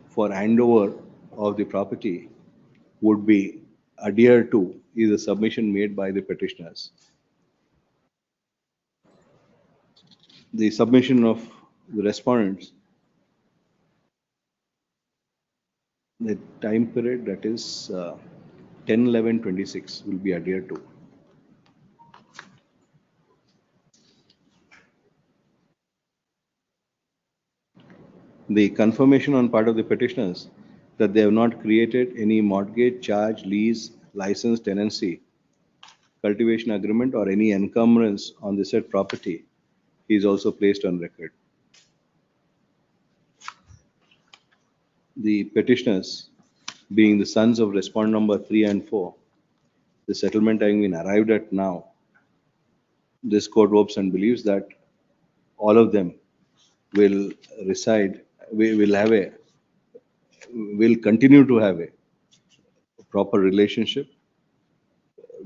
for handover of the property would be adhered to is a submission made by the petitioners. The submission of the respondents, the time period, that is 10/11/26, will be adhered to. The confirmation on part of the petitioners that they have not created any mortgage, charge, lease, license, tenancy, cultivation agreement, or any encumbrance on the said property is also placed on record. The petitioners, being the sons of respondent number 3 and 4, the settlement having been arrived at now, this court hopes and believes that all of them will continue to have a proper relationship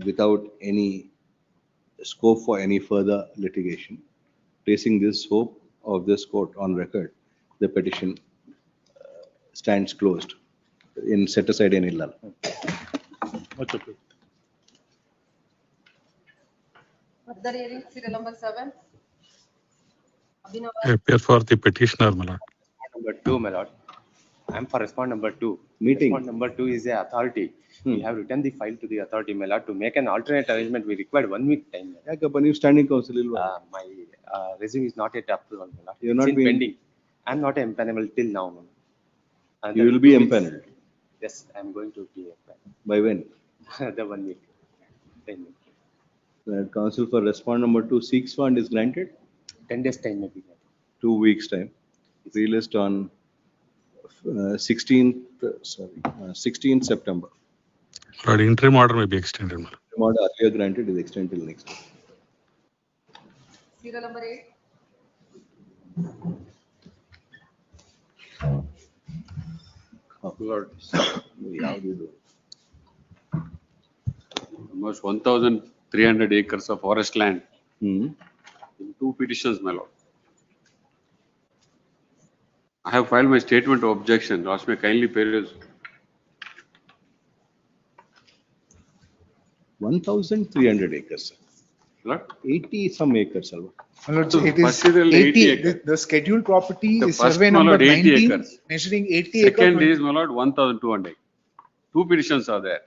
without any scope for any further litigation. Placing this hope of this court on record, the petition stands closed. Set aside any lull. Further hearing, serial number 7. I appear for the petitioner, my lord. Number 2, my lord. I am for respondent number 2. Meeting. Respondent number 2 is the authority. We have written the file to the authority, my lord. To make an alternate arrangement, we required 1 week time. You standing counsel. My resume is not yet approved, my lord. You're It's not in being- pending. I am not empaneled till now. And You the will be 2 weeks- empaneled. Yes, I am going to be empaneled. By when? The 1 week. 10 weeks. The counsel for respondent number 2 seeks fund is granted. 10 days time maybe. 2 weeks time. Relist on 16th September. Lord, interim order may be extended, my lord. Order earlier granted is extended till next month. Serial number 8. Lord, how do you do? Almost 1,300 acres of forest land Hmm. in 2 petitions, my lord. I have filed my statement of objection. Ask me kindly peruse. 1,300 acres. What? 80 some acres. Alva. My lord, so it is First is 80 80, acres. the scheduled property The is first, survey my number lord, 80 19, acres. measuring 80 Second acres. is, my lord, 1,200. 2 petitions are there.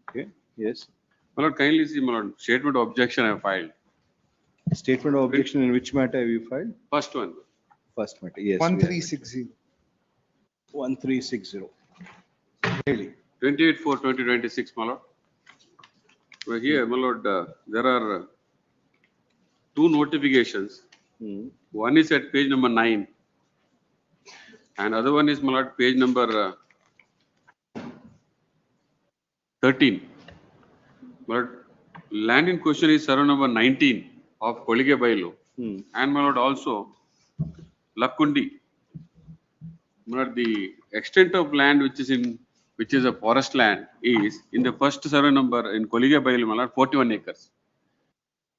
Okay. Yes. My lord, kindly see, my lord, statement of objection I have filed. Statement of objection in which matter have you filed? First one. First matter. Yes. 1360. 1360. Really? 28/4/2026, my lord. Well, here, my lord, there are 2 notifications. One is at page number 9, and other one is, my lord, page number 13. My lord, land in question is survey number 19 of Kolige Bailu, and my lord also Lakkundi. My lord, the extent of land which is a forest land is in the first survey number in Kolige Bailu, my lord, 41 acres.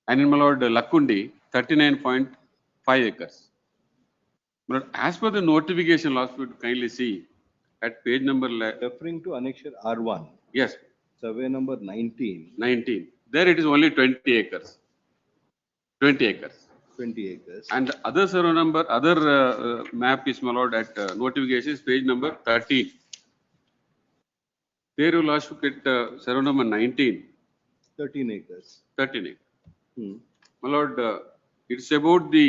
And in my lord Lakkundi, 39.5 acres. My lord, as per the notification, last would kindly see at page number. Referring to annexure R1. Yes. Survey number 19. 19. There it is only 20 acres. 20 acres. 20 acres. And the other survey number, map is, my lord, at notification is page number 13. There you last look at survey number 19. 13 acres. 13 acres. Hmm. My lord, it's about the,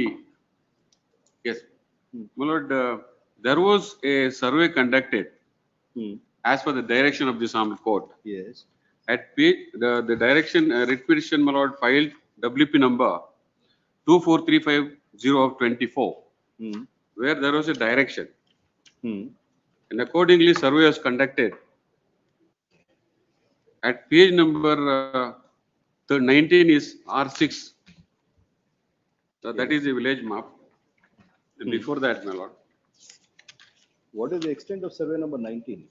yes, my lord, there was a survey conducted as per the direction of this Honorable Court. Yes. At page, the direction, writ petition, my lord, filed WP number 24350 of 24, where there was a direction. And accordingly, survey was conducted. At page number 19 is R6. So that is the village map. And before that, my lord. What is the extent of survey number 19?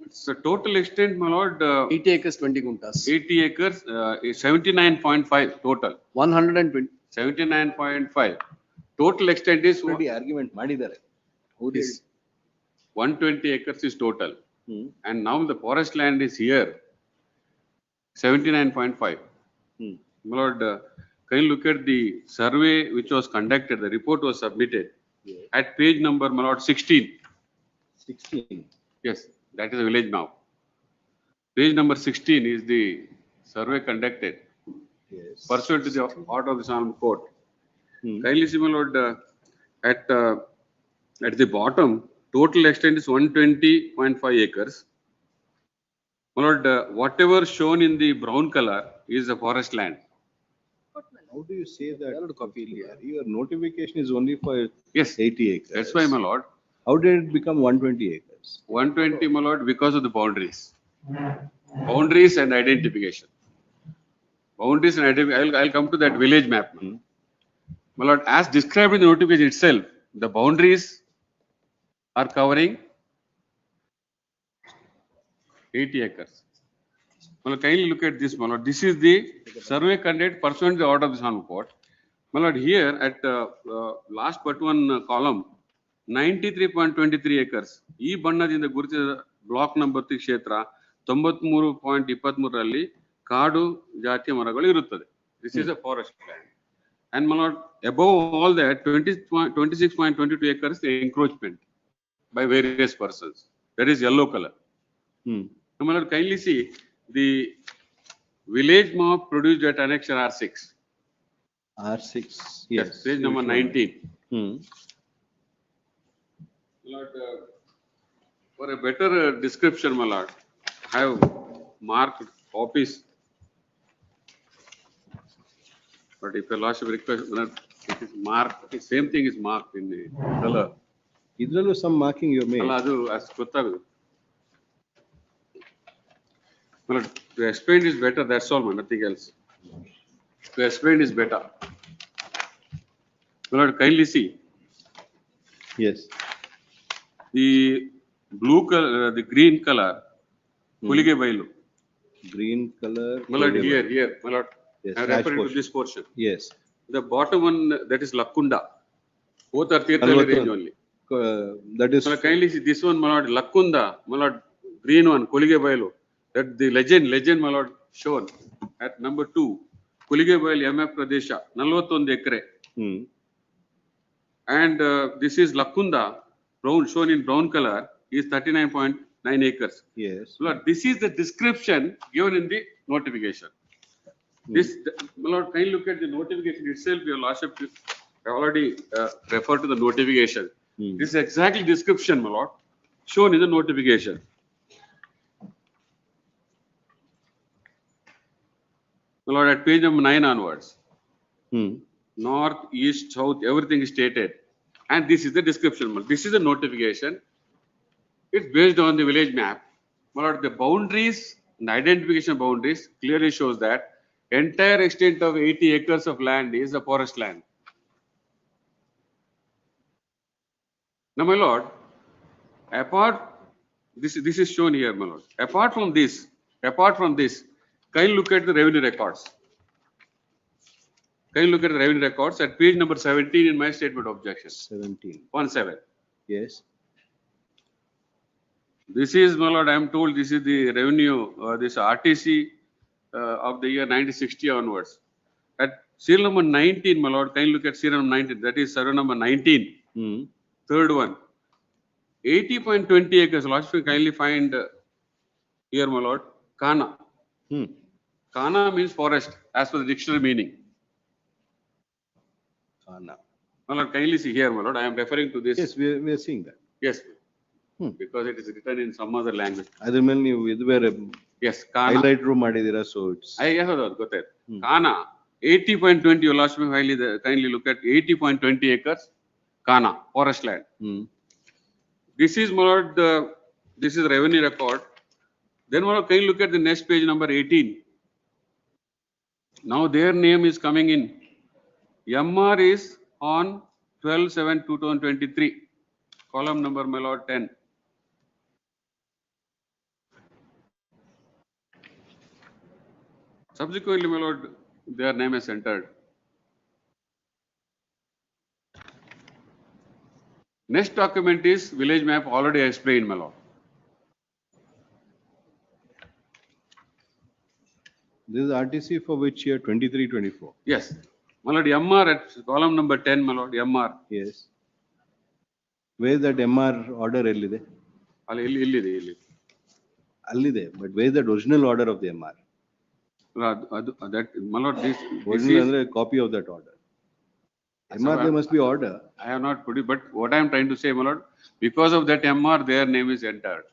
It's a total extent, my lord. 80 acres, 20 guntas. 80 acres, is 79.5 total. 120. 79.5. Total extent is Already argument ಮಾಡಿದ್ದಾರೆ. Who did? 120 acres is total. And now the forest land is here. 79.5. My lord, can you look at the survey which was conducted? The report was submitted at page number, my lord, 16. 16. Yes, that is a village map. Page number 16 is the survey conducted. Yes. Pursuant to the order of the Honorable Court. Kindly see, my lord, at the bottom, total extent is 120.5 acres. My lord, whatever shown in the brown color is the forest land. How do you say that? Your notification is only for 80 acres. That's why, my lord. How did it become 120 acres? 120, my lord, because of the boundaries. Boundaries and identification. Boundaries and identification. I'll come to that village map. My lord, as described in the notification itself, the boundaries are covering 80 acres. My lord, kindly look at this, my lord. This is the survey conducted pursuant to the order of the Honorable Court. My lord, here at last but one column, 93.23 acres. ಈ ಬಣ್ಣದಿಂದ ಗುರುತಿಸಿದ block number 3 ಕ್ಷೇತ್ರ 93.23 ರಲ್ಲಿ ಕಾಡು ಜಾತಿಯ ಮರಗಳು ಇರುತ್ತದೆ. This is a forest land. And my lord, above all that, 26.22 acres encroachment by various persons. That is yellow color. My lord, kindly see the village map produced at annexure R6. R6. Yes, page number 19. My lord, for a better description, my lord, I have marked copies. But if a lordship request, my lord, it is marked. The same thing is marked in the color. ಇದರಲ್ಲೂ some marking you made. ಅಲ್ಲ ಅದು ಅಷ್ಟು ಗೊತ್ತಾಗುತ್ತೆ. My lord, to explain is better. That's all, man. Nothing else. To explain is better. My lord, kindly see. Yes. The blue color, the green color, Kulige Bailu. Green color. My lord, here, my lord. Yes, I refer to this portion. Yes. The bottom one, that is Lakunda. Both are Tirthali range only. That is. My lord, kindly see this one, my lord, Lakunda, my lord, green one, Kulige Bailu. That the legend, my lord, shown at number 2, Kulige Bailu, MF Pradesha, 41 acre. And this is Lakunda, brown, shown in brown color, is 39.9 acres. Yes. Lord, this is the description given in the notification. This, my lord, kindly look at the notification itself. Your lordship already referred to the notification. This is exactly description, my lord, shown in the notification. My lord, at page number 9 onwards, north, east, south, everything is stated. And this is the description. This is the notification. It's based on the village map. My lord, the boundaries, the identification boundaries clearly shows that entire extent of 80 acres of land is a forest land. Now, my lord, apart, this is shown here, my lord. Apart from this, kindly look at the revenue records. Kindly look at the revenue records at page number 17 in my statement of objection. 17. 17. Yes. This is, my lord, I am told this is the revenue, this RTC of the year 1960 onwards. At serial number 19, my lord, kindly look at serial number 19. That is serial number 19. Third one. 80.20 acres. Lordship, kindly find Here, my lord, Kana. Kana means forest as per the dictionary meaning. Kana. My lord, kindly see here, my lord. I am referring to this. Yes, we are seeing that. Yes. Because it is written in some other language. ಅದ್ರ ಮೇಲೆ ನೀವು ಇದು ಬೇರೆ Yes, Kana. highlighter ಮಾಡಿದೀರಾ, so it's. ಗೊತ್ತಾಯ್ತು. Kana 80.20. Your last kindly look at 80.20 acres. Kana forest land. This is my lord. This is revenue record. Then my lord, can you look at the next page number 18? Now their name is coming in. MR is on 12/7/2023. Column number, my lord, 10. Subsequently, my lord, their name is entered. Next document is village map, already I explained, my lord. This is RTC for which year? 23-24. Yes. My lord, MR at column number 10, my lord, MR. Yes. Where is that MR order ಎಲ್ಲಿದೆ? ಇಲ್ಲಿದೆ. ಅಲ್ಲಿದೆ, but where is that original order of the MR? That, my lord, this Original is ಅಂದ್ರೆ copy of that order. MR there must be order. I have not put it, but what I am trying to say, my lord, because of that MR, their name is entered.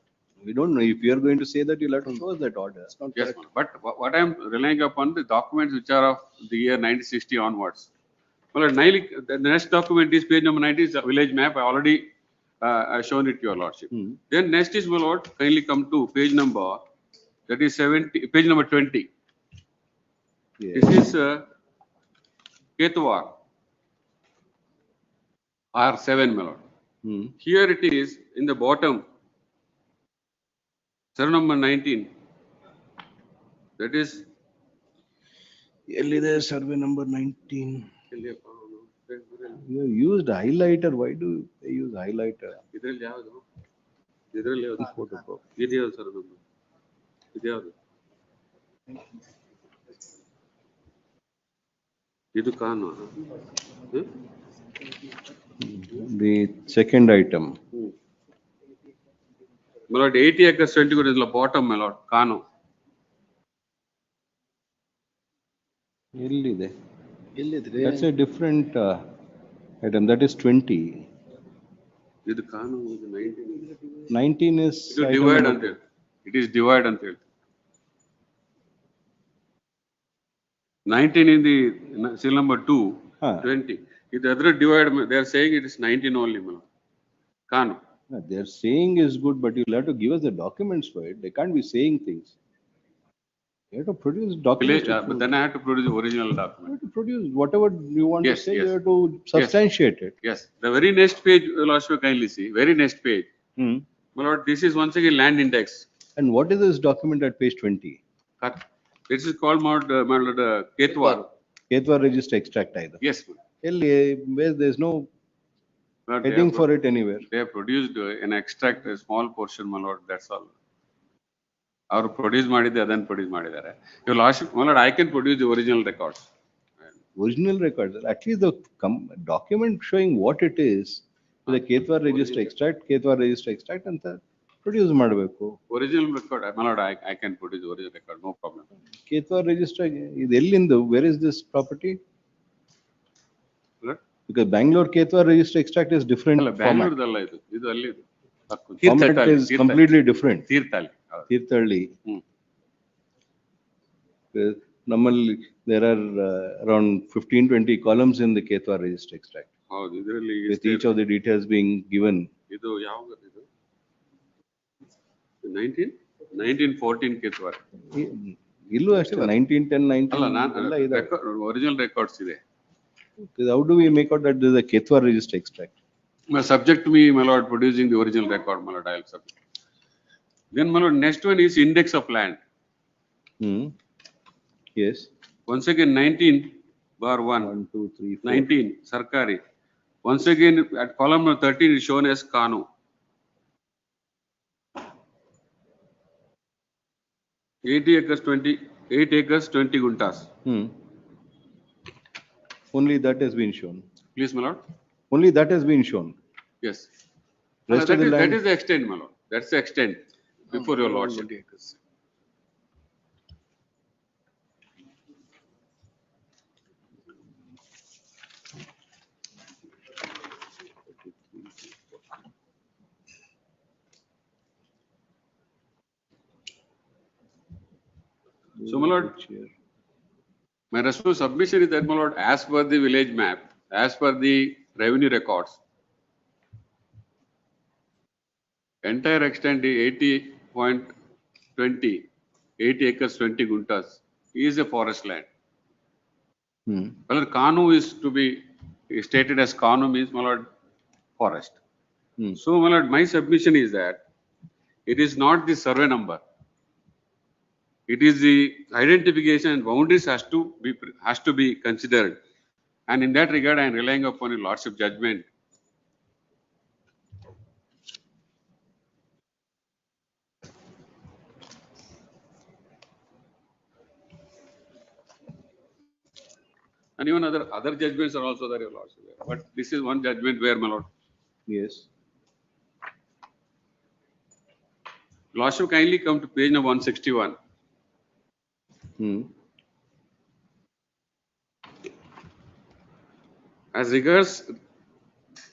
We don't know. If you are going to say that, you'll have to show us that order. It's not Yes, correct. but what I am relying upon the documents which are of the year 1960 onwards. Well, the next document is page number 90, is a village map. I already shown it to your lordship. Then next is, my lord, kindly come to page number, that is 70, page number 20. Yes. This is Ketwar R7, my lord. Here it is in the bottom, survey number 19. That is ಎಲ್ಲಿದೆ survey number 19? You used highlighter. Why do you use highlighter? ಇದರಲ್ಲಿ ಯಾವುದು? ಇದರಲ್ಲಿ ಯಾವುದು? ಇದು ಯಾವುದು sir? ಇದು ಯಾವುದು? ಇದು ಕಾನೂನು. The second item. My lord, 80 acres 20 good is the bottom, my lord, Kano. ಎಲ್ಲಿದೆ? That's a different item. That is 20. This Kano is 19. 19 is. It is divide until. It is divide until. 19 in the seal number 2, 20. If the other divide, they are saying it is 19 only, my lord. Kano. They are saying is good, but you'll have to give us the documents for it. They can't be saying things. You have to produce documents. But then I have to produce the original document. You have to produce whatever you want to say. You have to substantiate it. Yes. The very next page, Lord, kindly see. Very next page. My lord, this is once again land index. And what is this document at page 20? This is called my lord, Ketwar. Ketwar register extract either. Yes. Where there's no heading for it anywhere. They have produced an extract, a small portion, my lord. That's all. Our produce ಮಾಡಿದ್ದೆ ಅದನ್ನು produce ಮಾಡಿದ್ದಾರೆ. Your lordship, my lord, I can produce the original records. Original records. At least the document showing what it is. The Ketwar register extract ಅಂತ produce ಮಾಡಬೇಕು. Original record, my lord, I can produce the original record, no problem. Ketwar register ಇದು ಎಲ್ಲಿಂದು? Where is this property? Because Bangalore Ketwar register extract is different. Bangalore ಅಲ್ಲ ಇದು. ಇದು ಅಲ್ಲಿ ಇದು. Format is completely different. Thirthahalli. ನಮ್ಮಲ್ಲಿ there are around 15-20 columns in the Ketwar register extract. ಹೌದು, ಇದರಲ್ಲಿ with each of the details being given. ಇದು ಯಾವಾಗ ಇದು? 1914 Ketwar. ಇಲ್ಲೂ ಅಷ್ಟೇ 1910 19 ಅಲ್ಲ, ಒರಿಜಿನಲ್ ರೆಕಾರ್ಡ್ಸ್ ಇದೆ. How do we make out that there is a Ketwar register extract? Subject to me, my lord, producing the original record, my lord, I will submit. Then, my lord, next one is index of land. Yes. Once again, 19/1. 1, 2, 3, 4. 19, Sarkari. Once again, at column number 13 is shown as Kano. 8 acres, 20 guntas. Only that has been shown. Please, my lord. Only that has been shown. Yes. Rest of the land. That is the extent, my lord. That's the extent before your lordship. So, my lord, my response submission is that, my lord, as per the village map, as per the revenue records, entire extent is 80.20, 80 acres, 20 guntas is a forest land. Whether Kanu is to be stated as Kanu means, my lord, forest. So, my lord, my submission is that it is not the survey number. It is the identification and boundaries has to be considered. And in that regard, I am relying upon your lordship judgment. And even other judgments are also there, your lordship. But this is one judgment where, my lord. Yes. Lordship, kindly come to page number 161. As regards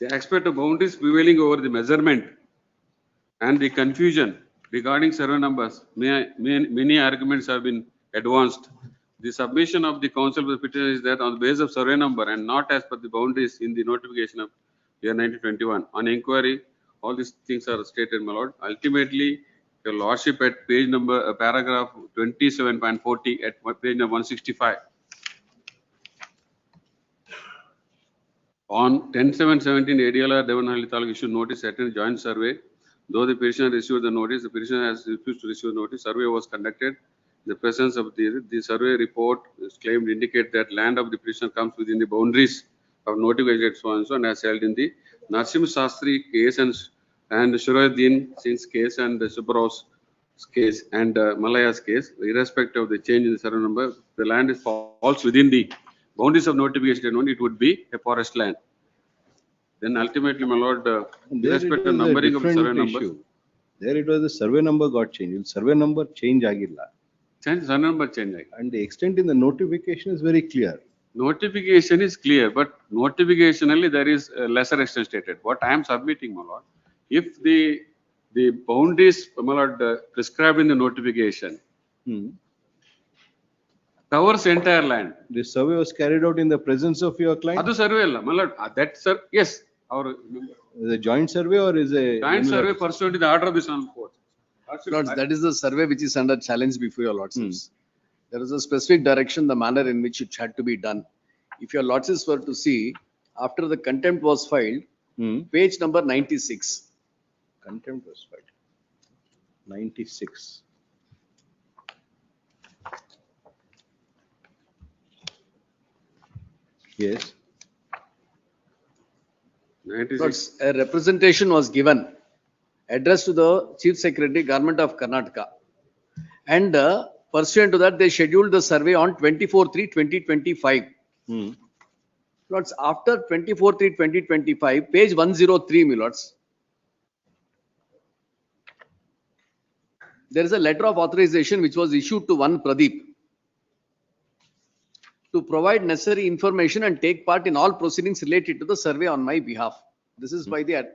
the aspect of boundaries prevailing over the measurement and the confusion regarding survey numbers, many arguments have been advanced. The submission of the council of the petition is that on the basis of survey number and not as per the boundaries in the notification of year 1921. On inquiry, all these things are stated, my lord. Ultimately, your lordship at page number, paragraph 27.40 at page number 165. On 10/7/17, ADLR Devanhalli Taluk issued notice attend joint survey. Though the petitioner received the notice, the petitioner has refused to receive the notice. Survey was conducted. The presence of the survey report is claimed to indicate that land of the petitioner comes within the boundaries of notified so and so, and as held in the Narsim Shastri case and Shuraddin Singh's case and the Subrao's case and Malaya's case, irrespective of the change in the survey number, the land is falls within the boundaries of notification only, it would be a forest land. Then ultimately, my lord, irrespective of numbering of the survey numbers. There it was the survey number got changed. Survey number change agilla. Survey number change. And the extent in the notification is very clear. Notification is clear, but notificationally there is a lesser extent stated. What I am submitting, my lord, if the boundaries, my lord, prescribed in the notification covers entire land. The survey was carried out in the presence of your client? Adu survey alla, my lord, that sir, yes. Is a joint survey or is a joint survey pursuant to the order of the Son Court? Lords, that is the survey which is under challenge before your lordships. There is a specific direction, the manner in which it had to be done. If your lordships were to see, after the contempt was filed, page number 96. Contempt was filed. 96. Yes. Lords, a representation was given addressed to the Chief Secretary, Government of Karnataka. And pursuant to that, they scheduled the survey on 24/3/2025. Lords, after 24/3/2025, page 103, my lords, there is a letter of authorization which was issued to one Pradeep to provide necessary information and take part in all proceedings related to the survey on my behalf. This is by the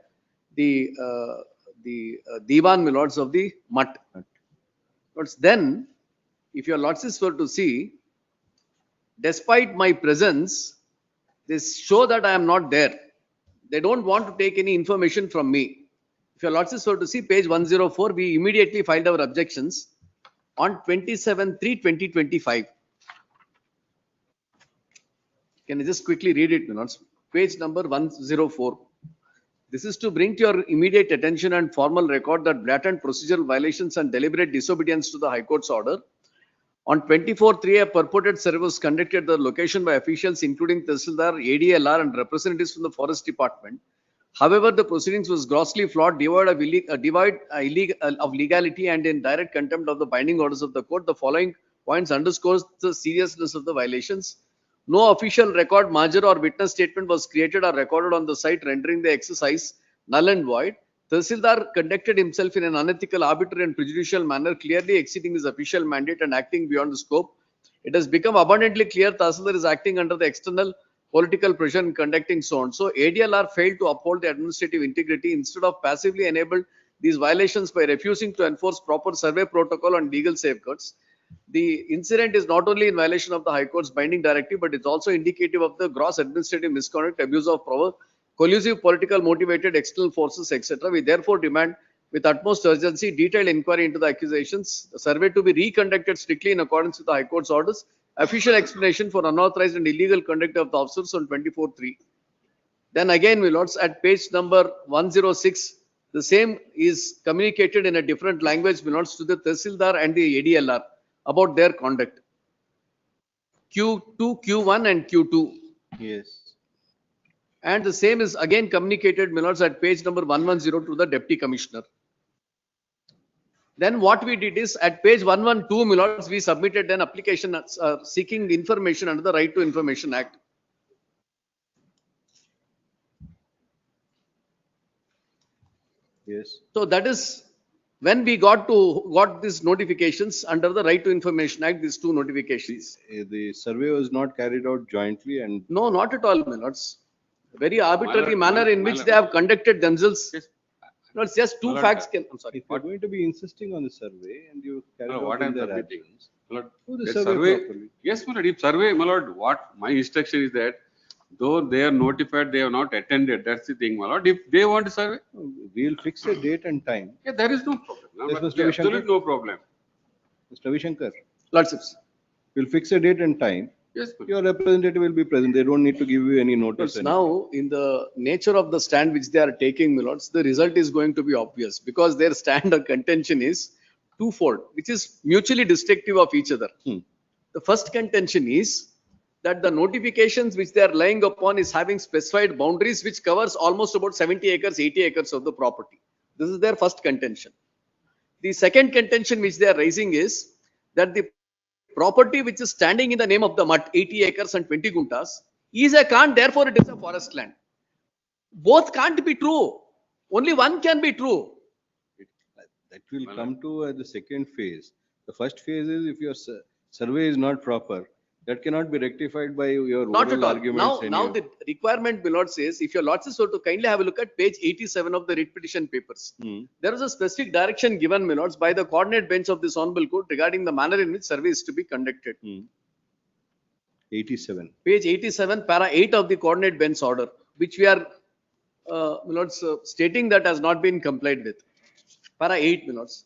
Divan, my lords, of the Mutt. Lords, then, if your lordships were to see, despite my presence, they show that I am not there. They don't want to take any information from me. If your lordships were to see page 104, we immediately filed our objections on 27/3/2025. Can I just quickly read it, my lords? Page number 104. This is to bring to your immediate attention and formal record that blatant procedural violations and deliberate disobedience to the High Court's order. On 24/3, a purported survey was conducted at the location by officials including Tehsildar, ADLR and representatives from the Forest Department. However, the proceedings was grossly flawed, devoid of legality and in direct contempt of the binding orders of the court. The following points underscores the seriousness of the violations. No official record, marger or witness statement was created or recorded on the site, rendering the exercise null and void. Tehsildar conducted himself in an unethical, arbitrary and prejudicial manner, clearly exceeding his official mandate and acting beyond the scope. It has become abundantly clear Tehsildar is acting under the external political pressure in conducting so on. So ADLR failed to uphold the administrative integrity, instead of passively enabled these violations by refusing to enforce proper survey protocol and legal safeguards. The incident is not only in violation of the High Court's binding directive, but it's also indicative of the gross administrative misconduct, abuse of power, collusive political motivated external forces, etc. We therefore demand with utmost urgency detailed inquiry into the accusations, the survey to be reconducted strictly in accordance with the High Court's orders, official explanation for unauthorized and illegal conduct of the officers on 24/3. Then again, my lords, at page number 106, the same is communicated in a different language, my lords, to the Tehsildar and the ADLR about their conduct. Q2, Q1 and Q2. Yes. And the same is again communicated, my lords, at page number 110 to the Deputy Commissioner. Then what we did is at page 112, my lords, we submitted an application seeking information under the Right to Information Act. Yes. So that is when we got these notifications under the Right to Information Act, these two notifications. The survey was not carried out jointly and. No, not at all, my lords. Very arbitrary manner in which they have conducted themselves. Yes. No, it's just two facts. I'm sorry. If you are going to be insisting on the survey and you carry No, out what in I'm their submitting. absence, My lord, do the that survey properly. Yes, my lord. If survey, my lord, what my instruction is that though they are notified, they have not attended. That's the thing, my lord. If they want to survey, We'll fix a date and time. yeah, there is no problem. No, Yes, but Mr. Vishankar. absolutely no problem. Mr. Vishankar, Lordships. we'll fix a date and time. Yes, Your representative will be present. They don't need to give you any notice. But now, in the nature of the stand which they are taking, my lords, the result is going to be obvious because their stand or contention is twofold, which is mutually destructive of each other. The first contention is that the notifications which they are laying upon is having specified boundaries which covers almost about 70 acres, 80 acres of the property. This is their first contention. The second contention which they are raising is that the property which is standing in the name of the mutt, 80 acres and 20 guntas, is a can't, therefore it is a forest land. Both can't be true. Only one can be true. That will come to the second phase. The first phase is if your survey is not proper, that cannot be rectified by your Not oral at all. arguments. Now the requirement, my lord, says if your lordships were to kindly have a look at page 87 of the writ petition papers, there is a specific direction given, my lords, by the coordinate bench of this honorable court regarding the manner in which survey is to be conducted. 87. Page 87, para 8 of the coordinate bench order, which we are, my lords, stating that has not been complied with. Para 8, my lords.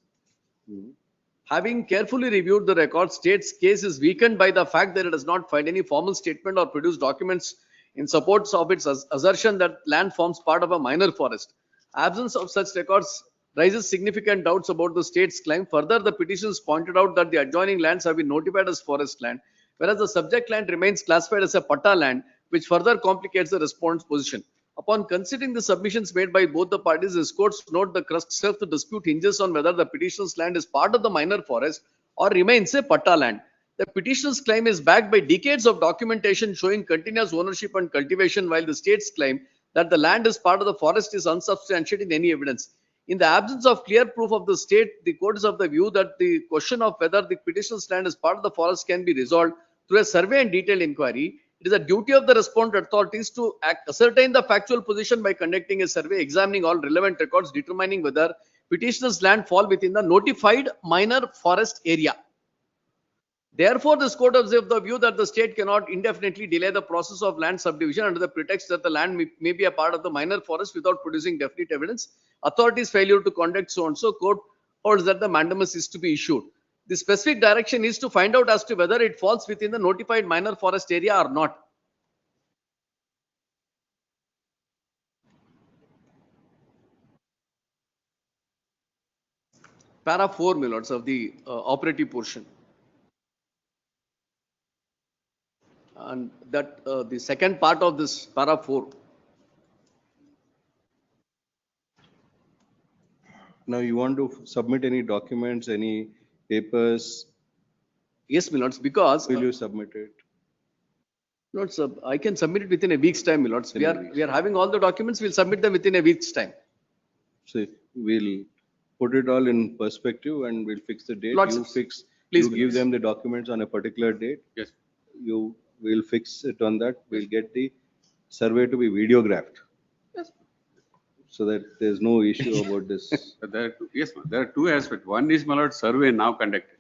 Having carefully reviewed the record, state's case is weakened by the fact that it does not find any formal statement or produce documents in support of its assertion that land forms part of a minor forest. Absence of such records raises significant doubts about the state's claim. Further, the petitions pointed out that the adjoining lands have been notified as forest land, whereas the subject land remains classified as a patta land, which further complicates the respondent's position. Upon considering the submissions made by both the parties, this courts note the crux of the dispute hinges on whether the petitioner's land is part of the minor forest or remains a patta land. The petitioner's claim is backed by decades of documentation showing continuous ownership and cultivation, while the state's claim that the land is part of the forest is unsubstantiated in any evidence. In the absence of clear proof of the state, the court is of the view that the question of whether the petitioner's land is part of the forest can be resolved through a survey and detailed inquiry. It is a duty of the respondent authorities to ascertain the factual position by conducting a survey, examining all relevant records, determining whether petitioner's land fall within the notified minor forest area. Therefore, this court is of the view that the state cannot indefinitely delay the process of land subdivision under the pretext that the land may be a part of the minor forest without producing definite evidence. Authorities' failure to conduct so and so, court holds that the mandamus is to be issued. The specific direction is to find out as to whether it falls within the notified minor forest area or not. Para 4, my lords, of the operative portion. And that the second part of this para 4. Now you want to submit any documents, any papers? Yes, my lords, because will you submit it? Lords, I can submit it within a week's time, my lords. We are having all the documents. We'll submit them within a week's time. So we'll put it all in perspective and we'll fix the date. Lords, you fix. please, you give them the documents on a particular date. Yes. You will fix it on that. We'll get the survey to be videographed. Yes. So that there's no issue about this. Yes, there are two aspects. One is, my lord, survey now conducted.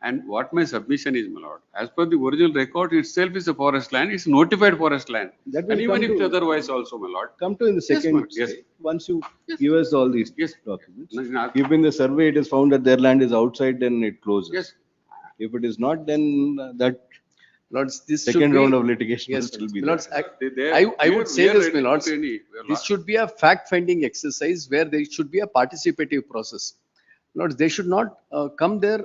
And what my submission is, my lord, as per the original record itself is a forest land, it's notified forest land. That will And even come if to- otherwise also, my lord. Come to in the Yes, second ma'am. Yes. stage, once you give us all these Yes. documents. No, If in the survey it is found that their land is outside, then it closes. Yes. If it is not, then that Lords, this should second be- round of litigation will Yes, still be my there. lords, They- I would say we are this, ready my to lords, put any- we are this should be a fact-finding exercise where there should be a participative process. Lords, they should not come there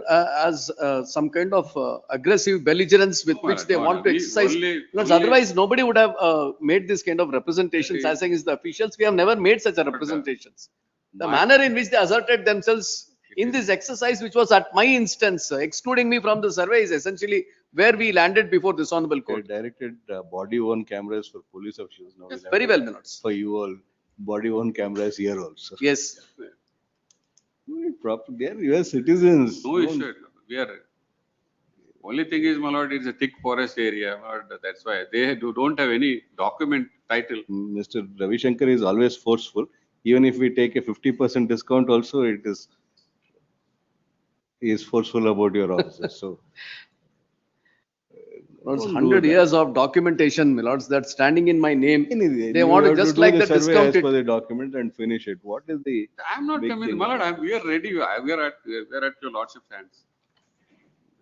as some kind of aggressive belligerence with No, which they no, want no, to we exercise. only- Lords, only- otherwise nobody would have made this kind of representations as against the officials. We have never made such a representations. The manner in which they asserted themselves in this exercise, which was at my instance, excluding me from the survey, is essentially where we landed before this honorable They court. directed body-worn cameras for police officials. Now Yes, we'll have very to- well, my lords. For you all, body-worn cameras here also. Yes. Proper, they are US citizens. No issue. We are. Only thing is, my lord, it's a thick forest area. My lord, that's why they don't have any document title. Mr. Ravi Shankar is always forceful. Even if we take a 50% discount also, he is forceful about your offices. So. Lords, Don't do 100 that. years of documentation, my lords, that's standing in my name. They You want to have just do like the that survey discount as it. per the document and finish it. What is the? I'm not big coming, thing? my lord. We are ready. We are at your lordship's hands.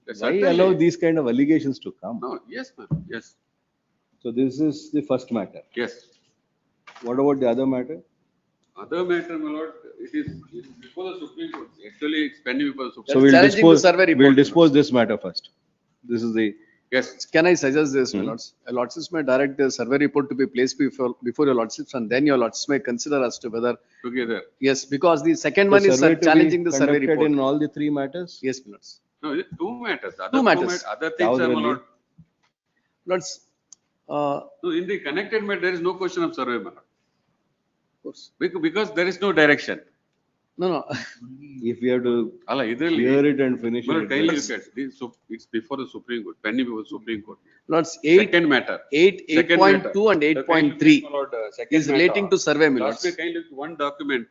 Why Certainly. allow these kind of allegations to come? No, yes, ma'am. Yes, So this is the first matter. yes. What about the other matter? Other matter, my lord, it is before the Supreme Court. Actually, it's pending before the Supreme So Court. we'll dispose this matter first. This is the. Yes. Can I suggest this, my lords? Your lordships may direct the survey report to be placed before your lordships, and then your lordships may consider as to whether. Together. Yes, because the second The one is survey to be challenging the survey conducted report. in all the three matters? Yes, my lords. No, it's two matters. The Two other matters. Other things are, my lord. Lords, No, in the connected matter, there is no question of survey, my lord. of course. Because there is no direction. No. If we have to Allah, clear it and finish Well, it. kindly look at this. It's before the Supreme Court, pending before the Supreme Court. Lords, 8, Second matter. 8, Second 8.2 and matter. 8.3 My lord, second is relating matter. to survey, my Last lords. week, kindly look one document,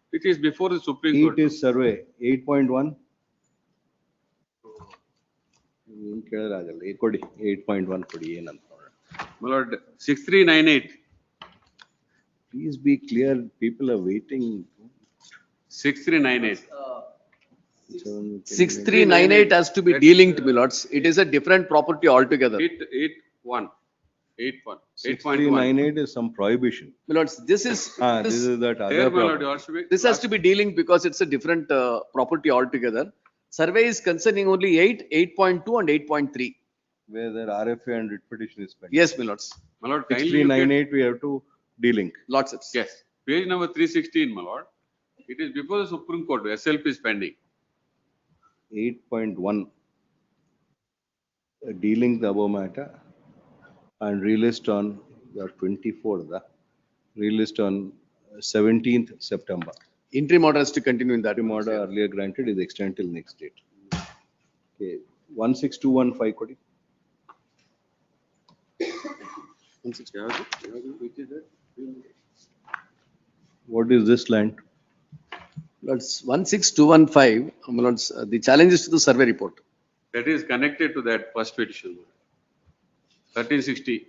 which is before the Supreme Court. It is survey 8.1. 8.1 ಕೊಡಿ ಏನಂತ ನೋಡೋಣ. My lord, 6398. Please be clear, people are waiting. 6398. 6398 has to be delinked, my lords. It is a different property altogether. 8.1. 6398 is some prohibition. My lords, this is This is that There, other my lord, property. your worship, this has to be delinked because it's a different property altogether. Survey is concerning only 8, 8.2 and 8.3. Where their RFA and writ petition is pending. Yes, my lords. My lord, kindly look at, 6398 we have to delink. Lordships. yes, page number 316, my lord. It is before the Supreme Court, SLP is pending. 8.1 delink the above matter and relist on the 24th, relist on 17th September. Interim order has to continue in that. Interim order earlier granted is extended till next date. Okay, 16215 kodi. What is this land? Lords, 16215, my lords, the challenge is to the survey report. That is connected to that first petition. 1360.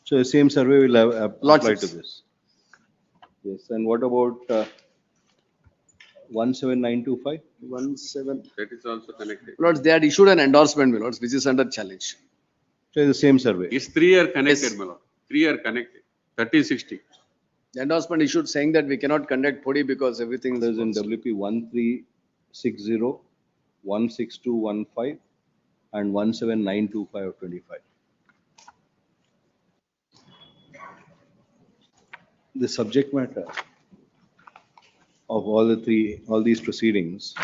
So the same survey will have apply to Lordships. this. Yes, and what about 17925? 17. That is also connected. Lords, they had issued an endorsement, my lords, which is under challenge. So it's the same survey. It's 3-year connected, Yes. my lord. 3-year connected. 1360. The endorsement issued saying that we cannot conduct PODI because everything There's in is. WP 1360, 16215 and 17925 of 25. The subject matter of all these proceedings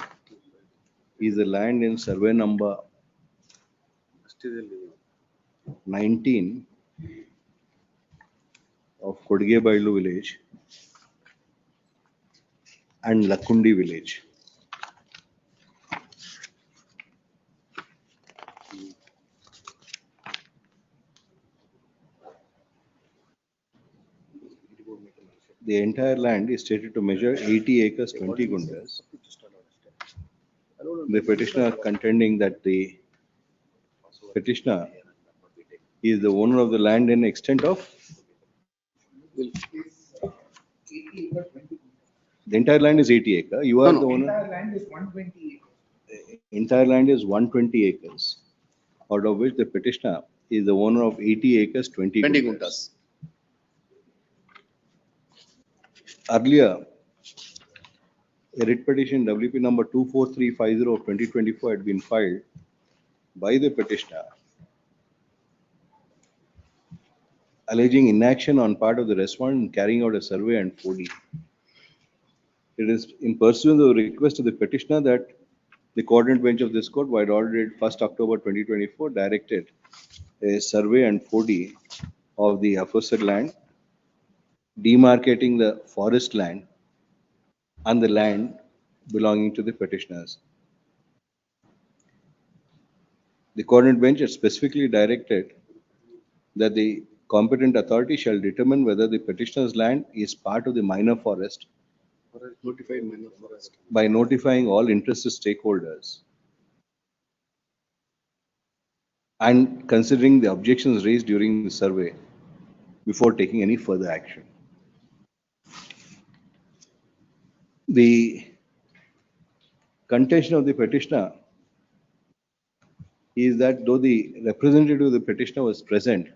is the land in survey number 19 of Kodge-Bailu village and Lakundi village. The entire land is stated to measure 80 acres, 20 gundas. the petitioner contending that the petitioner is the owner of the land in extent of the entire land is 80 acre. You are the owner. Entire land is 120 acres. Entire land is 120 acres, out of which the petitioner is the owner of 80 acres, 20 guntas. Earlier, a writ petition WP number 24350 of 2024 had been filed by the petitioner alleging inaction on part of the respondent in carrying out a survey and 4D. It is in pursuance of the request of the petitioner that the coordinate bench of this court, while ordered 1st October 2024, directed a survey and 4D of the aforesaid land, demarcating the forest land and the land belonging to the petitioners. The coordinate bench has specifically directed that the competent authority shall determine whether the petitioner's land is part of the minor forest Notified minor forest. by notifying all interested stakeholders and considering the objections raised during the survey before taking any further action. The contention of the petitioner is that though the representative of the petitioner was present,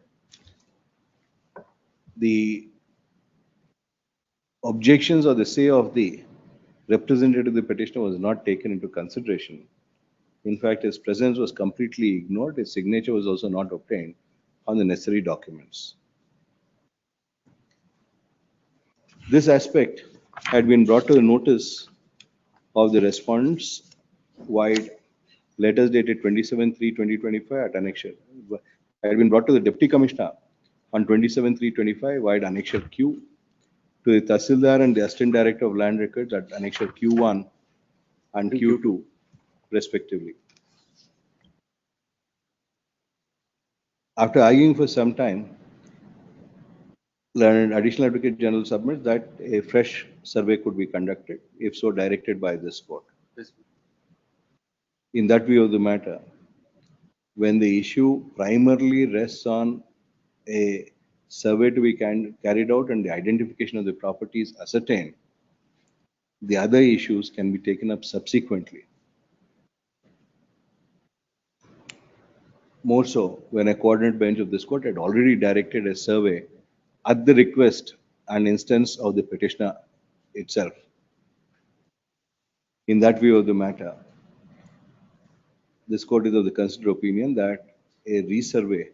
the objections or the say of the representative of the petitioner was not taken into consideration. In fact, his presence was completely ignored. His signature was also not obtained on the necessary documents. This aspect had been brought to the notice of the respondents wide letters dated 27/3/2025 at annexure. Had been brought to the Deputy Commissioner on 27/3/25 wide annexure Q, to the Tahsildar and the Assistant Director of Land Records at annexure Q1 and Q2 respectively. After arguing for some time, Learned Additional Advocate General submits that a fresh survey could be conducted, if so directed by this court. In that view of the matter, when the issue primarily rests on a survey to be carried out and the identification of the properties ascertained, the other issues can be taken up subsequently. More so, when a coordinate bench of this court had already directed a survey at the request and instance of the petitioner itself. In that view of the matter, this court is of the considered opinion that a resurvey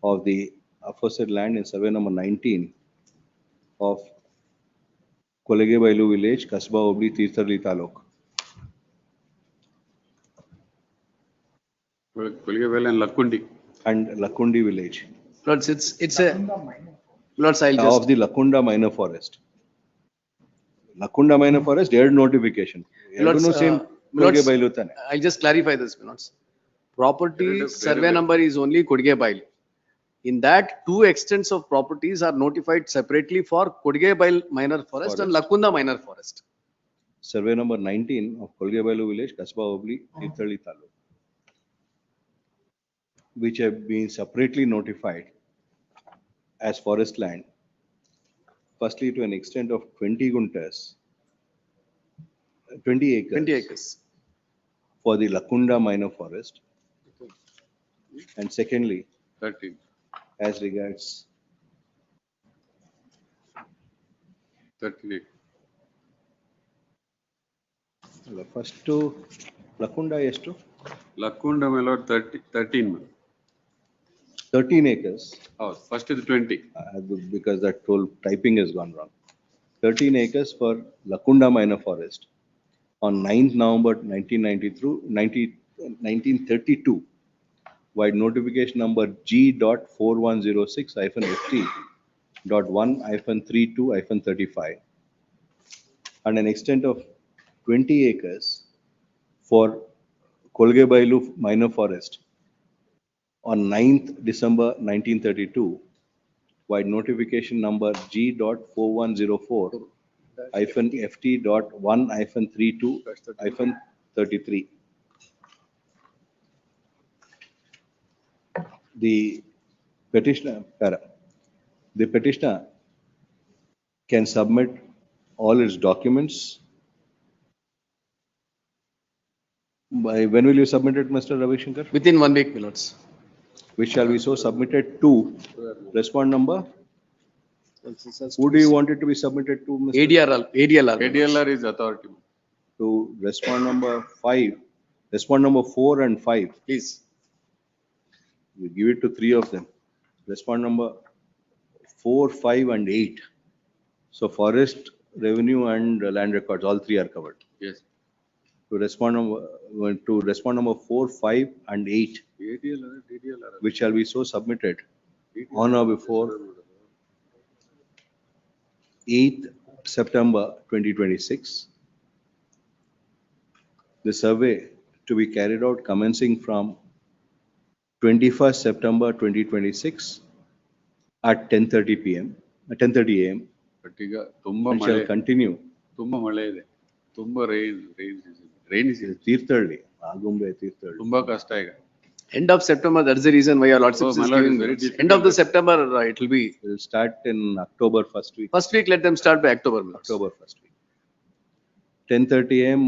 of the aforesaid land in survey number 19 of Kolegebailu village, Kasba Obli, Tirtharli Taluk, Kolegebailu and Lakkundi. And Lakkundi village. Lords, it's a, Lords, I'll just. Of the Lakunda minor forest. Lakunda minor forest, their notification. Lords, Lords, I'll just clarify this, Lords. Property survey number is only Kodigebailu. In that, two extents of properties are notified separately for Kodigebailu minor forest and Lakunda minor forest. Survey number 19 of Kodigebailu village, Kasba Obli, Tirtharli Taluk, which have been separately notified as forest land, firstly to an extent of 20 guntas, 20 acres. 20 acres. For the Lakunda minor forest. And secondly, 13. As regards 13. First to Lakunda ಎಷ್ಟು? Lakunda, my lord, 13. 13 acres. Oh, first is 20. Because that whole typing has gone wrong. 13 acres for Lakunda minor forest on 9th November 1932 by notification number G.4106-FT.1-32-35 and an extent of 20 acres for Kolgebailu minor forest on 9th December 1932 by notification number G.4104-FT.1-32-33 the petitioner, the petitioner can submit all its documents. By when will you submit it, Mr. Ravi Shankar? Within 1 week, my lords. Which shall be so submitted to? Respond number? Who do you want it to be submitted to, Mr.? ADLR. ADLR is authority. To respond number 5, respond number 4 and 5. Please. You give it to 3 of them. Respond number 4, 5 and 8. So forest, revenue and land records, all 3 are covered. Yes. To respond number 4, 5 and 8, ADLR. which shall be so submitted on or before 8th September 2026. The survey to be carried out commencing from 21st September 2026 at 10:30 p.m. 10:30 a.m. But ಈಗ ತುಂಬಾ and ಮಳೆ shall continue. ತುಂಬಾ ಮಳೆ ಇದೆ. ತುಂಬಾ rain season. Thirthahalli, Agumbe Thirthahalli. ತುಂಬಾ ಕಷ್ಟ ಈಗ. End of September, that's the reason why your lordship is giving. End of the September, it will be. It will start in October first week. First week, let them start by October. October first week. 10:30 a.m.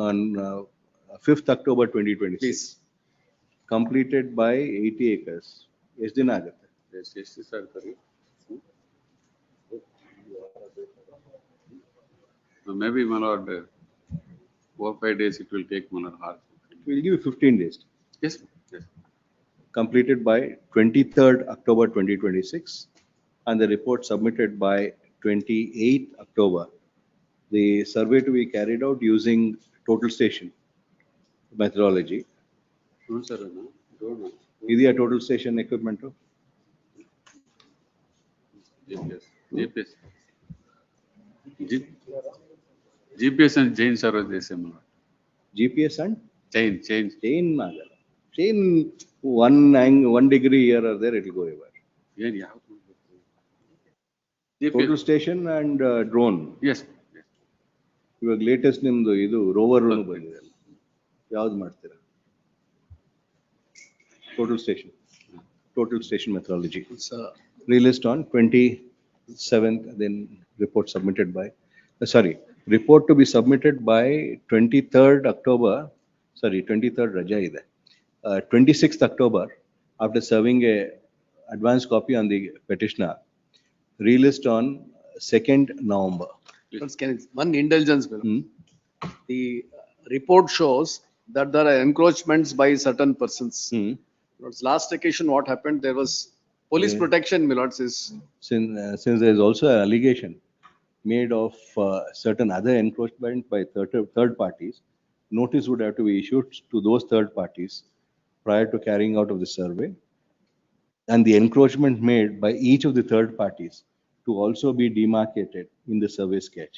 on 5th October 2026. Please. Completed by 80 acres. ಎಷ್ಟು ದಿನ ಆಗುತ್ತೆ? ಎಷ್ಟು sir curry? Maybe, my lord, 4 or 5 days it will take, my lord. We'll give you 15 days. Yes. Yes. Completed by 23rd October 2026 and the report submitted by 28th October. The survey to be carried out using total station methodology. No, sir. No. Don't know. Is there total station equipment? GPS. GPS and chain servers they say, my lord. GPS and? Chain. Chain magala. Chain one degree here or there, it will go everywhere. Yeah. Total station and drone. Yes. ಇವಾಗ latest ನಿಮ್ದು ಇದು rover ಬಂದಿದೆ, ಯಾವ್ದು ಮಾಡ್ತೀರಾ? Total station methodology released on 27th, then report submitted by report to be submitted by 23rd October, 23rd Raja ide, 26th October, after serving a advance copy on the petitioner, released on 2nd November. One indulgence. The report shows that there are encroachments by certain persons. Last occasion, what happened? There was police protection, my lords. Since there is also an allegation made of certain other encroachment by third parties, notice would have to be issued to those third parties prior to carrying out of the survey, and the encroachment made by each of the third parties to also be demarcated in the survey sketch.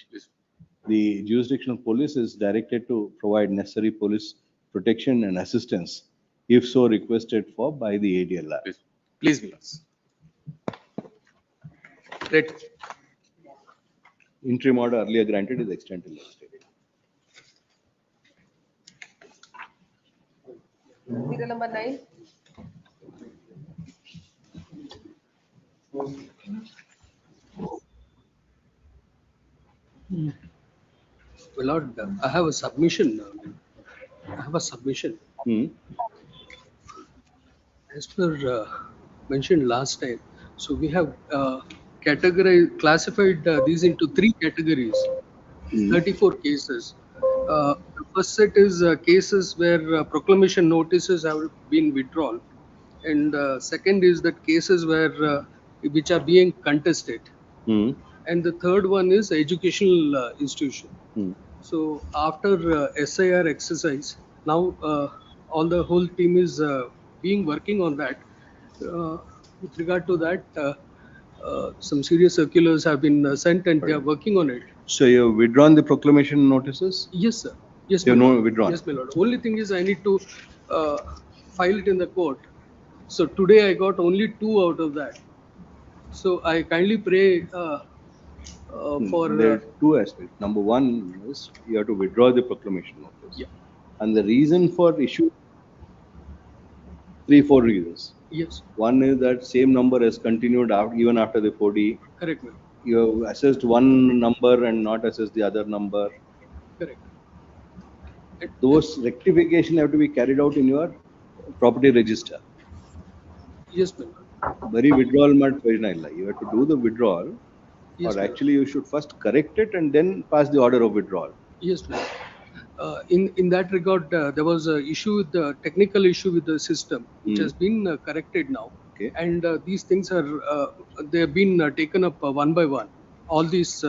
The jurisdictional police is directed to provide necessary police protection and assistance if so requested for by the ADLR. Please, my lords. Great. Interim order earlier granted is extended. Serial number 9. My lord, I have a submission. As per mentioned last time, so we have classified these into 3 categories, 34 cases. The first set is cases where proclamation notices have been withdrawn, and second is that cases where which are being contested, and the third one is educational institution. So after SIR exercise, now all the whole team is working on that. With regard to that, some serious circulars have been sent and they are working on it. So you have withdrawn the proclamation notices? Yes, sir. Yes, you my have lord. withdrawn? Yes, my lord. Only thing is I need to file it in the court. So today I got only 2 out of that. So I kindly pray for. There are 2 aspects. Number 1 is you have to withdraw the proclamation notice. Yeah. And the reason for issue 3-4 reasons. Yes, One is that same number has continued even after the 4D. correct, ma'am. You have assessed one number and not assessed the other number. Correct. Those rectification have to be carried out in your property register. Yes, ma'am. Very withdrawal mat prayojana illa. You have to do the withdrawal, Yes, or ma'am. actually you should first correct it and then pass the order of withdrawal. Yes, ma'am. In that regard, there was a issue with the technical issue with the system, which has been corrected now. Okay. And these things are they have been taken up one by one. All these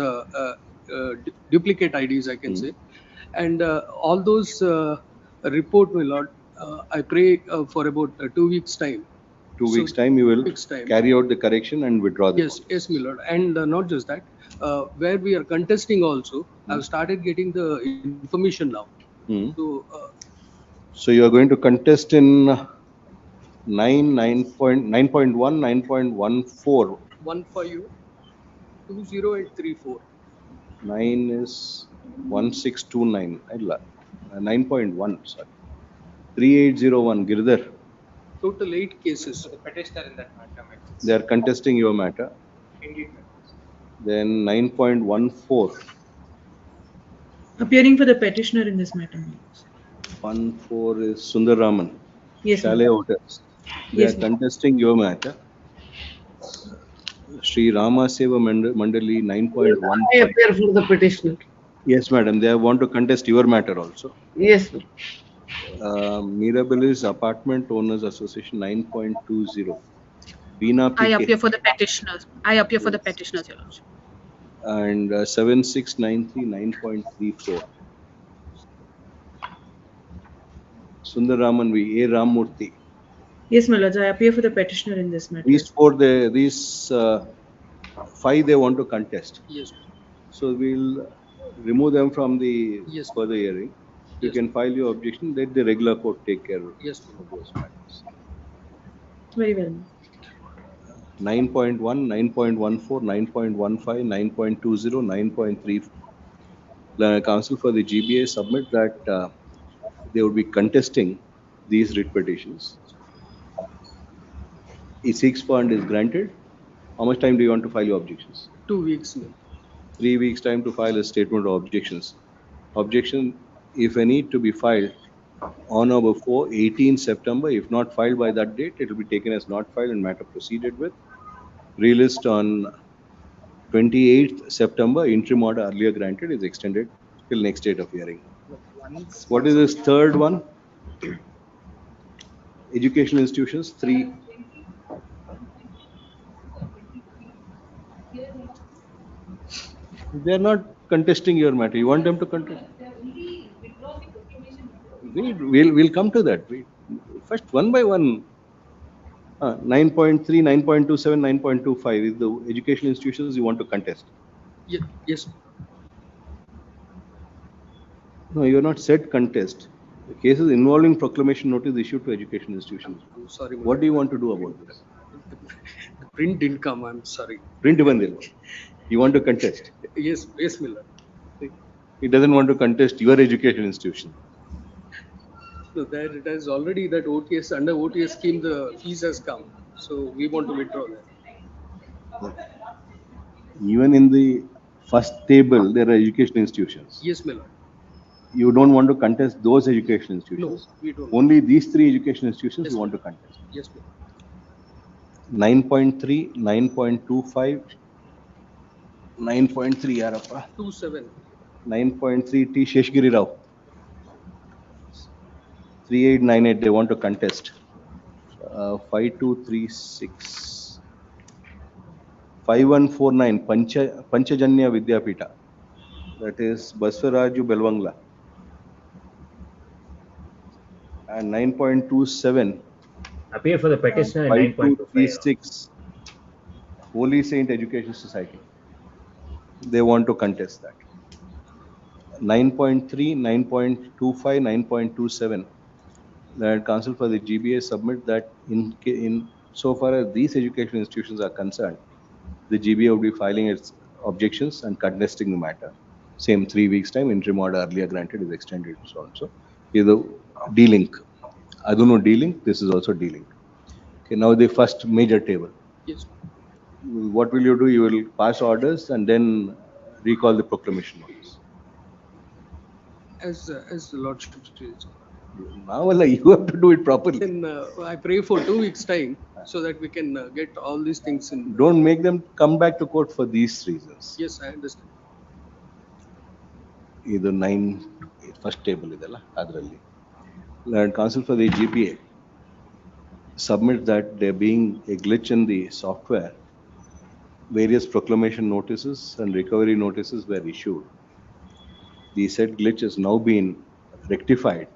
duplicate IDs, I can say, and all those report, my lord. I pray for about 2 weeks time. 2 So, weeks time you will weeks time. carry out the correction and withdraw the Yes, yes, my lord. And not just that, where we are contesting also, I've started getting the information now. Hmm. So, So you are going to contest in 9.1, 9.14. 1520 and 34. 9 is 1629. 9.1, sorry. 3801, Girdhar. Total 8 cases. So the petitioner in that matter, my friends. They are contesting your matter. Indeed, my friends. Then 9.14. Appearing for the petitioner in this matter. 14 is Sundaraman. Yes, ma'am. Chalet Hotels. They Yes, are ma'am. contesting your matter. Sri Rama Seva Mandali I 9.15. appear for the petitioner. Yes, madam. They want to contest your matter also. Yes, ma'am. Mirabilis Apartment Owners Association 9.20. Veena I PK appear for the petitioners. I appear for the petitioners, Your Lordship. and 7693 9.34. Sundaraman V. A. Ramurthy. Yes, my lords, I appear for the petitioner in this matter. These five they want to contest. Yes. So we'll remove them from the Yes. further hearing. You Yes. can file your objection. Let the regular court take care Yes. of those matters. Very well. 9.1, 9.14, 9.15, 9.20, 9.3. Counsel for the GBA submit that they would be contesting these writ petitions. E6 fund is granted. How much time do you want to file your objections? 2 weeks, ma'am. 3 weeks time to file a statement of objections. Objection, if any, to be filed on or before 18 September. If not filed by that date, it will be taken as not filed and matter proceeded with. Relist on 28th September. Interim order earlier granted is extended till next date of hearing. What is this third one? Educational institutions, 3. They are not contesting your matter. You want them to contest? We'll come to that. First, one by one. 9.3, 9.27, 9.25 is the educational institutions you want to contest. Yes. No, you are not said contest. The cases involving proclamation notice issued to educational institutions. I'm sorry, ma'am. What do you want to do about this? The print didn't come. I'm sorry. Print bandil. You want to contest. Yes, yes, Miller. He doesn't want to contest your educational institution. So that it has already that OTS under OTS scheme the fees has come. So we want to withdraw that. Even in the first table, there are educational institutions. Yes, Miller. You don't want to contest those educational institutions. No, we don't. Only these 3 educational institutions Yes, you want to contest. Yes, Miller. 9.3, 9.25, 9.3 Yarappa. 27. 9.3 T Sheshgiri Rao. 3898 they want to contest. 5236. 5149 Panchajanya Vidyapita. That is Baswaraju Belwangla. And 9.27. Appear for the petitioner in 9.25. 5236 Holy Saint Education Society. They want to contest that. 9.3, 9.25, 9.27. The Council for the GBA submit that in so far as these educational institutions are concerned, the GBA will be filing its objections and contesting the matter. Same 3 weeks time, interim order earlier granted is extended so on. So, is the D-link. I don't know D-link, this is also D-link. Okay, now the first major table. Yes, What will you do? You will pass orders and then recall the proclamation notice. as the Lordship says. Now, well, you have to do it properly. Then I pray for 2 weeks' time so that we can get all these things in. Don't make them come back to court for these reasons. Yes, I understand. ಇದು 9 first table ಇದೆಲ್ಲ ಅದರಲ್ಲಿ Learned Counsel for the GPA submit that there being a glitch in the software, various proclamation notices and recovery notices were issued. The said glitch has now been rectified,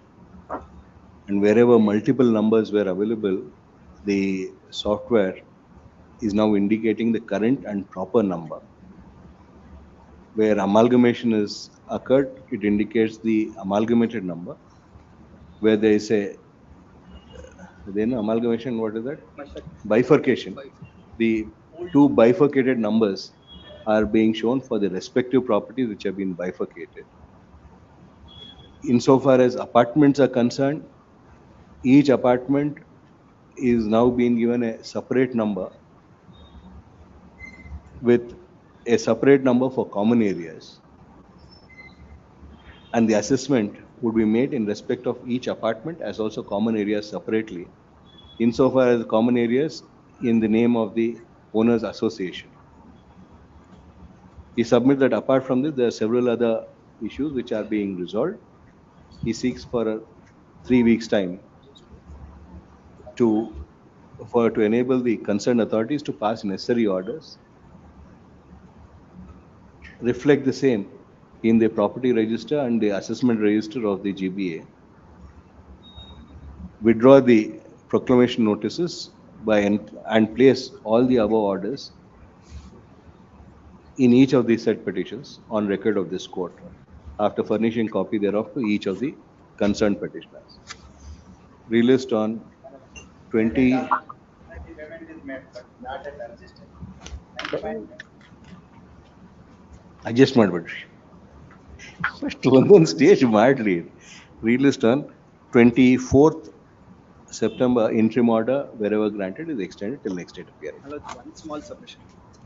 and wherever multiple numbers were available, the software is now indicating the current and proper number. Where amalgamation is occurred, it indicates the amalgamated number. Where there is a then amalgamation, what is that? Bifurcation. The two bifurcated numbers are being shown for the respective properties which have been bifurcated. Insofar as apartments are concerned, each apartment is now being given a separate number with a separate number for common areas. And the assessment would be made in respect of each apartment as also common areas separately, insofar as common areas in the name of the owners association. He submits that apart from this, there are several other issues which are being resolved. He seeks for 3 weeks' time to enable the concerned authorities to pass necessary orders, reflect the same in the property register and the assessment register of the GBA, withdraw the proclamation notices and place all the above orders in each of these said petitions on record of this court, after furnishing copy thereof to each of the concerned petitioners. Relist on 20. Adjust ಮಾಡ್ಬಿಡ್ರಿ first ಒಂದೊಂದು stage ಮಾಡ್ರಿ. Relist on 24th September, interim order wherever granted is extended till next date appearing. One small submission.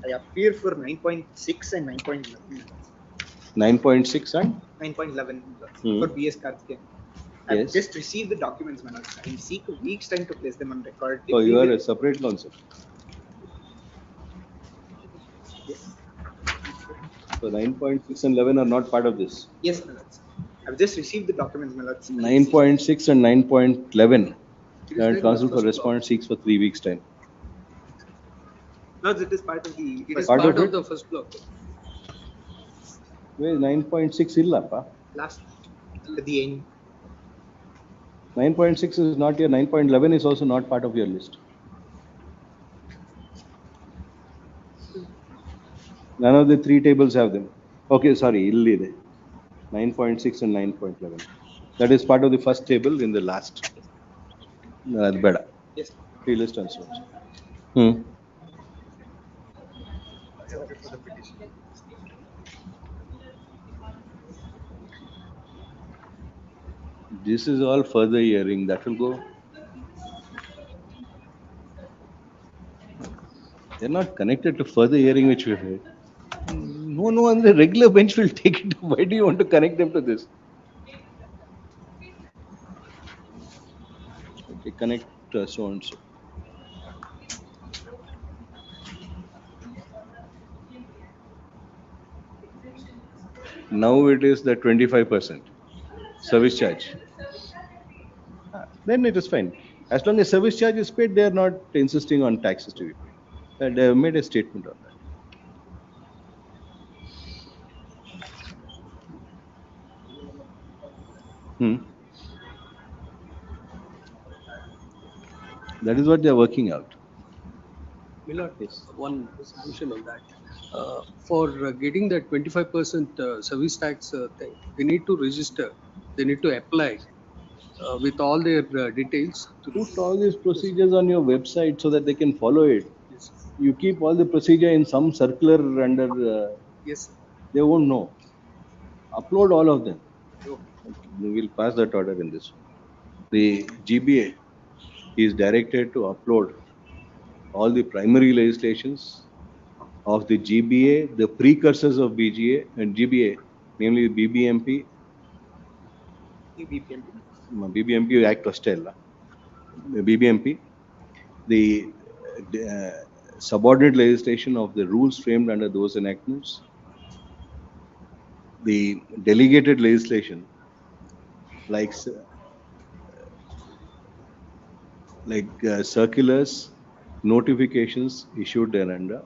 I appear for 9.6 and 9.11. 9.6 and 9.11 for BS Karthikeyan. I've Yes. just received the documents, man. I seek a week's time to place them on record. So you are a separate counsel. Yes. So 9.6 and 11 are not part of this. Yes, my lords. I've just received the documents, my lords. 9.6 and 9.11. And counsel for response seeks for 3 weeks' time. Lords, it is part of the. It is part of the first block. Where is 9.6 illappa? Last at the end. 9.6 is not here. 9.11 is also not part of your list. None of the 3 tables have them. Okay, sorry, illi ಇದೆ. 9.6 and 9.11. That is part of the first table in the last. That's better. Yes. Relist and so on. This is all further hearing. That will go. They're not connected to further hearing which we heard. No, on the regular bench will take it. Why do you want to connect them to this? Okay, connect so and so. Now it is the 25% service charge. Then it is fine. As long as service charge is paid, they are not insisting on taxes to be paid. They have made a statement on that. That is what they are working out. Milord, one solution on that. For getting that 25% service tax thing, they need to register. They need to apply with all their details. Put all these procedures on your website so that they can follow it. Yes. You keep all the procedure in some circular under. Yes. They won't know. Upload all of them. Okay. We will pass that order in this. The GBA is directed to upload all the primary legislations of the GBA, the precursors of BGA and GBA, namely BBMP, BBMP Act Ostella, BBMP, the subordinate legislation of the rules framed under those enactments, the delegated legislation like circulars, notifications issued thereunder,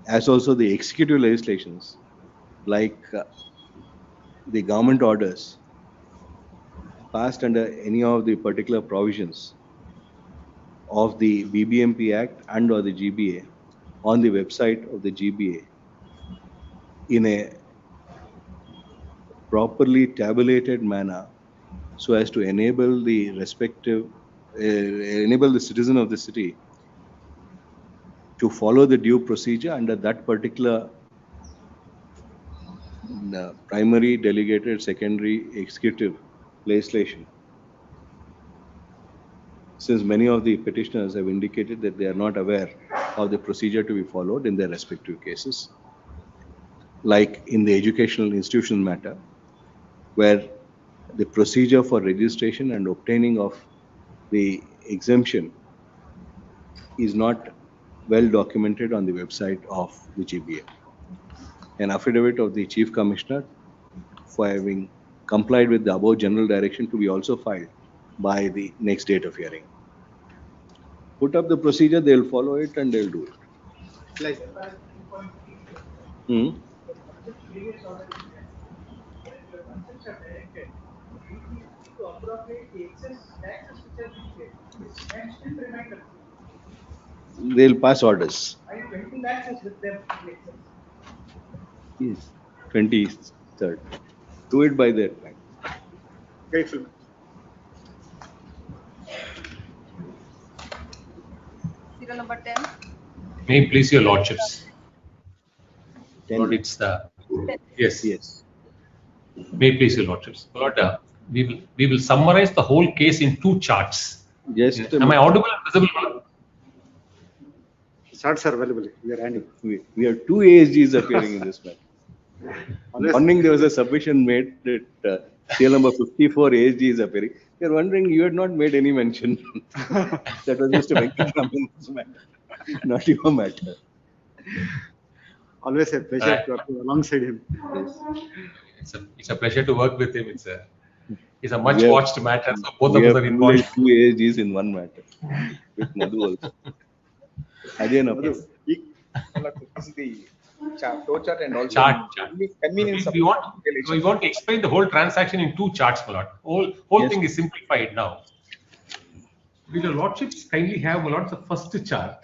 as also the executive legislations like the government orders passed under any of the particular provisions of the BBMP Act and or the GBA on the website of the GBA in a properly tabulated manner so as to enable the respective enable the citizen of the city to follow the due procedure under that particular primary, delegated, secondary, executive legislation. Since many of the petitioners have indicated that they are not aware of the procedure to be followed in their respective cases, like in the educational institution matter, where the procedure for registration and obtaining of the exemption is not well documented on the website of the GBA. An affidavit of the Chief Commissioner for having complied with the above general direction to be also filed by the next date of hearing. Put up the procedure, they'll follow it and they'll do it. Hmm. They'll pass orders. Yes, 23rd. Do it by that time. Grateful. Serial number 10. May it please your lordships. Lord, it's the yes. Yes. May it please your lordships. Lord, we will summarize the whole case in 2 charts. Yes. Am I audible and visible? Charts are available. We are handing. We have 2 ASGs appearing in this matter. Morning there was a submission made that serial number 54 ASG is appearing. You're wondering you had not made any mention. That was just a Venkataraman's matter, not your matter. Always a pleasure to work alongside him. Yes. It's a pleasure to work with him. It's a much watched matter. So both of us are We involved. have 2 ASGs in one matter with Madhu also. Again, This is the flow chart and also Chart. convenience of We want to explain the whole transaction in 2 charts, my lord. Whole thing is simplified now. Will your lordships kindly have, my lord, the first chart?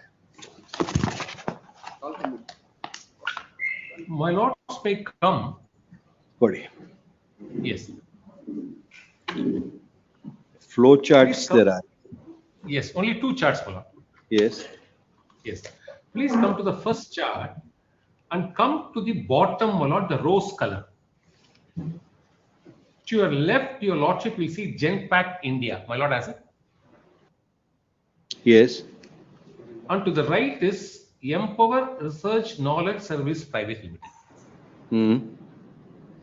My lords may come. Sorry. Yes. Flow charts there are. Yes, only 2 charts, my lord. Yes. Yes. Please come to the first chart and come to the bottom, my lord, the rose color. To your left, your lordship will see Genpact India. My lord has it. Yes. And to the right is Empower Research Knowledge Service Private Limited. Hmm.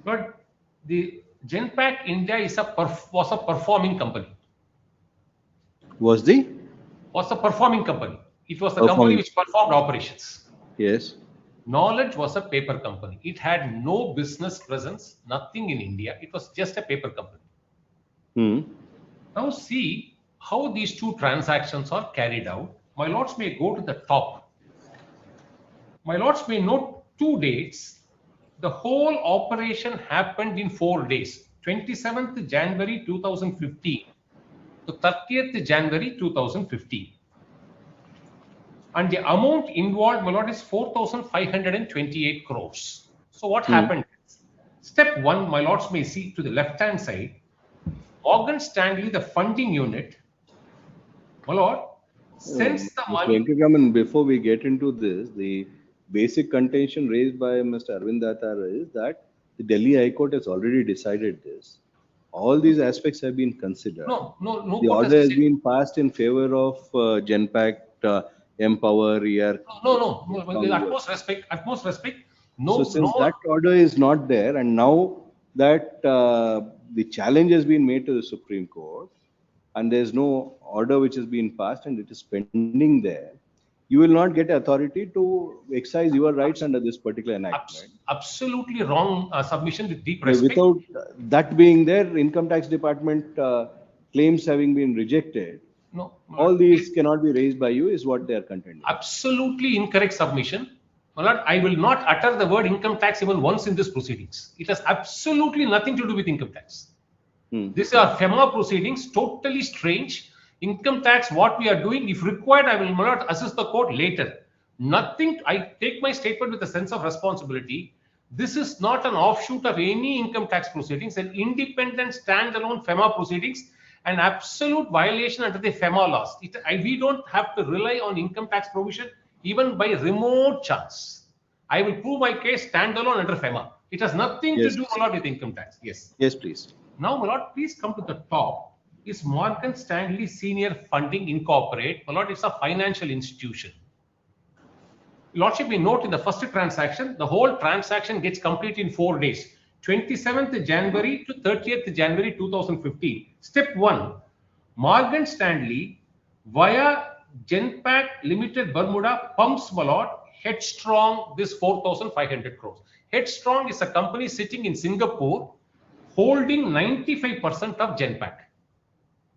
But the Genpact India was a performing company. Was a performing company. It was the company which performed operations. Yes. Knowledge was a paper company. It had no business presence, nothing in India. It was just a paper company. Hmm. Now see how these 2 transactions are carried out. My lords may go to the top. My lords may note 2 dates. The whole operation happened in 4 days. 27th January 2015 to 30th January 2015. And the amount involved, my lord, is 4,528 crores. So what happened? Step 1, my lords may see to the left-hand side, Morgan Stanley, the funding unit, my lord, sends the money. Venkataraman, before we get into this, the basic contention raised by Mr. Arvind Datar is that the Delhi High Court has already decided this. All these aspects have been considered. No. The order has been passed in favor of Genpact empower here. No. With utmost respect. No, So since that order is not there, and now that the challenge has been made to the Supreme Court, and there's no order which has been passed, and it is pending there, you will not get authority to exercise your rights under this particular enactment. Absolutely wrong submission with deep respect. Without that being there, Income Tax Department claims having been rejected, No, all these cannot be raised by you, is what they are contending. Absolutely incorrect submission. My lord, I will not utter the word income tax even once in this proceedings. It has absolutely nothing to do with income tax. These are FEMA proceedings, totally strange. Income tax, what we are doing, if required, I will not assist the court later. Nothing, I take my statement with a sense of responsibility. This is not an offshoot of any income tax proceedings, an independent standalone FEMA proceedings, an absolute violation under the FEMA laws. We don't have to rely on income tax provision even by remote chance. I will prove my case standalone under FEMA. It has nothing to do with income tax. Yes. Yes, please. Now, my lord, please come to the top. Is Morgan Stanley Senior Funding Incorporate? My lord, it's a financial institution. Lordship, we note in the first transaction, the whole transaction gets completed in 4 days. 27th January to 30th January 2015. Step 1, Morgan Stanley via Genpact Limited Bermuda pumps Malot Headstrong this 4,500 crores. Headstrong is a company sitting in Singapore holding 95% of Genpact.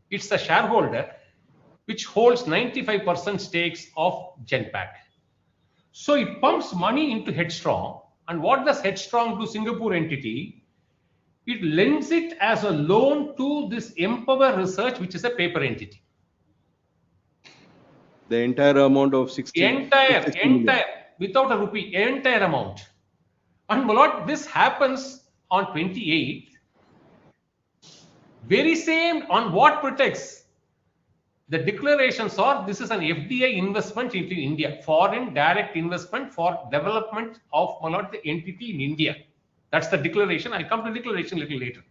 It's a shareholder which holds 95% stakes of Genpact. So it pumps money into Headstrong. And what does Headstrong do, Singapore entity? It lends it as a loan to this Empower Research, which is a paper entity. The entire amount of 60 entire, without a rupee, entire amount. And Malot, this happens on 28th. Very same, on what pretext? The declarations are, this is an FDI investment into India, foreign direct investment for development of Malot, the entity in India. That's the declaration. I'll come to declaration a little later.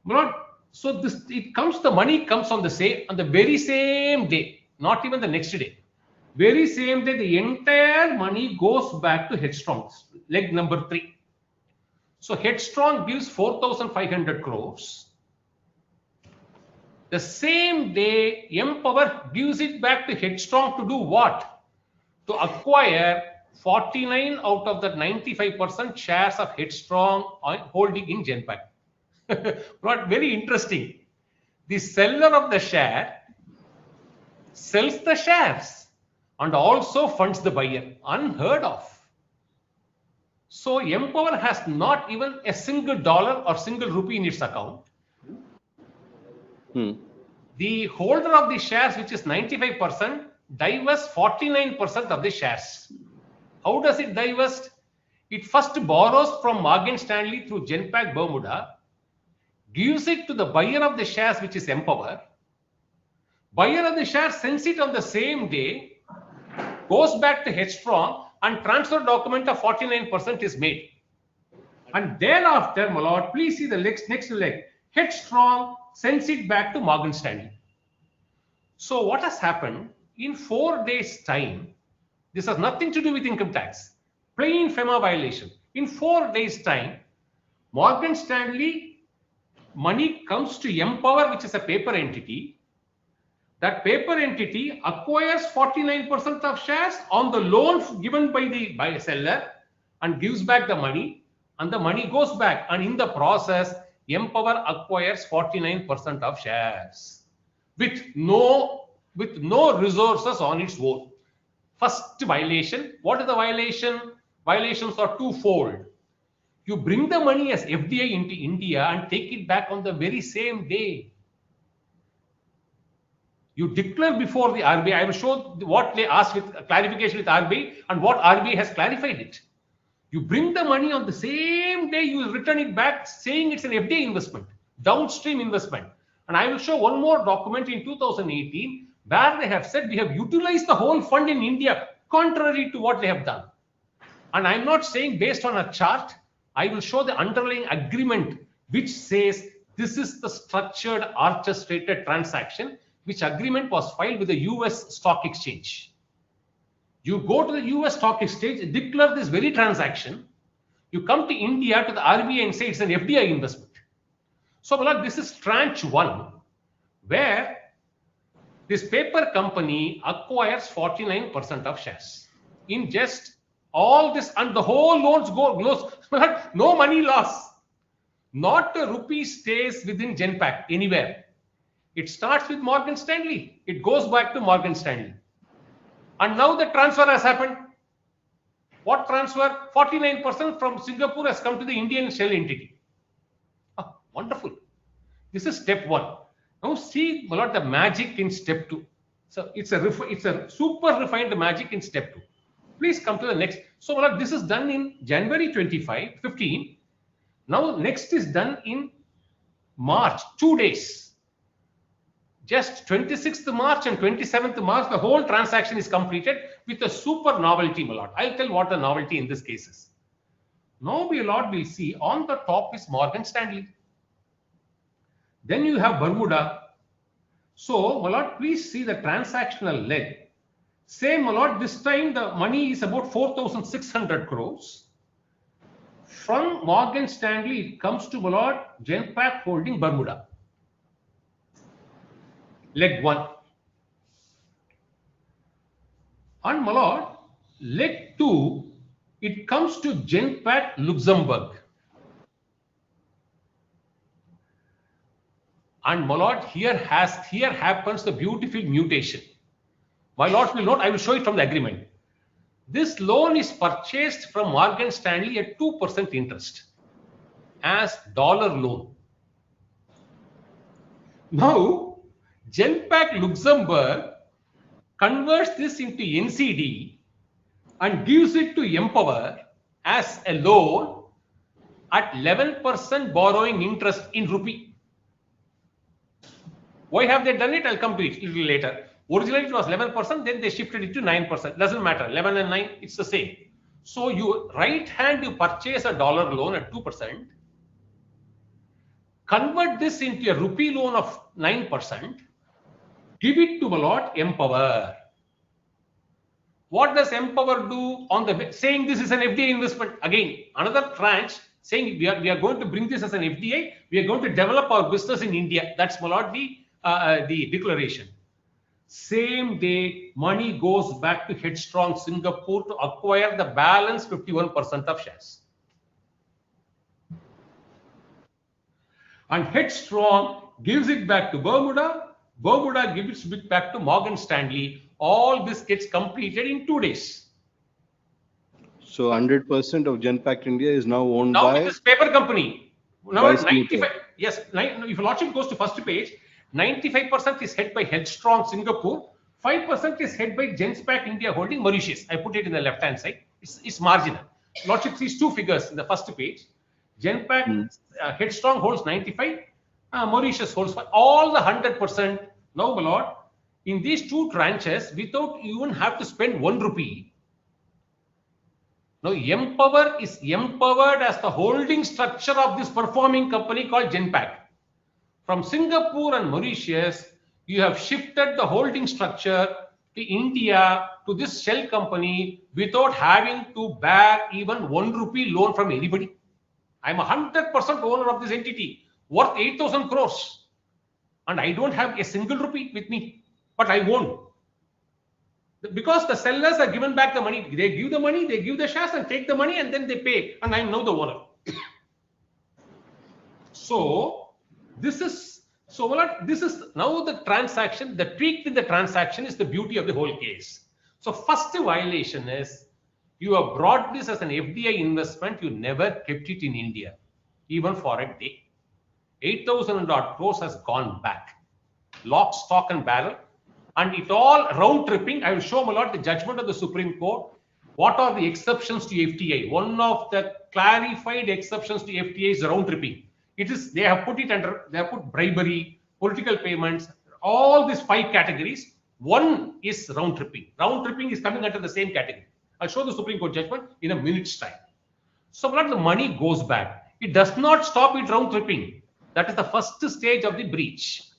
Malot, so this, the money comes on the very same day, not even the next day. Very same day, the entire money goes back to Headstrong, leg number 3. So Headstrong gives 4,500 crores. The same day, Empower gives it back to Headstrong to do what? To acquire 49 out of the 95% shares of Headstrong holding in Genpact. But very interesting. The seller of the share sells the shares and also funds the buyer. Unheard of. So Empower has not even a single dollar or single rupee in its account. The holder of the shares, which is 95%, divests 49% of the shares. How does it divest? It first borrows from Morgan Stanley through Genpact Bermuda, gives it to the buyer of the shares, which is Empower. Buyer of the shares sends it on the same day, goes back to Headstrong, and transfer document of 49% is made. And thereafter, my lord, please see the next leg. Headstrong sends it back to Morgan Stanley. So what has happened? In 4 days' time, this has nothing to do with income tax. Plain FEMA violation. In 4 days' time, Morgan Stanley money comes to Empower, which is a paper entity. That paper entity acquires 49% of shares on the loan given by the seller and gives back the money, and the money goes back. And in the process, Empower acquires 49% of shares with no resources on its own. First violation. What is the violation? Violations are twofold. You bring the money as FDI into India and take it back on the very same day. You declare before the RBI. I will show what they asked with clarification with RBI and what RBI has clarified it. You bring the money on the same day, you return it back saying it's an FDI investment, downstream investment. And I will show one more document in 2018 where they have said we have utilized the whole fund in India, contrary to what they have done. And I'm not saying based on a chart. I will show the underlying agreement which says this is the structured orchestrated transaction which agreement was filed with the US stock exchange. You go to the US stock exchange, declare this very transaction. You come to India to the RBI and say it's an FDI investment. So, my lord, this is tranche 1, where this paper company acquires 49% of shares in just all this, and the whole loans goes, no money loss. Not a rupee stays within Genpact anywhere. It starts with Morgan Stanley. It goes back to Morgan Stanley. And now the transfer has happened. What transfer? 49% from Singapore has come to the Indian shell entity. Oh, wonderful. This is step 1. Now see, my lord, the magic in step 2. So it's a super refined magic in step 2. Please come to the next. So, my lord, this is done in January 15. Now next is done in March, 2 days. Just 26th March and 27th March, the whole transaction is completed with a super novelty, my lord. I'll tell what the novelty in this case is. Now, my lord, we'll see on the top is Morgan Stanley. Then you have Bermuda. So, my lord, please see the transactional leg. Say, my lord, this time the money is about 4,600 crores. From Morgan Stanley, it comes to, my lord, Genpact Holding Bermuda. Leg 1. And, my lord, leg 2, it comes to Genpact Luxembourg. And, my lord, here happens the beautiful mutation. My lord will note, I will show it from the agreement. This loan is purchased from Morgan Stanley at 2% interest as dollar loan. Now, Genpact Luxembourg converts this into NCD and gives it to Empower as a loan at 11% borrowing interest in rupee. Why have they done it? I'll come to it a little later. Originally, it was 11%, then they shifted it to 9%. Doesn't matter. 11 and 9, it's the same. So, you right hand, you purchase a dollar loan at 2%, convert this into a rupee loan of 9%, give it to my lord Empower. What does Empower do on the saying this is an FDI investment? Again, another tranche saying we are going to bring this as an FDI. We are going to develop our business in India. That's my lord the declaration. Same day, money goes back to Headstrong Singapore to acquire the balance 51% of shares. And Headstrong gives it back to Bermuda. Bermuda gives it back to Morgan Stanley. All this gets completed in 2 days. So 100% of Genpact India is now owned now by this paper company. Now 95. Yes, if logic goes to first page, 95% is held by Headstrong Singapore. 5% is held by Genpact India Holding Mauritius. I put it in the left-hand side. It's marginal. Logic sees 2 figures in the first page. Genpact Headstrong holds 95. Mauritius holds 5. All the 100%. Now, my lord, in these 2 tranches, without even have to spend 1 rupee. Now, Empower is empowered as the holding structure of this performing company called Genpact. From Singapore and Mauritius, you have shifted the holding structure to India, to this shell company, without having to bear even 1 rupee loan from anybody. I'm 100% owner of this entity, worth 8,000 crores. And I don't have a single rupee with me, but I own. Because the sellers are given back the money. They give the money, they give the shares and take the money and then they pay. And I'm now the owner. So, this is now the transaction, the tweak in the transaction is the beauty of the whole case. So, first violation is you have brought this as an FDI investment, you never kept it in India, even for a day. 8,000 odd crores has gone back. Lock, stock and barrel. And it all round tripping. I will show my lord the judgment of the Supreme Court. What are the exceptions to FDI? One of the clarified exceptions to FDI is round tripping. It is, they have put bribery, political payments, all these 5 categories. One is round tripping. Round tripping is coming under the same category. I'll show the Supreme Court judgment in a minute's time. So my lord, the money goes back. It does not stop it round tripping. That is the first stage of the breach.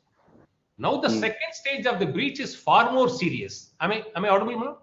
Now the second stage of the breach is far more serious. Am I audible, my lord?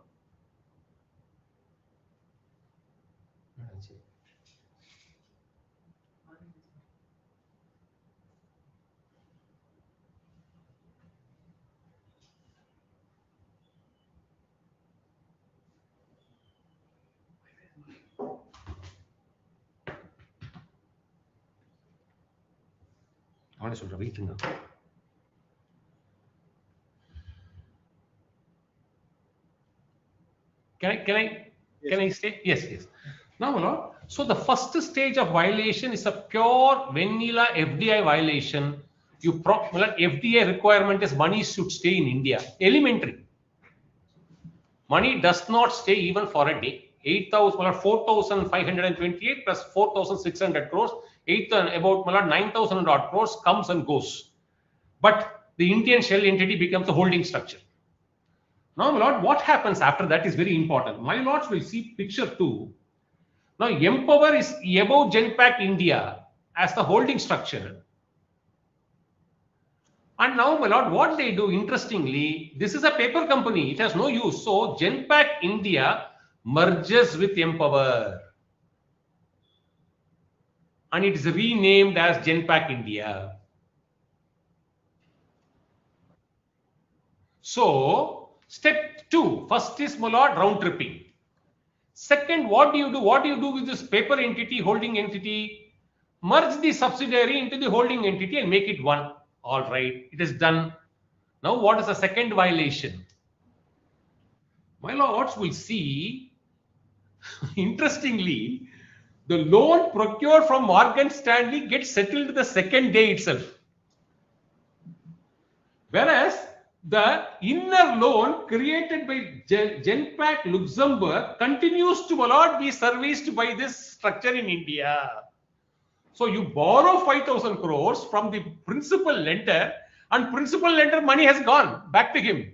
Can I stay? Yes, yes. Now, my lord, so the first stage of violation is a pure vanilla FDI violation. FDI requirement is money should stay in India. Elementary. Money does not stay even for a day. 4,528 plus 4,600 crores, about 9,000 odd crores comes and goes. But the Indian shell entity becomes a holding structure. Now, my lord, what happens after that is very important. My lords will see picture 2. Now, Empower is above Genpact India as the holding structure. And now, my lord, what they do, interestingly, this is a paper company. It has no use. So, Genpact India merges with Empower. And it is renamed as Genpact India. So, step 2. First is, my lord, round tripping. Second, what do you do? What do you do with this paper entity, holding entity? Merge the subsidiary into the holding entity and make it one. All right, it is done. Now, what is the second violation? My lords will see, interestingly, the loan procured from Morgan Stanley gets settled the second day itself. Whereas, the inner loan created by Genpact Luxembourg continues to, my lord, be serviced by this structure in India. So you borrow 5,000 crores from the principal lender, and principal lender money has gone back to him.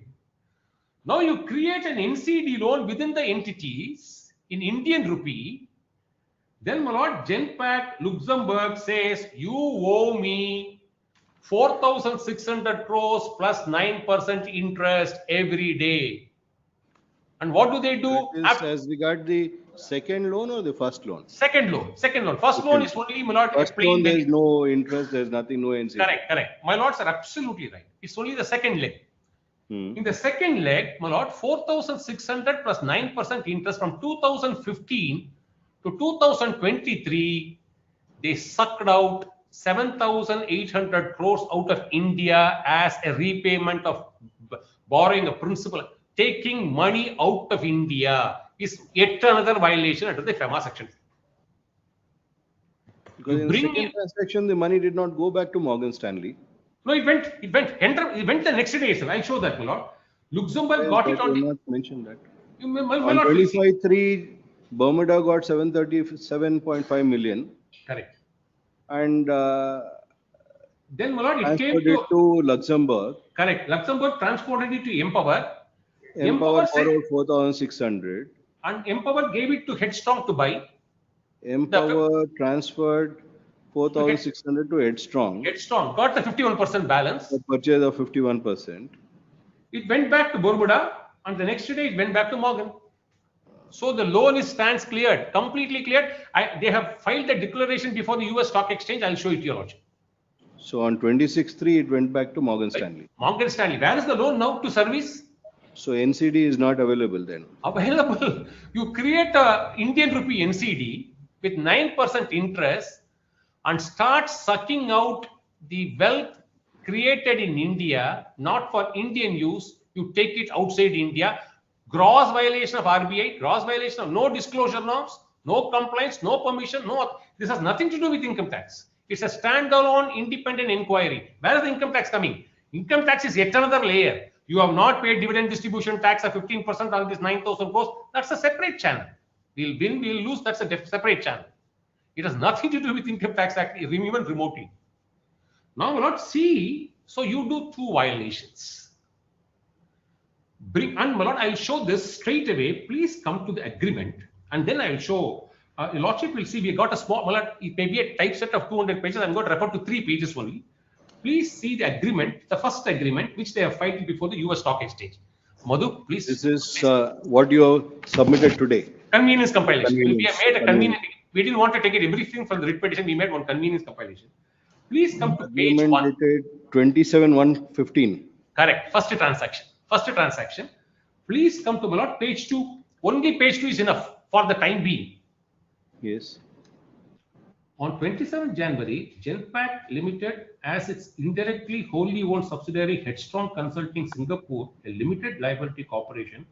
Now you create an NCD loan within the entities in Indian rupee. Then, my lord, Genpact Luxembourg says you owe me 4,600 crores plus 9% interest every day. And what do they do? As regard the second loan or the first loan? Second loan. First loan is only, my lord, first loan, there is no interest, there is nothing, no NCD. Correct. My lords are absolutely right. It's only the second leg. In the second leg, my lord, 4,600 plus 9% interest from 2015 to 2023, they sucked out 7,800 crores out of India as a repayment of borrowing a principal. Taking money out of India is yet another violation under the FEMA section. Because in the second transaction, the money did not go back to Morgan Stanley. No, it went the next day itself. I'll show that, my lord. Luxembourg got it on the... not mentioned that. On 25/3, Bermuda got 737.5 million. Correct. And then, my lord, it came to Luxembourg. Correct. Luxembourg transported it to Empower. Empower borrowed 4,600. And Empower gave it to Headstrong to buy. Empower transferred 4,600 to Headstrong. Headstrong got the 51% balance. The purchase of 51%. It went back to Bermuda, and the next day it went back to Morgan. So the loan stands cleared, completely cleared. They have filed a declaration before the US Stock Exchange. I'll show it to you, Lordship. So on 26/3, it went back to Morgan Stanley. Morgan Stanley. Where is the loan now to service? So NCD is not available then. Available. You create a Indian rupee NCD with 9% interest and start sucking out the wealth created in India, not for Indian use. You take it outside India. Gross violation of RBI, gross violation of no disclosure norms, no compliance, no permission, no. This has nothing to do with income tax. It's a standalone independent inquiry. Where is the income tax coming? Income tax is yet another layer. You have not paid dividend distribution tax of 15% on this 9,000 crores. That's a separate channel. We'll win, we'll lose. That's a separate channel. It has nothing to do with income tax act, even remotely. Now, we'll not see. So you do 2 violations. And my lord, I'll show this straight away. Please come to the agreement, and then I'll show. Lordship will see we got a small. Well, it may be a typeset of 200 pages. I'm going to refer to 3 pages only. Please see the agreement, the first agreement, which they have filed before the US Stock Exchange. Madhu, please. This is what you have submitted today. Convenience compilation. We have Convenience. made a convenient. We didn't want to take everything from the writ petition. We made one convenience compilation. Please come to page Agreement 1. dated 27/1/15. Correct. First transaction. First transaction. Please come to my lord, page 2. Only page 2 is enough for the time being. Yes. On 27 January, Genpact Limited, as its indirectly wholly owned subsidiary Headstrong Consulting Singapore, a limited liability corporation,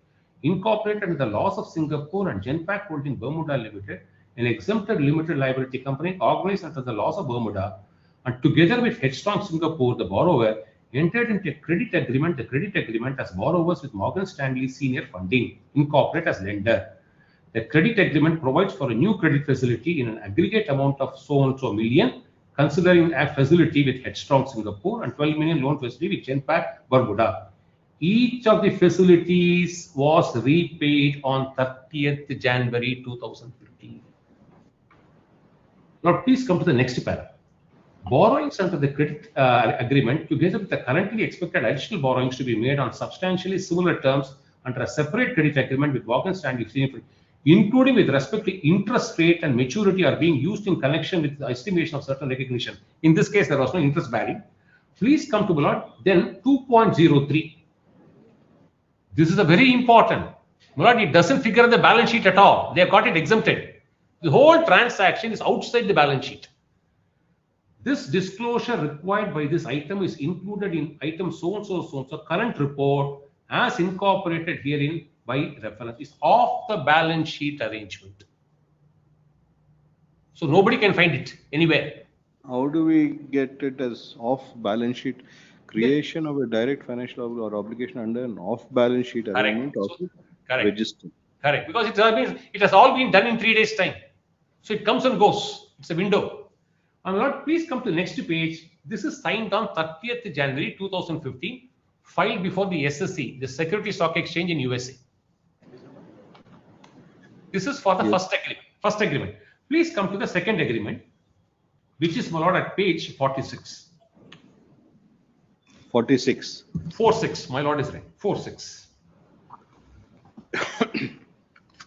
incorporated under the laws of Singapore, and Genpact Holding Bermuda Limited, an exempted limited liability company organized under the laws of Bermuda, and together with Headstrong Singapore, the borrower entered into a credit agreement. The credit agreement as borrowers with Morgan Stanley Senior Funding, incorporate as lender. The credit agreement provides for a new credit facility in an aggregate amount of so and so million, considering a facility with Headstrong Singapore and 12 million loan facility with Genpact Bermuda. Each of the facilities was repaid on 30th January 2015. Now, please come to the next paragraph. Borrowings under the credit agreement, together with the currently expected additional borrowings to be made on substantially similar terms under a separate credit agreement with Morgan Stanley, including with respect to interest rate and maturity, are being used in connection with the estimation of certain recognition. In this case, there was no interest bearing. Please come to Lord. Then 2.03. This is a very important. Lord, it doesn't figure in the balance sheet at all. They have got it exempted. The whole transaction is outside the balance sheet. This disclosure required by this item is included in item so and so current report as incorporated herein by reference. Is off the balance sheet arrangement. So nobody can find it anywhere. How do we get it as off balance sheet? Creation of a direct financial or obligation under an off balance sheet arrangement of register. Correct. Because it has all been done in 3 days' time. So it comes and goes. It's a window. And Lord, please come to the next page. This is signed on 30th January 2015, filed before the SSE, the Security Stock Exchange in USA. This is for the first agreement. Please come to the second agreement, which is, my lord, at page 46. 46. 46. My lord is right. 46.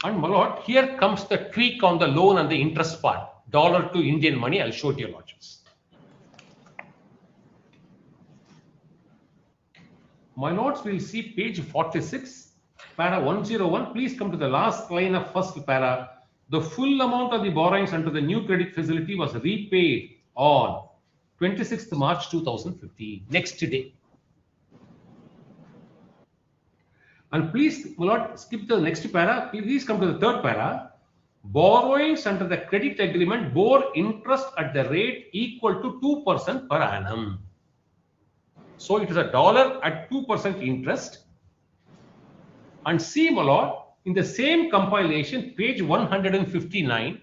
And my lord, here comes the tweak on the loan and the interest part. Dollar to Indian money. I'll show it to your lordships. My lords, will see page 46, para 101. Please come to the last line of first para. The full amount of the borrowings under the new credit facility was repaid on 26th March 2015. Next day. And please, my lord, skip the next para. Please come to the third para. Borrowings under the credit agreement bore interest at the rate equal to 2% per annum. So it is $1 at 2% interest. And see, my lord, in the same compilation, page 159,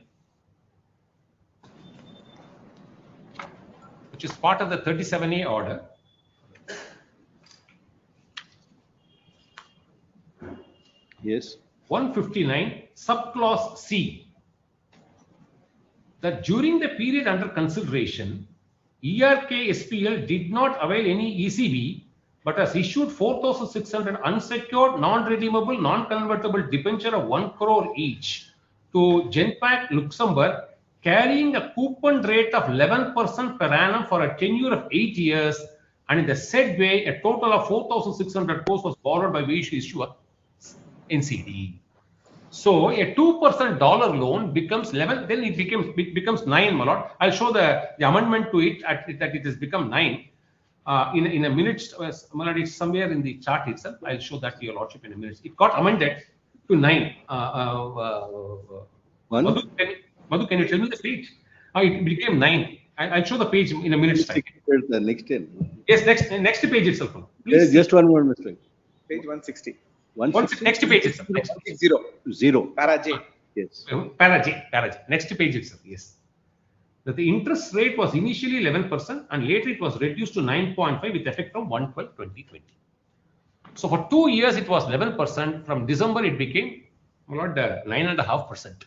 which is part of the 37A order. Yes. 159, subclause C, that during the period under consideration, ERK SPL did not avail any ECB, but has issued 4,600 unsecured, non-redeemable, non-convertible debenture of 1 crore each to Genpact Luxembourg, carrying a coupon rate of 11% per annum for a tenure of 8 years, and in the said way, a total of 4,600 crores was borrowed by which issuer NCD. So a 2% dollar loan becomes 11, then it becomes 9, my lord. I'll show the amendment to it that it has become 9 in a minute. My lord, it's somewhere in the chart itself. I'll show that to your lordship in a minute. It got amended to 9. Madhu, can you tell me the page? It became 9. I'll show the page in a minute's time. The next 10. Yes, next page itself. There is just one more mistake. Page 160. Next page itself. Zero. Para J. Yes. Para J. Next page itself. Yes. That the interest rate was initially 11% and later it was reduced to 9.5 with effect from 1/12/2020. So for 2 years it was 11%. From December it became 9.5%.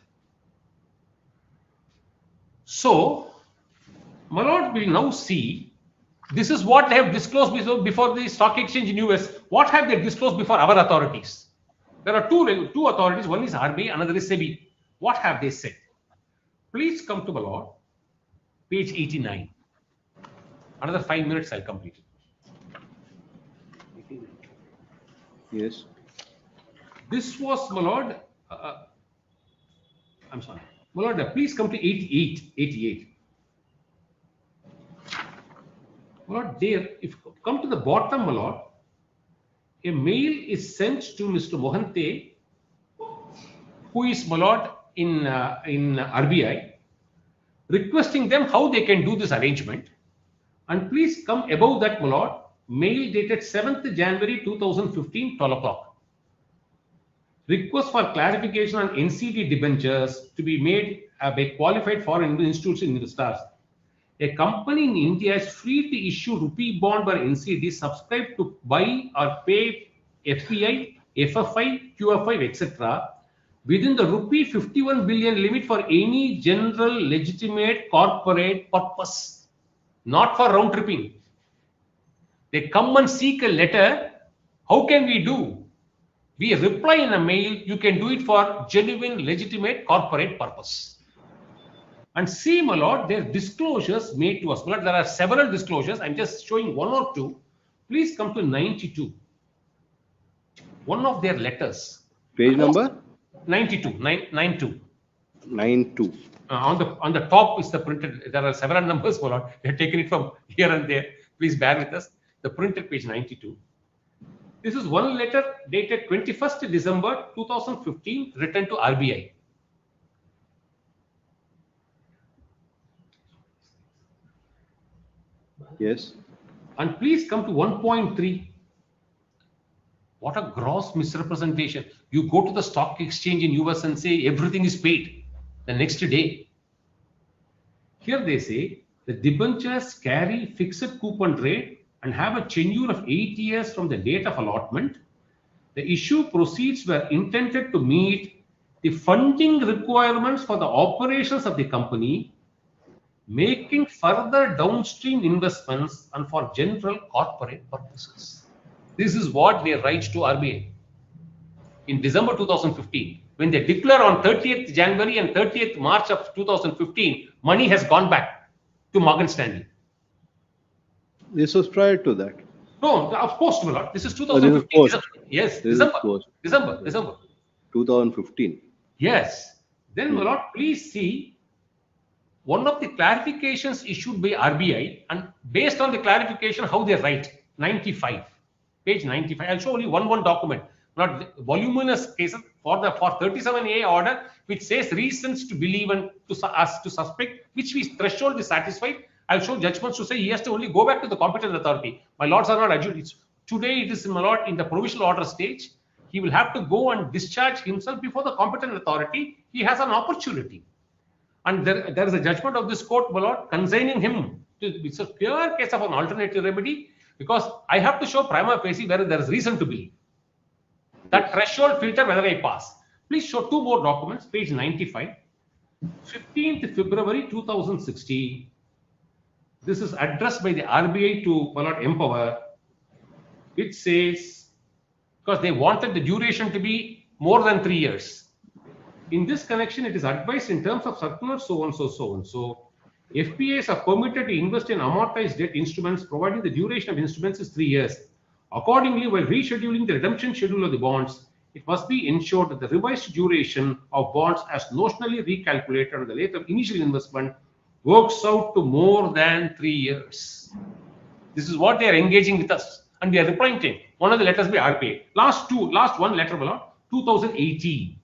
So, my lord, will now see This is what they have disclosed before the stock exchange in US. What have they disclosed before our authorities? There are two authorities. One is RBI, another is SEBI. What have they said? Please come to my lord, page 89. Another 5 minutes, I'll complete it. Yes. This was, my lord, I'm sorry. My lord, please come to 88. My lord, there, if you come to the bottom, my lord, a mail is sent to Mr. Mohante, who is, my lord, in RBI, requesting them how they can do this arrangement. And please come above that, my lord, mail dated 7th January 2015, 12 o'clock. Request for clarification on NCD debentures to be made by qualified foreign institutional investors. A company in India is free to issue rupee bond by NCD subscribed to buy or pay FPI, FFI, QFI, etc. within the rupee 51 billion limit for any general legitimate corporate purpose, not for round tripping. They come and seek a letter. How can we do? We reply in a mail. You can do it for genuine, legitimate corporate purpose. And see, my lord, their disclosures made to us. My lord, there are several disclosures. I'm just showing one or two. Please come to 92. One of their letters. Page number? 92. 92. 92. On the top is the printed. There are several numbers, my lord. We have taken it from here and there. Please bear with us. The printed page 92. This is one letter dated 21st December 2015, written to RBI. Yes. And please come to 1.3. What a gross misrepresentation. You go to the stock exchange in US and say everything is paid the next day. Here they say the debentures carry fixed coupon rate and have a tenure of 8 years from the date of allotment. The issue proceeds were intended to meet the funding requirements for the operations of the company, making further downstream investments and for general corporate purposes. This is what they write to RBI in December 2015. When they declare on 30th January and 30th March of 2015, money has gone back to Morgan Stanley. This was prior to that. No, of course, my lord. This is 2015. This is yes, this December. 2015. Yes. Then, my lord, please see one of the clarifications issued by RBI, and based on the clarification, how they write. 95, page 95. I'll show only one document, not voluminous cases for 37A order, which says reasons to believe and to suspect, which we threshold is satisfied. I'll show judgments to say he has to only go back to the competent authority. My lords are not adjudicated. Today it is, my lord, in the provisional order stage. He will have to go and discharge himself before the competent authority. He has an opportunity. And there is a judgment of this court, my lord, consigning him. It's a pure case of an alternative remedy, because I have to show prima facie whether there is reason to believe. That threshold filter, whether I pass. Please show two more documents, page 95. 15th February 2016. This is addressed by the RBI to my lord Empower. It says, because they wanted the duration to be more than 3 years. In this connection, it is advised in terms of circular so and so. FPAs are permitted to invest in amortized debt instruments, providing the duration of instruments is 3 years. Accordingly, while rescheduling the redemption schedule of the bonds, it must be ensured that the revised duration of bonds as notionally recalculated on the date of initial investment works out to more than 3 years. This is what they are engaging with us, and we are replying to him. One of the letters by RBI. Last one letter, 2018.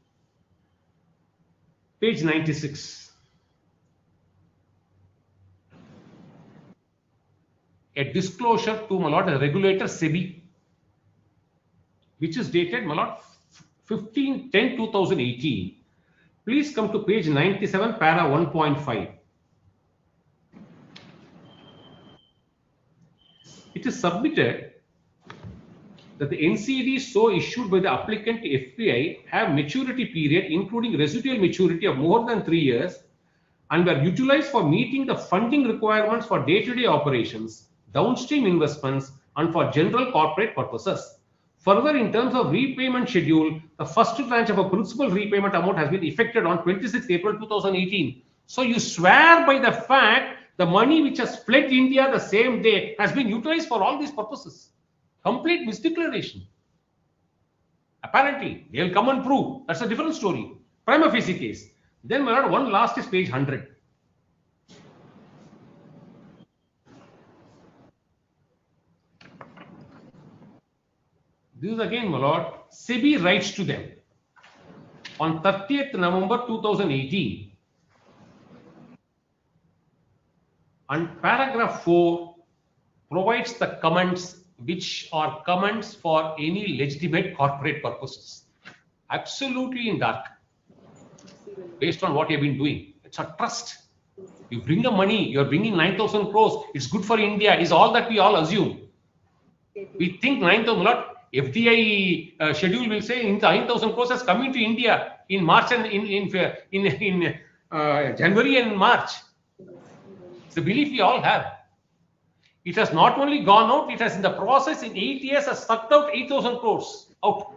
Page 96. A disclosure to my lord, a regulator SEBI, which is dated, my lord, 15/10/2018. Please come to page 97, para 1.5. It is submitted that the NCD so issued by the applicant to FPI have maturity period, including residual maturity of more than 3 years, and were utilized for meeting the funding requirements for day-to-day operations. downstream investments, and for general corporate purposes. Further, in terms of repayment schedule, the first tranche of a principal repayment amount has been effected on 26 April 2018. So you swear by the fact the money which has fled India the same day has been utilized for all these purposes. Complete misdeclaration. Apparently, they'll come and prove. That's a different story. Prima facie case. Then, my lord, one last is page 100. This is again, my lord, SEBI writes to them on 30th November 2018. And paragraph 4 provides the comments which are comments for any legitimate corporate purposes. Absolutely in dark. Based on what you've been doing. It's a trust. You bring the money, you're bringing 9,000 crores. It's good for India, is all that we all assume. We think 9,000, not FDI schedule will say 9,000 crores has come into India in March and in January and March. It's the belief we all have. It has not only gone out, it has in the process in 8 years has sucked out 8,000 crores out.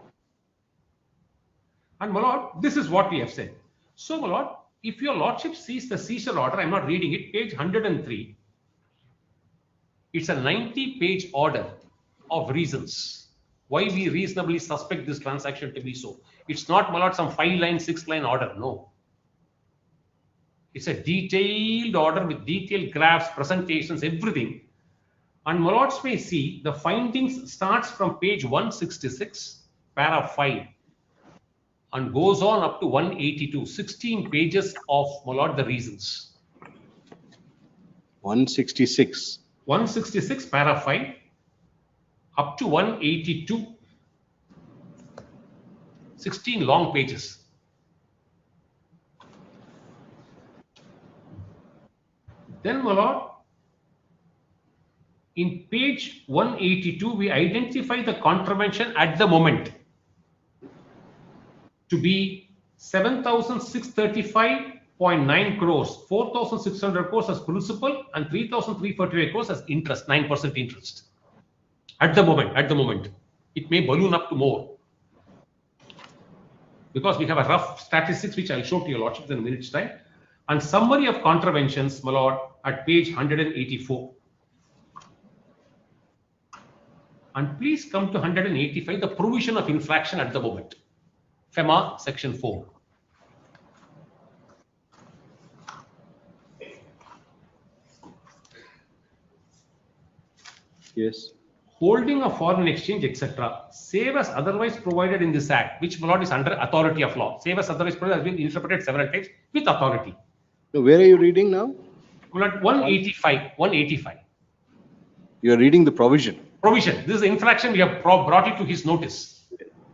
And my lord, this is what we have said. So my lord, if your lordship sees the seizure order, I'm not reading it, page 103. It's a 90-page order of reasons why we reasonably suspect this transaction to be so. It's not, my lord, some 5-line, 6-line order. No. It's a detailed order with detailed graphs, presentations, everything. And my lords may see the findings starts from page 166, para 5, and goes on up to 182, 16 pages of, my lord, the reasons. 166. 166, para 5, up to 182, 16 long pages. Then, my lord, in page 182, we identify the contravention at the moment to be 7,635.9 crores, 4,600 crores as principal and 3,345 crores as interest, 9% interest. At the moment, it may balloon up to more. Because we have a rough statistics which I'll show to your lordship in a minute's time. And summary of contraventions, my lord, at page 184. And please come to 185, the provision of infraction at the moment. FEMA section 4. Yes. Holding of foreign exchange, etc., save as otherwise provided in this act, which, my lord, is under authority of law. Save as otherwise provided has been interpreted several times with authority. So where are you reading now? My lord, 185. 185. You are reading the provision. Provision. This is the infraction we have brought it to his notice.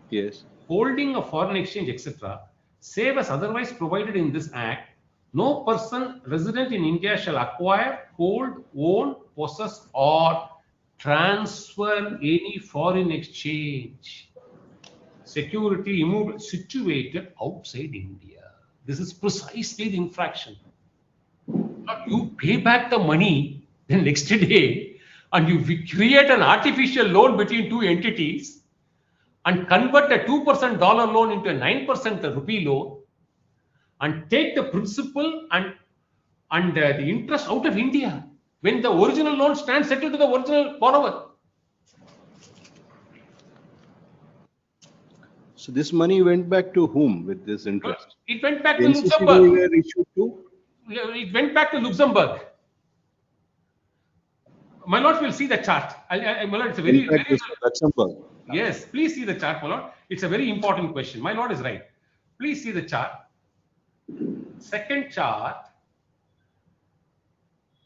Yes. Holding of foreign exchange, etc., save as otherwise provided in this act, no person resident in India shall acquire, hold, own, possess, or transfer any foreign exchange security situated outside India. This is precisely the infraction. You pay back the money the next day and you create an artificial loan between two entities and convert a 2% dollar loan into a 9% rupee loan and take the principal and the interest out of India when the original loan stands settled to the original borrower. So this money went back to whom with this interest? It went back to NCC Luxembourg. were issued to? It went back to Luxembourg. My lord will see the chart. My lord, it's a very, very Luxembourg. Yes, please see the chart, my lord. It's a very important question. My lord is right. Please see the chart. Second chart.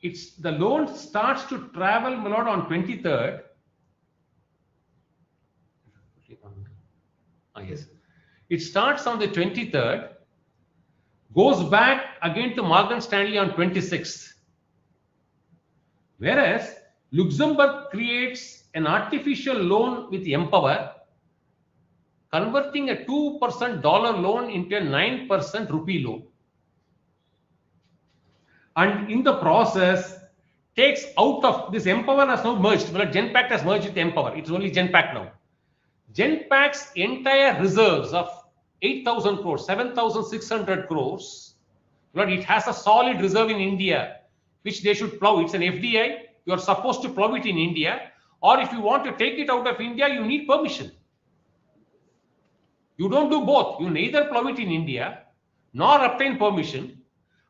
It's the loan starts to travel, my lord, on 23rd. Yes. It starts on the 23rd, goes back again to Morgan Stanley on 26th. Whereas Luxembourg creates an artificial loan with Empower, converting a 2% dollar loan into a 9% rupee loan. And in the process, takes out of this Empower has now merged. Well, Genpact has merged with Empower. It's only Genpact now. Genpact's entire reserves of 8,000 crores, 7,600 crores, well, it has a solid reserve in India, which they should plow. It's an FDI. You are supposed to plow it in India. Or if you want to take it out of India, you need permission. You don't do both. You neither plow it in India nor obtain permission.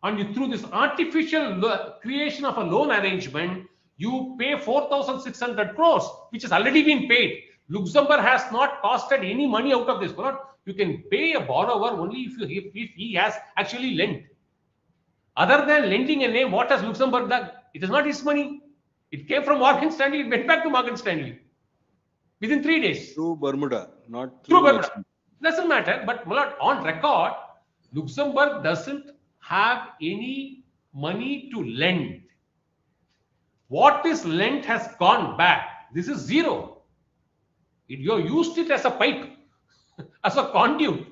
And you, through this artificial creation of a loan arrangement, you pay 4,600 crores, which has already been paid. Luxembourg has not costed any money out of this. You can pay a borrower only if he has actually lent. Other than lending a name, what has Luxembourg done? It is not his money. It came from Morgan Stanley. It went back to Morgan Stanley within 3 days. Through Bermuda, not through Bermuda. Doesn't matter. But on record, Luxembourg doesn't have any money to lend. What is lent has gone back. This is zero. You used it as a pipe, as a conduit.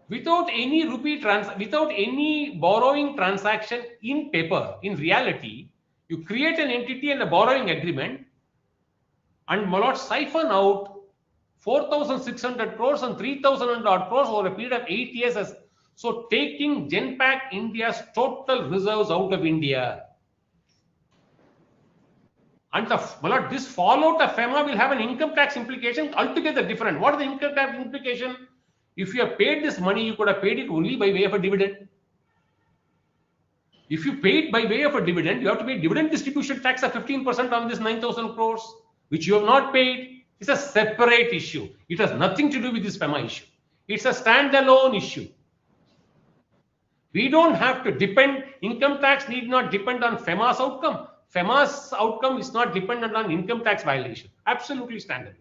Without any without any borrowing transaction in paper, in reality, you create an entity and a borrowing agreement, and Malot siphon out 4,600 crores and 3,000 odd crores over a period of 8 years. So taking Genpact India's total reserves out of India. And this fallout of FEMA will have an income tax implication altogether different. What is the income tax implication? If you have paid this money, you could have paid it only by way of a dividend. If you paid by way of a dividend, you have to pay dividend distribution tax of 15% on this 9,000 crores, which you have not paid. It's a separate issue. It has nothing to do with this FEMA issue. It's a standalone issue. We don't have to depend, income tax need not depend on FEMA's outcome. FEMA's outcome is not dependent on income tax violation. Absolutely standalone.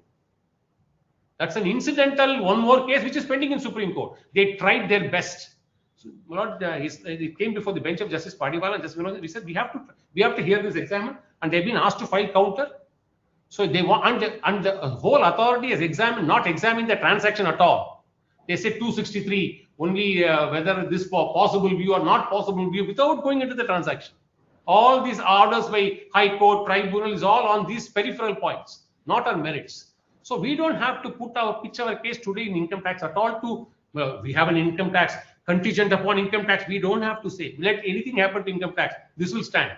That's an incidental one more case which is pending in Supreme Court. They tried their best. So, it came before the bench of Justice Padiwala and Justice Vinod. We said we have to hear this examined, and they've been asked to file counter. So they want, and the whole authority has not examined the transaction at all. They said 263 only whether this possible view or not possible view without going into the transaction. All these orders by High Court, Tribunal is all on these peripheral points, not on merits. So we don't have to pitch our case today in income tax at all to, we have an income tax contingent upon income tax. We don't have to say, let anything happen to income tax, this will stand.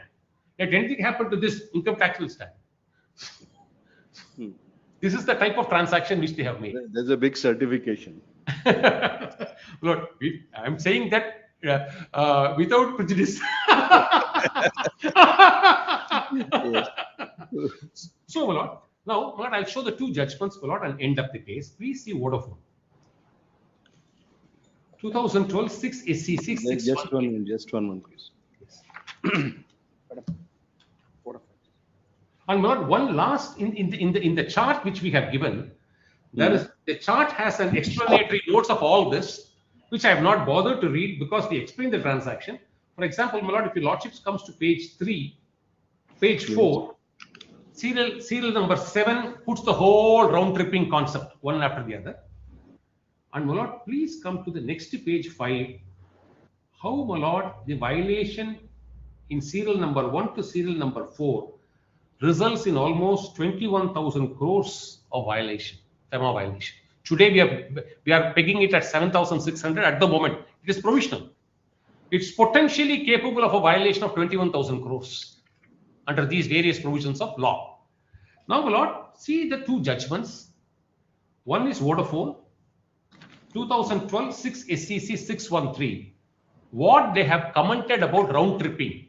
Let anything happen to this, income tax will stand. This is the type of transaction which they have made. There's a big certification. Lord, I'm saying that without prejudice. So, Lord, now, Lord, I'll show the two judgments, Lord, and end up the case. Please see Vodafone. 2012 6 SC 6. Just one, please. Yes. And Lord, one last in the chart which we have given, there is the chart has an explanatory notes of all this, which I have not bothered to read because we explain the transaction. For example, my Lord, if your Lordship comes to page 3, page 4, serial number 7 puts the whole round tripping concept one after the other. And my Lord, please come to the next page 5. How, my Lord, the violation in serial number 1 to serial number 4 results in almost 21,000 crores of violation, FEMA violation. Today we are pegging it at 7,600 at the moment. It is provisional. It's potentially capable of a violation of 21,000 crores under these various provisions of law. Now, my Lord, see the two judgments. One is Vodafone, 2012 6 SCC 613. What they have commented about round tripping.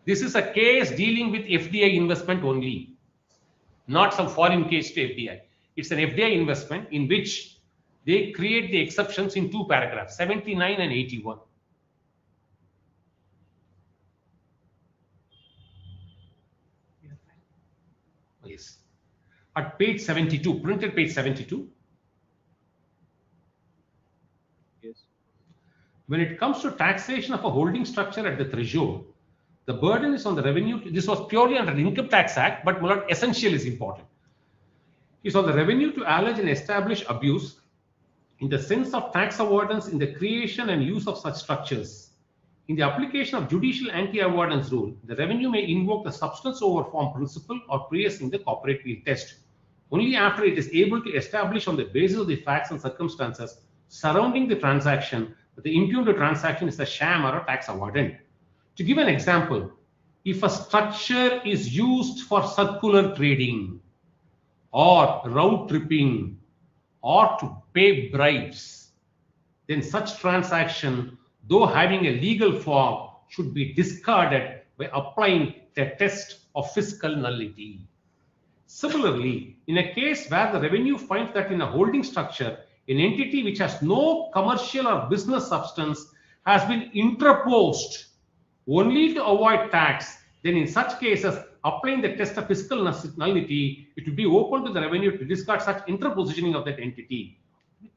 This is a case dealing with FDI investment only, not some foreign case to FDI. It's an FDI investment in which they create the exceptions in two paragraphs, 79 and 81. Yes. At page 72, printed page 72. Yes. When it comes to taxation of a holding structure at the threshold, the burden is on the revenue. This was purely under the Income Tax Act, but more essential is important. It's on the revenue to allege and establish abuse in the sense of tax avoidance in the creation and use of such structures In the application of judicial anti-avoidance rule, the revenue may invoke the substance over form principle or preempting the corporate field test only after it is able to establish on the basis of the facts and circumstances surrounding the transaction that the impugned transaction is a sham or a tax avoidant. To give an example, if a structure is used for circular trading or round tripping or to pay bribes, then such transaction, though having a legal form, should be discarded by applying the test of fiscal nullity. Similarly, in a case where the revenue finds that in a holding structure, an entity which has no commercial or business substance has been interposed only to avoid tax, then in such cases, applying the test of fiscal nullity, it will be open to the revenue to discard such interpositioning of that entity.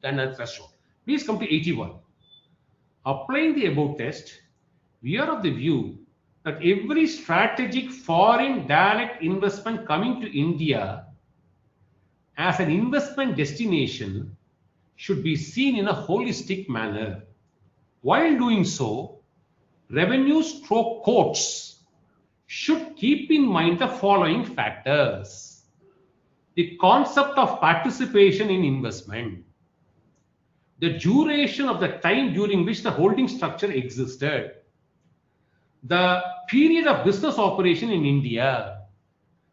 Then a threshold. Please come to 81. Applying the above test, we are of the view that every strategic foreign direct investment coming to India as an investment destination should be seen in a holistic manner. While doing so, revenue-stroke courts should keep in mind the following factors: the concept of participation in investment, the duration of the time during which the holding structure existed, the period of business operation in India,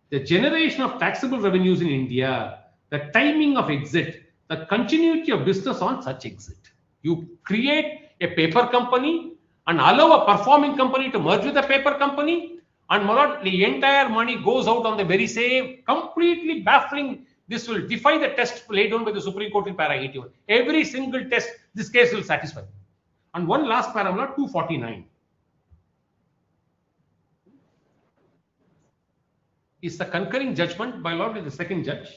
the generation of taxable revenues in India, the timing of exit, the continuity of business on such exit. You create a paper company and allow a performing company to merge with a paper company, and the entire money goes out on the very same, completely baffling. This will defy the test laid down by the Supreme Court in para 81. Every single test, this case will satisfy. And one last paragraph, 249. Is the concurring judgment by law with the second judge,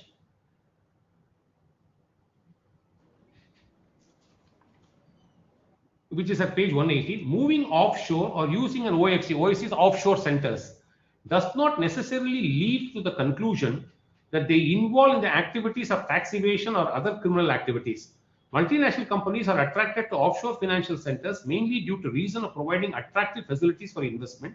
which is at page 180. Moving offshore or using an OFC is offshore centers, does not necessarily lead to the conclusion that they involve in the activities of tax evasion or other criminal activities. Multinational companies are attracted to offshore financial centers mainly due to reason of providing attractive facilities for investment.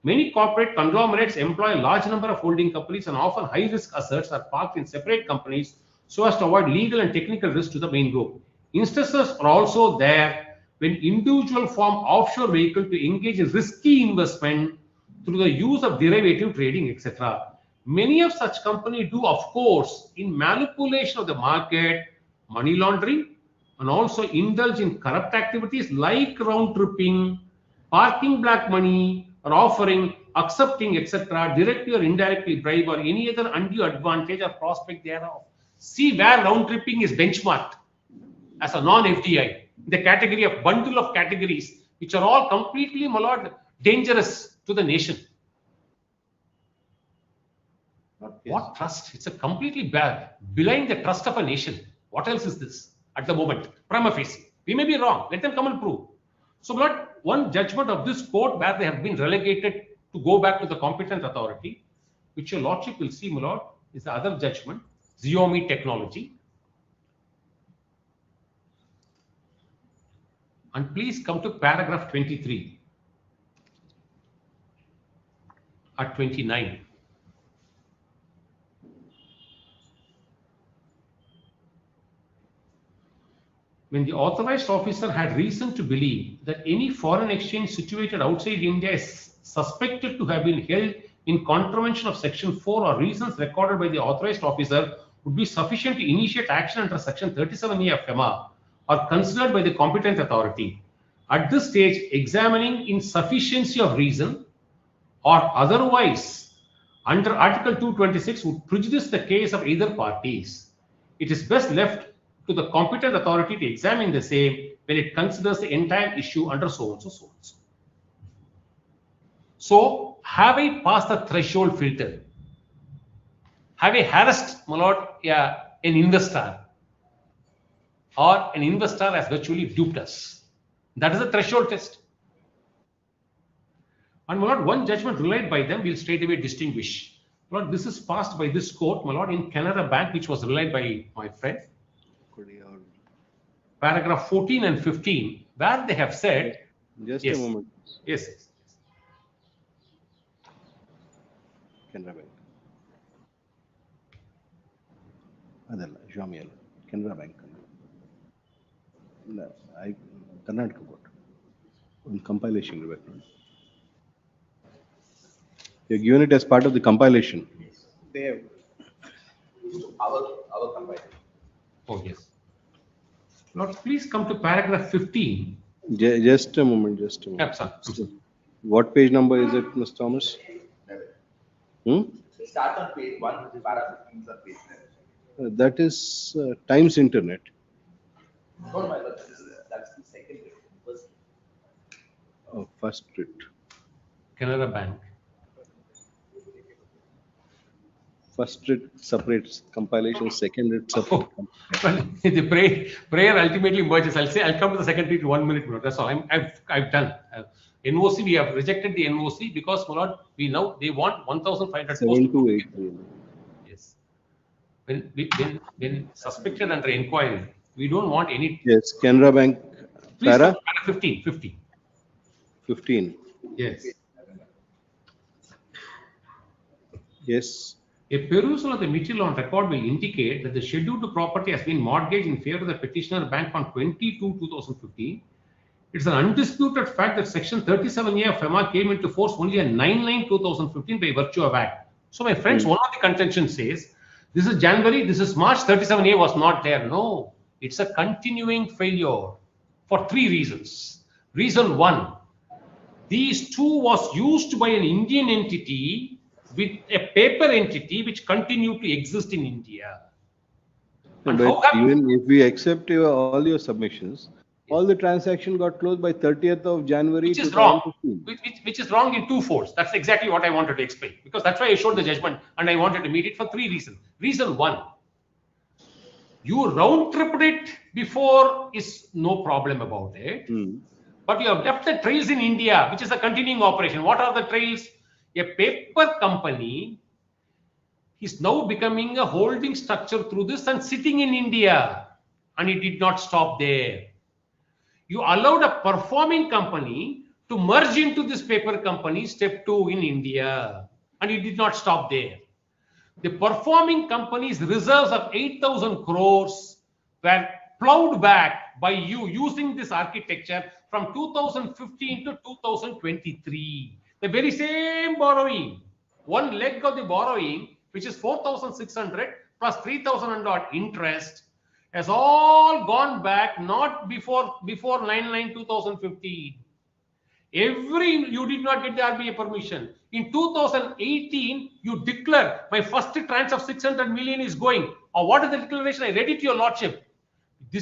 Many corporate conglomerates employ a large number of holding companies, and often high-risk assets are parked in separate companies so as to avoid legal and technical risk to the main group. Instances are also there when individual form offshore vehicle to engage in risky investment through the use of derivative trading, etc. Many of such companies do, of course, in manipulation of the market, money laundering, and also indulge in corrupt activities like round tripping, parking black money, or offering, accepting, etc., directly or indirectly bribe or any other undue advantage or prospect thereof. See where round tripping is benchmarked as a non-FDI, the category of bundle of categories which are all completely dangerous to the nation. What trust? It's a completely belying the trust of a nation. What else is this at the moment? Prima facie. We may be wrong. Let them come and prove. So, one judgment of this court where they have been relegated to go back to the competent authority, which your lordship will see, my lord, is the other judgment, Xiaomi Technology. And please come to paragraph 23 at 29. When the authorized officer had reason to believe that any foreign exchange situated outside India is suspected to have been held in contravention of Section 4 or reasons recorded by the authorized officer would be sufficient to initiate action under Section 37A of FEMA or considered by the competent authority. At this stage, examining insufficiency of reason or otherwise under Article 226 would prejudice the case of either parties. It is best left to the competent authority to examine the same when it considers the entire issue under so and so, so and so. So, have I passed the threshold filter? Have I harassed, my lord, an investor? Or an investor has virtually duped us? That is the threshold test. And my lord, one judgment relied by them will straight away distinguish. My lord, this is passed by this court, my lord, in Canara Bank, which was relied by my friend. Paragraph 14 and 15, where they have said Just Yes. a moment. Yes. Yes. Canara Bank. Adalla, Jamiel. Canara Bank. No, I Karnataka got on compilation. You're given it as part of the compilation. They have our combined. Oh, yes. Lord, please come to paragraph 15. Just a moment. Just a moment. Yeah, sir. So, what page number is it, Mr. Thomas? Hmm? It starts on page 1, para 15 is on page 11. That is Times Internet. No, my lord, that's the second bit. First, Oh, first writ. Canara Bank. First writ separates compilation. Second writ separate. Well, the prayer ultimately merges. I'll come to the second in 1 minute. That's all. I've done. NOC, we have rejected the NOC because, my lord, they want 1,500 posts. 7,283. Yes. When suspected under inquiry, we don't want any. Yes, Canara Bank. Please Para? come to 15. 15. Yes. Yes. A perusal of the material on record will indicate that the schedule to property has been mortgaged in favor of the petitioner bank on 22/2015. It's an undisputed fact that Section 37A of FEMA came into force only on 9/9/2015 by virtue of Act. So, my friends, one of the contention says this is January, this is March, 37A was not there. No, it's a continuing failure for 3 reasons. Reason 1, these 2 was used by an Indian entity with a paper entity which continued to exist in India. And But even if we accept all your submissions, all the transaction got closed by 30th of January. Which is wrong. Which is wrong in 2 folds. That's exactly what I wanted to explain. Because that's why I showed the judgment and I wanted to meet it for 3 reasons. Reason 1, you round-tripped it before is no problem about it. But you have left the trails in India, which is a continuing operation. What are the trails? A paper company is now becoming a holding structure through this and sitting in India. And it did not stop there. You allowed a performing company to merge into this paper company, step 2 in India. And it did not stop there. The performing company's reserves of 8,000 crores were plowed back by you using this architecture from 2015 to 2023. The very same borrowing, one leg of the borrowing, which is 4,600 plus 3,000 and odd interest, has all gone back, not before 9/9/2015. You did not get the RBI permission. In 2018, you declare my first tranche of 600 million is going. Or what is the declaration? I read it to your lordship.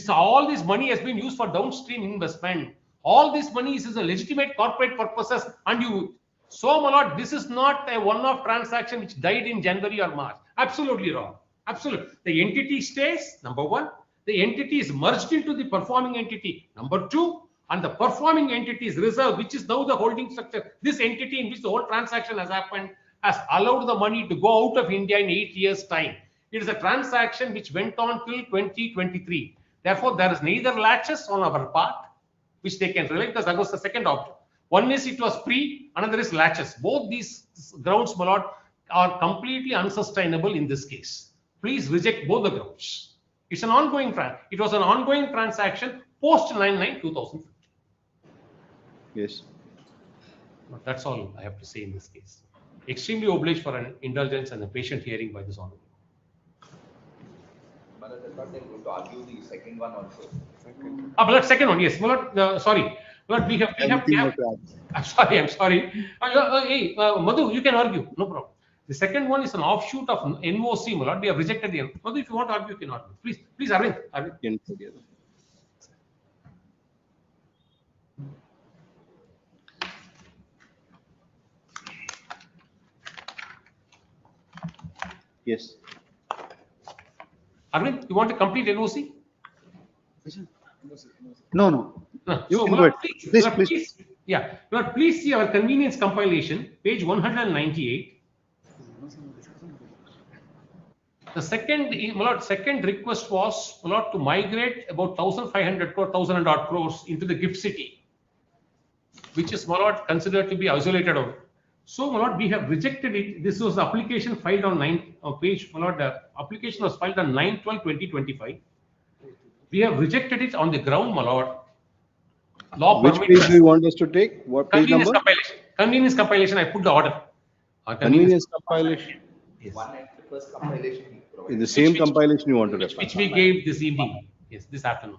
All this money has been used for downstream investment. All this money is a legitimate corporate purposes. And so, my lord, this is not a one-off transaction which died in January or March. Absolutely wrong. Absolutely. The entity stays, number 1. The entity is merged into the performing entity, number 2. And the performing entity's reserve, which is now the holding structure, this entity in which the whole transaction has happened, has allowed the money to go out of India in 8 years' time. It is a transaction which went on till 2023. Therefore, there is neither latches on our part, which they can relate, because that was the second option. One is it was pre, another is latches. Both these grounds, my lord, are completely unsustainable in this case. Please reject both the grounds. It's an ongoing it was an ongoing transaction post 9/9/2015. Yes. But that's all I have to say in this case. Extremely obliged for an indulgence and a patient hearing by this honorable. but I thought they were going to argue the second one also. But that second one, yes. Sorry. But we have I'm sorry. Hey, Madhu, you can argue. No problem. The second one is an offshoot of NOC, my lord. We have rejected the Madhu, if you want to argue, you can argue. Please, Arvind. Yes. Arvind, you want a complete NOC? No. You So, can go ahead. please. Yeah. Lord, please see our convenience compilation, page 198. The second request was, Lord, to migrate about 1,500 crore, 1,000 and odd crores into the gift city. which is, my lord, considered to be isolated out. So, my lord, we have rejected it. This was the application filed on page, my lord, the application was filed on 9/12/2025. We have rejected it on the ground, my lord. Law Which permits page do you want us to take? What page convenience number? compilation. Convenience compilation, I put the order. Convenience compilation. Yes. First compilation. In the same compilation you want to refer. Which we gave this evening. Yes, this afternoon.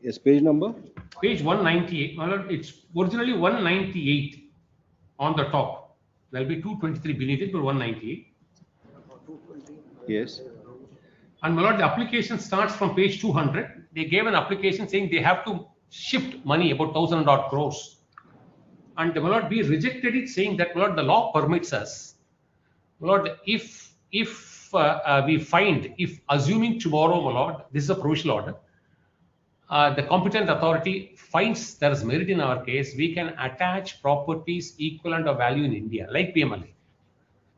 Yes, page number? Page 198. My lord, it's originally 198 on the top. There will be 223 beneath it, but 198. Yes. And my lord, the application starts from page 200. They gave an application saying they have to shift money about 1,000 odd crores. And my lord, we rejected it, saying that, my lord, the law permits us. My lord, if we find, if assuming tomorrow, my lord, this is a provisional order, the competent authority finds there is merit in our case, we can attach properties equivalent of value in India, like PMLA,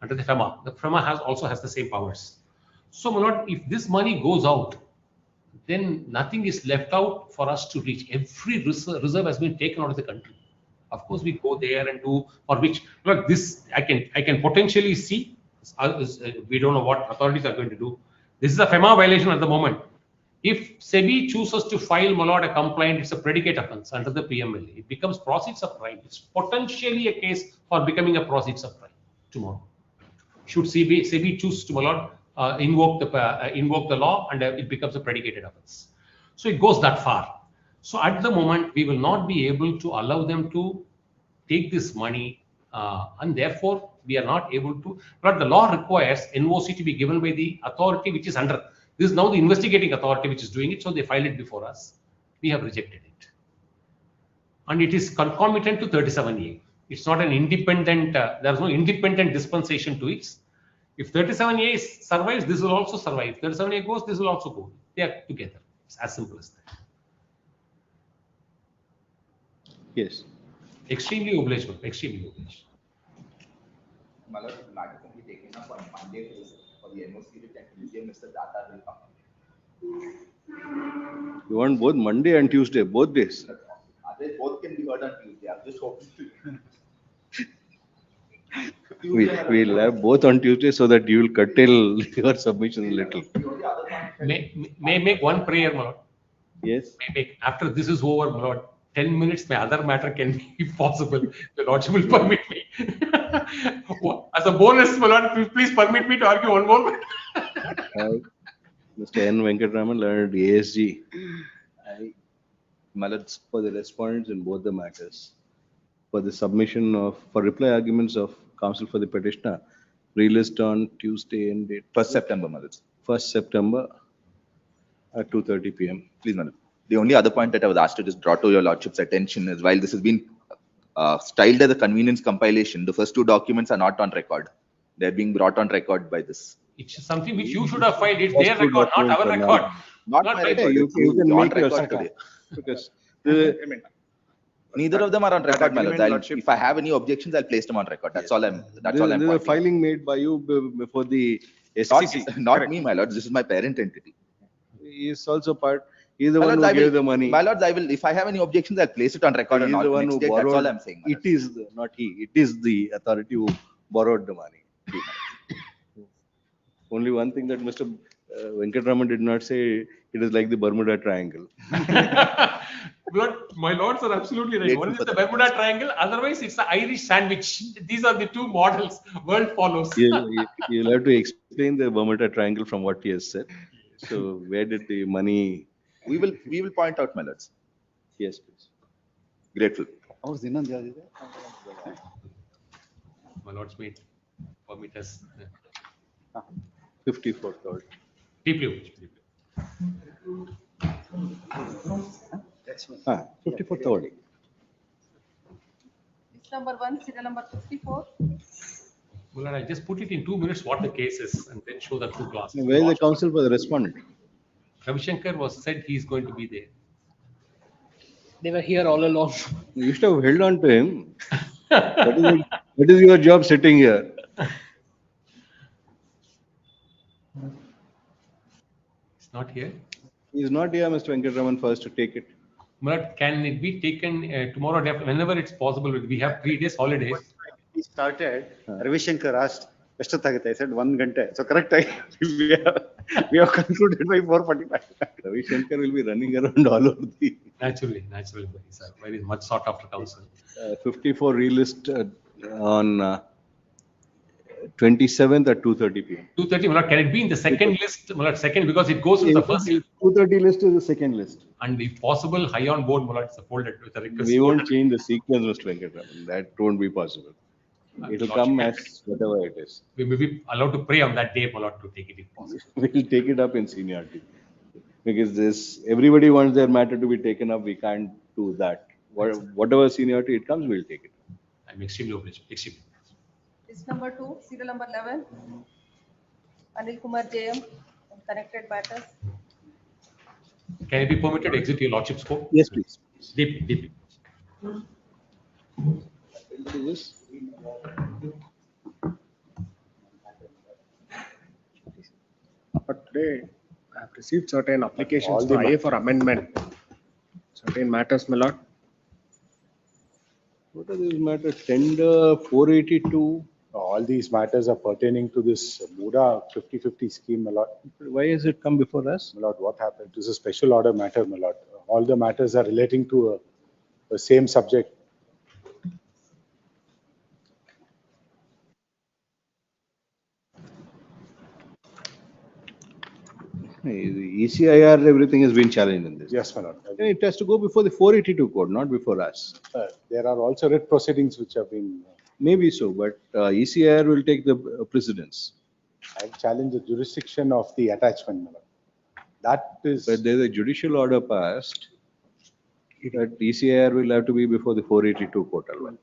under the FEMA. The FEMA also has the same powers. So, my lord, if this money goes out, then nothing is left out for us to reach. Every reserve has been taken out of the country. Of course, we go there and do, for which, look, this I can potentially see. We don't know what authorities are going to do. This is a FEMA violation at the moment. If SEBI chooses to file, my lord, a complaint, it's a predicate offense under the PMLA. It becomes proceeds of crime. It's potentially a case for becoming a proceeds of crime tomorrow. Should SEBI choose to, my lord, invoke the law, and it becomes a predicated offense. So it goes that far. So at the moment, we will not be able to allow them to take this money, and therefore we are not able to. But the law requires NOC to be given by the authority which is under. This is now the investigating authority which is doing it, so they filed it before us. We have rejected it, and it is concomitant to 37A. It's not an independent. There is no independent dispensation to it. If 37A survives, this will also survive. If 37A goes, this will also go. They are together. It's as simple as that. Yes. Extremely obliged, extremely obliged. My lord, the matter can be taken up on Monday for the NOC to Tuesday, Mr. Data will come. You want both Monday and Tuesday, both days? They both can be heard on Tuesday. I'm just hoping to. We'll have both on Tuesday so that you will curtail your submission a little. May make one prayer, my lord. Yes. After this is over, my lord, 10 minutes, my other matter can be possible. The lordship will permit me. As a bonus, my lord, please permit me to argue one more matter. Mr. N. Venkatraman, learned ASG. For the respondents in both the matters, for the submission for reply arguments of counsel for the petitioner, relist on Tuesday and date 1st September, Madam. 1st September at 2:30 p.m. Please, Madam. The only other point that I was asked to just draw to your lordship's attention is, while this has been styled as a convenience compilation, the first two documents are not on record. They're being brought on record by this. It's something which you should have filed. It's their record, not our record. Not my record. You can make your record today. Because neither of them are on record, my lord. If I have any objections, I'll place them on record. That's all I'm. That's all I'm. There's a filing made by you before the SCC. Not me, my lord. This is my parent entity. He is also part. He's the one who gave the money. My lords, I will. If I have any objections, I'll place it on record. He's the one who borrowed. That's all I'm saying. It is not he. It is the authority who borrowed the money. Only one thing that Mr. Venkatraman did not say, it is like the Bermuda Triangle. But my lords are absolutely right. One is the Bermuda Triangle, otherwise it's the Irish sandwich. These are the two models world follows. You'll have to explain the Bermuda Triangle from what he has said. So where did the money? We will point out, my lords. Yes, please. Grateful. My lords made permit us. 54th order. Deeply obliged. 54th order. It's number 1, serial number 54. Well, I'll just put it in 2 minutes what the case is and then show the two classes. Where is the counsel for the respondent? Ravi Shankar said he is going to be there. They were here all along. You should have held on to him. That is your job sitting here. It's not here. He's not here, Mr. Venkatraman, first to take it. But can it be taken tomorrow, whenever it's possible? We have 3 days holidays. He started, Ravi Shankar asked, I said 1 ghanta. So correct, we have concluded by 4:45. Ravi Shankar will be running around all over the. Naturally, sir. Very much sought after counsel. 54 relist on 27th at 2:30 p.m. 2:30, Malad, can it be in the second list? Malad, second, because it goes with the first. 2:30 list is the second list. And if possible, high on board, Malad, it's folded with a request. We won't change the sequence, Mr. Venkatraman. That won't be possible. It will come as whatever it is. We may be allowed to pray on that day, Malad, to take it if possible. We'll take it up in seniority. Because everybody wants their matter to be taken up. We can't do that. Whatever seniority it comes, we'll take it. I'm extremely obliged. Extremely. List number 2, serial number 11. Anil Kumar JM, connected matters. Can it be permitted to exit your lordship's court? Yes, please. Deeply. But today, I have received certain applications for IA for amendment. Certain matters, my lord. What are these matters? Tender 482. All these matters are pertaining to this Muda 50/50 scheme, my lord. Why has it come before us? My lord, what happened? This is a special order matter, my lord. All the matters are relating to a same subject. The ECIR, everything has been challenged in this. Yes, my lord. It has to go before the 482 court, not before us. There are also writ proceedings which have been. Maybe so, but ECIR will take the precedence. I have challenged the jurisdiction of the attachment, my lord. That is. But there's a judicial order passed that ECIR will have to be before the 482 court alone.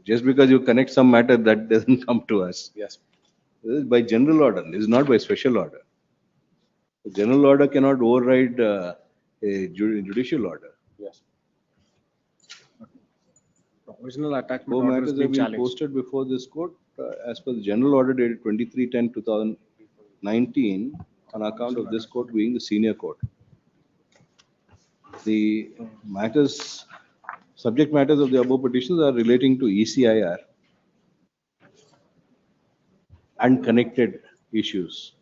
Just because you connect some matter, that doesn't come to us. Yes. This is by general order. This is not by special order. The general order cannot override a judicial order. Yes. Provisional attachment Four order matters has have been been challenged. posted before this court as per the general order dated 23/10/2019 on account of this court being the senior court. The matters, subject matters of the above petitions are relating to ECIR and connected issues.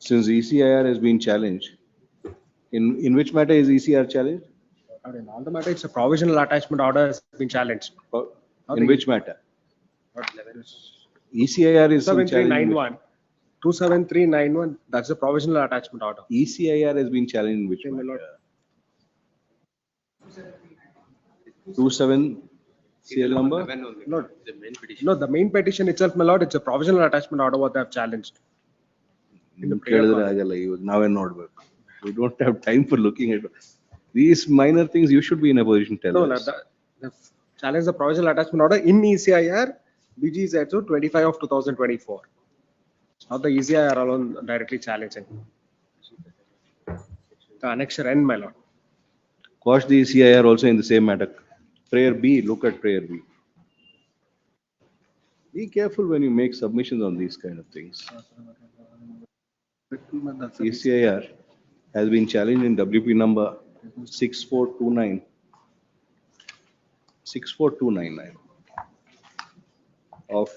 Since ECIR has been challenged, in which matter is ECIR challenged? In all the matter, it's a provisional attachment order has been challenged. In which matter? ECIR is in challenge. 27391, that's a provisional attachment order. ECIR has been challenged in which matter? 27 CL number? No, the main petition itself, my lord, it's a provisional attachment order what they have challenged. In the prayer call. Now and not work. We don't have time for looking at these minor things. You should be in a position to tell No, us. the challenge the provisional attachment order in ECIR, BG 25 of 2024. Not the ECIR alone directly challenging. The annexure N, my lord. Quash the ECIR also in the same matter. Prayer B, look at prayer B. Be careful when you make submissions on these kind of things. ECIR has been challenged in WP number 6429. 64299 of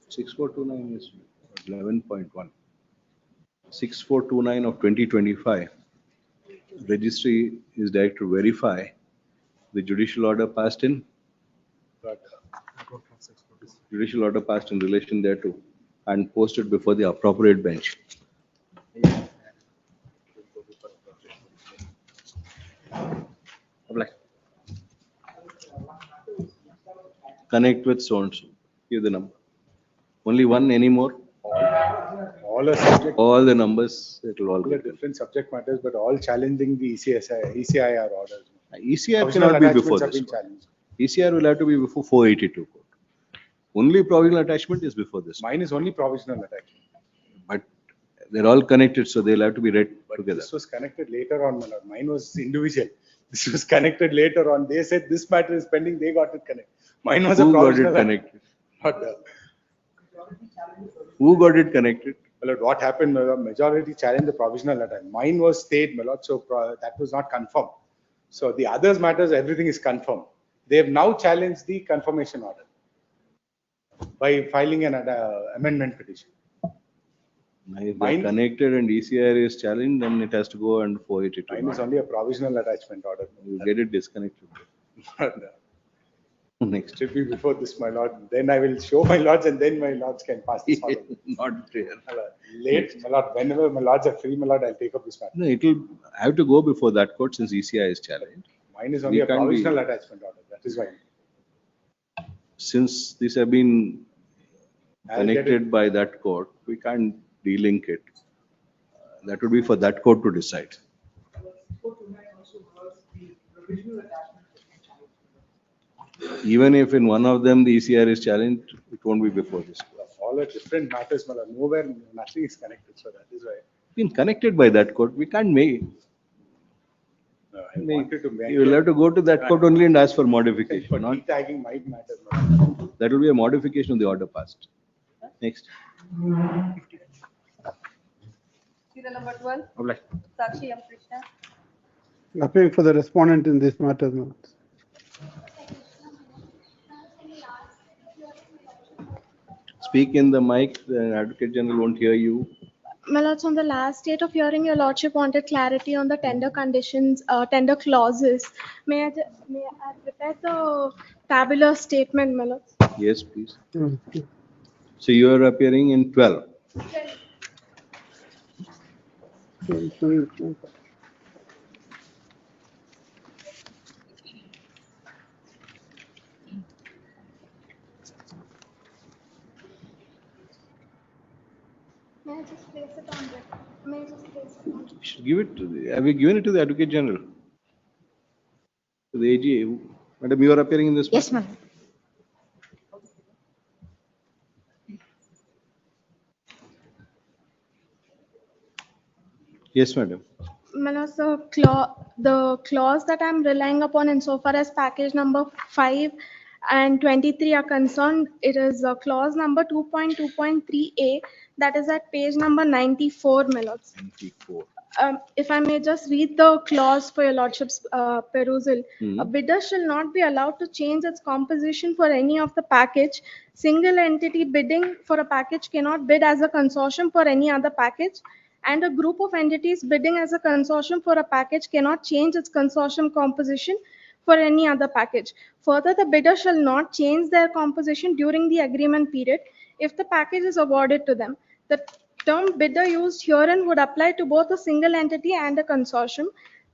6429 is 11.1. 6429 of 2025. Registry is directed to verify the judicial order passed in relation thereto and posted before the appropriate bench. Connect with so and so. Give the number. Only one anymore. All are subject. All the numbers, it will all All be are different subject matters, but all challenging the ECIR orders. ECIR cannot be before this. ECIR will have to be before 482 court. Only provisional attachment is before this. Mine is only provisional attachment. But they're all connected, so they'll have to be read together. This was connected later on, my lord. Mine was individual. This was connected later on. They said this matter is pending. They got it connected. Mine was Who a got provisional. it connected? Not, Who got it connected? My lord, what happened, my lord, majority challenged the provisional letter. Mine was stayed, my lord, so that was not confirmed. So the others matters, everything is confirmed. They have now challenged the confirmation order by filing an amendment petition. If they're connected and ECR is challenged, then it has to go and forward it. Mine is only a provisional attachment order. You get it disconnected. Next. Should be before this, my lord. Then I will show my lords and then my lords can pass this order. Not fair. Late, my lord, whenever my lords are free, my lord, I'll take up this matter. No, it will have to go before that court since ECI is challenged. Mine is only a provisional attachment order. That is why. Since these have been connected by that court, we can't delink it. That would be for that court to decide. Even if in one of them the ECR is challenged, it won't be before this. All are different matters, my lord. Nowhere, nothing is connected. So that is why. Been connected by that court, we can't make. I wanted to make. You will have to go to that court only and ask for modification. For Not, tagging might matter. that will be a modification of the order passed. Next. Serial number 12. Sakshi M. Krishna. Appearing for the respondent in this matter. No. Speak in the mic, the Advocate General won't hear you. My lords, on the last date of hearing, your lordship wanted clarity on the tender conditions, tender clauses. May I prepare the tabular statement, my lords? Yes, please. So you are appearing in 12. May I just place it on record? May I just place it on record? You should give it to the, have you given it to the Advocate General? To the AG? Madam, you are appearing in this? Yes, ma'am. Yes, madam. My lords, the clause that I'm relying upon insofar as package number 5 and 23 are concerned, it is clause number 2.2.3a, that is at page number 94, my lords. 94. If I may just read the clause for your lordship's perusal. A bidder shall not be allowed to change its composition for any of the package. Single entity bidding for a package cannot bid as a consortium for any other package. And a group of entities bidding as a consortium for a package cannot change its consortium composition for any other package. Further, the bidder shall not change their composition during the agreement period if the package is awarded to them. The term bidder used herein would apply to both a single entity and a consortium.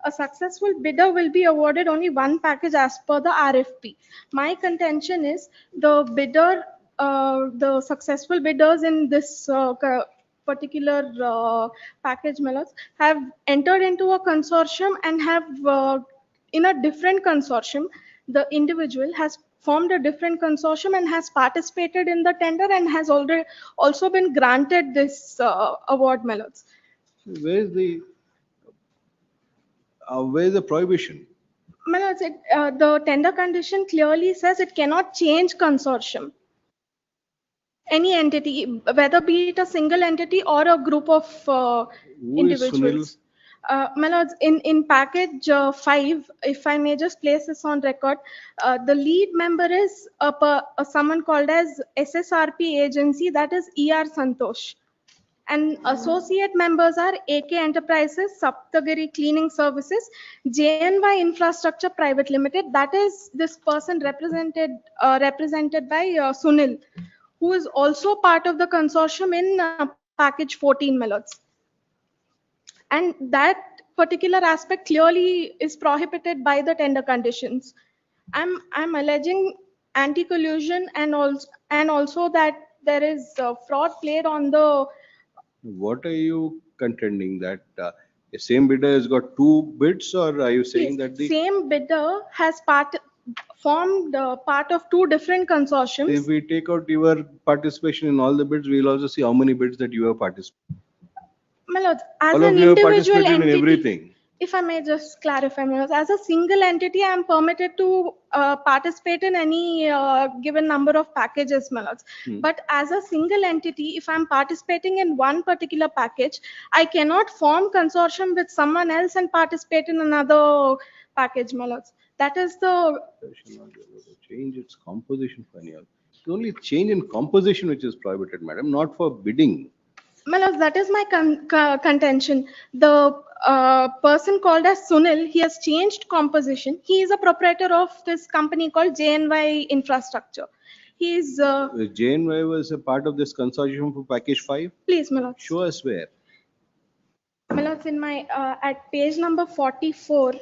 A successful bidder will be awarded only one package as per the RFP. My contention is the bidder, the successful bidders in this particular package, Melons, have entered into a consortium and have in a different consortium, the individual has formed a different consortium and has participated in the tender and has already also been granted this award, Melons. Where is the prohibition? Melons, the tender condition clearly says it cannot change consortium. Any entity, whether be it a single entity or a group of individuals. My lords, in package 5, if I may just place this on record, the lead member is someone called as SSRP agency, that is ER Santosh. And associate members are AK Enterprises, Saptagiri Cleaning Services, JNY Infrastructure Private Limited, that is this person represented by Sunil, who is also part of the consortium in package 14, Melons. And that particular aspect clearly is prohibited by the tender conditions. I'm alleging anti-collusion and also that there is fraud played on the. What are you contending, that the same bidder has got two bids, or are you saying that the same bidder has formed part of two different consortiums? If we take out your participation in all the bids, we will also see how many bids that you have participated. My lords, as All an of you have individual participated in entity, everything. If I may just clarify, Manoj, as a single entity, I am permitted to participate in any given number of packages, Manoj. But as a single entity, if I'm participating in one particular package, I cannot form consortium with someone else and participate in another package, Manoj. That is the Should not be able to change its composition for any other. The only change in composition which is prohibited, madam, not for bidding. Manoj, that is my contention. The person called as Sunil, he has changed composition. He is a proprietor of this company called JNY Infrastructure. He is. The JNY was a part of this consortium for package 5. Please, Manoj. Show us where. Manoj, in my at page number 44.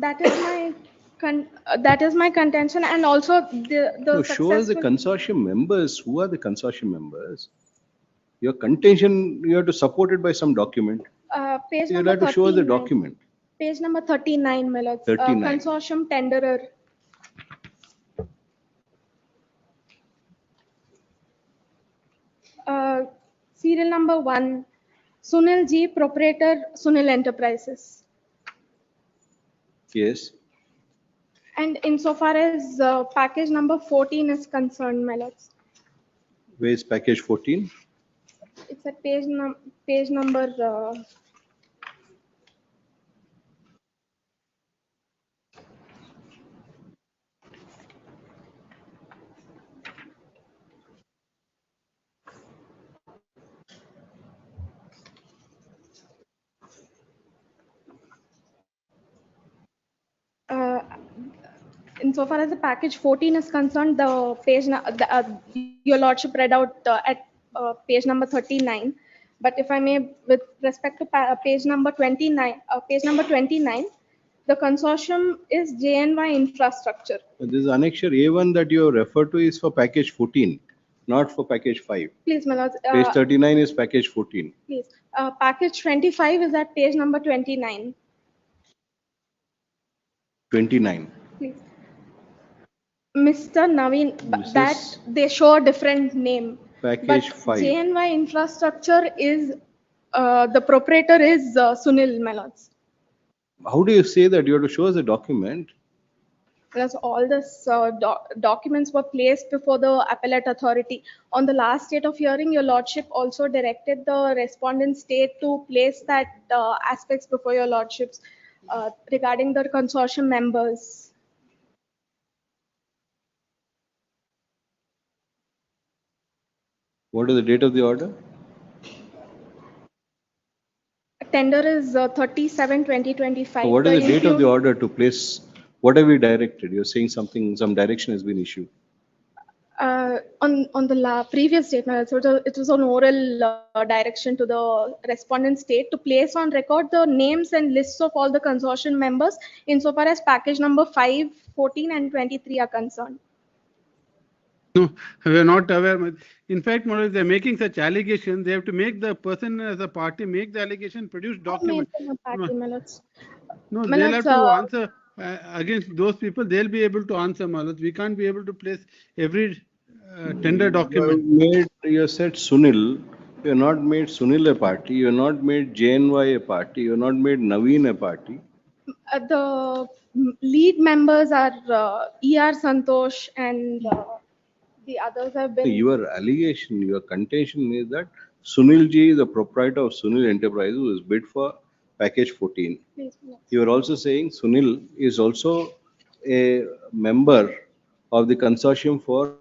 That is my contention, and also the So show us the consortium members. Who are the consortium members? Your contention, you have to support it by some document. Page You number have to show us the 39. document. Page number 39, Manoj. 39. Consortium tenderer. Serial number 1, Sunil G, proprietor, Sunil Enterprises. Yes. And insofar as package number 14 is concerned, Manoj, Where is package 14? it's at page number. Insofar as the package 14 is concerned, the page your lordship read out at page number 39. But if I may, with respect to page number 29, the consortium is JNY Infrastructure. This annexure A1 that you have referred to is for package 14, not for package 5. Please, Manoj. Page 39 is package 14. Please. Package 25 is at page number 29. 29. Please. Mr. Naveen, that they show a different name. Package But 5. JNY Infrastructure is, the proprietor is Sunil, Manoj. How do you say that? You have to show us a document. Because all these documents were placed before the appellate authority. On the last date of hearing, your lordship also directed the respondent state to place that aspects before your lordships regarding the consortium members. What is the date of the order? Tender is 37/2025. So what is the date of the order to place? What have we directed? You're saying something, some direction has been issued. On the previous statement, so it was an oral direction to the respondent state to place on record the names and lists of all the consortium members insofar as package number 5, 14 and 23 are concerned. No, we are not aware. In fact, Manoj, they are making such allegations. They have to make the person as a party make the allegation, produce document. No, they'll have to answer against those people. They'll be able to answer, Manoj. We can't be able to place every tender document. You said Sunil. You have not made Sunil a party. You have not made JNY a party. You have not made Naveen a party. The lead members are ER Santosh and the others have been. Your allegation, your contention is that Sunil Ji, the proprietor of Sunil Enterprises, was bid for package 14. Please, You are also saying Sunil is also a member of the consortium for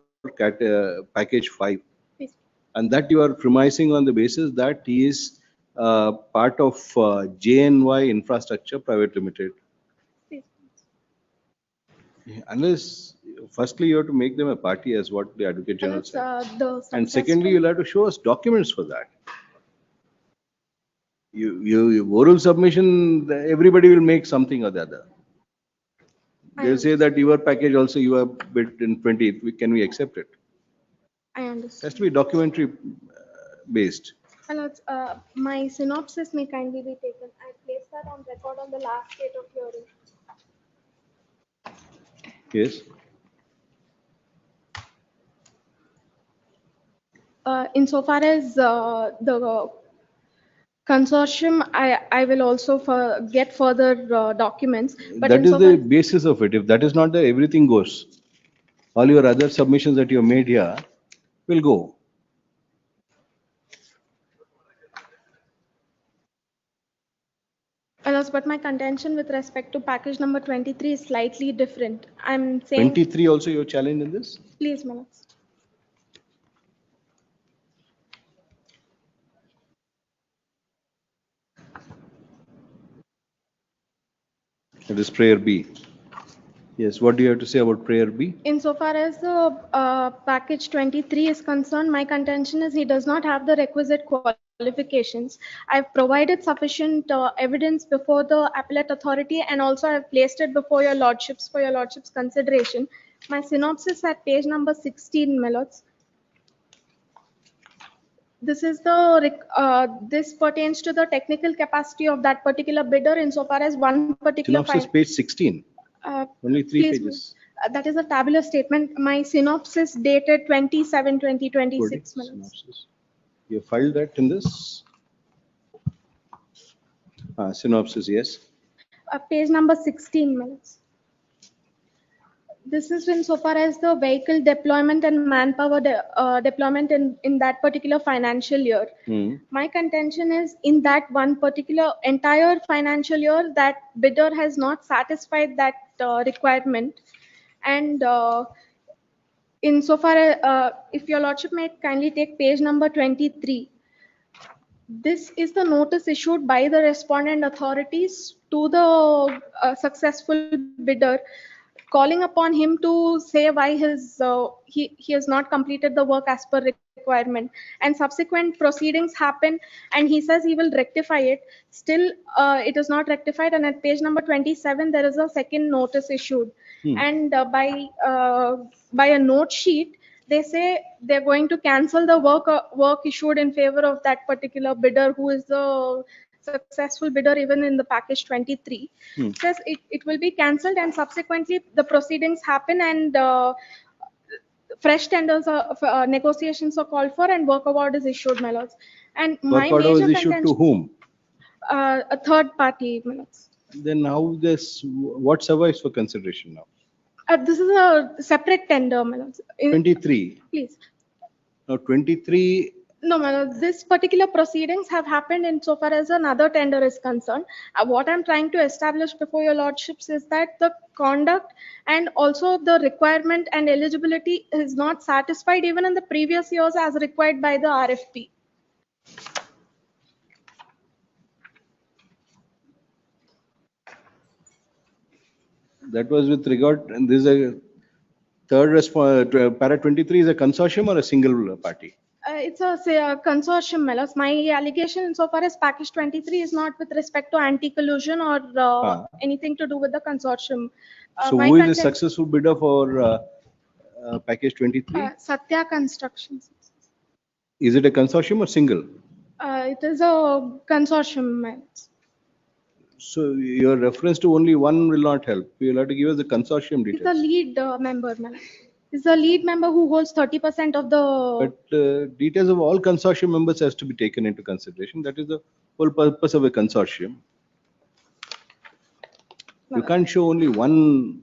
package 5. Please. And that you are premising on the basis that he is part of JNY Infrastructure Private Limited. Please. Unless, firstly, you have to make them a party as what the Advocate General said. And successful- secondly, you'll have to show us documents for that. You oral submission, everybody will make something or the other. They'll say that your package also you have bid in 20, can we accept it? I understand. It has to be documentary based. Hello, my synopsis may kindly be taken. I placed that on record on the last date of hearing. Yes. Insofar as the consortium, I will also get further documents. But That is insofar, the basis of it. If that is not there, everything goes. All your other submissions that you have made here will go. but my contention with respect to package number 23 is slightly different. I'm saying. 23 also your challenge in this? Please, Manoj. That is prayer B. Yes, what do you have to say about prayer B? Insofar as the package 23 is concerned, my contention is he does not have the requisite qualifications. I've provided sufficient evidence before the appellate authority, and also I've placed it before your lordships for your lordships consideration. My synopsis at page number 16, my lords. This is this pertains to the technical capacity of that particular bidder insofar as one particular Synopsis page 16. Only 3 please, pages. That is a tabular statement. My synopsis dated 27/20/26. Synopsis. You filed that in this? Synopsis, yes. Page number 16 minutes. This is insofar as the vehicle deployment and manpower deployment in that particular financial year. My contention is in that one particular entire financial year, that bidder has not satisfied that requirement. And insofar as, if your lordship may kindly take page number 23. This is the notice issued by the respondent authorities to the successful bidder, calling upon him to say why he has not completed the work as per requirement, and subsequent proceedings happen, and he says he will rectify it. Still, it is not rectified, and at page number 27 there is a second notice issued, and by a note sheet they say they're going to cancel the work issued in favor of that particular bidder, who is the successful bidder even in the package 23. Says it will be cancelled, and subsequently the proceedings happen, and fresh tenders negotiations are called for, and work award is issued, my lords. And my Work order major was issued to whom? A third party, my lords. Then how what survives for consideration now? This is a separate tender, my lords. 23. Please. Now 23. No, this particular proceedings have happened insofar as another tender is concerned. What I'm trying to establish before your lordships is that the conduct and also the requirement and eligibility is not satisfied even in the previous years as required by the RFP. That was with regard, and this is a third response. Para 23 is a consortium or a single party? It's a consortium, Melos. My allegation insofar as package 23 is not with respect to anti-collusion or anything to do with the consortium. So who is the successful bidder for package 23? Satya Constructions. Is it a consortium or single? It is a consortium, Melos. So your reference to only one will not help. You'll have to give us the consortium details. He's the lead member, Melos. Is the lead member who holds 30% of the. But details of all consortium members has to be taken into consideration. That is the whole purpose of a consortium. You can't show only one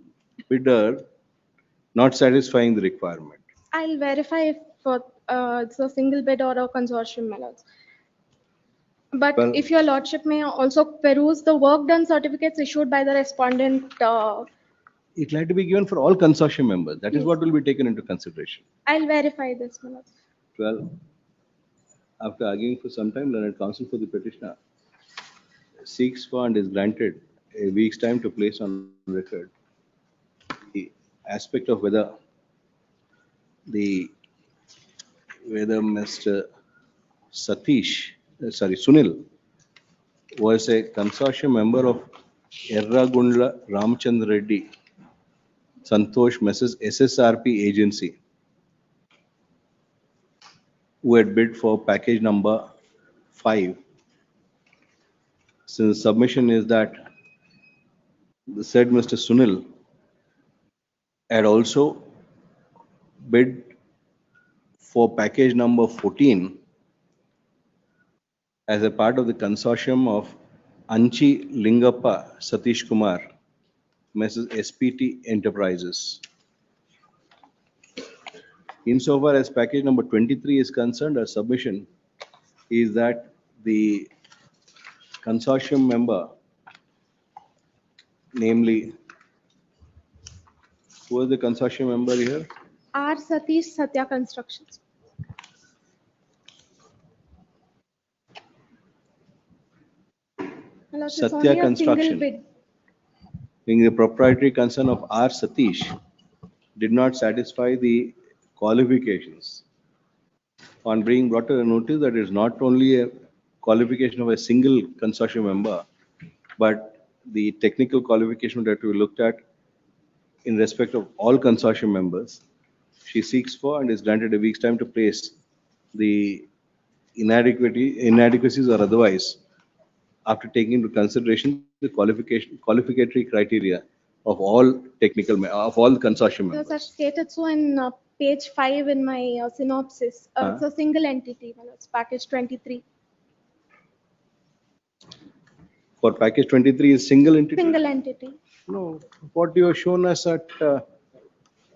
bidder not satisfying the requirement. I'll verify if it's a single bid or a consortium, my lords. But if your lordship may also peruse the work done certificates issued by the respondent. It will have to be given for all consortium members. That is what will be taken into consideration. I'll verify this, my lords. Well, after arguing for some time, learned counsel for the petitioner seeks for and is granted a week's time to place on record the aspect of whether Mr. Sunil was a consortium member of Erragundla Ramchandra Reddy Santosh Mrs. SSRP agency, who had bid for package number 5. Since submission is that the said Mr. Sunil had also bid for package number 14 as a part of the consortium of Anchi Lingappa Satish Kumar, Mrs. SPT Enterprises. Insofar as package number 23 is concerned, our submission is that the consortium member, namely, who is the consortium member here? R. Satish Satya Constructions. Hello, it's Satya only a single Construction, bid. being the proprietary concern of R. Satish, did not satisfy the qualifications. On being brought to the notice that it is not only a qualification of a single consortium member, but the technical qualification that we looked at in respect of all consortium members, she seeks for and is granted a week's time to place the inadequacies or otherwise, after taking into consideration the qualificatory criteria of all of all consortium Those members. are stated so in page 5 in my synopsis. It's a single entity. It's package 23. For package 23 is single entity? Single entity. No, what you have shown us at,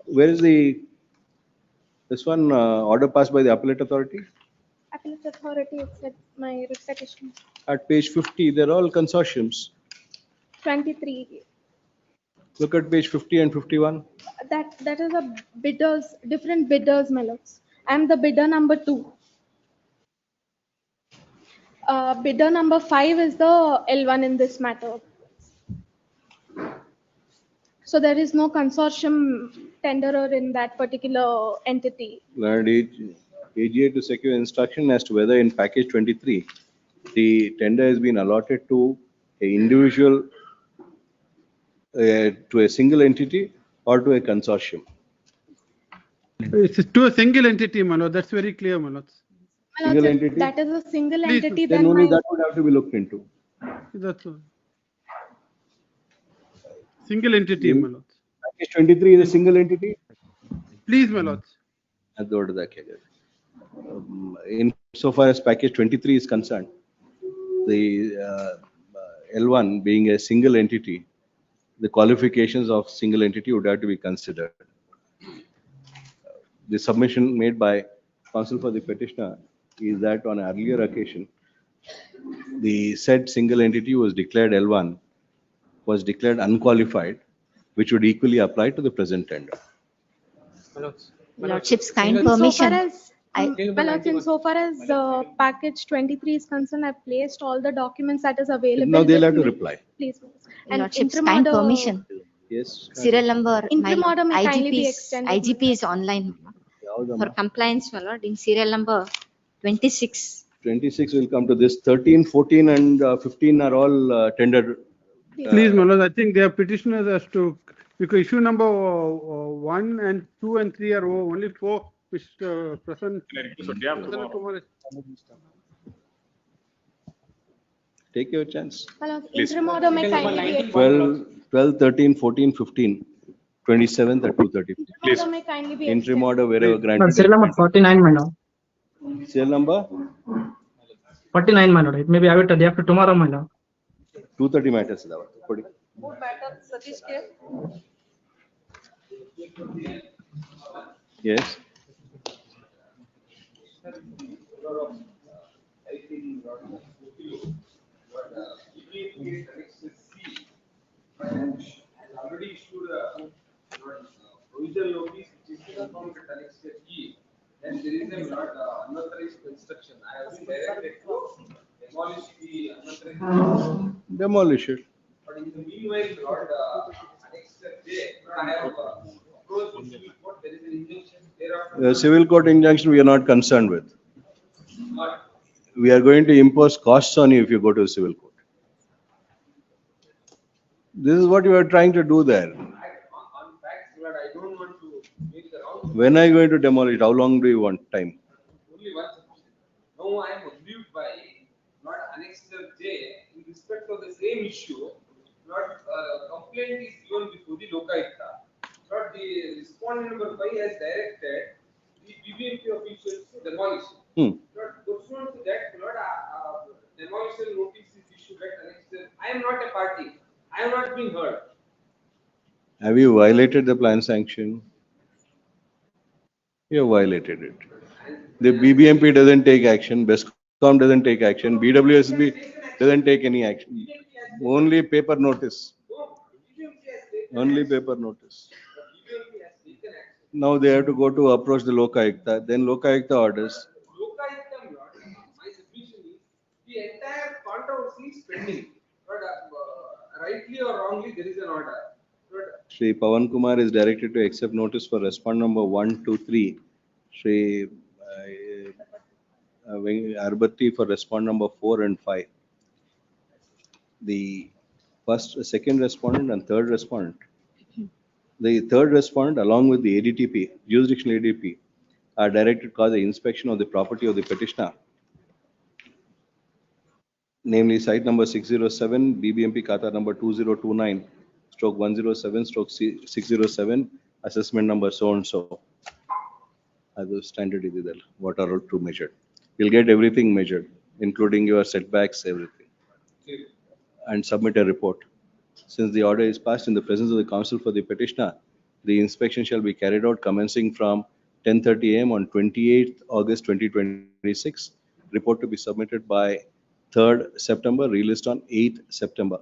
where is this one, order passed by the appellate authority? Appellate authority, it's at my repetition. At page 50, they're all consortiums. 23. Look at page 50 and 51. That is a bidders, different bidders, my lords. I'm the bidder number 2. Bidder number 5 is the L1 in this matter. So there is no consortium tenderer in that particular entity. AGA to secure instruction as to whether in package 23, the tender has been allotted to a individual, to a single entity or to a consortium. It's to a single entity, Manoj. That's very clear, Manoj. Single entity? That is a single Please, entity. Then only that would have to be looked into. That's all. Single entity, Manoj. Package 23 is a single entity? Please, Manoj. Insofar as package 23 is concerned, the L1 being a single entity, the qualifications of single entity would have to be considered. The submission made by counsel for the petitioner is that on an earlier occasion, the said single entity was declared L1, was declared unqualified, which would equally apply to the present tender. Lordship's kind permission. Insofar as package 23 is concerned, I've placed all the documents that is available. Now they'll with have to me. reply. Please. Lordship's interim kind order- permission. Yes. Serial number. Interim order may kindly be IGP extended. IGP is online. For compliance, my lord, in serial number 26. 26 will come to this. 13, 14 and 15 are all tendered. Please, Manoj, I think they are petitioners as to, because issue number 1 and 2 and 3 are only 4, which Prasanna Kumar is. Take your chance. Interim order may kindly be extended. 12, 13, 14, 15, 27th at 2:30. Please. Order may kindly be Interim order wherever granted. Serial number 49, madam. Serial number? 49, my lord. It may be have it day after tomorrow, my lord. 2:30 matters. Yes. Already issued a provisional notice which is confirmed with annexed E. Then there is a unauthorized construction. I have been directed to demolish the unauthorized construction. Demolish it. But in the meanwhile, Lord, annexed J, I have approached the civil court. There is an injunction thereafter. The civil court injunction we are not concerned with. But We are going to impose costs on you if you go to the civil court. This is what you are trying to do there. on facts, Lord, I don't want to make the wrong. When are you going to demolish? How long do you want time? Only one submission. Now I am aggrieved by annexure J in respect of the same issue, not complaint is given before the Lokayukta. Not the respondent number 5 has directed the BBMP officials to demolish. Not pursuant to that, not demolition notice is issued at annexure. I am not a party. I am not being heard. Have you violated the plan sanction? You have violated it. The BBMP doesn't take action, BESCOM doesn't take action, BWSB doesn't take any action. Only paper notice. Only paper notice. Now they have to go to approach the Lokayukta, then Lokayukta orders. Lokayukta, my submission is the entire controversy is pending. But rightly or wrongly, there is an order. Shri Pawan Kumar is directed to accept notice for respond number 1, 2, 3. Shri Arbati for respond number 4 and 5. The second respondent and third respondent. The third respondent along with the ADTP, jurisdictional ADTP, are directed to cause the inspection of the property of the petitioner. Namely site number 607, BBMP Kata number 2029, stroke 107, stroke 607, assessment number so and so. As a standard, what are to measure? You'll get everything measured, including your setbacks, everything, and submit a report. Since the order is passed in the presence of the counsel for the petitioner, the inspection shall be carried out commencing from 10:30 a.m. on 28th August 2026. Report to be submitted by 3rd September, released on 8th September.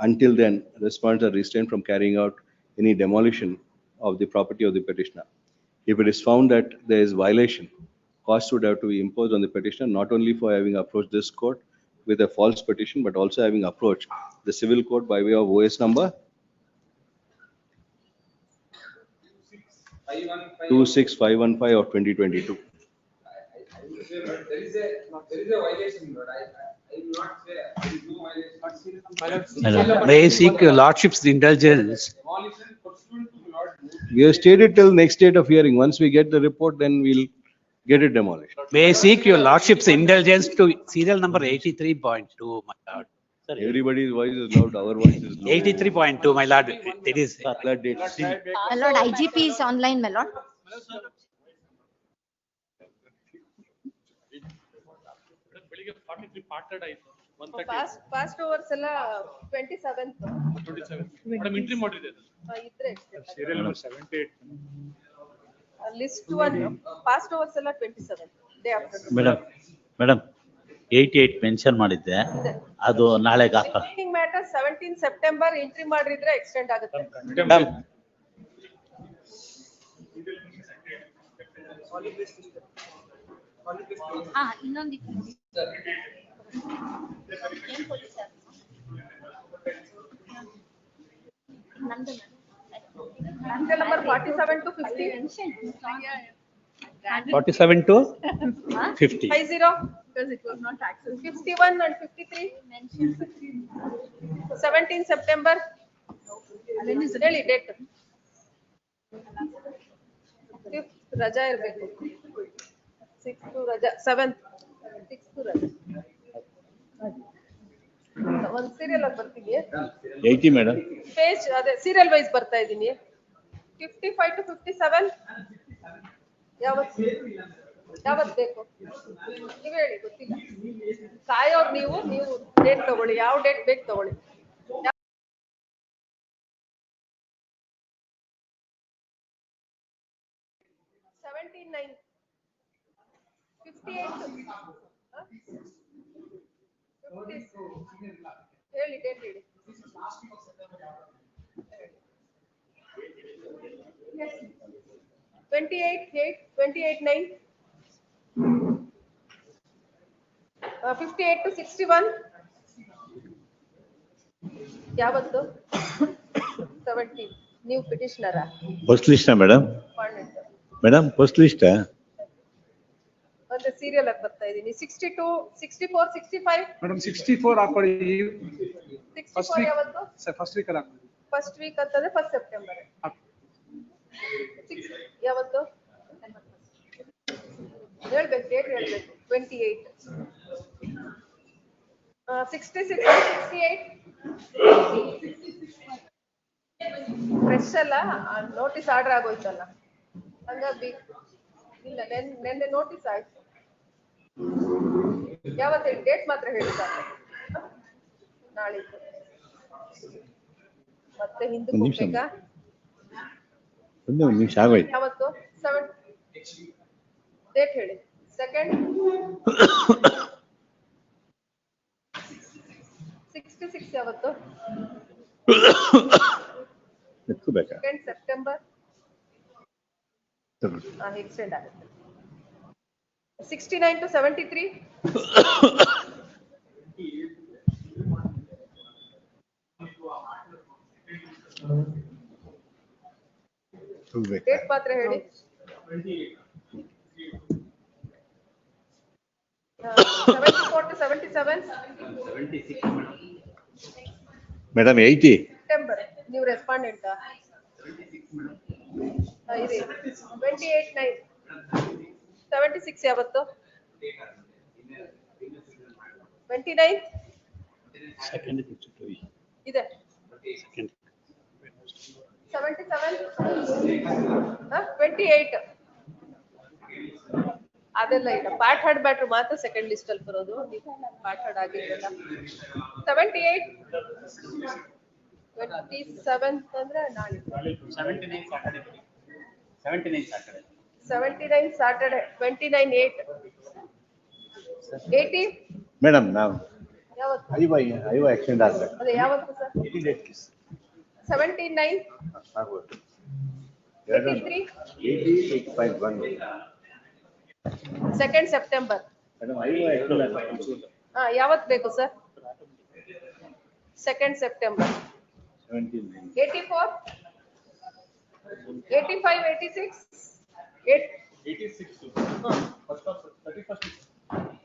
Until then, respondents are restrained from carrying out any demolition of the property of the petitioner. If it is found that there is violation, costs would have to be imposed on the petitioner, not only for having approached this court with a false petition, but also having approached the civil court by way of OS number 26515 of 2022. There is a violation, but I will not say there is no violation. May I seek your lordship's indulgence? Demolition pursuant to law. We have stayed till next date of hearing. Once we get the report, then we'll get it demolished. May I seek your lordship's indulgence to serial number 83.2, my lord. Everybody's voice is loud, our voice is low. 83.2, my lord. It is. That date. My lord, IGP is online, my lord. Past overs ಎಲ್ಲ 27th. 27. Madam, entry ಮಾಡಿದೆ. ಇದ್ರೆ Serial number 78. List one, past overs ಎಲ್ಲ 27th. Day after. Madam 88 mention ಮಾಡಿದ್ದೆ ಅದು ನಾಳೆಗೆ ಹಾಕ. Pending matter 17 September entry ಮಾಡಿದ್ರೆ extend ಆಗುತ್ತೆ. ಇನ್ನೊಂದು Number 47 to 50. 47 to 50. 50 because it was not accessed. 51 and 53. 17 September. Really date. 5th ರಜಾ ಇರಬೇಕು. 6th ರಜಾ 7th 6th ರಜಾ. ಒಂದು ಸೀರಿಯಲ್ ಆಗಿ ಬರ್ತೀನಿ. 80 ಮೇಡಮ್. ಪೇಜ್ ಅದೇ ಸೀರಿಯಲ್ ವೈಸ್ ಬರ್ತಾ ಇದ್ದೀನಿ. 55 to 57. ಯಾವತ್ತು ಬೇಕು ನೀವು ಹೇಳಿ, ಗೊತ್ತಿಲ್ಲ. ಕಾಯೋರು ನೀವು ಡೇಟ್ ತಗೊಳ್ಳಿ, ಯಾವ ಡೇಟ್ ಬೇಕು ತಗೊಳ್ಳಿ. 17/9. 58 ಹೇಳಿ ಡೇಟ್ ಹೇಳಿ. 28/8, 28/9. 58 to 61. ಯಾವತ್ತು? 17. ನೀವು ಪಿಟಿಷನರಾ? First list madam. Madam first list ಒಂದು ಸೀರಿಯಲ್ ಆಗಿ ಬರ್ತಾ ಇದ್ದೀನಿ. 62, 64, 65. ಮೇಡಮ್ 64 ಹಾಕೊಳ್ಳಿ. 64 ಯಾವತ್ತು? ಫಸ್ಟ್ ವೀಕ್ ಅಲ್ಲಿ ಹಾಕೊಳ್ಳಿ. ಫಸ್ಟ್ ವೀಕ್ ಅಂತಂದ್ರೆ 1st ಸೆಪ್ಟೆಂಬರ್. ಯಾವತ್ತು? ಹೇಳ್ಬೇಕು, ಡೇಟ್ ಹೇಳ್ಬೇಕು. 28. 66 68 ಫ್ರೆಶ್ ಅಲ್ಲ ನೋಟಿಸ್ ಆರ್ಡರ್ ಆಗೋಯ್ತಲ್ಲ ಹಂಗಾಗಿ ಇಲ್ಲ ನೆನ್ನೆ ನೋಟಿಸ್ ಆಯ್ತು. ಯಾವತ್ತು ಹೇಳಿ ಡೇಟ್ ಮಾತ್ರ ಹೇಳಿ ಸಾಕು. ನಾಳಿದ್ದು ಮತ್ತೆ ಹಿಂದಕ್ಕೆ ಹೋಗ್ಬೇಕಾ? ಒಂದು ನಿಮಿಷ ಆಗೋಯ್ತು. ಯಾವತ್ತು 7 ಡೇಟ್ ಹೇಳಿ. ಸೆಕೆಂಡ್ 66 ಯಾವತ್ತು? ಎತ್ಕೋಬೇಕಾ? ಸೆಕೆಂಡ್ ಸೆಪ್ಟೆಂಬರ್ ಎಕ್ಸ್ಟೆಂಡ್ ಆಗುತ್ತೆ. 69 to 73 ಡೇಟ್ ಮಾತ್ರ ಹೇಳಿ. 74 to 77 ಮೇಡಮ್ 80. ಸೆಪ್ಟೆಂಬರ್ ನೀವು ರೆಸ್ಪಾಂಡೆಂಟ್ ಇದೆ 28/9 76 ಯಾವತ್ತು? 29 ಇದೆ 77 28 ಅದೆಲ್ಲ ಇಲ್ಲ. ಪಾರ್ಟ್ ಹಾರ್ಡ್ ಬ್ಯಾಟ್ರಿ ಮಾತ್ರ ಸೆಕೆಂಡ್ ಲಿಸ್ಟ್ ಅಲ್ಲಿ ಬರೋದು. ಪಾರ್ಟ್ ಹಾರ್ಡ್ ಆಗಿರಲ್ಲ. 78 27 ಅಂದ್ರೆ ನಾಳೆ 79 ಸಾಟರ್ಡೆ 29/8 80 ಮೇಡಮ್ ನಾವು ಯಾವತ್ತು? ಐವ ಎಕ್ಸ್ಟೆಂಡ್ ಆಗ್ಬೇಕು. ಅದೇ ಯಾವತ್ತು ಸರ್? 17/9 ಆಗ್ಬೋದು. 83 88.1 2nd ಸೆಪ್ಟೆಂಬರ್ ಮೇಡಮ್ ಐವ ಎಕ್ಸ್ಟೆಂಡ್ ಆಗ್ಬೇಕು. ಯಾವತ್ತು ಬೇಕು ಸರ್? 2nd ಸೆಪ್ಟೆಂಬರ್ 84 85 86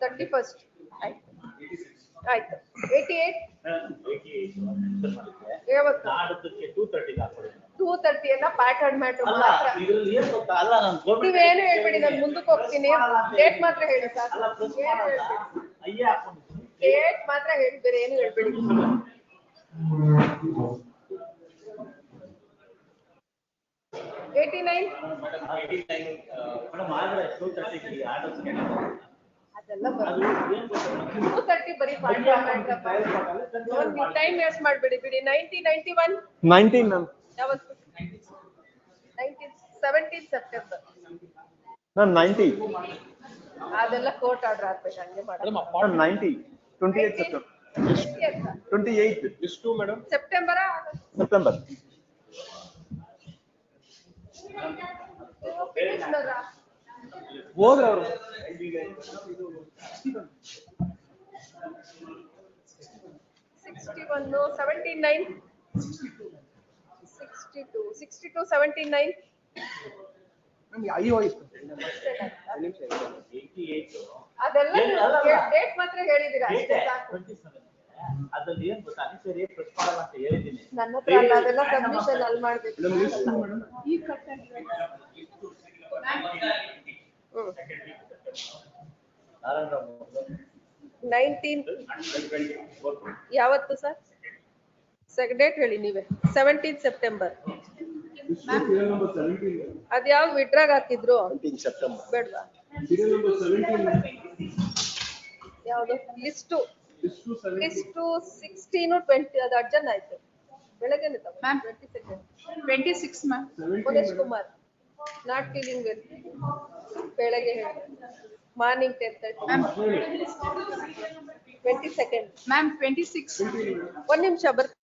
31st ಆಯ್ತು 88 ಯಾವತ್ತು? 2:30 ಎಲ್ಲ ಪ್ಯಾಟರ್ನ್ ಮ್ಯಾಟ್ರ್ ಮಾತ್ರ. ನೀವೇನು ಹೇಳ್ಬೇಡಿ, ನಾನು ಮುಂದಕ್ಕೆ ಹೋಗ್ತೀನಿ. ಡೇಟ್ ಮಾತ್ರ ಹೇಳಿ ಸಾಕು. ಡೇಟ್ ಮಾತ್ರ ಹೇಳಿ, ಬೇರೆ ಏನು ಹೇಳ್ಬೇಡಿ. 89 ಅದೆಲ್ಲ ಬರುತ್ತೆ. 2:30 ಬರೀ ಟೈಮ್ ವೇಸ್ಟ್ ಮಾಡ್ಬೇಡಿ ಬಿಡಿ. 90 91 19 ಮ್ಯಾಮ್. ಯಾವತ್ತು? 17 ಸೆಪ್ಟೆಂಬರ್ ಮ್ಯಾಮ್ 90 ಅದೆಲ್ಲ ಕೋರ್ಟ್ ಆರ್ಡರ್ ಆಗ್ಬೇಕು, ಹಂಗೆ ಮಾಡೋದು. 90 28 ಸೆಪ್ಟೆಂಬರ್ 28 ಎಷ್ಟು ಮೇಡಮ್? ಸೆಪ್ಟೆಂಬರ್ ಸೆಪ್ಟೆಂಬರ್ ಹೋದ್ರ ಅವರು 61 79 62 79 ಅಯ್ಯೋ ಆಯ್ತು. ಅದೆಲ್ಲ ಡೇಟ್ ಮಾತ್ರ ಹೇಳಿದೀರಾ ಅಷ್ಟೇ ಸಾಕು. ನನ್ನ ಹತ್ರ ಅಲ್ಲ, ಅದೆಲ್ಲ ಸಬ್ಮಿಷನ್ ಅಲ್ಲಿ ಮಾಡ್ಬೇಕು. ಈ ಕಟ್ 19 ಯಾವತ್ತು ಸರ್? ಡೇಟ್ ಹೇಳಿ ನೀವೇ. 17 ಸೆಪ್ಟೆಂಬರ್ ಅದ್ಯಾವ್ದು ವಿಡ್ರಾಗ್ ಹಾಕಿದ್ರು? ಬೇಡ್ವಾ? ಯಾವ್ದು ಲಿಸ್ಟು? ಲಿಸ್ಟು 16 20 ಅದು ಅರ್ಜನ್ ಆಯ್ತು. ಬೆಳಗ್ಗೆನೆ 26 ma'am. Manesh Kumar not feeling well. ಬೆಳಗ್ಗೆ ಮಾರ್ನಿಂಗ್ 10:30 22nd ಮ್ಯಾಮ್ 26 ಒಂದ್ ನಿಮಿಷ ಬರ್ತೀನಿ.